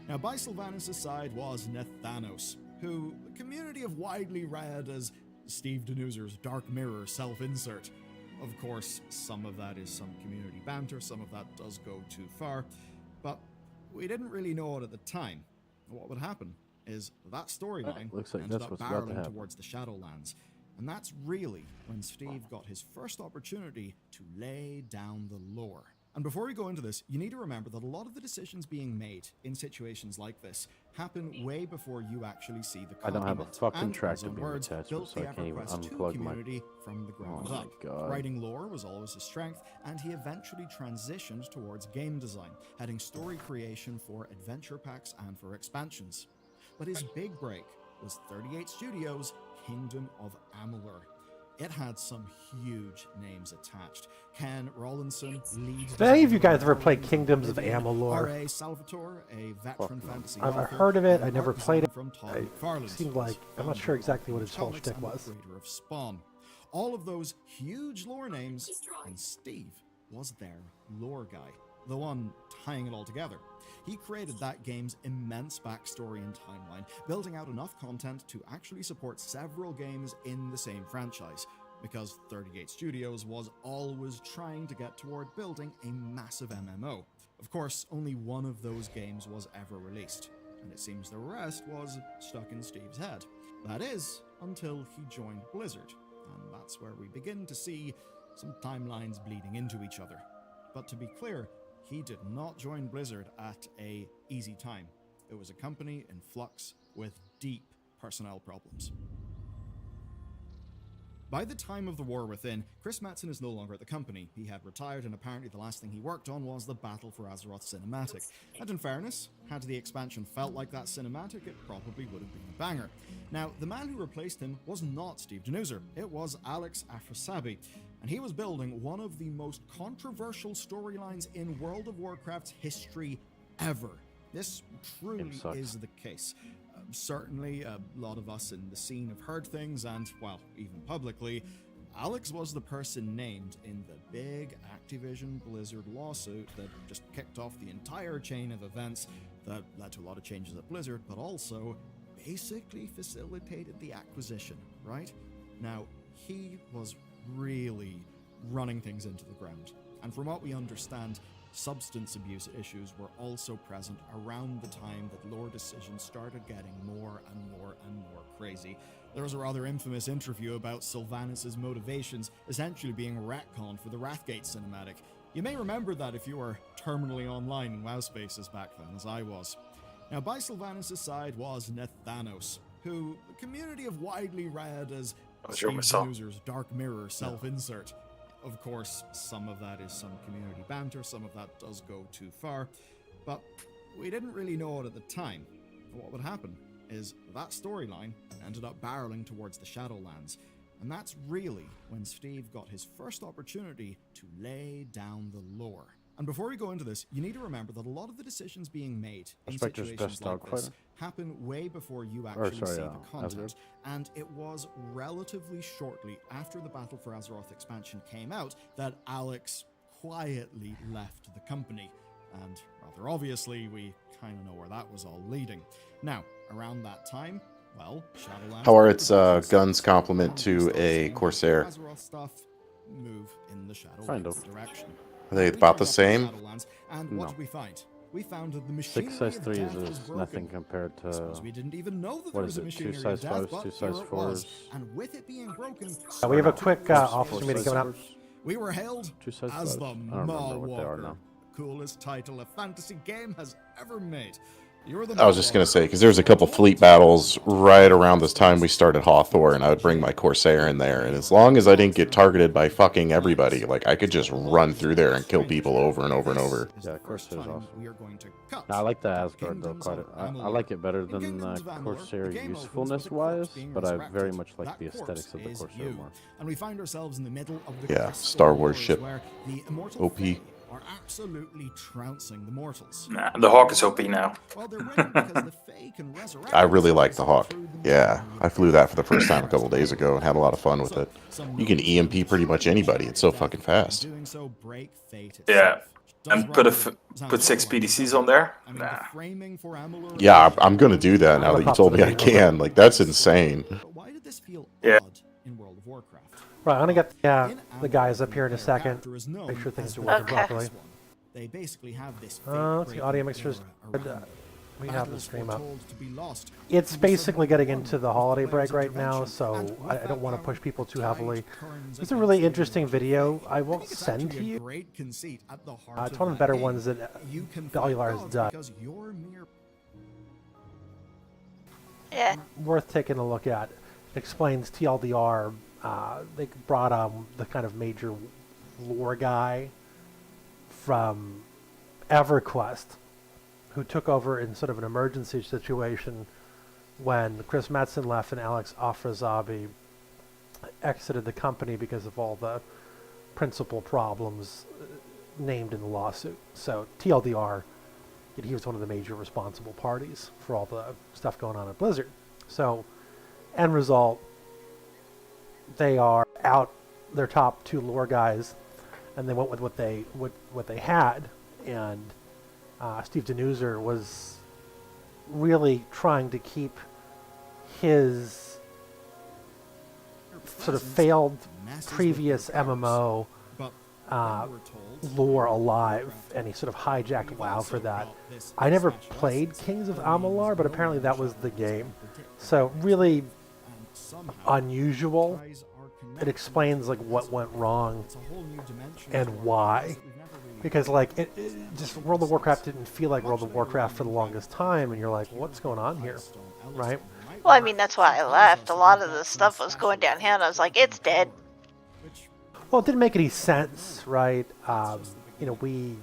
Now, by Sylvanas' side was Nethanos, who the community have widely read as Steve Denuzer's Dark Mirror self-insert. Of course, some of that is some community banter, some of that does go too far, but we didn't really know it at the time. What would happen is that storyline Looks like ended that's up what's about to barreling happen. towards the Shadowlands, and that's really when Steve got his first opportunity to lay down the lore. And before we go into this, you need to remember that a lot of the decisions being made in situations like this happen way before you actually see the I don't have a content. fucking And, tractor in his own beam words, attached, built so the I can't even EverQuest 2 unplug my... community from the ground Oh my up. God. Writing lore was always his strength, and he eventually transitioned towards game design, heading story creation for adventure packs and for expansions. But his big break was 38 Studios' Kingdom of Amalur. It had some huge names attached. Ken Rawlinson, lead Did any of you guys ever play Kingdoms of Amalur? R.A. Salvatore, a veteran fantasy I've author, heard of it. and I never art played it. design from Todd It McFarlane's seemed like I'm not sure exactly what his whole comics shtick and the was. creator of Spawn. All of those huge lore names, and Steve was their lore guy, the one tying it all together. He created that game's immense backstory and timeline, building out enough content to actually support several games in the same franchise, because 38 Studios was always trying to get toward building a massive MMO. Of course, only one of those games was ever released, and it seems the rest was stuck in Steve's head. That is, until he joined Blizzard, and that's where we begin to see some timelines bleeding into each other. But to be clear, he did not join Blizzard at a easy time. It was a company in flux with deep personnel problems. By the time of the War Within, Chris Metzen is no longer at the company. He had retired, and apparently the last thing he worked on was the Battle for Azeroth cinematic. And in fairness, had the expansion felt like that cinematic, it probably would have been a banger. Now, the man who replaced him was not Steve Denuzer, it was Alex Afrasabi, and he was building one of the most controversial storylines in World of Warcraft's history ever. This truly is the case. Certainly, a lot of us in the scene have heard things, and, well, even publicly, Alex was the person named in the big Activision Blizzard lawsuit that just kicked off the entire chain of events that led to a lot of changes at Blizzard, but also basically facilitated the acquisition, right? Now, he was really running things into the ground, and from what we understand, substance abuse issues were also present around the time that lore decisions started getting more and more and more crazy. There was a rather infamous interview about Sylvanas' motivations essentially being retconned for the Wrathgate cinematic. You may remember that if you were terminally online in WoW Spaces back then, as I was. Now, by Sylvanas' side was Nethanos, who the community have widely read as Steve Denuzer's Dark Mirror self-insert. Of course, some of that is some community banter, some of that does go too far, but we didn't really know it at the time. What would happen is that storyline ended up barreling towards the Shadowlands, and that's really when Steve got his first opportunity to lay down the lore. And before we go into this, you need to remember that a lot of the decisions being made in Spectre's situations best like this dogfighter? happen way before you actually see the content. Azeroth. And it was relatively shortly after the Battle for Azeroth expansion came out that Alex quietly left the company. And rather obviously, we kind of know where that was all leading. Now, around that time, well, Shadowlands... How are its guns complement to a Corsair? Stuff move in the Kind of. direction. Are they about the same? And what did we find? We found that the machinery 6 size of 3s death was is broken. nothing compared to. I suppose we didn't even know that what there is was a it? 2 machinery size of death, 5s, but 2 here size it was. 4s. And with it being broken, we have a quick officer meeting coming up. we were hailed 2 size as 5s. the I don't remember what they are Mawwalker. now. Coolest title a fantasy game has ever made. You're the I was just going to say, because there's a couple fleet battles right around this time we started Hawthorne, and I would bring my Corsair in there, and as long as I didn't get targeted by fucking everybody, like, I could just run through there and kill people over and over and over. Yeah, Corsair's awesome. No, I like the Asgard, though, quite I like it better than Corsair usefulness-wise, but I very much like the aesthetics of the Corsair more. And we find ourselves in the middle of the Yeah, Star Wars ship. where the immortal OP. are absolutely trouncing the mortals. Nah, the Hawk is OP now. Well, they're winning because the Fae can resurrect I really like the Hawk. Yeah, I flew that for the first time a couple days ago and had a lot of fun with it. You can EMP pretty much anybody. It's so fucking fast. Yeah, and put 6 PDCs on there? Nah. Yeah, I'm going to do that now that you told me I can. Like, that's insane. Yeah. Right, I'm gonna get the guys up here in a second. Make sure things are working properly. They basically have this let's see, audio mixtures. We have the stream up. It's basically getting into the holiday break right now, so I don't want to push people too heavily. It's a really interesting video. I won't send to you. It's one of the better ones that Bellular has done. Yeah. Worth taking a look at. It explains TLDR. They brought the kind of major lore guy from EverQuest, who took over in sort of an emergency situation when Chris Metzen left and Alex Afrazabi exited the company because of all the principal problems named in the lawsuit. So TLDR, he was one of the major responsible parties for all the stuff going on at Blizzard. So, end result, they are out their top 2 lore guys, and they went with what they had. And Steve Denuser was really trying to keep his sort of failed previous MMO lore alive, and he sort of hijacked WoW for that. I never played Kings of Amalur, but apparently that was the game. So really unusual. It explains like what went wrong and why, because like just World of Warcraft didn't feel like World of Warcraft for the longest time, and you're like, what's going on here, right? Well, I mean, that's why I left. A lot of the stuff was going downhill, and I was like, it's dead. Well, it didn't make any sense, right? You know, we're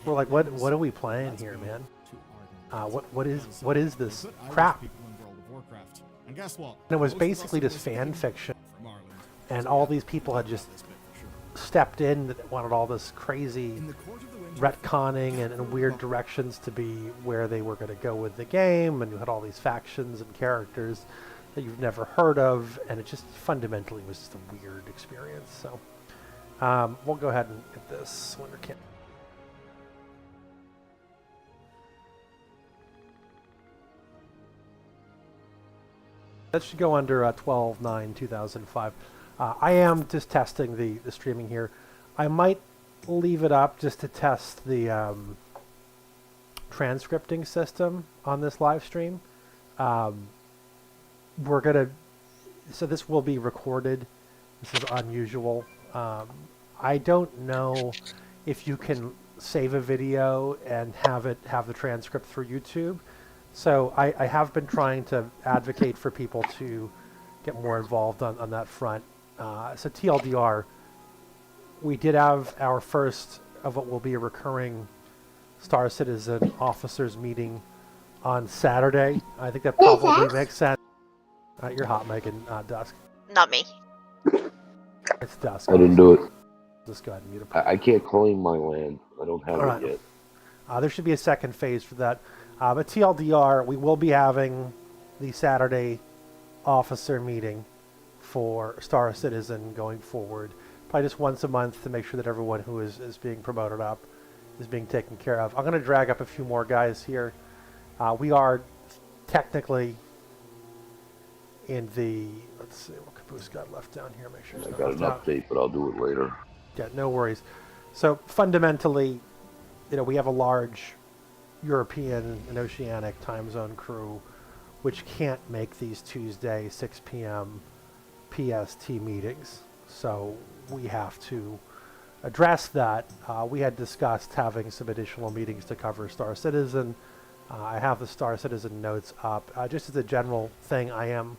like, what are we playing here, man? What is this crap? And guess what? And it was basically just fan fiction, and all these people had just stepped in that wanted all this crazy retconning and weird directions to be where they were going to go with the game, and you had all these factions and characters that you've never heard of, and it just fundamentally was just a weird experience. So we'll go ahead and get this winter camp. That should go under 12/9/2005. I am just testing the streaming here. I might leave it up just to test the transcripting system on this live stream. We're gonna, so this will be recorded. This is unusual. I don't know if you can save a video and have the transcript through YouTube. So I have been trying to advocate for people to get more involved on that front. So TLDR, we did have our first of what will be a recurring Star Citizen officers meeting on Saturday. I think that probably makes sense. You're hot, Megan. Dusk. Not me. It's Dusk. I didn't do it. Just go ahead and mute it. I can't claim my land. I don't have it yet. There should be a second phase for that. But TLDR, we will be having the Saturday officer meeting for Star Citizen going forward. probably just once a month to make sure that everyone who is being promoted up is being taken care of. I'm going to drag up a few more guys here. We are technically in the, let's see what Caboose got left down here. Make sure it's I not got an left out. update, but I'll do it later. Yeah, no worries. So fundamentally, we have a large European and Oceanic time zone crew which can't make these Tuesday 6 p.m. PST meetings. So we have to address that. We had discussed having some additional meetings to cover Star Citizen. I have the Star Citizen notes up. Just as a general thing, I am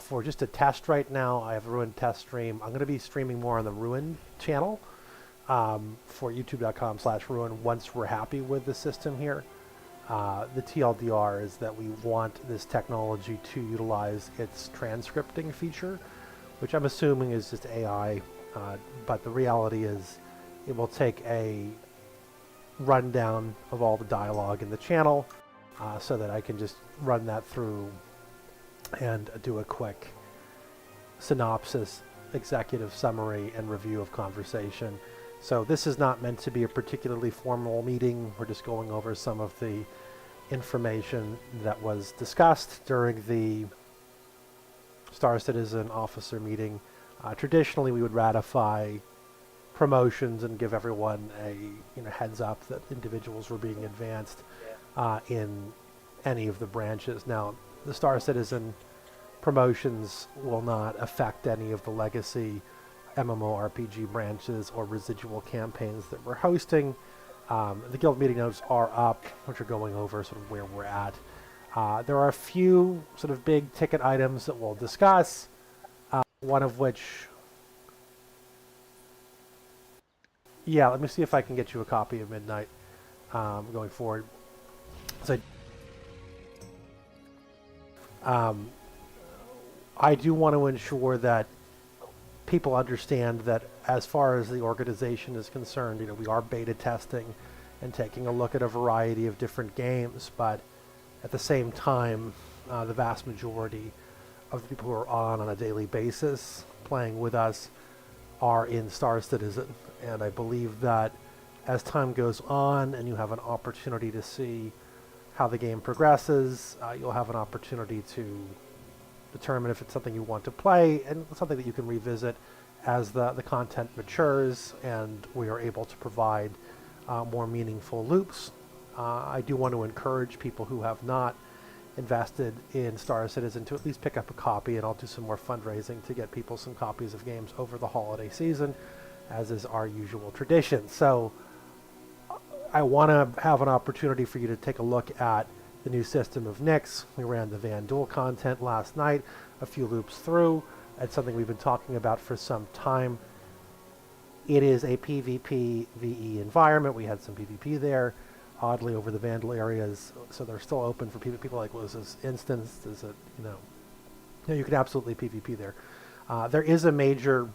for just a test right now. I have a Ruin test stream. I'm going to be streaming more on the Ruin channel for youtube.com/Ruin once we're happy with the system here. The TLDR is that we want this technology to utilize its transcripting feature, which I'm assuming is just AI, but the reality is it will take a rundown of all the dialogue in the channel so that I can just run that through and do a quick synopsis, executive summary, and review of conversation. So this is not meant to be a particularly formal meeting. We're just going over some of the information that was discussed during the Star Citizen officer meeting. Traditionally, we would ratify promotions and give everyone a heads up that individuals were being advanced in any of the branches. Now, the Star Citizen promotions will not affect any of the legacy MMORPG branches or residual campaigns that we're hosting. The guild meeting notes are up, which are going over sort of where we're at. There are a few sort of big ticket items that we'll discuss, one of which... Yeah, let me see if I can get you a copy of Midnight going forward. So, I do want to ensure that people understand that as far as the organization is concerned, we are beta testing and taking a look at a variety of different games, but at the same time, the vast majority of the people who are on a daily basis playing with us are in Star Citizen. And I believe that as time goes on and you have an opportunity to see how the game progresses, you'll have an opportunity to determine if it's something you want to play and something that you can revisit as the content matures and we are able to provide more meaningful loops. I do want to encourage people who have not invested in Star Citizen to at least pick up a copy, and I'll do some more fundraising to get people some copies of games over the holiday season, as is our usual tradition. So I want to have an opportunity for you to take a look at the new system of Nyx. We ran the Van Duel content last night, a few loops through. It's something we've been talking about for some time. It is a PvP VE environment. We had some PvP there, oddly over the Vandal areas, so they're still open for people like Liz's instance. Is it, you can absolutely PvP there. There is a major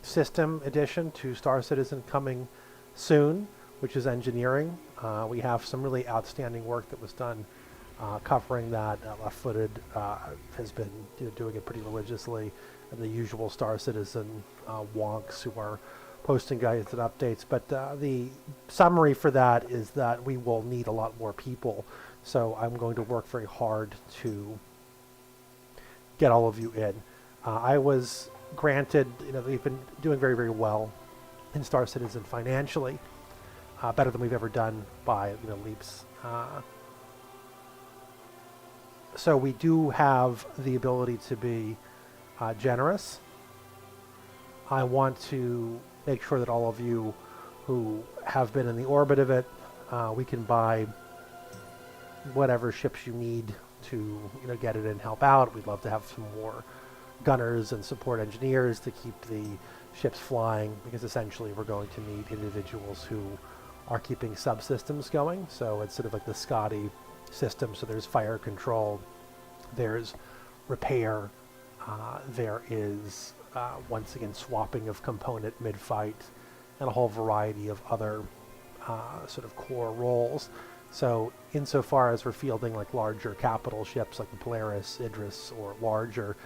system addition to Star Citizen coming soon, which is engineering. We have some really outstanding work that was done covering that. Left Footed has been doing it pretty religiously, and the usual Star Citizen wonks who are posting guides and updates. But the summary for that is that we will need a lot more people. So I'm going to work very hard to get all of you in. I was granted, we've been doing very, very well in Star Citizen financially, better than we've ever done by leaps. So we do have the ability to be generous. I want to make sure that all of you who have been in the orbit of it, we can buy whatever ships you need to get it and help out. We'd love to have some more gunners and support engineers to keep the ships flying, because essentially we're going to need individuals who are keeping subsystems going. So it's sort of like the Scotty system. So there's fire control, there's repair, there is once again swapping of component mid-fight, and a whole variety of other sort of core roles. So insofar as we're fielding like larger capital ships like the Polaris, Idris, or larger,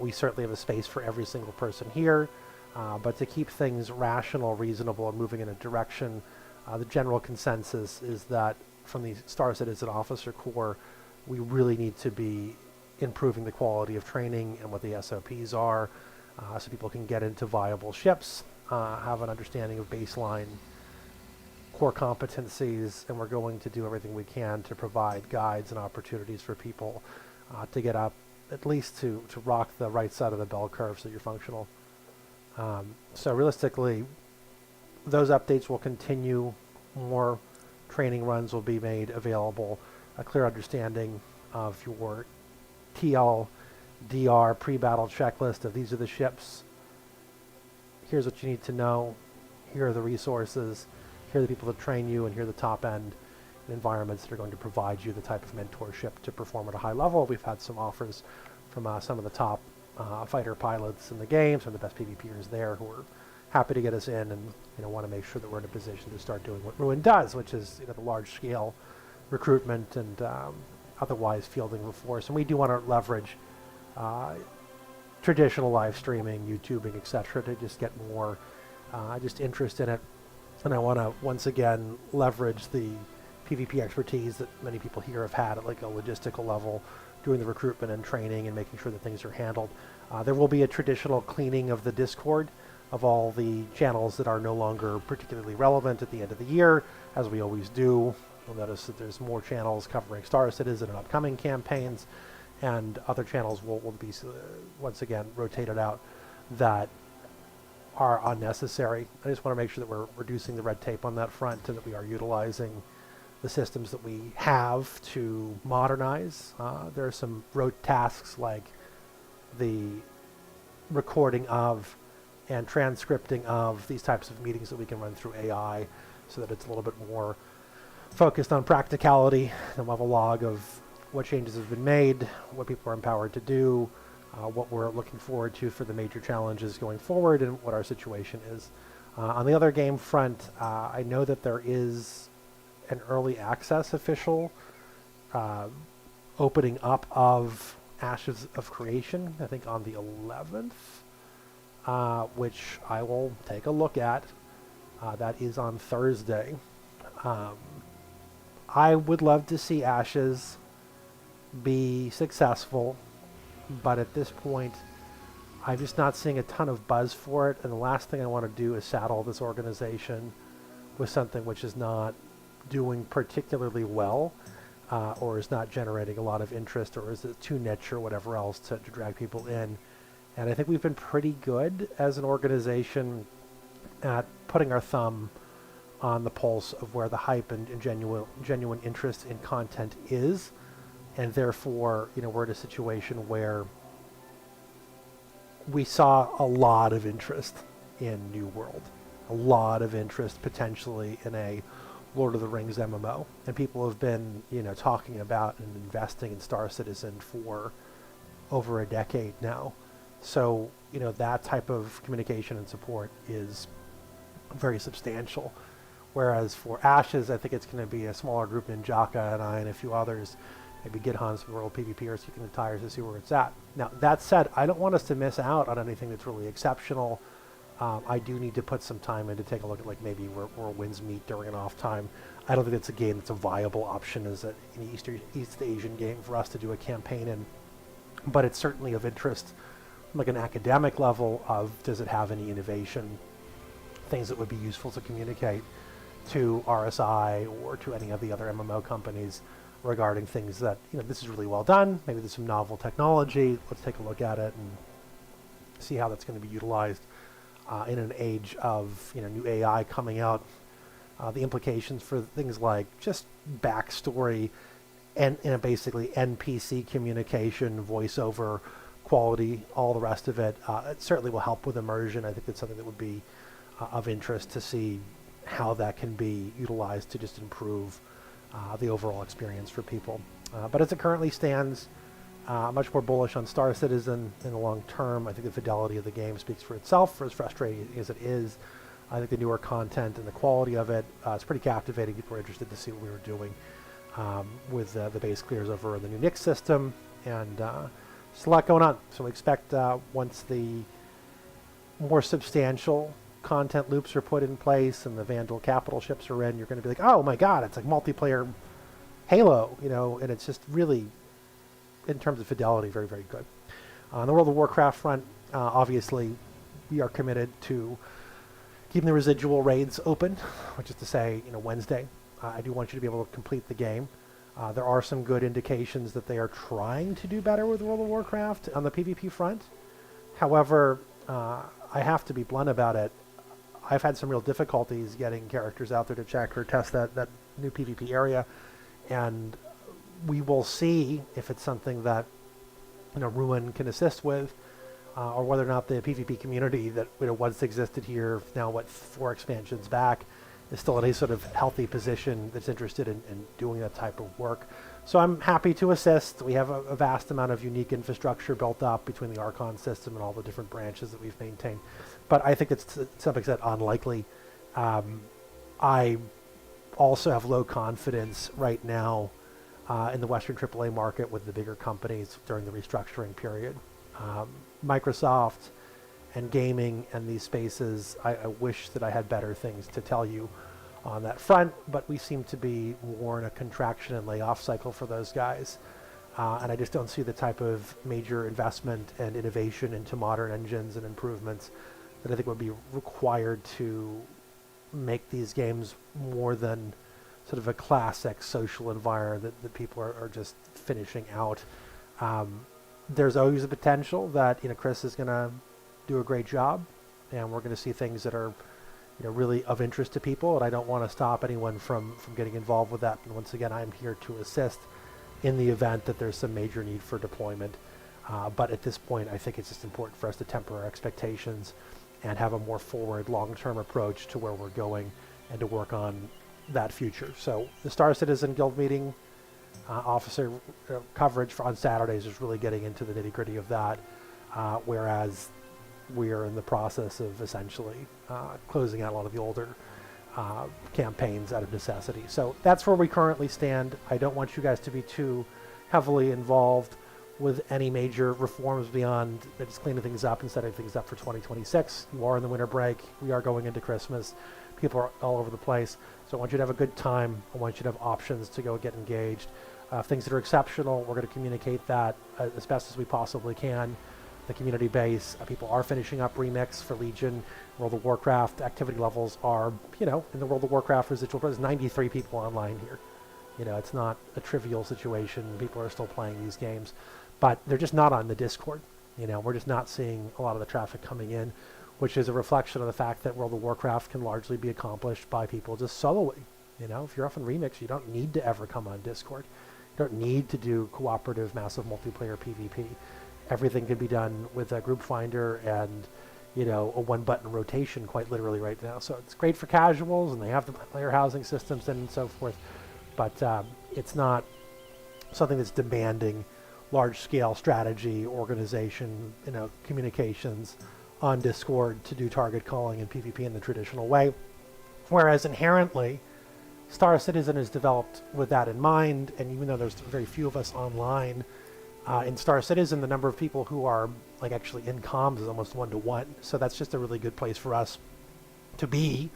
we certainly have a space for every single person here. But to keep things rational, reasonable, and moving in a direction, the general consensus is that from the Star Citizen Officer Corps, we really need to be improving the quality of training and what the SOPs are, so people can get into viable ships, have an understanding of baseline core competencies, and we're going to do everything we can to provide guides and opportunities for people to get up, at least to rock the right side of the bell curve so you're functional. So realistically, those updates will continue. More training runs will be made available. A clear understanding of your TLDR pre-battle checklist of these are the ships. Here's what you need to know. Here are the resources. Here are the people that train you, and here are the top end environments that are going to provide you the type of mentorship to perform at a high level. We've had some offers from some of the top fighter pilots in the game, some of the best PvPers there who are happy to get us in and want to make sure that we're in a position to start doing what Ruin does, which is the large scale recruitment and otherwise fielding the force. And we do want to leverage traditional live streaming, YouTubing, etc., to just get more just interest in it. And I want to once again leverage the PvP expertise that many people here have had at like a logistical level, doing the recruitment and training and making sure that things are handled. There will be a traditional cleaning of the Discord of all the channels that are no longer particularly relevant at the end of the year, as we always do. You'll notice that there's more channels covering Star Citizen and upcoming campaigns, and other channels will be once again rotated out that are unnecessary. I just want to make sure that we're reducing the red tape on that front and that we are utilizing the systems that we have to modernize. There are some rote tasks like the recording of and transcripting of these types of meetings that we can run through AI so that it's a little bit more focused on practicality. And we'll have a log of what changes have been made, what people are empowered to do, what we're looking forward to for the major challenges going forward, and what our situation is. On the other game front, I know that there is an early access official opening up of Ashes of Creation, I think on the 11th, which I will take a look at. That is on Thursday. I would love to see Ashes be successful, but at this point, I'm just not seeing a ton of buzz for it, and the last thing I want to do is saddle this organization with something which is not doing particularly well, or is not generating a lot of interest, or is it too niche or whatever else to drag people in. And I think we've been pretty good as an organization at putting our thumb on the pulse of where the hype and genuine interest in content is, and therefore, we're in a situation where we saw a lot of interest in New World, a lot of interest potentially in a Lord of the Rings MMO, and people have been, talking about and investing in Star Citizen for over a decade now. So, that type of communication and support is very substantial. Whereas for Ashes, I think it's going to be a smaller group, Ninjaka and I and a few others, maybe Gidhan, some World PvPers kicking the tires to see where it's at. Now, that said, I don't want us to miss out on anything that's really exceptional. I do need to put some time in to take a look at like maybe where wins meet during an off time. I don't think it's a game that's a viable option as an East Asian game for us to do a campaign in, but it's certainly of interest from like an academic level of does it have any innovation, things that would be useful to communicate to RSI or to any of the other MMO companies regarding things that, this is really well done, maybe there's some novel technology, let's take a look at it and see how that's going to be utilized in an age of new AI coming out, the implications for things like just backstory and basically NPC communication, voiceover quality, all the rest of it. It certainly will help with immersion. I think that's something that would be of interest to see how that can be utilized to just improve the overall experience for people. But as it currently stands, much more bullish on Star Citizen in the long term. I think the fidelity of the game speaks for itself, for as frustrating as it is. I think the newer content and the quality of it is pretty captivating. People are interested to see what we were doing with the base clears over in the new Nix system, and just a lot going on. So we expect once the more substantial content loops are put in place and the Vandal capital ships are in, you're going to be like, oh my god, it's like multiplayer Halo, you know, and it's just really, in terms of fidelity, very, very good. On the World of Warcraft front, obviously, we are committed to keeping the residual raids open, which is to say, you know, Wednesday. I do want you to be able to complete the game. There are some good indications that they are trying to do better with World of Warcraft on the PvP front. However, I have to be blunt about it. I've had some real difficulties getting characters out there to check or test that new PvP area, and we will see if it's something that, you know, Ruin can assist with, or whether or not the PvP community that, you know, once existed here, now 4 expansions back, is still in a sort of healthy position that's interested in doing that type of work. So I'm happy to assist. We have a vast amount of unique infrastructure built up between the Archon system and all the different branches that we've maintained. But I think it's, to some extent, unlikely. I also have low confidence right now in the Western AAA market with the bigger companies during the restructuring period. Microsoft and gaming and these spaces, I wish that I had better things to tell you on that front, but we seem to be more in a contraction and layoff cycle for those guys. And I just don't see the type of major investment and innovation into modern engines and improvements that I think would be required to make these games more than sort of a classic social environment that people are just finishing out. There's always a potential that, you know, Chris is going to do a great job, and we're going to see things that are, you know, really of interest to people, and I don't want to stop anyone from getting involved with that. And once again, I'm here to assist in the event that there's some major need for deployment. But at this point, I think it's just important for us to temper our expectations and have a more forward, long-term approach to where we're going and to work on that future. So the Star Citizen Guild meeting officer coverage on Saturdays is really getting into the nitty-gritty of that, whereas we are in the process of essentially closing out a lot of the older campaigns out of necessity. So that's where we currently stand. I don't want you guys to be too heavily involved with any major reforms beyond just cleaning things up and setting things up for 2026. You are in the winter break. We are going into Christmas. People are all over the place. So I want you to have a good time. I want you to have options to go get engaged. Things that are exceptional, we're going to communicate that as best as we possibly can. The community base, people are finishing up Remix for Legion. World of Warcraft activity levels are, you know, in the World of Warcraft residual, there's 93 people online here. You know, it's not a trivial situation. People are still playing these games, but they're just not on the Discord. You know, we're just not seeing a lot of the traffic coming in, which is a reflection of the fact that World of Warcraft can largely be accomplished by people just soloing. You know, if you're off in Remix, you don't need to ever come on Discord. You don't need to do cooperative, massive multiplayer PvP. Everything can be done with a group finder and, you know, a one-button rotation, quite literally right now. So it's great for casuals, and they have the player housing systems and so forth. But it's not something that's demanding large-scale strategy, organization, you know, communications on Discord to do target calling and PvP in the traditional way. Whereas inherently, Star Citizen is developed with that in mind, and even though there's very few of us online, in Star Citizen, the number of people who are like actually in comms is almost 1-to-1. So that's just a really good place for us to be,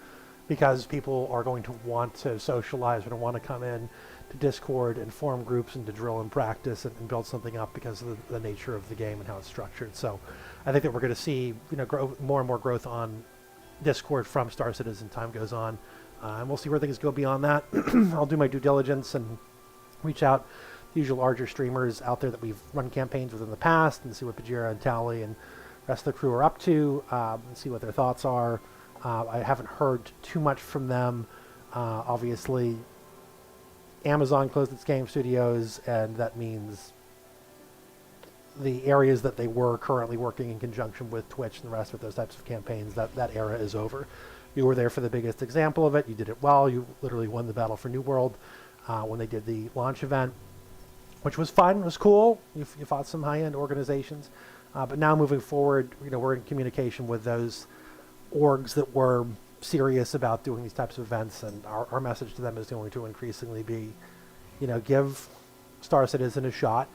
because people are going to want to socialize and want to come in to Discord and form groups and to drill and practice and build something up because of the nature of the game and how it's structured. So I think that we're going to see, you know, more and more growth on Discord from Star Citizen time goes on. And we'll see where things go beyond that. I'll do my due diligence and reach out the usual larger streamers out there that we've run campaigns with in the past and see what Bajira and Tally and the rest of the crew are up to, and see what their thoughts are. I haven't heard too much from them. Obviously, Amazon closed its game studios, and that means the areas that they were currently working in conjunction with Twitch and the rest of those types of campaigns, that era is over. You were there for the biggest example of it. You did it well. You literally won the battle for New World when they did the launch event, which was fun. It was cool. You fought some high-end organizations. But now moving forward, you know, we're in communication with those orgs that were serious about doing these types of events, and our message to them is going to increasingly be, you know, give Star Citizen a shot.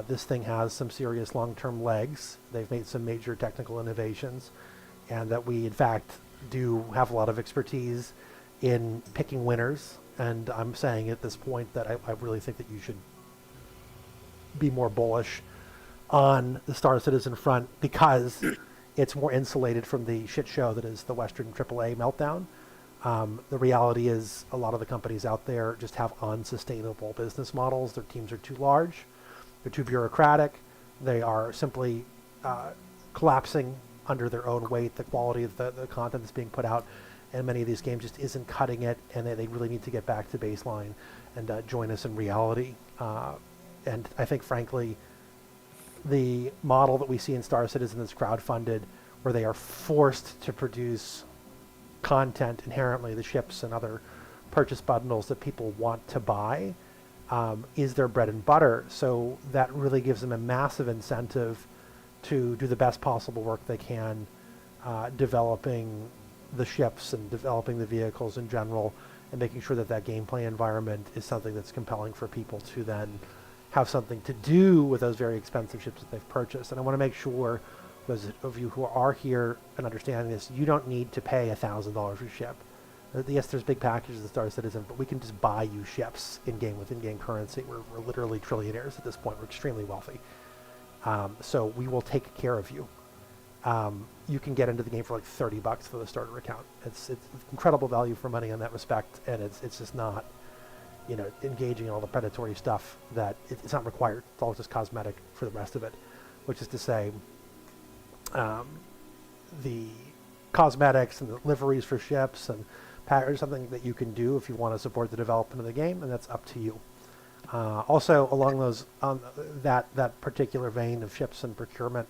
This thing has some serious long-term legs. They've made some major technical innovations. and that we, in fact, do have a lot of expertise in picking winners. And I'm saying at this point that I really think that you should be more bullish on the Star Citizen front because it's more insulated from the shit show that is the Western AAA meltdown. The reality is a lot of the companies out there just have unsustainable business models. Their teams are too large. They're too bureaucratic. They are simply collapsing under their own weight. The quality of the content that's being put out and many of these games just isn't cutting it, and they really need to get back to baseline and join us in reality. And I think, frankly, the model that we see in Star Citizen is crowdfunded, where they are forced to produce content inherently, the ships and other purchase bundles that people want to buy, is their bread and butter. So that really gives them a massive incentive to do the best possible work they can, developing the ships and developing the vehicles in general, and making sure that that gameplay environment is something that's compelling for people to then have something to do with those very expensive ships that they've purchased. And I want to make sure, those of you who are here and understanding this, you don't need to pay $1,000 a ship. Yes, there's big packages in Star Citizen, but we can just buy you ships in-game with in-game currency. We're literally trillionaires at this point. We're extremely wealthy. So we will take care of you. You can get into the game for like $30 for the starter account. It's incredible value for money in that respect, and it's just not, engaging in all the predatory stuff that it's not required. It's all just cosmetic for the rest of it, which is to say, the cosmetics and the liveries for ships and patterns, something that you can do if you want to support the development of the game, and that's up to you. Also, along those that particular vein of ships and procurement,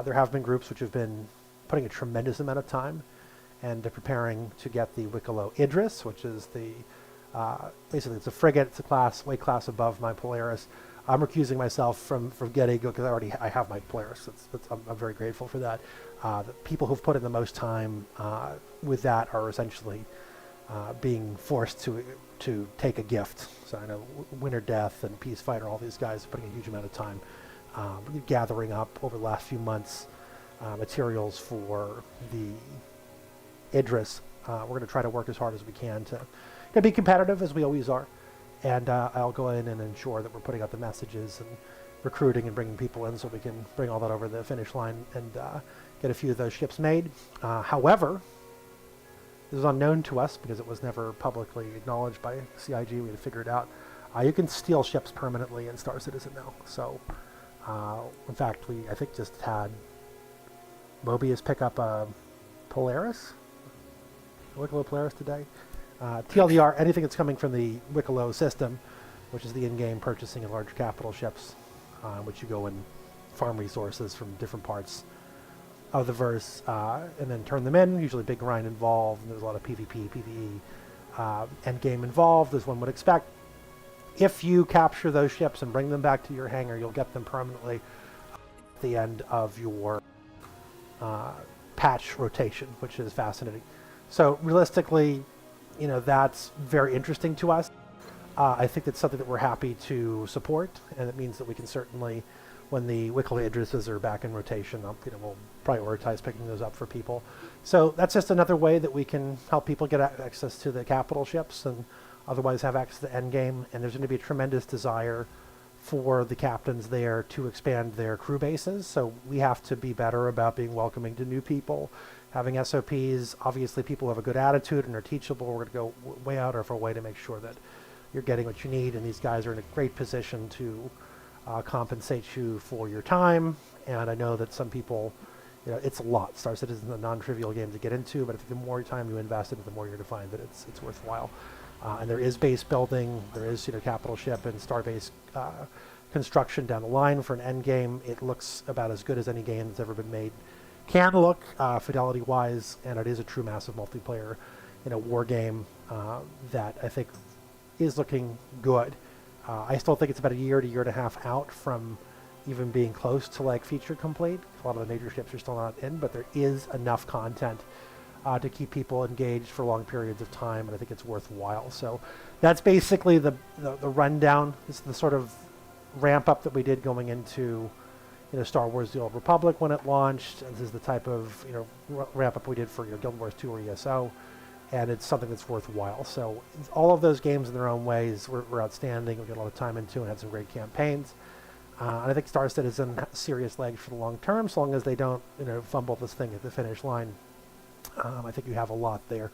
there have been groups which have been putting a tremendous amount of time and preparing to get the Wicklow Idris, which is the basically it's a frigate. It's a weight class above my Polaris. I'm recusing myself from getting, because I have my Polaris. I'm very grateful for that. The people who've put in the most time with that are essentially being forced to take a gift. So I know Winter Death and Peace Fighter, all these guys are putting a huge amount of time gathering up over the last few months materials for the Idris. We're going to try to work as hard as we can to be competitive, as we always are. And I'll go in and ensure that we're putting out the messages and recruiting and bringing people in so we can bring all that over the finish line and get a few of those ships made. However, this is unknown to us because it was never publicly acknowledged by CIG. We had to figure it out. You can steal ships permanently in Star Citizen now. So, in fact, I think just had Mobius pick up a Polaris, Wicklow Polaris today. TLDR, anything that's coming from the Wicklow system, which is the in-game purchasing of large capital ships, which you go and farm resources from different parts of the verse, and then turn them in. Usually big grind involved, and there's a lot of PvP, PvE, end-game involved, as one would expect. If you capture those ships and bring them back to your hangar, you'll get them permanently at the end of your patch rotation, which is fascinating. So realistically, that's very interesting to us. I think that's something that we're happy to support, and it means that we can certainly, when the Wicklow Idrises are back in rotation, we'll prioritize picking those up for people. So that's just another way that we can help people get access to the capital ships and otherwise have access to the endgame. And there's going to be a tremendous desire for the captains there to expand their crew bases. So we have to be better about being welcoming to new people, having SOPs. Obviously, people who have a good attitude and are teachable. We're going to go way out of our way to make sure that you're getting what you need, and these guys are in a great position to compensate you for your time. And I know that some people, it's a lot. Star Citizen is a non-trivial game to get into, but I think the more time you invest in it, the more you're going to find that it's worthwhile. And there is base building, there is capital ship and starbase construction down the line for an end game. It looks about as good as any game that's ever been made can look, fidelity-wise, and it is a true massive multiplayer, war game that I think is looking good. I still think it's about a year to year and a half out from even being close to feature complete. A lot of the major ships are still not in, but there is enough content to keep people engaged for long periods of time, and I think it's worthwhile. So that's basically the rundown. This is the sort of ramp up that we did going into Star Wars: The Old Republic when it launched. And this is the type of ramp up we did for Guild Wars 2 or ESO, and it's something that's worthwhile. So all of those games in their own ways were outstanding. We got a lot of time into and had some great campaigns. And I think Star Citizen has serious legs for the long term, so long as they don't fumble this thing at the finish line. I think you have a lot there.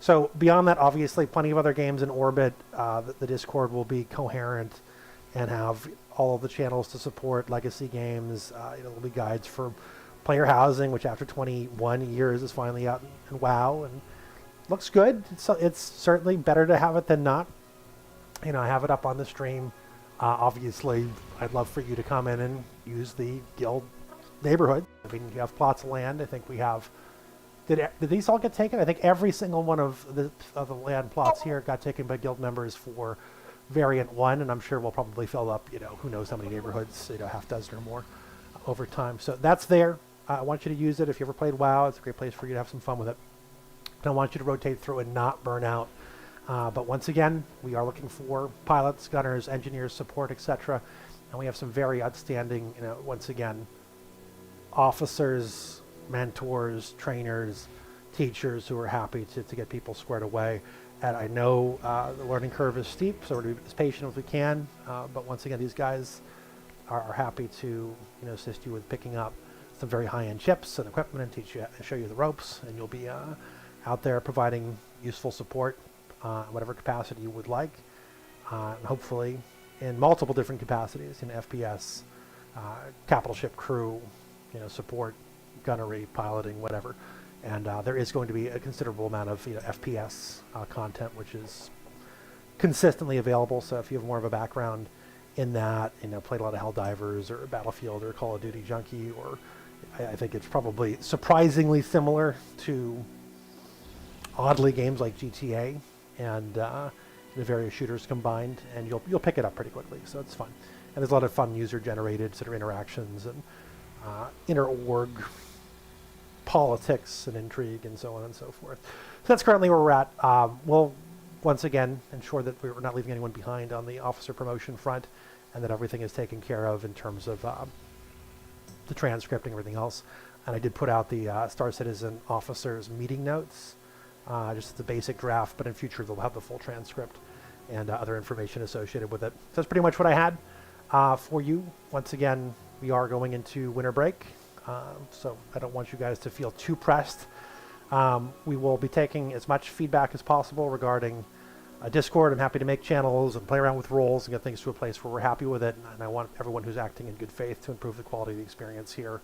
So beyond that, obviously, plenty of other games in orbit. The Discord will be coherent and have all of the channels to support legacy games. There'll be guides for player housing, which after 21 years is finally out in WoW and looks good. It's certainly better to have it than not. I have it up on the stream. Obviously, I'd love for you to come in and use the guild neighborhood. I mean, you have plots of land. I think we have. Did these all get taken? I think every single one of the land plots here got taken by guild members for variant 1, and I'm sure we'll probably fill up, who knows how many neighborhoods, half dozen or more over time. So that's there. I want you to use it. If you ever played WoW, it's a great place for you to have some fun with it. I want you to rotate through and not burn out. But once again, we are looking for pilots, gunners, engineers, support, etc. And we have some very outstanding, once again, officers, mentors, trainers, teachers who are happy to get people squared away. And I know the learning curve is steep, so we're going to be as patient as we can. But once again, these guys are happy to assist you with picking up some very high-end chips and equipment and teach you, show you the ropes, and you'll be out there providing useful support in whatever capacity you would like, and hopefully in multiple different capacities, FPS, capital ship crew, support, gunnery, piloting, whatever. And there is going to be a considerable amount of FPS content, which is consistently available. So if you have more of a background in that, played a lot of Helldivers or Battlefield or Call of Duty Junkie, or I think it's probably surprisingly similar to oddly games like GTA and the various shooters combined, and you'll pick it up pretty quickly. So it's fun, and there's a lot of fun user-generated sort of interactions and inter-org politics and intrigue and so on and so forth. So that's currently where we're at. We'll once again ensure that we're not leaving anyone behind on the officer promotion front, and that everything is taken care of in terms of the transcript and everything else. And I did put out the Star Citizen officers meeting notes, just the basic draft, but in future they'll have the full transcript and other information associated with it. So that's pretty much what I had for you. Once again, we are going into winter break, so I don't want you guys to feel too pressed. We will be taking as much feedback as possible regarding Discord. I'm happy to make channels and play around with roles and get things to a place where we're happy with it. And I want everyone who's acting in good faith to improve the quality of the experience here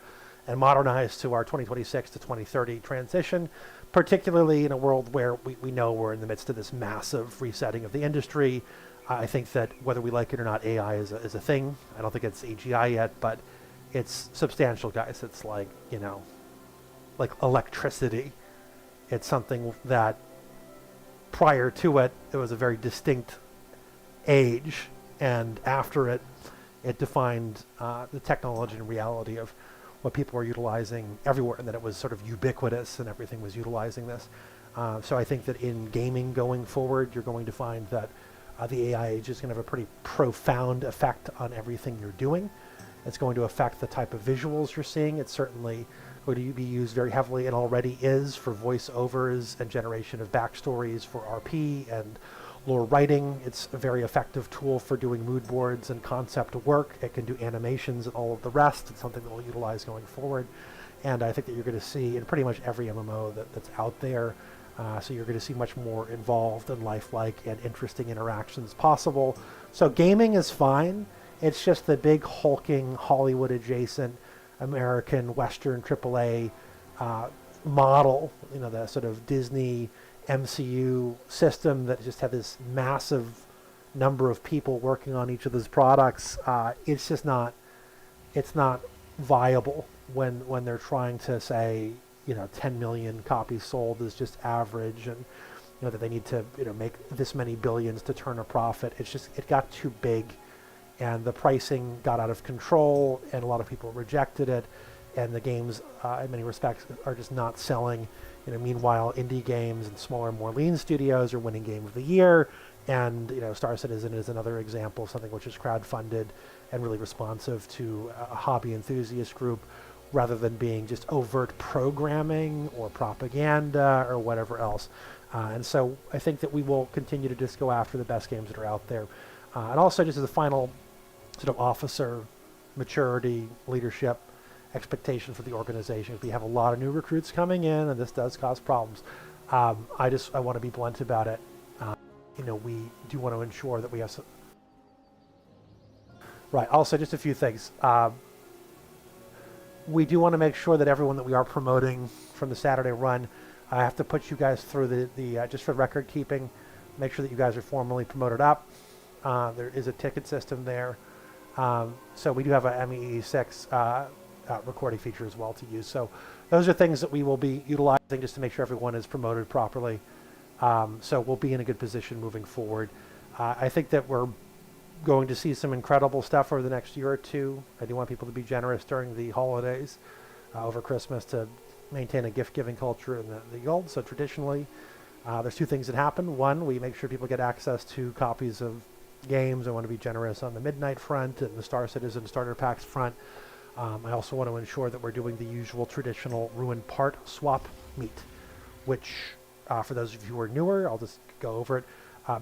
and modernize to our 2026 to 2030 transition, particularly in a world where we know we're in the midst of this massive resetting of the industry. I think that whether we like it or not, AI is a thing. I don't think it's AGI yet, but it's substantial, guys. It's like, like electricity. It's something that prior to it, it was a very distinct age, and after it, it defined the technology and reality of what people were utilizing everywhere, and that it was sort of ubiquitous and everything was utilizing this. So I think that in gaming going forward, you're going to find that the AI age is going to have a pretty profound effect on everything you're doing. It's going to affect the type of visuals you're seeing. It's certainly going to be used very heavily, and already is, for voiceovers and generation of backstories for RP and lore writing. It's a very effective tool for doing mood boards and concept work. It can do animations and all of the rest. It's something that we'll utilize going forward. And I think that you're going to see in pretty much every MMO that's out there. So you're going to see much more involved and lifelike and interesting interactions possible. So gaming is fine. It's just the big hulking Hollywood adjacent American Western AAA model, the sort of Disney MCU system that just had this massive number of people working on each of those products. It's just not, it's not viable when they're trying to say, 10 million copies sold is just average, and that they need to make this many billions to turn a profit. It's just, it got too big, and the pricing got out of control, and a lot of people rejected it, and the games in many respects are just not selling. Meanwhile, indie games and smaller, more lean studios are winning Game of the Year, And, you know, Star Citizen is another example of something which is crowdfunded and really responsive to a hobby enthusiast group rather than being just overt programming or propaganda or whatever else. And so I think that we will continue to just go after the best games that are out there. And also, just as a final sort of officer maturity, leadership, expectation for the organization, if we have a lot of new recruits coming in, and this does cause problems, I want to be blunt about it. You know, we do want to ensure that we have some... Right, also just a few things. We do want to make sure that everyone that we are promoting from the Saturday run, I have to put you guys through the just for record keeping, make sure that you guys are formally promoted up. There is a ticket system there. So we do have a MEE6 recording feature as well to use. So those are things that we will be utilizing just to make sure everyone is promoted properly. So we'll be in a good position moving forward. I think that we're going to see some incredible stuff over the next year or two. I do want people to be generous during the holidays over Christmas to maintain a gift-giving culture in the guild. So traditionally, there's two things that happen. One, we make sure people get access to copies of games. I want to be generous on the Midnight front and the Star Citizen starter packs front. I also want to ensure that we're doing the usual traditional ruin part swap meet, which for those of you who are newer, I'll just go over it.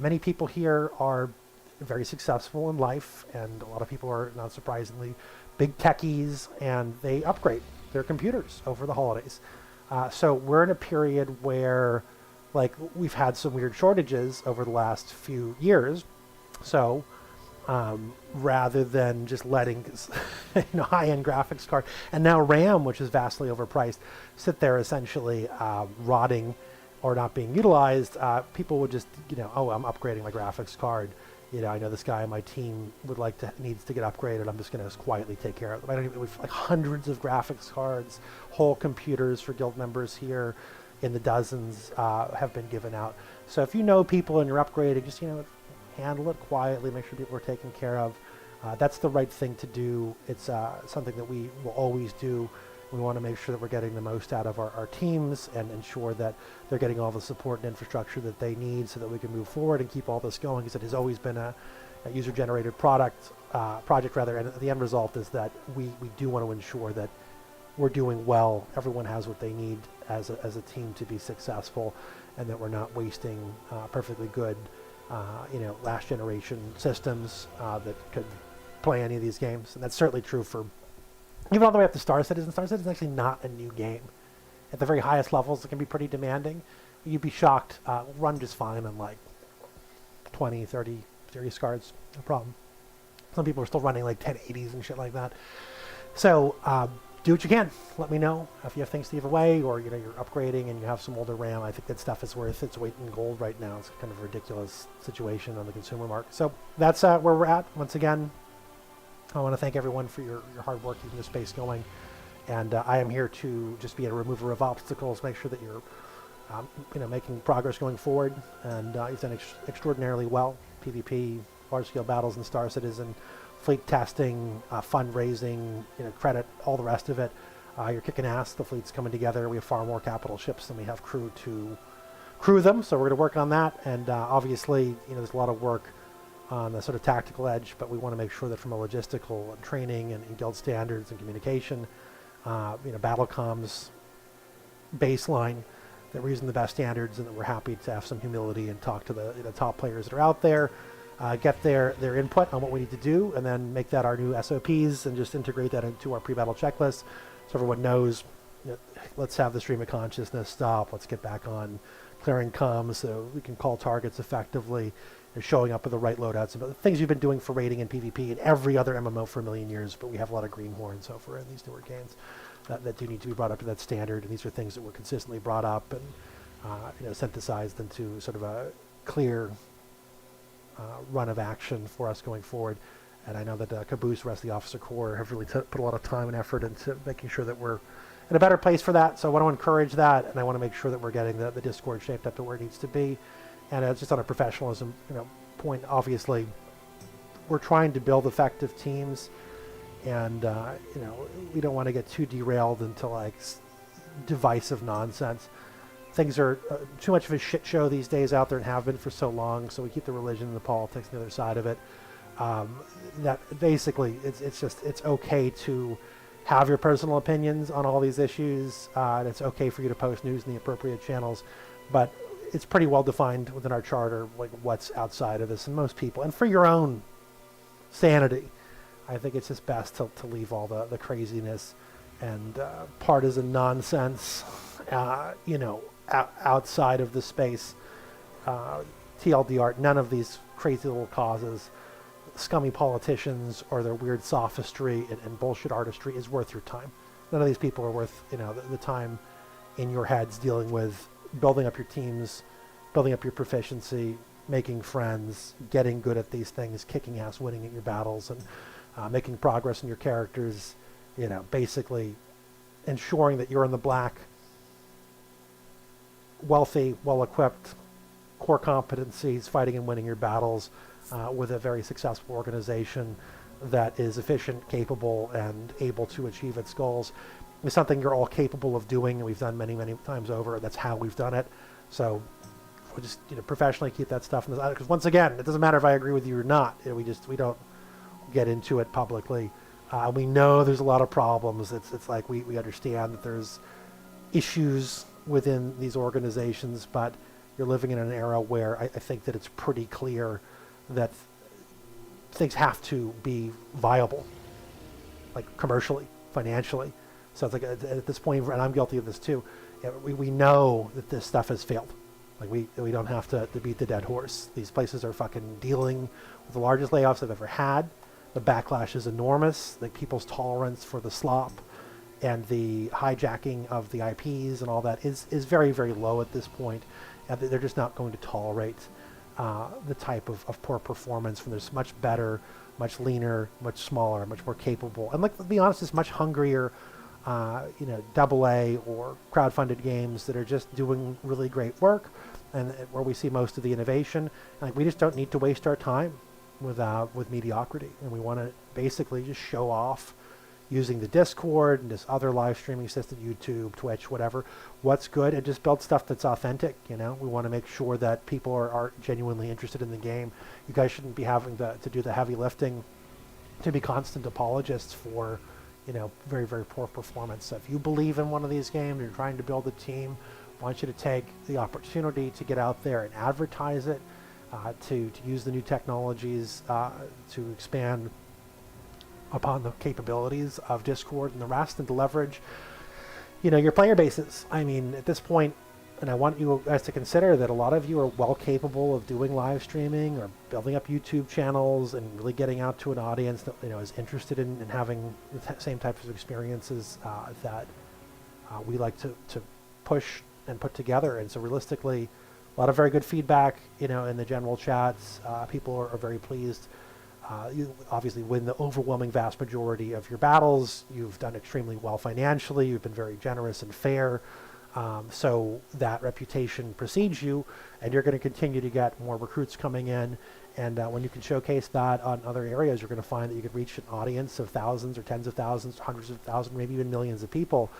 Many people here are very successful in life, and a lot of people are, not surprisingly, big techies, and they upgrade their computers over the holidays. So we're in a period where, like, we've had some weird shortages over the last few years. So rather than just letting high-end graphics card and now RAM, which is vastly overpriced, sit there essentially rotting or not being utilized, people would just, oh, I'm upgrading my graphics card. I know this guy on my team needs to get upgraded. I'm just going to quietly take care of them. I don't even, we've like hundreds of graphics cards, whole computers for guild members here in the dozens have been given out. So if you know people and you're upgrading, just, handle it quietly, make sure people are taken care of. That's the right thing to do. It's something that we will always do. We want to make sure that we're getting the most out of our teams and ensure that they're getting all the support and infrastructure that they need so that we can move forward and keep all this going, because it has always been a user-generated project, and the end result is that we do want to ensure that we're doing well, everyone has what they need as a team to be successful, and that we're not wasting perfectly good last generation systems that could play any of these games. And that's certainly true for even all the way up to Star Citizen. Star Citizen is actually not a new game. At the very highest levels, it can be pretty demanding. You'd be shocked. Run just fine on like 20, 30 serious cards, no problem. Some people are still running like 1080s and shit like that. So do what you can. Let me know if you have things to give away, or you're upgrading and you have some older RAM. I think that stuff is worth its weight in gold right now. It's kind of a ridiculous situation on the consumer market. So that's where we're at. Once again, I want to thank everyone for your hard work keeping the space going. And I am here to just be a remover of obstacles, make sure that you're making progress going forward. And you've done extraordinarily well. PvP, large-scale battles in Star Citizen, fleet testing, fundraising, credit, all the rest of it. You're kicking ass. The fleet's coming together. We have far more capital ships than we have crew to crew them, so we're going to work on that. And obviously, there's a lot of work on the sort of tactical edge, but we want to make sure that from a logistical and training and guild standards and communication, battle comms baseline, that we're using the best standards, and that we're happy to have some humility and talk to the top players that are out there, get their input on what we need to do, and then make that our new SOPs and just integrate that into our pre-battle checklist so everyone knows, let's have the stream of consciousness stop, let's get back on clearing comms so we can call targets effectively, and showing up with the right loadouts, and the things you've been doing for raiding and PvP and every other MMO for a million years, but we have a lot of greenhorns over in these newer games that do need to be brought up to that standard, and these are things that were consistently brought up and synthesized into sort of a clear run of action for us going forward. And I know that Caboose, the rest of the officer corps, have really put a lot of time and effort into making sure that we're in a better place for that. So I want to encourage that, and I want to make sure that we're getting the Discord shaped up to where it needs to be. And just on a professionalism point, obviously, we're trying to build effective teams, and we don't want to get too derailed into like divisive nonsense. things are too much of a shit show these days out there and have been for so long. So we keep the religion and the politics on the other side of it. That basically, it's okay to have your personal opinions on all these issues. And it's okay for you to post news in the appropriate channels, but it's pretty well defined within our charter, like what's outside of this. And most people, and for your own sanity, I think it's just best to leave all the craziness and partisan nonsense, outside of the space. TLDR, none of these crazy little causes, scummy politicians or their weird sophistry and bullshit artistry is worth your time. None of these people are worth, the time in your heads dealing with building up your teams, building up your proficiency, making friends, getting good at these things, kicking ass, winning at your battles, and making progress in your characters, basically ensuring that you're in the black, wealthy, well-equipped, core competencies, fighting and winning your battles with a very successful organization that is efficient, capable, and able to achieve its goals. It's something you're all capable of doing, and we've done many, many times over. That's how we've done it. So we'll just professionally keep that stuff in the, because once again, it doesn't matter if I agree with you or not. We don't get into it publicly. We know there's a lot of problems. It's like we understand that there's issues within these organizations, but you're living in an era where I think that it's pretty clear that things have to be viable, like commercially, financially. So it's like at this point, and I'm guilty of this too, we know that this stuff has failed. Like we don't have to beat the dead horse. These places are fucking dealing with the largest layoffs they've ever had. The backlash is enormous. Like people's tolerance for the slop and the hijacking of the IPs and all that is very, very low at this point. And they're just not going to tolerate the type of poor performance when there's much better, much leaner, much smaller, much more capable, and let's be honest, it's much hungrier, AA or crowdfunded games that are just doing really great work, and where we see most of the innovation. Like we just don't need to waste our time with mediocrity, and we want to basically just show off using the Discord and this other live streaming system, YouTube, Twitch, whatever, what's good, and just build stuff that's authentic. We want to make sure that people are genuinely interested in the game. You guys shouldn't be having to do the heavy lifting to be constant apologists for, very, very poor performance. So if you believe in one of these games, you're trying to build a team, I want you to take the opportunity to get out there and advertise it, to use the new technologies to expand upon the capabilities of Discord and the rest, and to leverage, your player bases. I mean, at this point, and I want you guys to consider that a lot of you are well capable of doing live streaming or building up YouTube channels and really getting out to an audience that, is interested in having the same types of experiences that we like to push and put together. And so realistically, a lot of very good feedback, in the general chats. People are very pleased. You obviously win the overwhelming vast majority of your battles. You've done extremely well financially. You've been very generous and fair. So that reputation precedes you, and you're going to continue to get more recruits coming in. And when you can showcase that on other areas, you're going to find that you could reach an audience of thousands or tens of thousands, hundreds of thousands, maybe even millions of people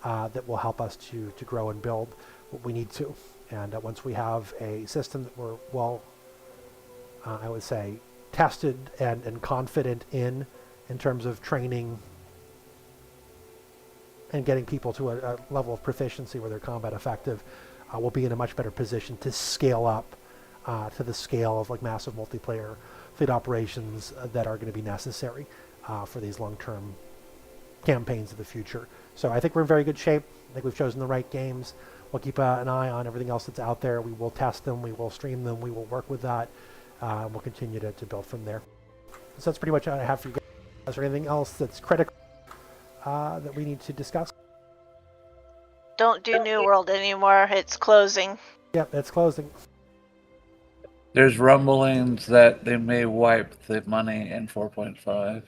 that will help us to grow and build what we need to. And once we have a system that we're well, I would say, tested and confident in terms of training and getting people to a level of proficiency where they're combat effective, we'll be in a much better position to scale up to the scale of like massive multiplayer fleet operations that are going to be necessary for these long-term campaigns of the future. So I think we're in very good shape. I think we've chosen the right games. We'll keep an eye on everything else that's out there. We will test them. We will stream them. We will work with that. We'll continue to build from there. So that's pretty much what I have for you guys. Is there anything else that's critical that we need to discuss? Don't do New World anymore. It's closing. Yep, it's closing. There's rumblings that they may wipe the money in 4.5.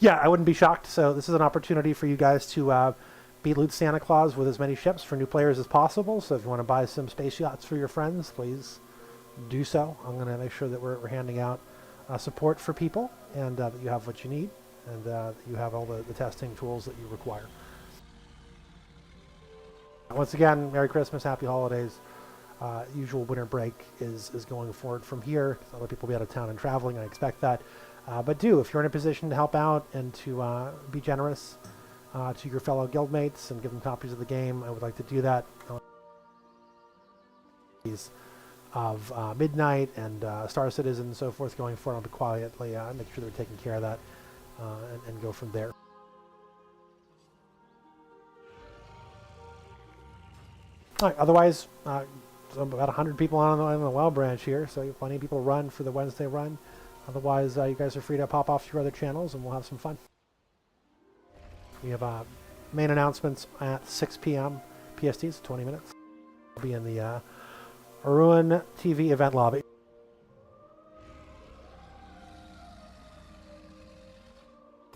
Yeah, I wouldn't be shocked. So this is an opportunity for you guys to beat Loot Santa Claus with as many ships for new players as possible. So if you want to buy some space yachts for your friends, please do so. I'm going to make sure that we're handing out support for people, and that you have what you need, and that you have all the testing tools that you require. Once again, Merry Christmas, Happy Holidays. Usual winter break is going forward from here. A lot of people will be out of town and traveling. I expect that. But if you're in a position to help out and to be generous to your fellow guildmates and give them copies of the game, I would like to do that. Of Midnight and Star Citizen and so forth going forward. I'll be quietly make sure they're taking care of that and go from there. All right, otherwise, so about 100 people on the WoW branch here, so you have plenty of people to run for the Wednesday run. Otherwise, you guys are free to pop off to your other channels, and we'll have some fun. We have main announcements at 6 p.m. PST, so 20 minutes. I'll be in the Ruin TV event lobby.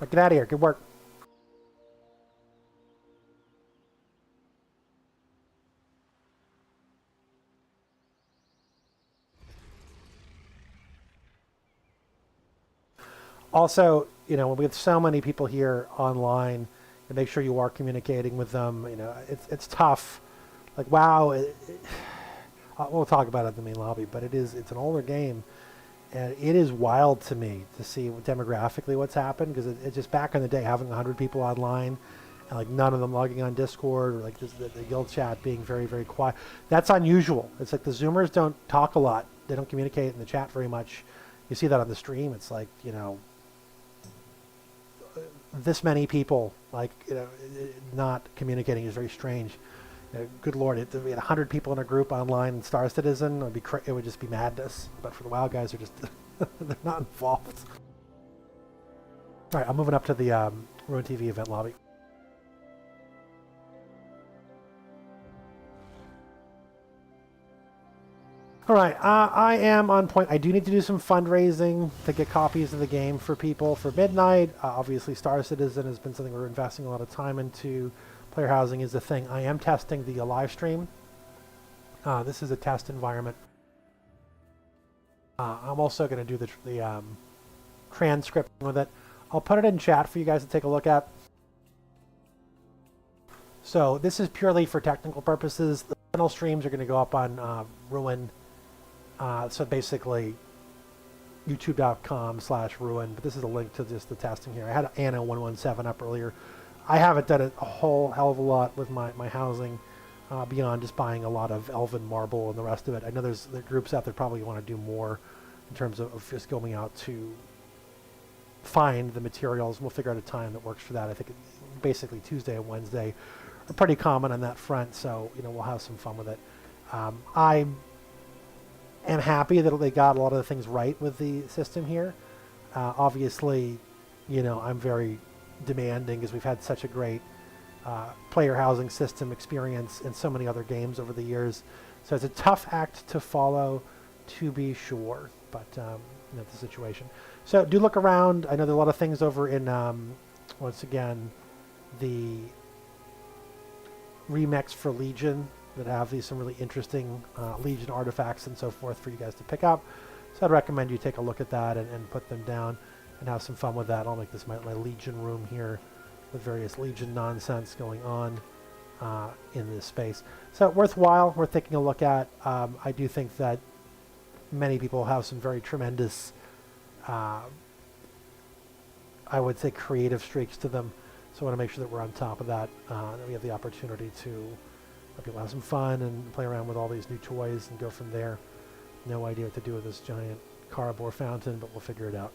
Get out of here. Good work. Also, when we have so many people here online, and make sure you are communicating with them. It's tough. Like, WoW, we'll talk about it in the main lobby, but it's an older game, and it is wild to me to see demographically what's happened, because it's just back in the day having 100 people online, and like none of them logging on Discord, or like the guild chat being very, very quiet. That's unusual. It's like the Zoomers don't talk a lot. They don't communicate in the chat very much. You see that on the stream. It's like, this many people not communicating is very strange. Good Lord, if we had 100 people in a group online in Star Citizen, it would just be madness. But for the WoW guys, they're just they're not involved. All right, I'm moving up to the Ruin TV event lobby. All right, I am on point. I do need to do some fundraising to get copies of the game for people for Midnight. Obviously, Star Citizen has been something we're investing a lot of time into. Player housing is the thing. I am testing the live stream. This is a test environment. I'm also going to do the transcript with it. I'll put it in chat for you guys to take a look at. So this is purely for technical purposes. The final streams are going to go up on Ruin. So basically, youtube.com/ruin, but this is a link to just the testing here. I had ANNO 117 up earlier. I haven't done a whole hell of a lot with my housing beyond just buying a lot of elven marble and the rest of it. I know there are groups out there probably want to do more in terms of just going out to find the materials. We'll figure out a time that works for that. I think basically Tuesday and Wednesday are pretty common on that front, so we'll have some fun with it. I am happy that they got a lot of the things right with the system here. Obviously, I'm very demanding because we've had such a great player housing system experience in so many other games over the years. So it's a tough act to follow, to be sure, but that's the situation. So do look around. I know there are a lot of things over in, once again, the remix for Legion that have some really interesting Legion artifacts and so forth for you guys to pick up. So I'd recommend you take a look at that and put them down and have some fun with that. I'll make this my Legion room here with various Legion nonsense going on in this space. So worthwhile, worth taking a look at. I do think that many people have some very tremendous, I would say, creative streaks to them. So I want to make sure that we're on top of that, that we have the opportunity to let people have some fun and play around with all these new toys and go from there. No idea what to do with this giant cardboard fountain, but we'll figure it out.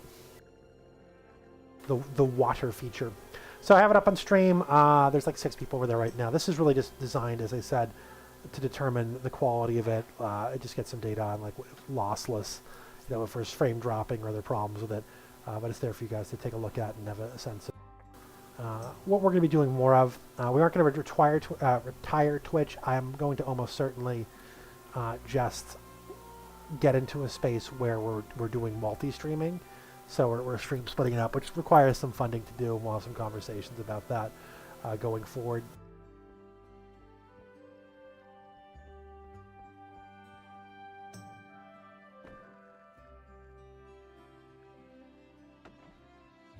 The water feature. So I have it up on stream. There's like 6 people over there right now. This is really just designed, as I said, to determine the quality of it. It just gets some data on like lossless, if there's frame dropping or other problems with it. But it's there for you guys to take a look at and have a sense of what we're going to be doing more of. We aren't going to retire Twitch. I'm going to almost certainly just get into a space where we're doing multi-streaming. So we're stream splitting it up, which requires some funding to do, and we'll have some conversations about that going forward.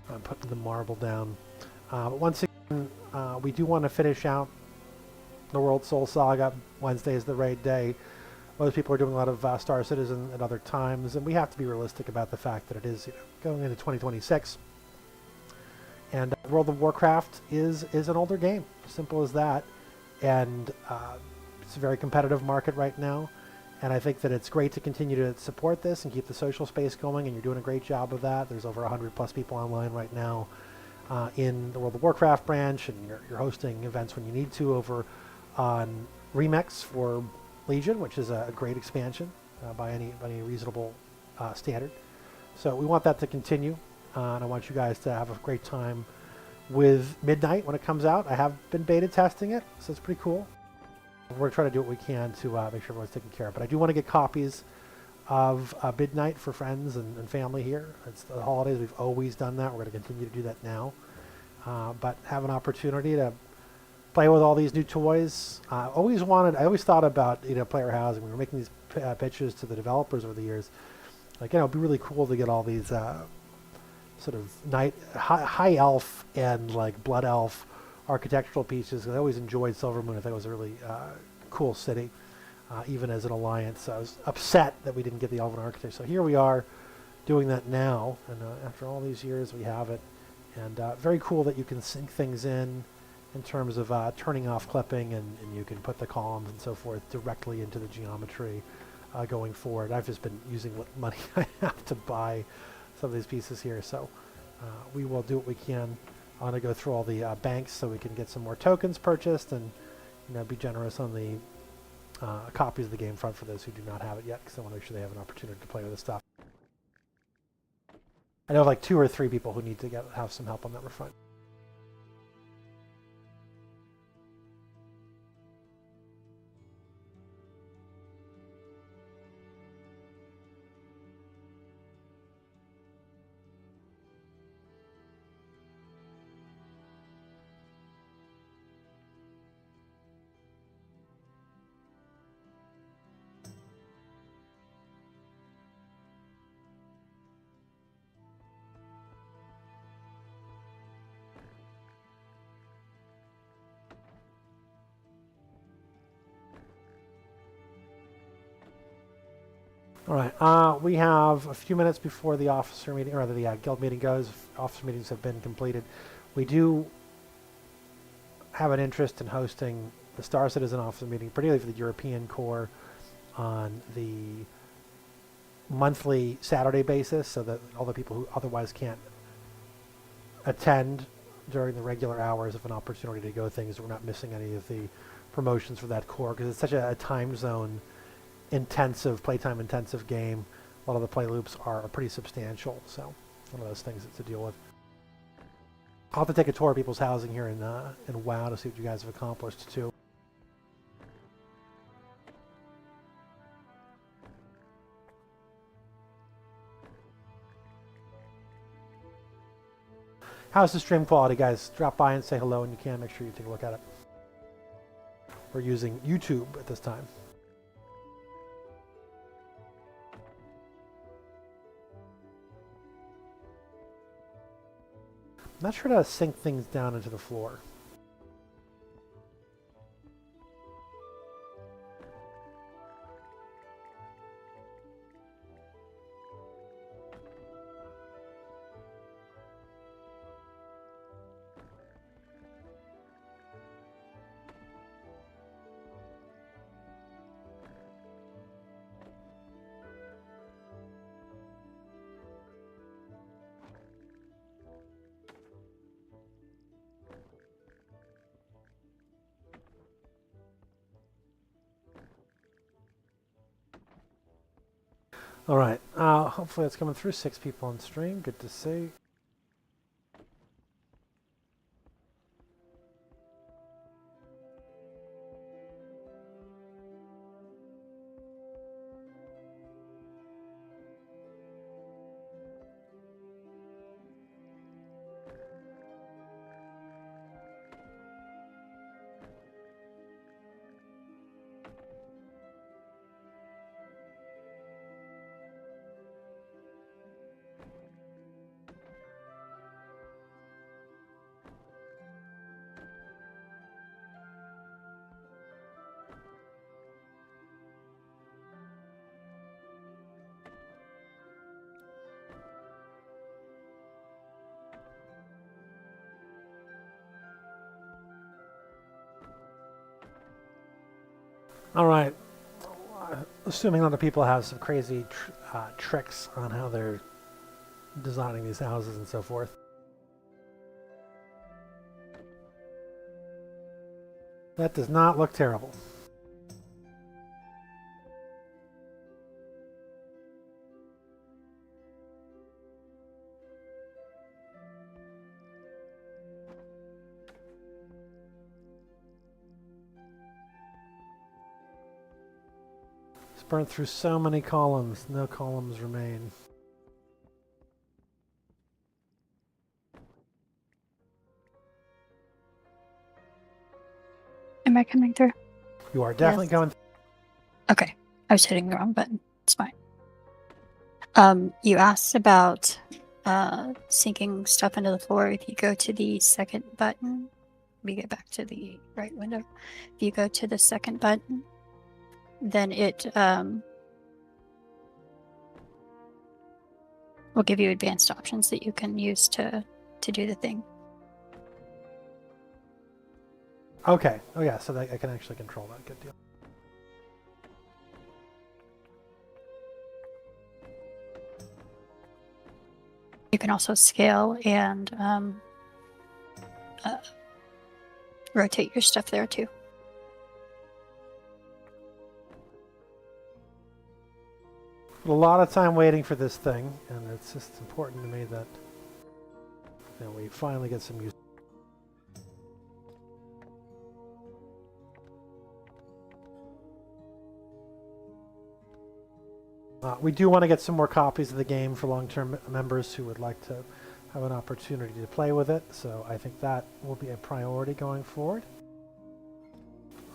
I'm putting the marble down. But once again, we do want to finish out the World Soul Saga. Wednesday is the raid day. Most people are doing a lot of Star Citizen at other times, and we have to be realistic about the fact that it is going into 2026. And World of Warcraft is an older game, simple as that. And it's a very competitive market right now. And I think that it's great to continue to support this and keep the social space going, and you're doing a great job of that. There's over 100 plus people online right now in the World of Warcraft branch, and you're hosting events when you need to over on Remix for Legion, which is a great expansion by any reasonable standard. So we want that to continue, and I want you guys to have a great time with Midnight when it comes out. I have been beta testing it, so it's pretty cool. We're trying to do what we can to make sure everyone's taken care of. But I do want to get copies of Midnight for friends and family here. It's the holidays. We've always done that. We're going to continue to do that now. But have an opportunity to play with all these new toys. I always thought about player housing. We were making these pitches to the developers over the years. Like, it'd be really cool to get all these sort of high elf and like blood elf architectural pieces. I always enjoyed Silvermoon. I thought it was a really cool city, even as an alliance. I was upset that we didn't get the Elven architecture. So here we are doing that now, and after all these years we have it. And very cool that you can sync things in terms of turning off clipping, and you can put the columns and so forth directly into the geometry going forward. I've just been using what money I have to buy some of these pieces here. So we will do what we can. I want to go through all the banks so we can get some more tokens purchased, and be generous on the copies of the game front for those who do not have it yet, because I want to make sure they have an opportunity to play with this stuff. I know like 2 or 3 people who need to have some help on that front. All right, we have a few minutes before the officer meeting, or the guild meeting goes. Officer meetings have been completed. We do have an interest in hosting the Star Citizen officer meeting, particularly for the European Corps, on the monthly Saturday basis, so that all the people who otherwise can't attend during the regular hours have an opportunity to go things. We're not missing any of the promotions for that Corps, because it's such a time zone intensive, playtime intensive game. A lot of the play loops are pretty substantial, so one of those things to deal with. I'll have to take a tour of people's housing here in WoW to see what you guys have accomplished too. How's the stream quality, guys? Drop by and say hello, and you can make sure you take a look at it. We're using YouTube at this time. I'm not sure how to sink things down into the floor. All right, hopefully it's coming through. 6 people on stream, good to see. All right. Assuming other people have some crazy tricks on how they're designing these houses and so forth. That does not look terrible. It's burned through so many columns. No columns remain. Am I coming through? You are definitely going. Okay. I was hitting the wrong button. It's fine. You asked about sinking stuff into the floor. If you go to the second button, we get back to the right window. If you go to the second button, then it will give you advanced options that you can use to do the thing. Okay. Oh yeah, so that I can actually control that. Good deal. You can also scale and rotate your stuff there too. A lot of time waiting for this thing, and it's just important to me that we finally get some use. We do want to get some more copies of the game for long-term members who would like to have an opportunity to play with it, so I think that will be a priority going forward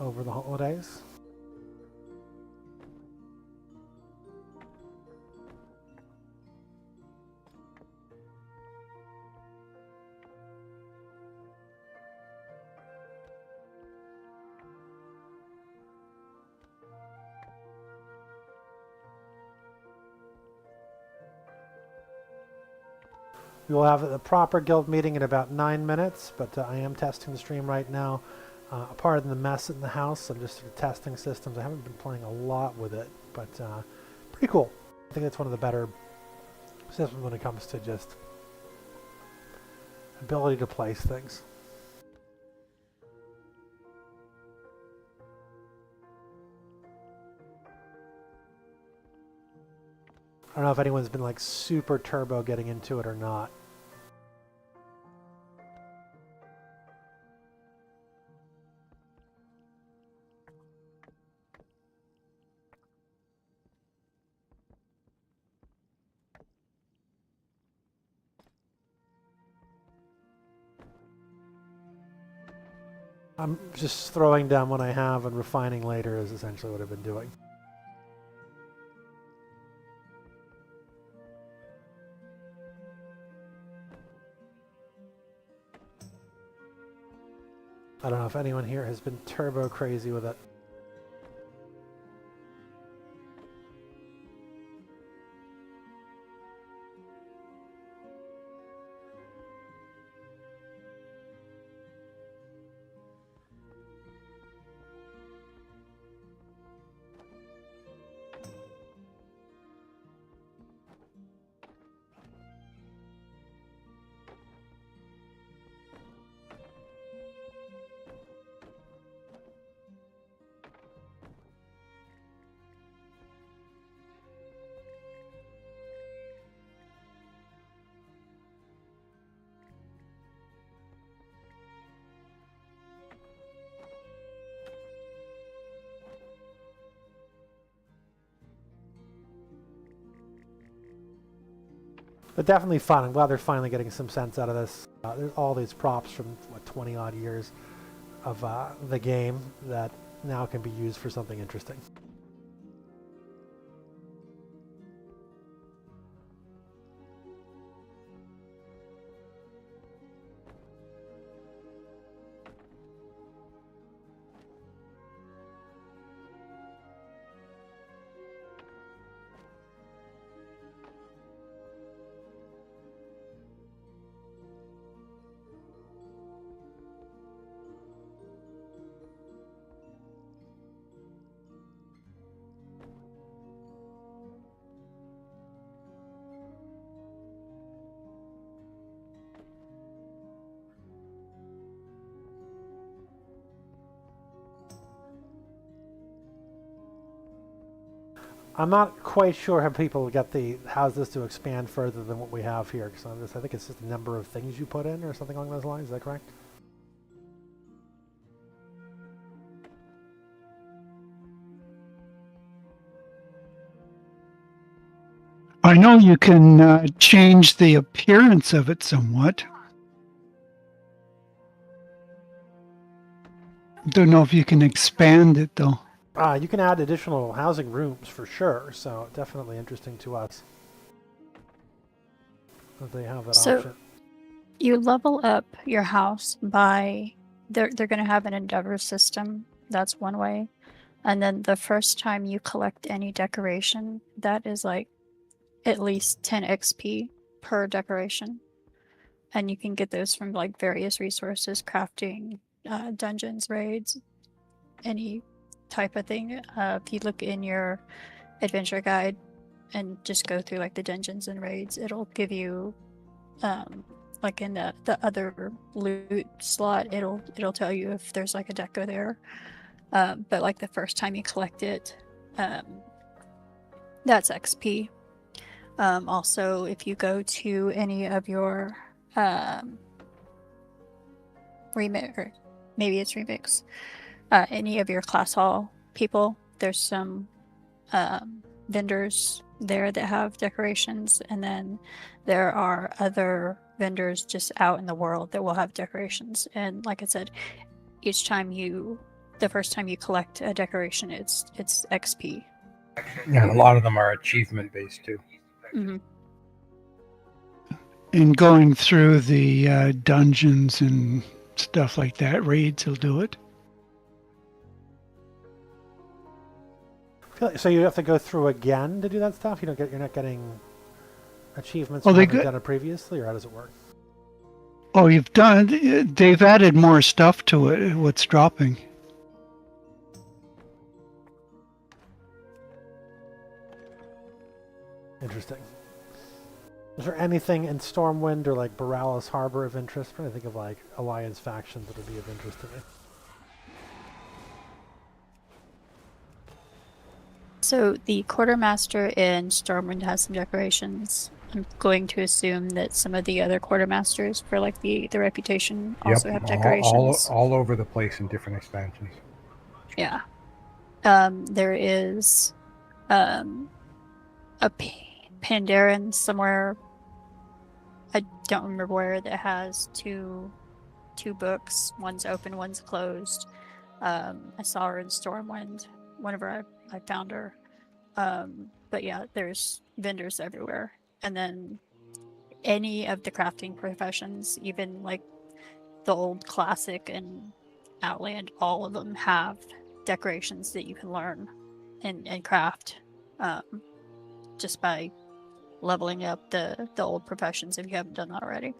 over the holidays. We will have a proper guild meeting in about 9 minutes, but I am testing the stream right now. Apart from the mess in the house, I'm just sort of testing systems. I haven't been playing a lot with it, but pretty cool. I think it's one of the better systems when it comes to just ability to place things. I don't know if anyone's been like super turbo getting into it or not. I'm just throwing down what I have and refining later is essentially what I've been doing. I don't know if anyone here has been turbo crazy with it. But definitely fun. I'm glad they're finally getting some sense out of this. There's all these props from, 20 odd years of the game that now can be used for something interesting. I'm not quite sure how people get the houses to expand further than what we have here. Because I think it's just a number of things you put in or something along those lines. Is that correct? I know you can change the appearance of it somewhat. Don't know if you can expand it though. You can add additional housing rooms for sure, so definitely interesting to us that they have that option. You level up your house by they're going to have an endeavor system. That's one way. And then the first time you collect any decoration, that is like at least 10 XP per decoration. And you can get those from like various resources, crafting, dungeons, raids, any type of thing. If you look in your adventure guide and just go through like the dungeons and raids, it'll give you like in the other loot slot, it'll tell you if there's like a deco there. But like the first time you collect it, that's XP. Also, if you go to any of your remix, or maybe it's remix, any of your class hall people, there's some vendors there that have decorations, and then there are other vendors just out in the world that will have decorations. And like I said, each time the first time you collect a decoration, it's XP. Yeah, a lot of them are achievement based too. Mm-hmm. And going through the dungeons and stuff like that, raids will do it. So you have to go through again to do that stuff? You're not getting achievements Oh, from they having go- done it previously, or how does it work? Oh, they've added more stuff to it, what's dropping. Interesting. Is there anything in Stormwind or like Borealis Harbor of interest? I'm trying to think of like Alliance factions that would be of interest to me. So the quartermaster in Stormwind has some decorations. I'm going to assume that some of the other quartermasters for like the reputation also have decorations. All over the place in different expansions. Yeah. There is a Pandaren somewhere. I don't remember where, that has two books. One's open, one's closed. I saw her in Stormwind whenever I found her. But yeah, there's vendors everywhere. And then any of the crafting professions, even like the old classic and Outland, all of them have decorations that you can learn and craft just by leveling up the old professions if you haven't done that already.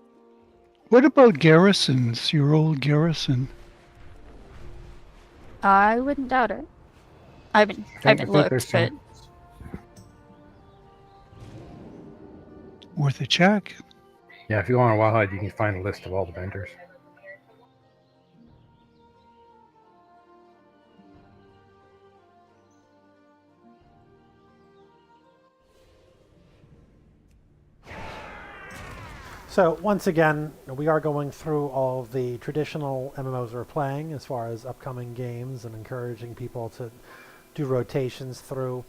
What about garrisons, your old garrison? I wouldn't doubt it. I haven't looked, but Worth a check. Yeah, if you go on Wildhide, you can find a list of all the vendors. So once again, we are going through all of the traditional MMOs we're playing as far as upcoming games and encouraging people to do rotations through.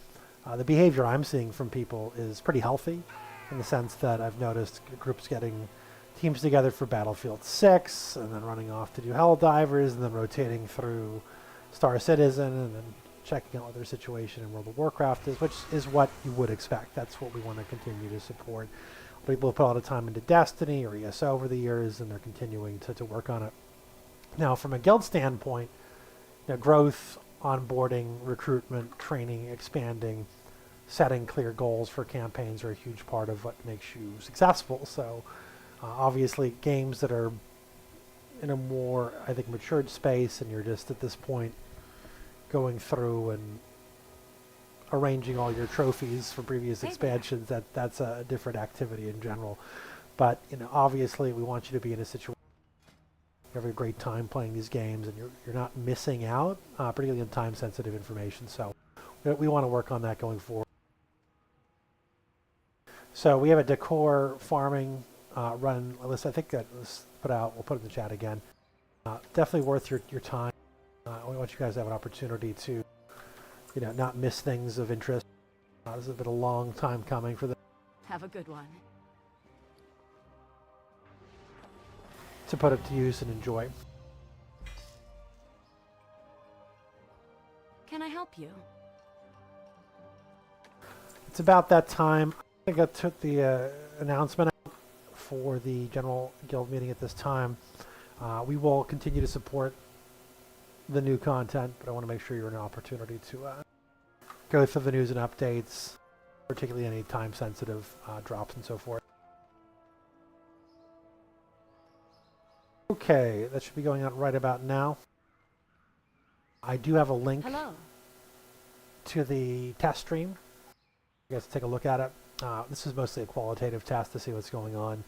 The behavior I'm seeing from people is pretty healthy, in the sense that I've noticed groups getting teams together for Battlefield 6 and then running off to do Helldivers and then rotating through Star Citizen and then checking out what their situation in World of Warcraft is, which is what you would expect. That's what we want to continue to support. People put a lot of time into Destiny or ESO over the years, and they're continuing to work on it. Now, from a guild standpoint, growth, onboarding, recruitment, training, expanding, setting clear goals for campaigns are a huge part of what makes you successful. So, obviously, games that are in a more, I think, matured space, and you're just at this point going through and arranging all your trophies from previous expansions, that's a different activity in general. But obviously we want you to be in a situation where you have a great time playing these games and you're not missing out, particularly on time sensitive information. So we want to work on that going forward. So we have a decor farming run list. I think that was put out. We'll put it in the chat again. Definitely worth your time. We want you guys to have an opportunity to, not miss things of interest. This has been a long time coming for them Have a good one. to put it to use and enjoy. Can I help you? It's about that time. I think I took the announcement out for the general guild meeting at this time. We will continue to support the new content, but I want to make sure you're an opportunity to go through the news and updates, particularly any time-sensitive drops and so forth. Okay, that should be going out right about now. I do have a link to the test stream. You guys take a look at it. This is mostly a qualitative test to see what's going on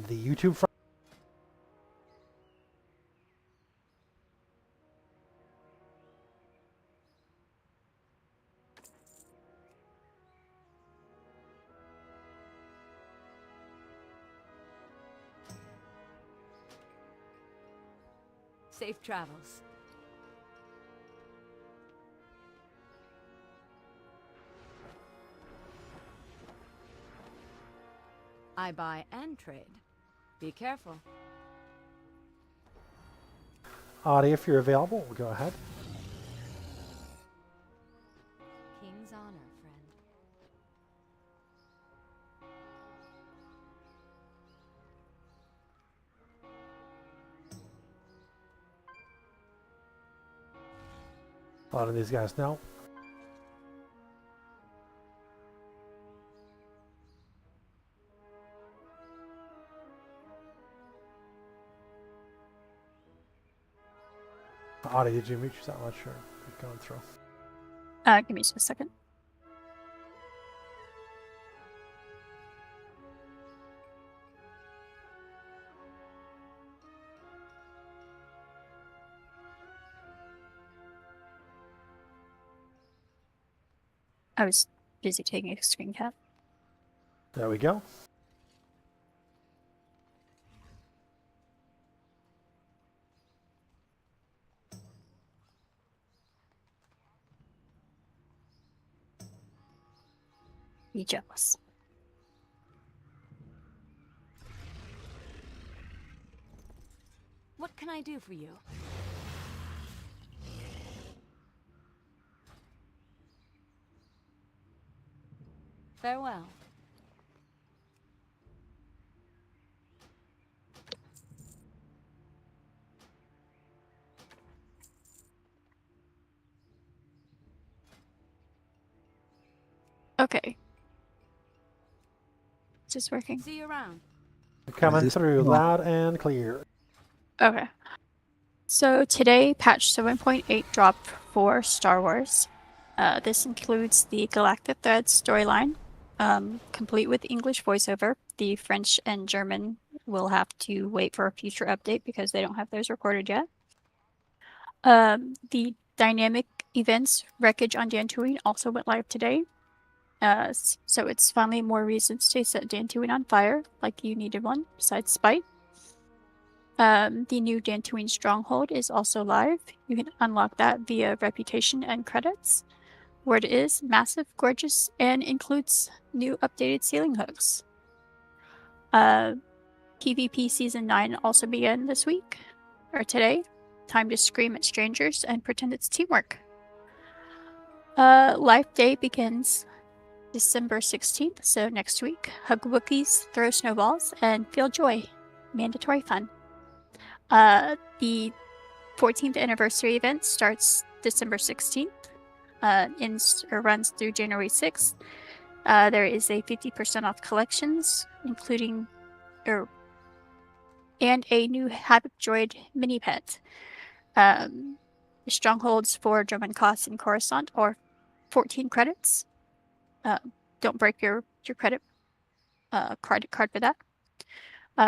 the YouTube front. Safe travels. I buy and trade. Be careful. Audie, if you're available, we'll go ahead. King's honor, friend. A lot of these guys know. Audie, did you mute yourself? I'm not sure. Keep going through. Give me just a second. I was busy taking a screen cap. There we go. Be jealous. What can I do for you? Farewell. Okay. Is this working? See you around. Coming through loud and clear. Okay. So today, patch 7.8 dropped for Star Wars. This includes the Galactic Threads storyline, complete with English voiceover. The French and German will have to wait for a future update because they don't have those recorded yet. The dynamic events Wreckage on Dantooine also went live today. So it's finally more reasons to set Dantooine on fire, like you needed one, besides spite. The new Dantooine Stronghold is also live. You can unlock that via reputation and credits. Word is massive, gorgeous, and includes new updated ceiling hooks. PvP Season 9 also began this week, or today. Time to scream at strangers and pretend it's teamwork. Life Day begins December 16th, so next week. Hug Wookiees, throw snowballs, and feel joy. Mandatory fun. The 14th anniversary event starts December 16th, runs through January 6th. There is a 50% off collections, including and a new Havoc Droid mini pet. Strongholds for German costs in Coruscant are 14 credits. Don't break your credit card for that.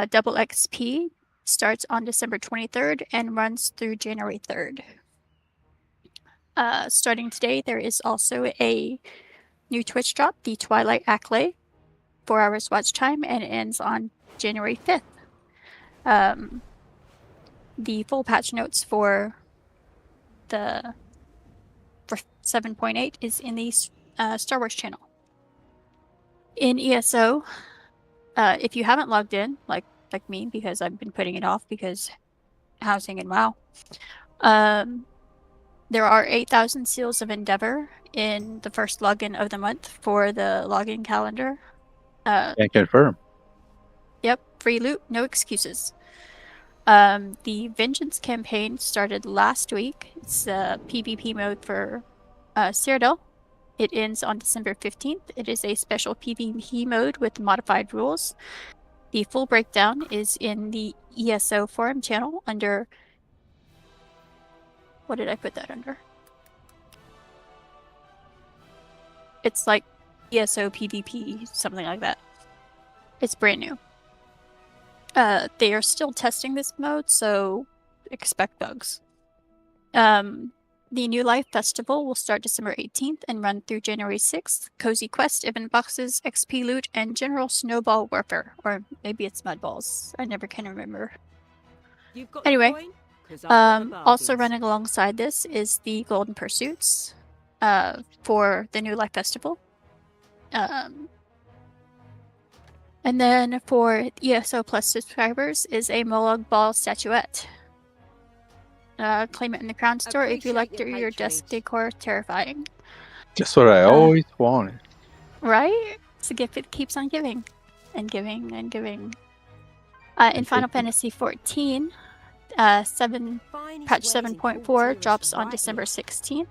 Double XP starts on December 23rd and runs through January 3rd. Starting today, there is also a new Twitch drop, the Twilight Acklay. 4 hours watch time, and it ends on January 5th. The full patch notes for 7.8 is in the Star Wars channel. In ESO, if you haven't logged in, like me, because I've been putting it off because housing and WoW, there are 8,000 seals of endeavor in the first login of the month for the login calendar. Can confirm. Yep, free loot, no excuses. The Vengeance campaign started last week. It's a PvP mode for Cyrodiil. It ends on December 15th. It is a special PvP mode with modified rules. The full breakdown is in the ESO forum channel under... What did I put that under? It's like ESO PvP, something like that. It's brand new. They are still testing this mode, so expect bugs. The New Life Festival will start December 18th and run through January 6th. Cozy Quest, event boxes, XP loot, and general snowball warfare. Or maybe it's mud balls. I never can remember. Anyway, also running alongside this is the Golden Pursuits for the New Life Festival. And then for ESO Plus subscribers is a Molag Ball statuette. Claim it in the Crown Store if you like your desk decor terrifying. Just what I always wanted. Right? It's a gift that keeps on giving. And giving and giving. In Final Fantasy XIV, patch 7.4 drops on December 16th.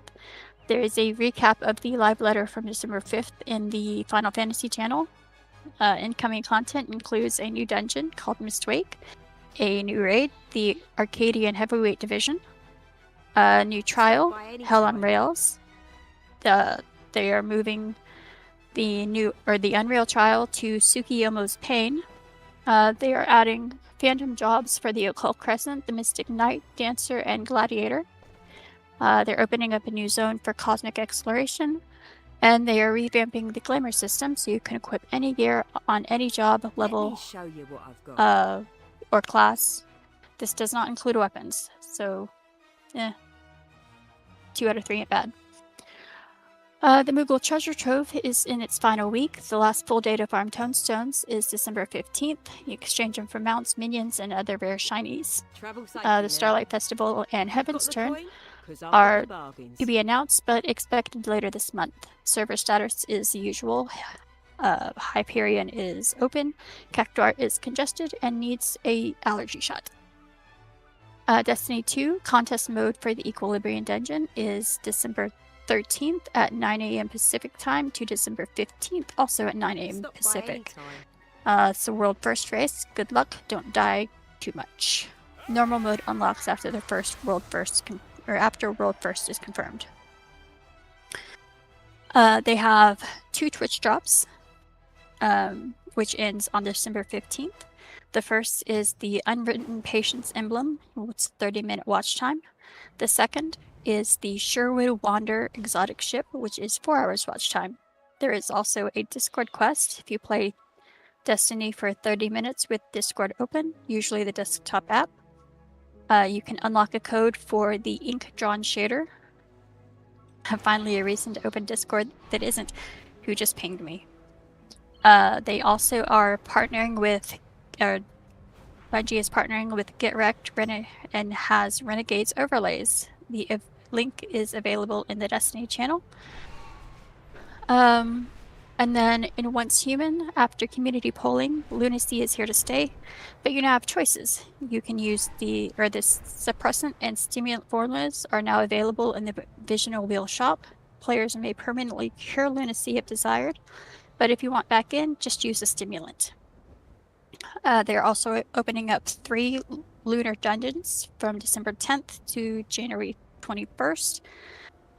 There is a recap of the live letter from December 5th in the Final Fantasy channel. Incoming content includes a new dungeon called Mistwake, a new raid, the Arcadian Heavyweight Division, a new trial, Hell on Rails. They are moving the Unreal trial to Tsukiyomo's Pain. They are adding phantom jobs for the Occult Crescent, the Mystic Knight, Dancer, and Gladiator. They're opening up a new zone for cosmic exploration. And they are revamping the glamour system so you can equip any gear on any job, level, or class. This does not include weapons, so 2 out of 3 ain't bad. The Moogle Treasure Trove is in its final week. The last full day to farm Tonestones is December 15th. You exchange them for mounts, minions, and other rare shinies. The Starlight Festival and Heaven's Turn are to be announced, but expected later this month. Server status is the usual. Hyperion is open, Cactuar is congested, and needs a allergy shot. Destiny 2 contest mode for the Equilibrium Dungeon is December 13th at 9 a.m. Pacific time to December 15th, also at 9 a.m. Pacific. It's a world first race. Good luck, don't die too much. Normal mode unlocks after the first world first after World First is confirmed. They have 2 Twitch drops, which ends on December 15th. The first is the Unwritten Patience emblem, which is 30-minute watch time. The second is the Sherwood Wander exotic ship, which is 4 hours watch time. There is also a Discord quest if you play Destiny for 30 minutes with Discord open, usually the desktop app. You can unlock a code for the ink drawn shader. Finally, a reason to open Discord that isn't who just pinged me. They also are partnering with, YG is partnering with GetWrecked and has Renegades overlays. The link is available in the Destiny channel. And then in Once Human, after community polling, lunacy is here to stay, but you now have choices. You can use the suppressant and stimulant formulas are now available in the Visional Wheel shop. Players may permanently cure lunacy if desired, but if you want back in, just use the stimulant. They're also opening up 3 lunar dungeons from December 10th to January 21st.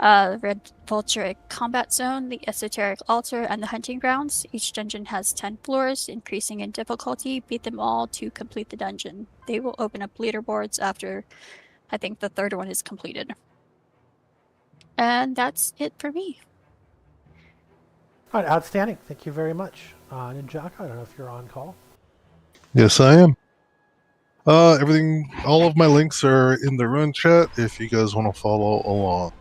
Red Vulture Combat Zone, the Esoteric Altar, and the Hunting Grounds. Each dungeon has 10 floors, increasing in difficulty. Beat them all to complete the dungeon. They will open up leaderboards after, I think, the 3rd one is completed. And that's it for me. All right, outstanding. Thank you very much. Ninjaka, I don't know if you're on call. Yes, I am. Everything, all of my links are in the run chat if you guys want to follow along.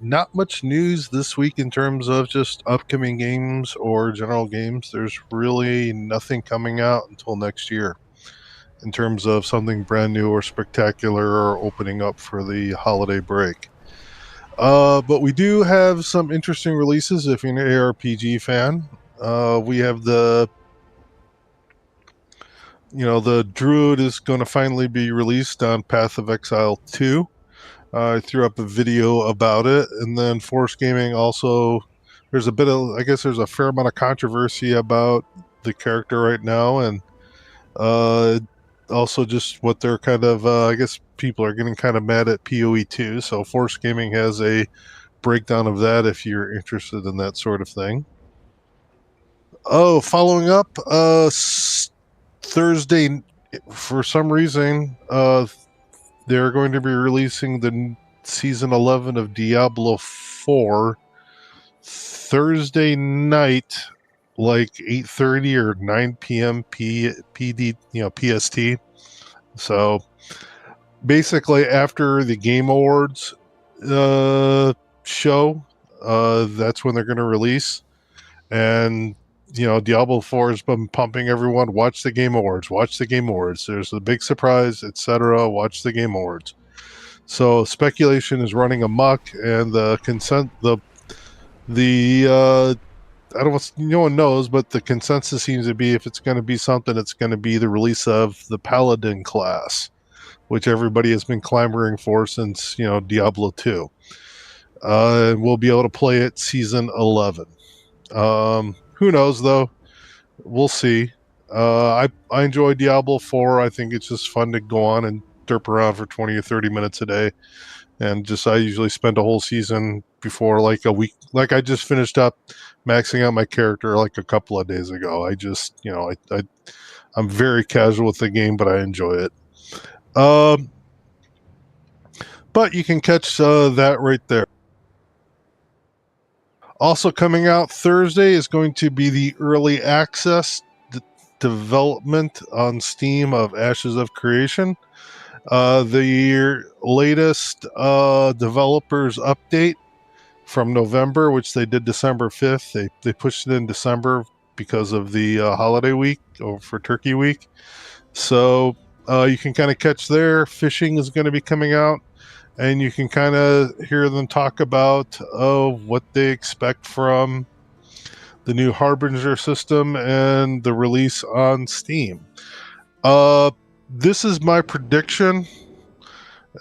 Not much news this week in terms of just upcoming games or general games. There's really nothing coming out until next year in terms of something brand new or spectacular or opening up for the holiday break. But we do have some interesting releases if you're an ARPG fan. We have the Druid is going to finally be released on Path of Exile 2. I threw up a video about it, and then Force Gaming also. There's a fair amount of controversy about the character right now, and also just what they're kind of. I guess people are getting kind of mad at PoE 2, so Force Gaming has a breakdown of that if you're interested in that sort of thing. Oh, following up, Thursday, for some reason, they're going to be releasing the season 11 of Diablo 4 Thursday night, like 8:30 or 9 p.m. PD, PST. So basically, after the Game Awards show, that's when they're going to release. And Diablo 4 has been pumping everyone. Watch the Game Awards. Watch the Game Awards. There's a big surprise, etc. Watch the Game Awards. So speculation is running amok, and the I don't know, no one knows, but the consensus seems to be if it's going to be something, it's going to be the release of the Paladin class, which everybody has been clamoring for since Diablo 2. We'll be able to play it season 11. Who knows though? We'll see. I enjoy Diablo 4. I think it's just fun to go on and derp around for 20 or 30 minutes a day. And I usually spend a whole season before like a week. Like I just finished up maxing out my character like a couple of days ago. I just, I'm very casual with the game, but I enjoy it. But you can catch that right there. Also coming out Thursday is going to be the early access development on Steam of Ashes of Creation. The latest developers update from November, which they did December 5th. They pushed it in December because of the holiday week or for Turkey week. So you can kind of catch there. Fishing is going to be coming out. And you can kind of hear them talk about what they expect from the new Harbinger system and the release on Steam. This is my prediction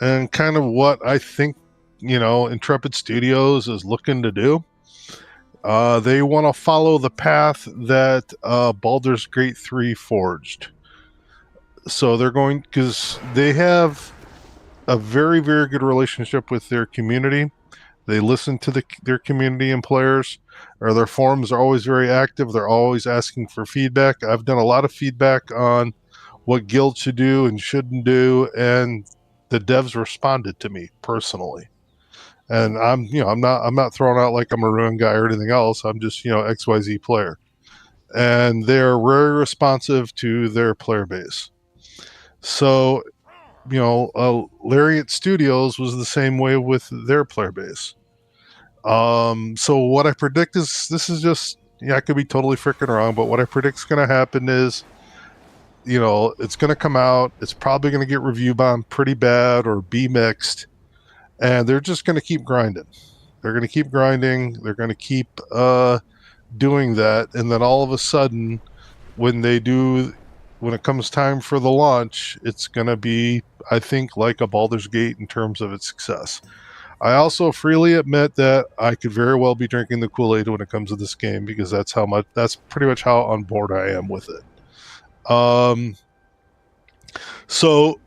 and kind of what I think, Intrepid Studios is looking to do. They want to follow the path that Baldur's Gate 3 forged. So they're going, because they have a very, very good relationship with their community. They listen to their community and players, or their forums are always very active. They're always asking for feedback. I've done a lot of feedback on what guilds should do and shouldn't do, and the devs responded to me personally. And I'm not throwing out like I'm a ruin guy or anything else. I'm just, XYZ player. And they're very responsive to their player base. So Lariat Studios was the same way with their player base. So what I predict is, this is just, I could be totally freaking wrong, but what I predict is going to happen is, it's going to come out. It's probably going to get review bombed pretty bad or be mixed, and they're just going to keep grinding. They're going to keep grinding. They're going to keep doing that, and then all of a sudden, when it comes time for the launch, it's going to be, I think, like a Baldur's Gate in terms of its success. I also freely admit that I could very well be drinking the Kool-Aid when it comes to this game, because that's pretty much how on board I am with it. So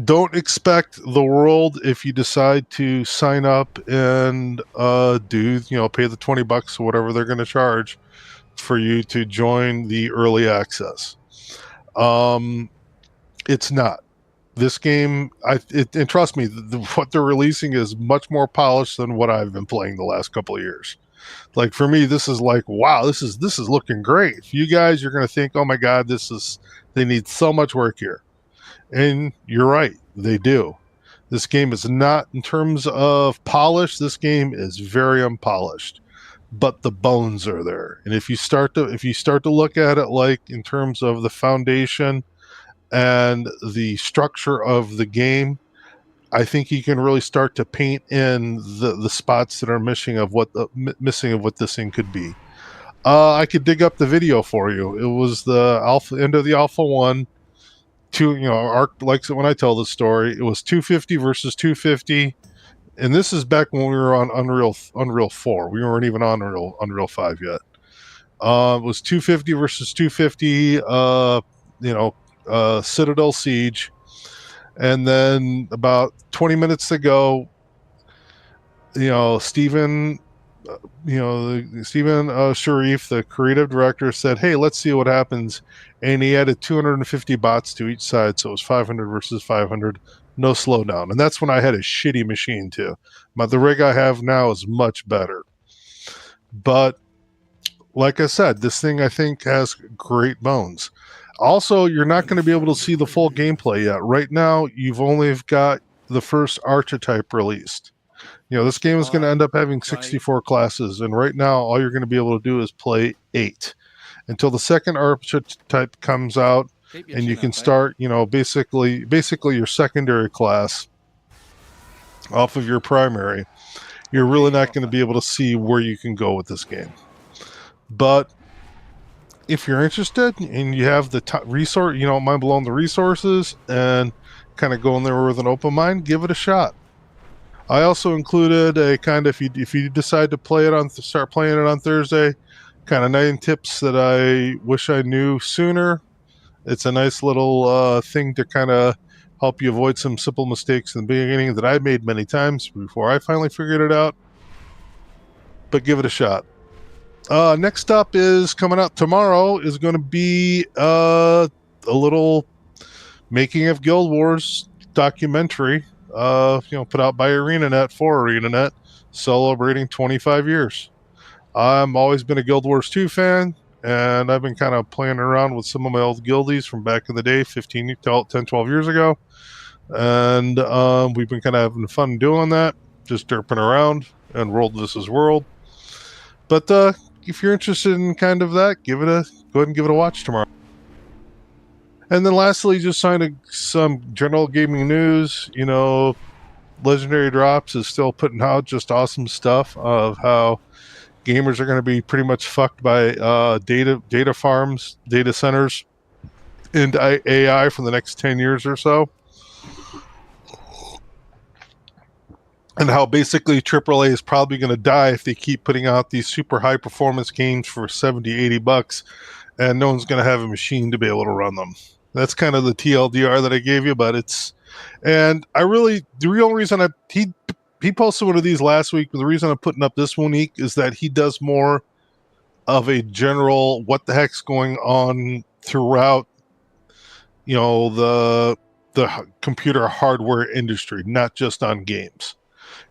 don't expect the world if you decide to sign up and pay the $20 or whatever they're going to charge for you to join the early access. It's not. This game, and trust me, what they're releasing is much more polished than what I've been playing the last couple of years. Like for me, this is like, wow, this is looking great. For you guys, you're going to think, oh my god, they need so much work here, and you're right, they do. This game is not, in terms of polish, this game is very unpolished, but the bones are there. And if you start to look at it like in terms of the foundation and the structure of the game, I think you can really start to paint in the spots that are missing of what this thing could be. I could dig up the video for you. It was the end of the Alpha 1. Ark likes it when I tell the story. It was 250 versus 250, and this is back when we were on Unreal 4. We weren't even on Unreal 5 yet. It was 250 versus 250. Citadel Siege, and then about 20 minutes ago, Stephen Sharif, the creative director, said, "Hey, let's see what happens," and he added 250 bots to each side, so it was 500 versus 500, no slowdown, and that's when I had a shitty machine too. But the rig I have now is much better. But like I said, this thing I think has great bones. Also, you're not going to be able to see the full gameplay yet. Right now, you've only got the first archetype released. This game is going to end up having 64 classes, and right now, all you're going to be able to do is play 8 until the second archetype comes out, and you can start, basically your secondary class off of your primary. You're really not going to be able to see where you can go with this game. But if you're interested and you have the resource, mind blowing the resources and kind of going there with an open mind, give it a shot. I also included a kind of, if you decide to start playing it on Thursday, kind of 9 tips that I wish I knew sooner. It's a nice little thing to kind of help you avoid some simple mistakes in the beginning that I made many times before I finally figured it out. But give it a shot. Next up is coming out tomorrow is going to be a little making of Guild Wars documentary, put out by ArenaNet for ArenaNet, celebrating 25 years. I've always been a Guild Wars 2 fan, and I've been kind of playing around with some of my old guildies from back in the day, 10, 12 years ago. And we've been kind of having fun doing that, just derping around and World Versus World. But if you're interested in kind of that, go ahead and give it a watch tomorrow. And then lastly, just some general gaming news. Legendary Drops is still putting out just awesome stuff of how gamers are going to be pretty much fucked by data farms, data centers, and AI for the next 10 years or so. And how basically AAA is probably going to die if they keep putting out these super high performance games for $70-$80, and no one's going to have a machine to be able to run them. That's kind of the TLDR that I gave you, but the real reason he posted one of these last week, but the reason I'm putting up this one week is that he does more of a general what the heck's going on throughout, the computer hardware industry, not just on games.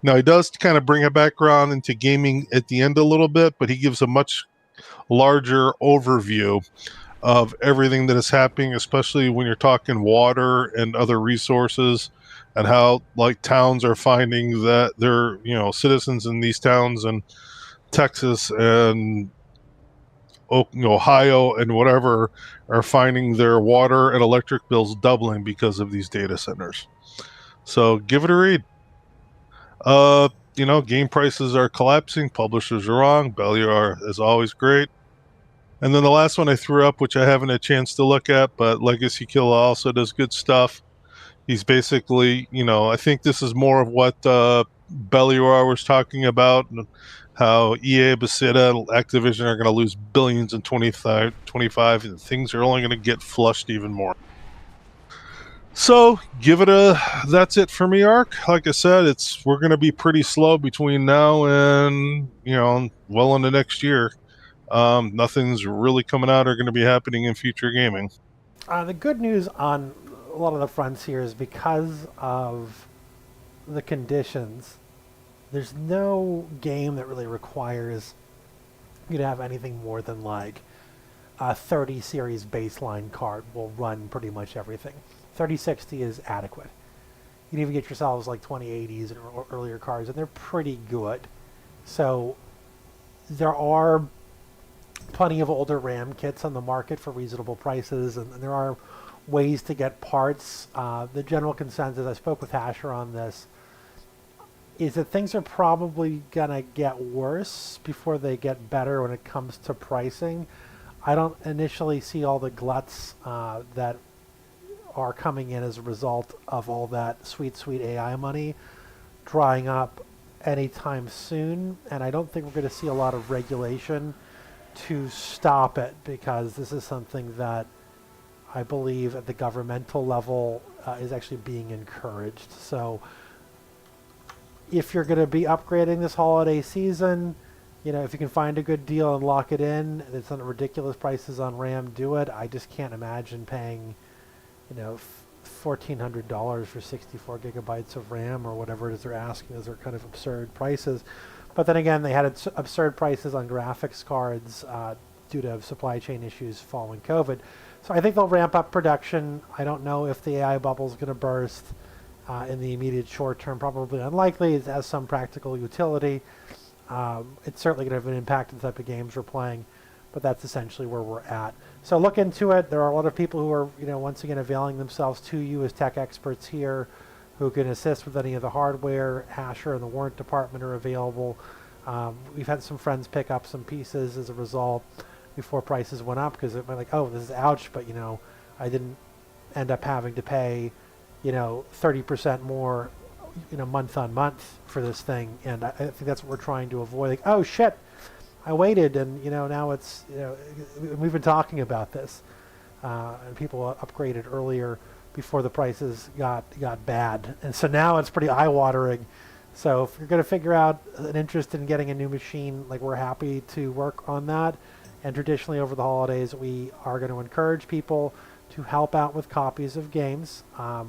Now, he does kind of bring a background into gaming at the end a little bit, but he gives a much larger overview of everything that is happening, especially when you're talking water and other resources, and how towns are finding that their citizens in these towns in Texas and Ohio and whatever are finding their water and electric bills doubling because of these data centers. So give it a read. Game prices are collapsing. Publishers are wrong. Belluar is always great. And then the last one I threw up, which I haven't had a chance to look at, but Legacy Killer also does good stuff. He's basically, I think this is more of what Belluar was talking about, and how EA, Bethesda, and Activision are going to lose billions in 25, and things are only going to get flushed even more. So that's it for me, Ark. Like I said, we're going to be pretty slow between now and, well into next year. Nothing's really coming out or going to be happening in future gaming. The good news on a lot of the fronts here is because of the conditions. There's no game that really requires you to have anything more than like a 30 series baseline card will run pretty much everything. 3060 is adequate. You can even get yourselves like 2080s and earlier cards, and they're pretty good. So there are plenty of older RAM kits on the market for reasonable prices, and there are ways to get parts. The general consensus, I spoke with Asher on this, is that things are probably going to get worse before they get better when it comes to pricing. I don't initially see all the gluts that are coming in as a result of all that sweet, sweet AI money drying up anytime soon, and I don't think we're going to see a lot of regulation to stop it, because this is something that I believe at the governmental level is actually being encouraged. So if you're going to be upgrading this holiday season, you know, if you can find a good deal and lock it in, it's on ridiculous prices on RAM, do it. I just can't imagine paying, you know, $1,400 for 64 gigabytes of RAM or whatever it is they're asking. Those are kind of absurd prices. But then again, they had absurd prices on graphics cards due to supply chain issues following COVID. So I think they'll ramp up production. I don't know if the AI bubble is going to burst in the immediate short term. Probably unlikely. It has some practical utility. It's certainly going to have an impact on the type of games we're playing, but that's essentially where we're at. So look into it. There are a lot of people who are, you know, once again availing themselves to you as tech experts here, who can assist with any of the hardware. Asher and the warrant department are available. We've had some friends pick up some pieces as a result before prices went up, because it went like, oh, this is ouch, but you know, I didn't end up having to pay, you know, 30% more, you know, month on month for this thing. And I think that's what we're trying to avoid. Like, oh shit, I waited, and you know, now it's, you know, we've been talking about this, and people upgraded earlier before the prices got bad, and so now it's pretty eye-watering. So if you're going to figure out an interest in getting a new machine, like, we're happy to work on that. And traditionally over the holidays, we are going to encourage people to help out with copies of games.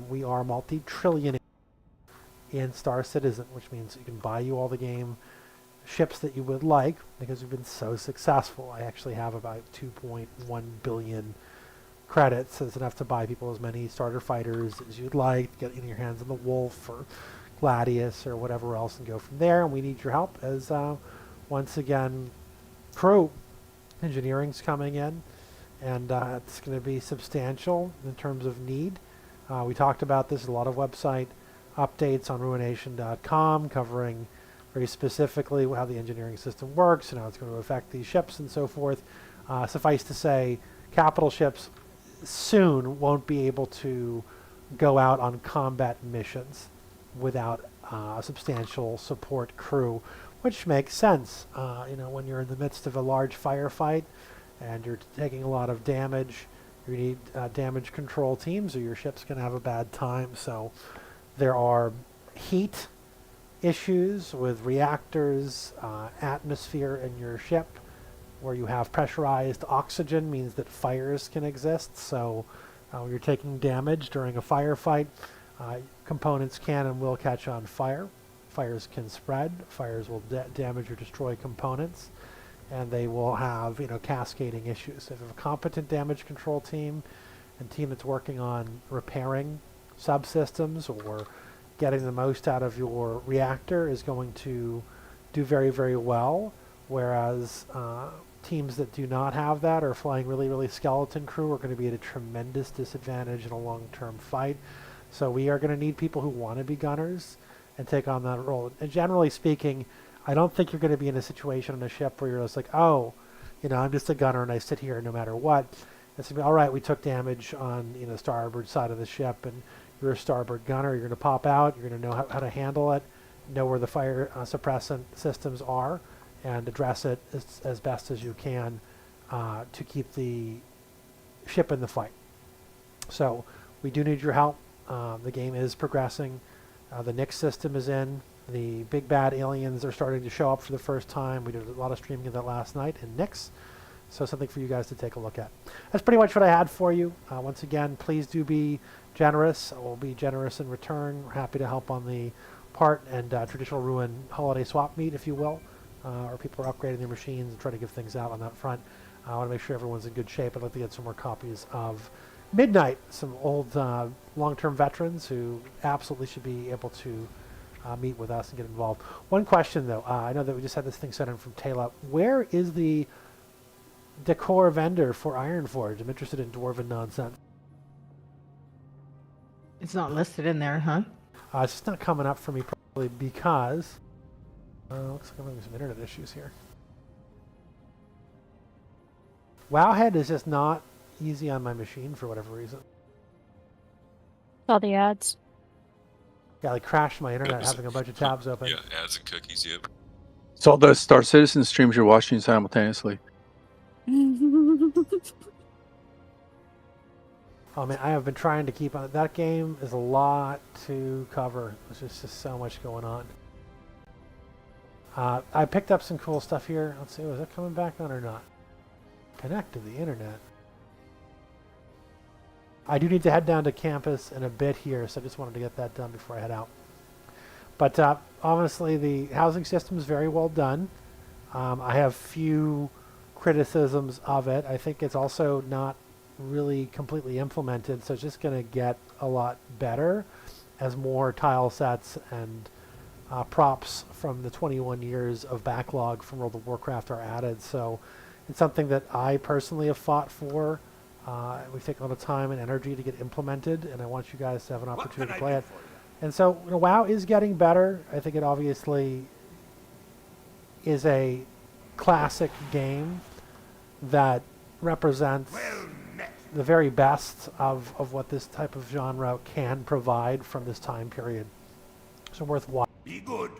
We are multi-trillionaire in Star Citizen, which means you can buy you all the game ships that you would like, because we've been so successful. I actually have about 2.1 billion credits. That's enough to buy people as many starter fighters as you'd like, get in your hands on the Wolf or Gladius or whatever else, and go from there. And we need your help as, once again, crew. Engineering's coming in, and it's going to be substantial in terms of need. We talked about this, a lot of website updates on ruination.com covering very specifically how the engineering system works and how it's going to affect these ships and so forth. Suffice to say, capital ships soon won't be able to go out on combat missions without a substantial support crew, which makes sense. You know, when you're in the midst of a large firefight and you're taking a lot of damage, you need damage control teams, or your ship's going to have a bad time. So there are heat issues with reactors, atmosphere in your ship, where you have pressurized oxygen means that fires can exist. So when you're taking damage during a firefight, components can and will catch on fire. Fires can spread. Fires will damage or destroy components, and they will have, you know, cascading issues. If you have a competent damage control team and team that's working on repairing subsystems or getting the most out of your reactor, is going to do very, very well. Whereas teams that do not have that, or flying really, really skeleton crew, are going to be at a tremendous disadvantage in a long-term fight. So we are going to need people who want to be gunners and take on that role. And generally speaking, I don't think you're going to be in a situation on a ship where you're just like, oh, you know, I'm just a gunner and I sit here no matter what. It's going to be, all right, we took damage on, you know, the starboard side of the ship, and you're a starboard gunner. You're going to pop out. You're going to know how to handle it, know where the fire suppressant systems are, and address it as best as you can to keep the ship in the fight. So we do need your help. The game is progressing. The Nyx system is in. The big bad aliens are starting to show up for the first time. We did a lot of streaming of that last night in Nyx. So something for you guys to take a look at. That's pretty much what I had for you. Once again, please do be generous. We'll be generous in return. We're happy to help on the part and traditional ruin holiday swap meet, if you will, or people are upgrading their machines and try to give things out on that front. I want to make sure everyone's in good shape. I'd like to get some more copies of Midnight, some old long-term veterans who absolutely should be able to meet with us and get involved. One question, though. I know that we just had this thing sent in from Taylor. Where is the decor vendor for Ironforge? I'm interested in dwarven nonsense. It's not listed in there, huh? It's just not coming up for me probably because looks like I'm having some internet issues here. Wowhead is just not easy on my machine for whatever reason. All the ads. Yeah, like crashed my internet having a bunch of tabs open. Yeah, ads and cookies, yep. It's all the Star Citizen streams you're watching simultaneously. Oh man, I have been trying to keep on. That game is a lot to cover. There's just so much going on. I picked up some cool stuff here. Let's see, was that coming back on or not? Connect to the internet. I do need to head down to campus in a bit here, so I just wanted to get that done before I head out. But obviously the housing system is very well done. I have few criticisms of it. I think it's also not really completely implemented, so it's just going to get a lot better as more tile sets and props from the 21 years of backlog from World of Warcraft are added. So it's something that I personally have fought for. We take a lot of time and energy to get implemented, and I want you guys to have an opportunity to play it. And so, you know, WoW is getting better. I think it obviously is a classic game that represents the very best of what this type of genre can provide from this time period. So worthwhile. Be good.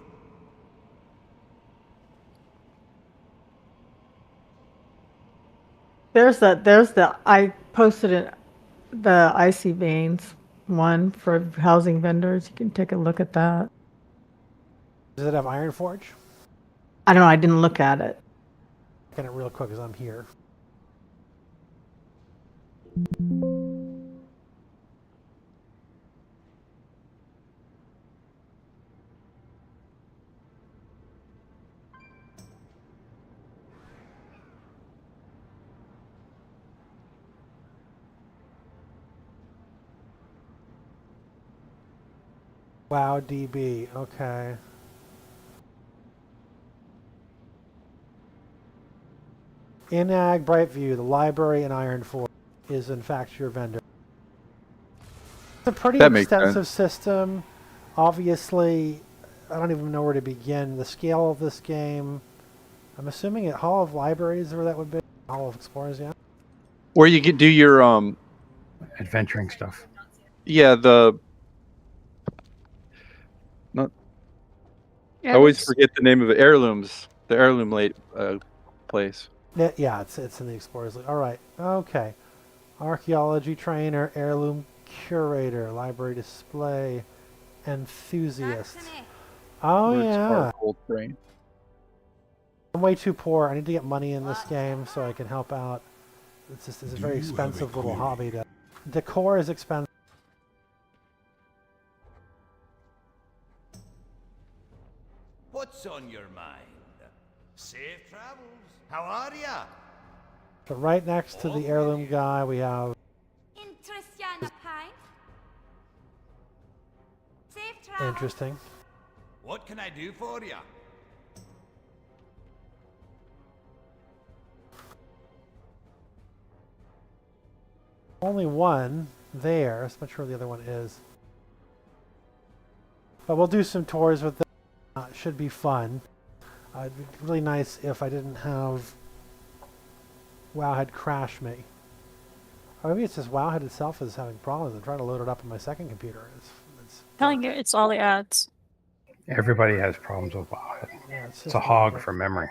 There's the I posted it, the Icy Veins one for housing vendors. You can take a look at that. Does it have Ironforge? I don't know. I didn't look at it. Get it real quick as I'm here. Wow, DB. Okay. Inag, Brightview, the library, and Ironforge is in fact your vendor. It's a pretty extensive system. Obviously, I don't even know where to begin. The scale of this game, I'm assuming at Hall of Libraries where that would be. Hall of Explorers, yeah. Where you can do your adventuring stuff. Yeah, I always forget the name of it. Heirlooms. The heirloom place. Yeah, it's in the Explorers. All right. Okay. Archaeology trainer, heirloom curator, library display enthusiast. Oh yeah. I'm way too poor. I need to get money in this game so I can help out. It's a very expensive little hobby. Decor is expensive. What's on your mind? Safe travels. How are ya? So right next to the heirloom guy, we have. Interesting. What can I do for ya? Only one there. I'm not sure where the other one is. But we'll do some tours with them. Should be fun. It'd be really nice if I didn't have Wowhead crash me. Or maybe it's just Wowhead itself is having problems. I'm trying to load it up on my second computer. It's Telling you, it's all the ads. Everybody has problems with Wowhead. Yeah, it's a hog for memory.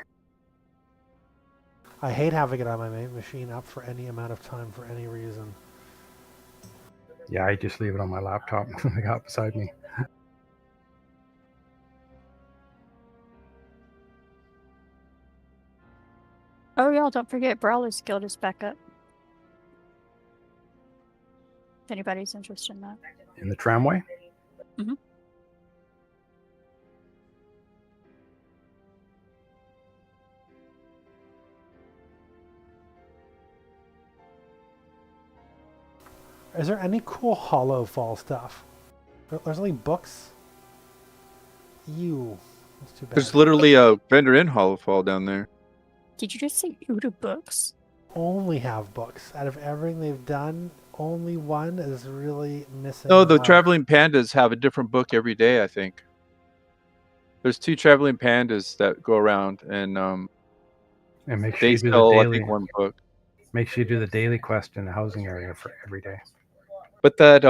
I hate having it on my main machine up for any amount of time for any reason. Yeah, I just leave it on my laptop I got beside me. Oh yeah, don't forget Brawler's Guild is back up. If anybody's interested in that. In the tramway? Mm-hmm. Is there any cool Hollow Fall stuff? There's only books? Ew. That's too bad. There's literally a vendor in Hollowfall down there. Did you just say Uda books? Only have books. Out of everything they've done, only one is really missing. No, the out. Traveling Pandas have a different book every day, I think. There's 2 Traveling Pandas that go around, and make sure they you do the sell, I daily. think, 1 book. Make sure you do the daily quest in the housing area for every day. But that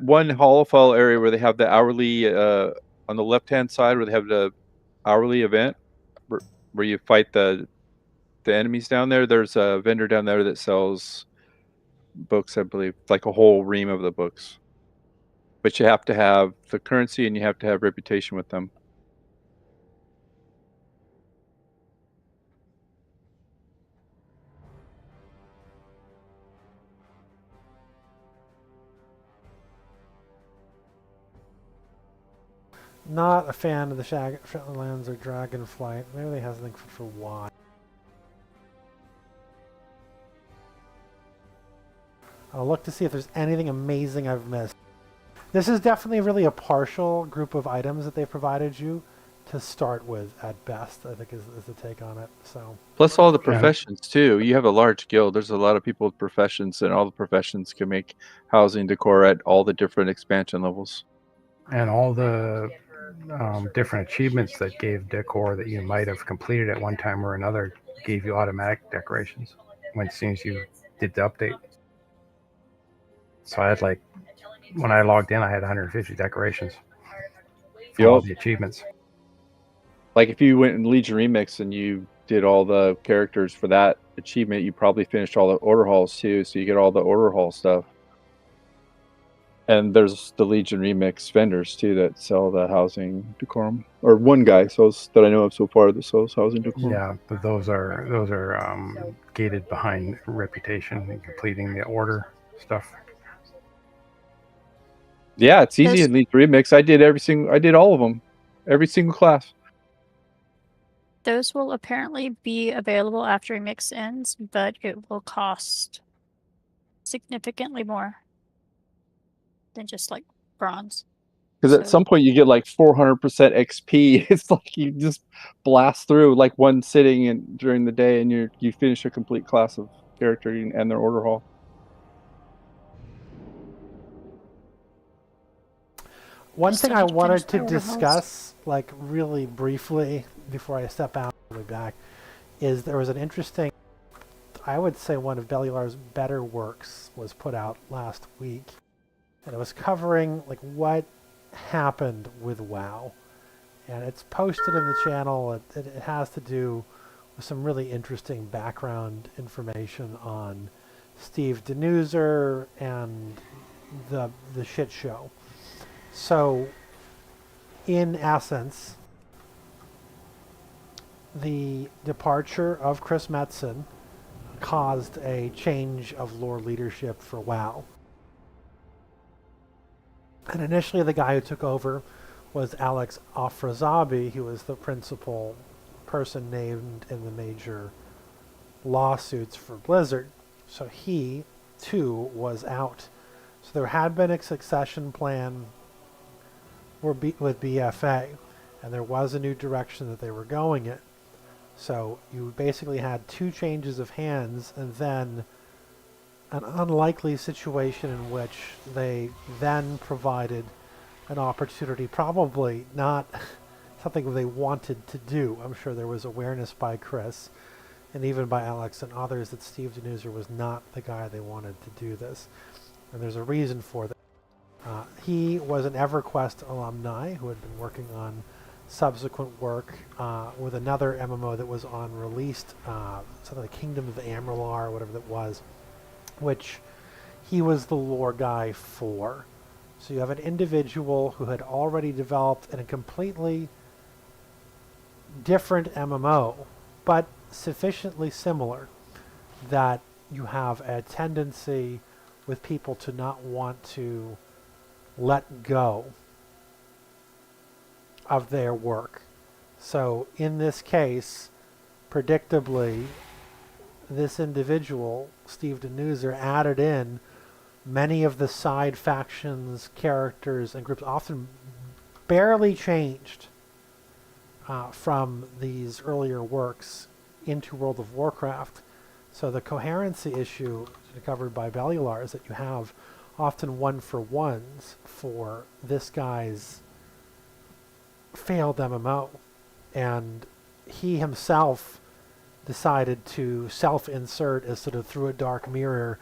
one Hollowfall area where they have the hourly on the left-hand side, where they have the hourly event where you fight the enemies down there, there's a vendor down there that sells books, I believe, like a whole ream of the books. But you have to have the currency and you have to have reputation with them. Not a fan of the Shadowlands or Dragonflight. Maybe they have something for why. I'll look to see if there's anything amazing I've missed. This is definitely really a partial group of items that they've provided you to start with at best, I think is the take on it. So Plus all the professions too. You have a large guild. There's a lot of people with professions, and all the professions can make housing decor at all the different expansion levels. And all the different achievements that gave decor that you might have completed at one time or another gave you automatic decorations as soon as you did the update. So I had when I logged in, I had 150 decorations for all the achievements. Like if you went in Legion Remix and you did all the characters for that achievement, you probably finished all the order halls too, so you get all the order hall stuff. And there's the Legion Remix vendors too that sell the housing decorum, or one guy sells that I know of so far that sells housing decorum. Yeah, but those are gated behind reputation and completing the order stuff. Yeah, it's easy in Legion Remix. I did all of them, every single class. Those will apparently be available after Remix ends, but it will cost significantly more than just like bronze. Because at some point you get like 400% XP. It's like you just blast through like one sitting during the day, and you finish a complete class of character and their order hall. One thing I wanted to discuss, like really briefly, before I step out and be back, is there was an interesting, I would say one of Bellular's better works was put out last week, and it was covering like what happened with WoW, and it's posted in the channel. It has to do with some really interesting background information on Steve Denuser and the shit show. So, in essence, the departure of Chris Metzen caused a change of lore leadership for WoW. And initially the guy who took over was Alex Afrazabi, who was the principal person named in the major lawsuits for Blizzard. So he, too, was out. So there had been a succession plan with BFA, and there was a new direction that they were going in. So you basically had 2 changes of hands, and then an unlikely situation in which they then provided an opportunity, probably not something they wanted to do. I'm sure there was awareness by Chris and even by Alex and others that Steve Denuser was not the guy they wanted to do this. And there's a reason for that. He was an EverQuest alumni who had been working on subsequent work with another MMO that was on released, something like Kingdom of Amarlar or whatever that was, which he was the lore guy for. So you have an individual who had already developed in a completely different MMO, but sufficiently similar that you have a tendency with people to not want to let go of their work. So in this case, predictably, this individual, Steve Denuser, added in many of the side factions, characters, and groups, often barely changed from these earlier works into World of Warcraft. So the coherency issue covered by Bellular is that you have often one-for-ones for this guy's failed MMO. And he himself decided to self-insert as sort of through a dark mirror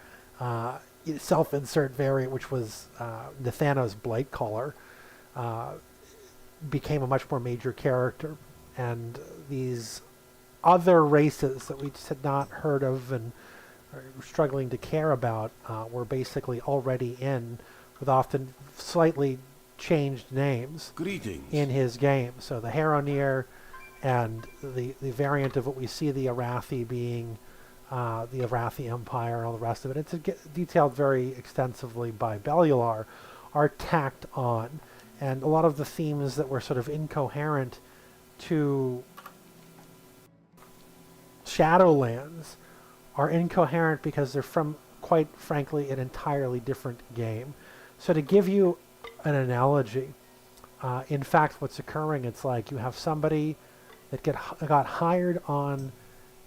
self-insert variant, which was Nathana's Blightcaller, became a much more major character. And these other races that we just had not heard of and are struggling to care about were basically already in with often slightly changed names in his game. So the Heronir and the variant of what we see the Arathi being the Arathi Empire and all the rest of it. It's detailed very extensively by Bellular, are tacked on. And a lot of the themes that were sort of incoherent to Shadowlands are incoherent because they're from, quite frankly, an entirely different game. So to give you an analogy, in fact, what's occurring, it's like you have somebody that got hired on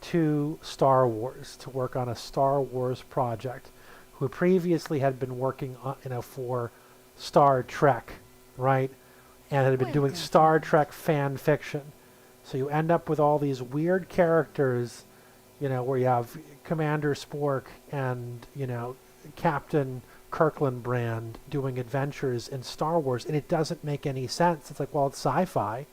to Star Wars to work on a Star Wars project, who previously had been working on, for Star Trek, right? And had been doing Star Trek fan fiction. So you end up with all these weird characters, where you have Commander Spork and, Captain Kirkland Brand doing adventures in Star Wars, and it doesn't make any sense. It's like, well, it's sci-fi.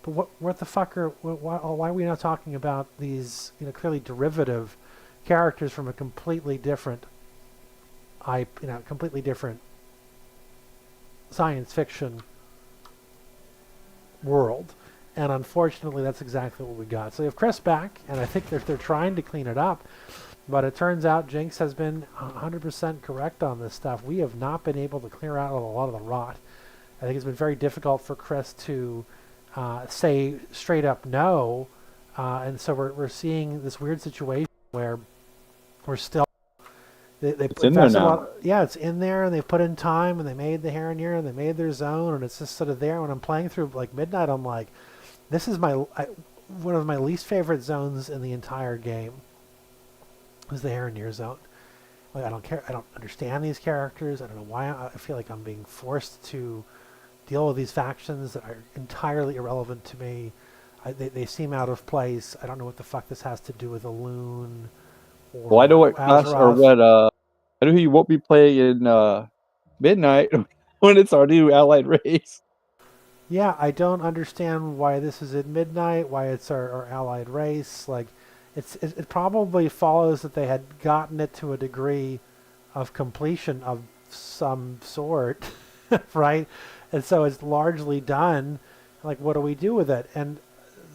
But what the fuck why are we not talking about these, clearly derivative characters from a completely different, completely different science fiction world? And unfortunately, that's exactly what we got. So you have Chris back, and I think they're trying to clean it up. But it turns out Jinx has been 100% correct on this stuff. We have not been able to clear out a lot of the rot. I think it's been very difficult for Chris to say straight up no, and so we're seeing this weird situation where we're still it's in there now. It's in there, and they put in time, and they made the Heronir, and they made their zone, and it's just sort of there. When I'm playing through like Midnight, I'm like, this is one of my least favorite zones in the entire game. Is the Heronir zone. Like, I don't care. I don't understand these characters. I don't know why. I feel like I'm being forced to deal with these factions that are entirely irrelevant to me. They seem out of place. I don't know what the fuck this has to do with a loon. Well, I know what class or what. I know who you won't be playing in Midnight when it's our new allied race. Yeah, I don't understand why this is at Midnight. Why it's our allied race. Like, it probably follows that they had gotten it to a degree of completion of some sort, right? And so it's largely done. Like, what do we do with it? And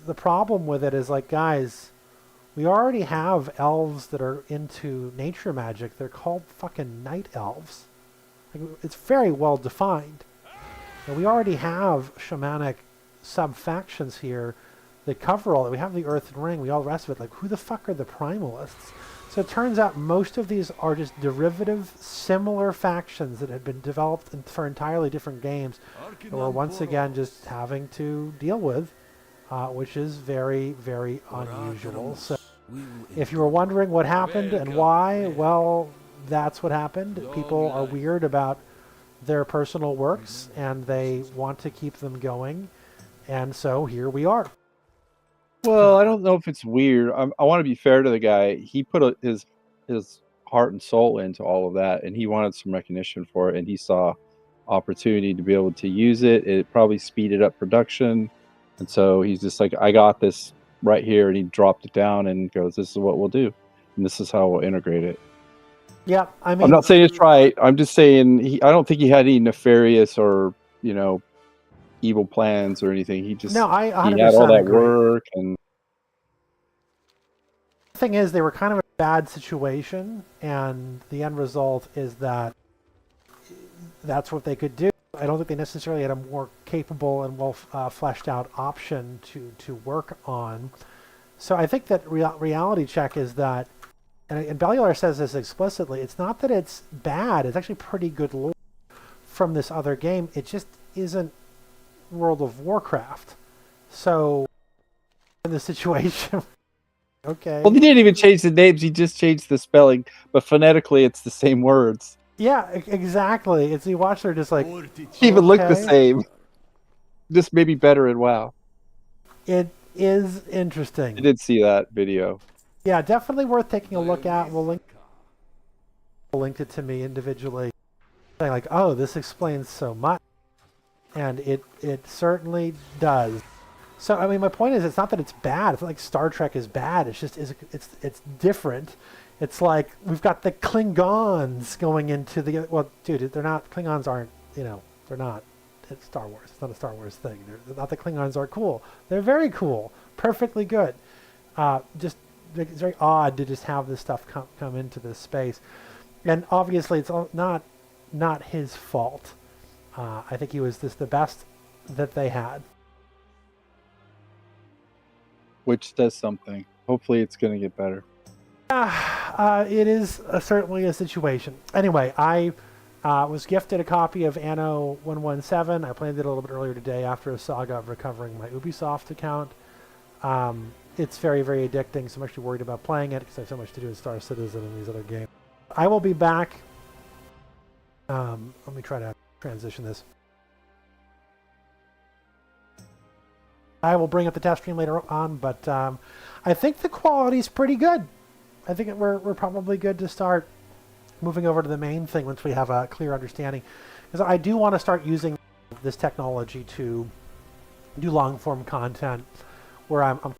the problem with it is, like, guys, we already have elves that are into nature magic. They're called fucking night elves. Like, it's very well defined. And we already have shamanic sub-factions here that cover all that. We have the Earthen Ring, we all the rest of it. Like, who the fuck are the primalists? So it turns out most of these are just derivative, similar factions that had been developed for entirely different games that we're once again just having to deal with, which is very, very unusual. So if you were wondering what happened and why, well, that's what happened. People are weird about their personal works, and they want to keep them going. And so here we are. Well, I don't know if it's weird. I want to be fair to the guy. He put his heart and soul into all of that, and he wanted some recognition for it, and he saw opportunity to be able to use it. It probably speeded up production, and so he's just like, I got this right here, and he dropped it down and goes, this is what we'll do, and this is how we'll integrate it. Yeah, I mean, I'm not saying it's right. I'm just saying I don't think he had any nefarious or evil plans or anything. He just he had all that work. And the thing is, they were kind of bad situation, and the end result is that that's what they could do. I don't think they necessarily had a more capable and well fleshed out option to work on. So I think that reality check is that, and Bellular says this explicitly, it's not that it's bad, it's actually pretty good lore from this other game. It just isn't World of Warcraft. So in the situation, okay. Well, he didn't even change the names, he just changed the spelling, but phonetically it's the same words. Yeah, exactly. It's you watch, they're just like Even look the okay. same. Just maybe better in WoW. It is interesting. I did see that video. Yeah, definitely worth taking a look at. We'll link it to me individually. Saying like, oh, this explains so much. And it certainly does. So I mean, my point is, it's not that it's bad. It's not like Star Trek is bad. It's just it's different. It's like we've got the Klingons going into the well, dude. They're not Klingons. Aren't they're not. It's Star Wars. It's not a Star Wars thing. They're not the Klingons are cool. They're very cool. Perfectly good. Just it's very odd to just have this stuff come into this space, and obviously it's not his fault. I think he was just the best that they had. Which does something. Hopefully it's going to get better. It is certainly a situation. Anyway, I was gifted a copy of Anno 117. I played it a little bit earlier today after a saga of recovering my Ubisoft account. It's very, very addicting, so I'm actually worried about playing it because I have so much to do with Star Citizen and these other games. I will be back. Let me try to transition this. I will bring up the test stream later on, but I think the quality is pretty good. I think we're probably good to start moving over to the main thing once we have a clear understanding. Because I do want to start using this technology to do long-form content where I'm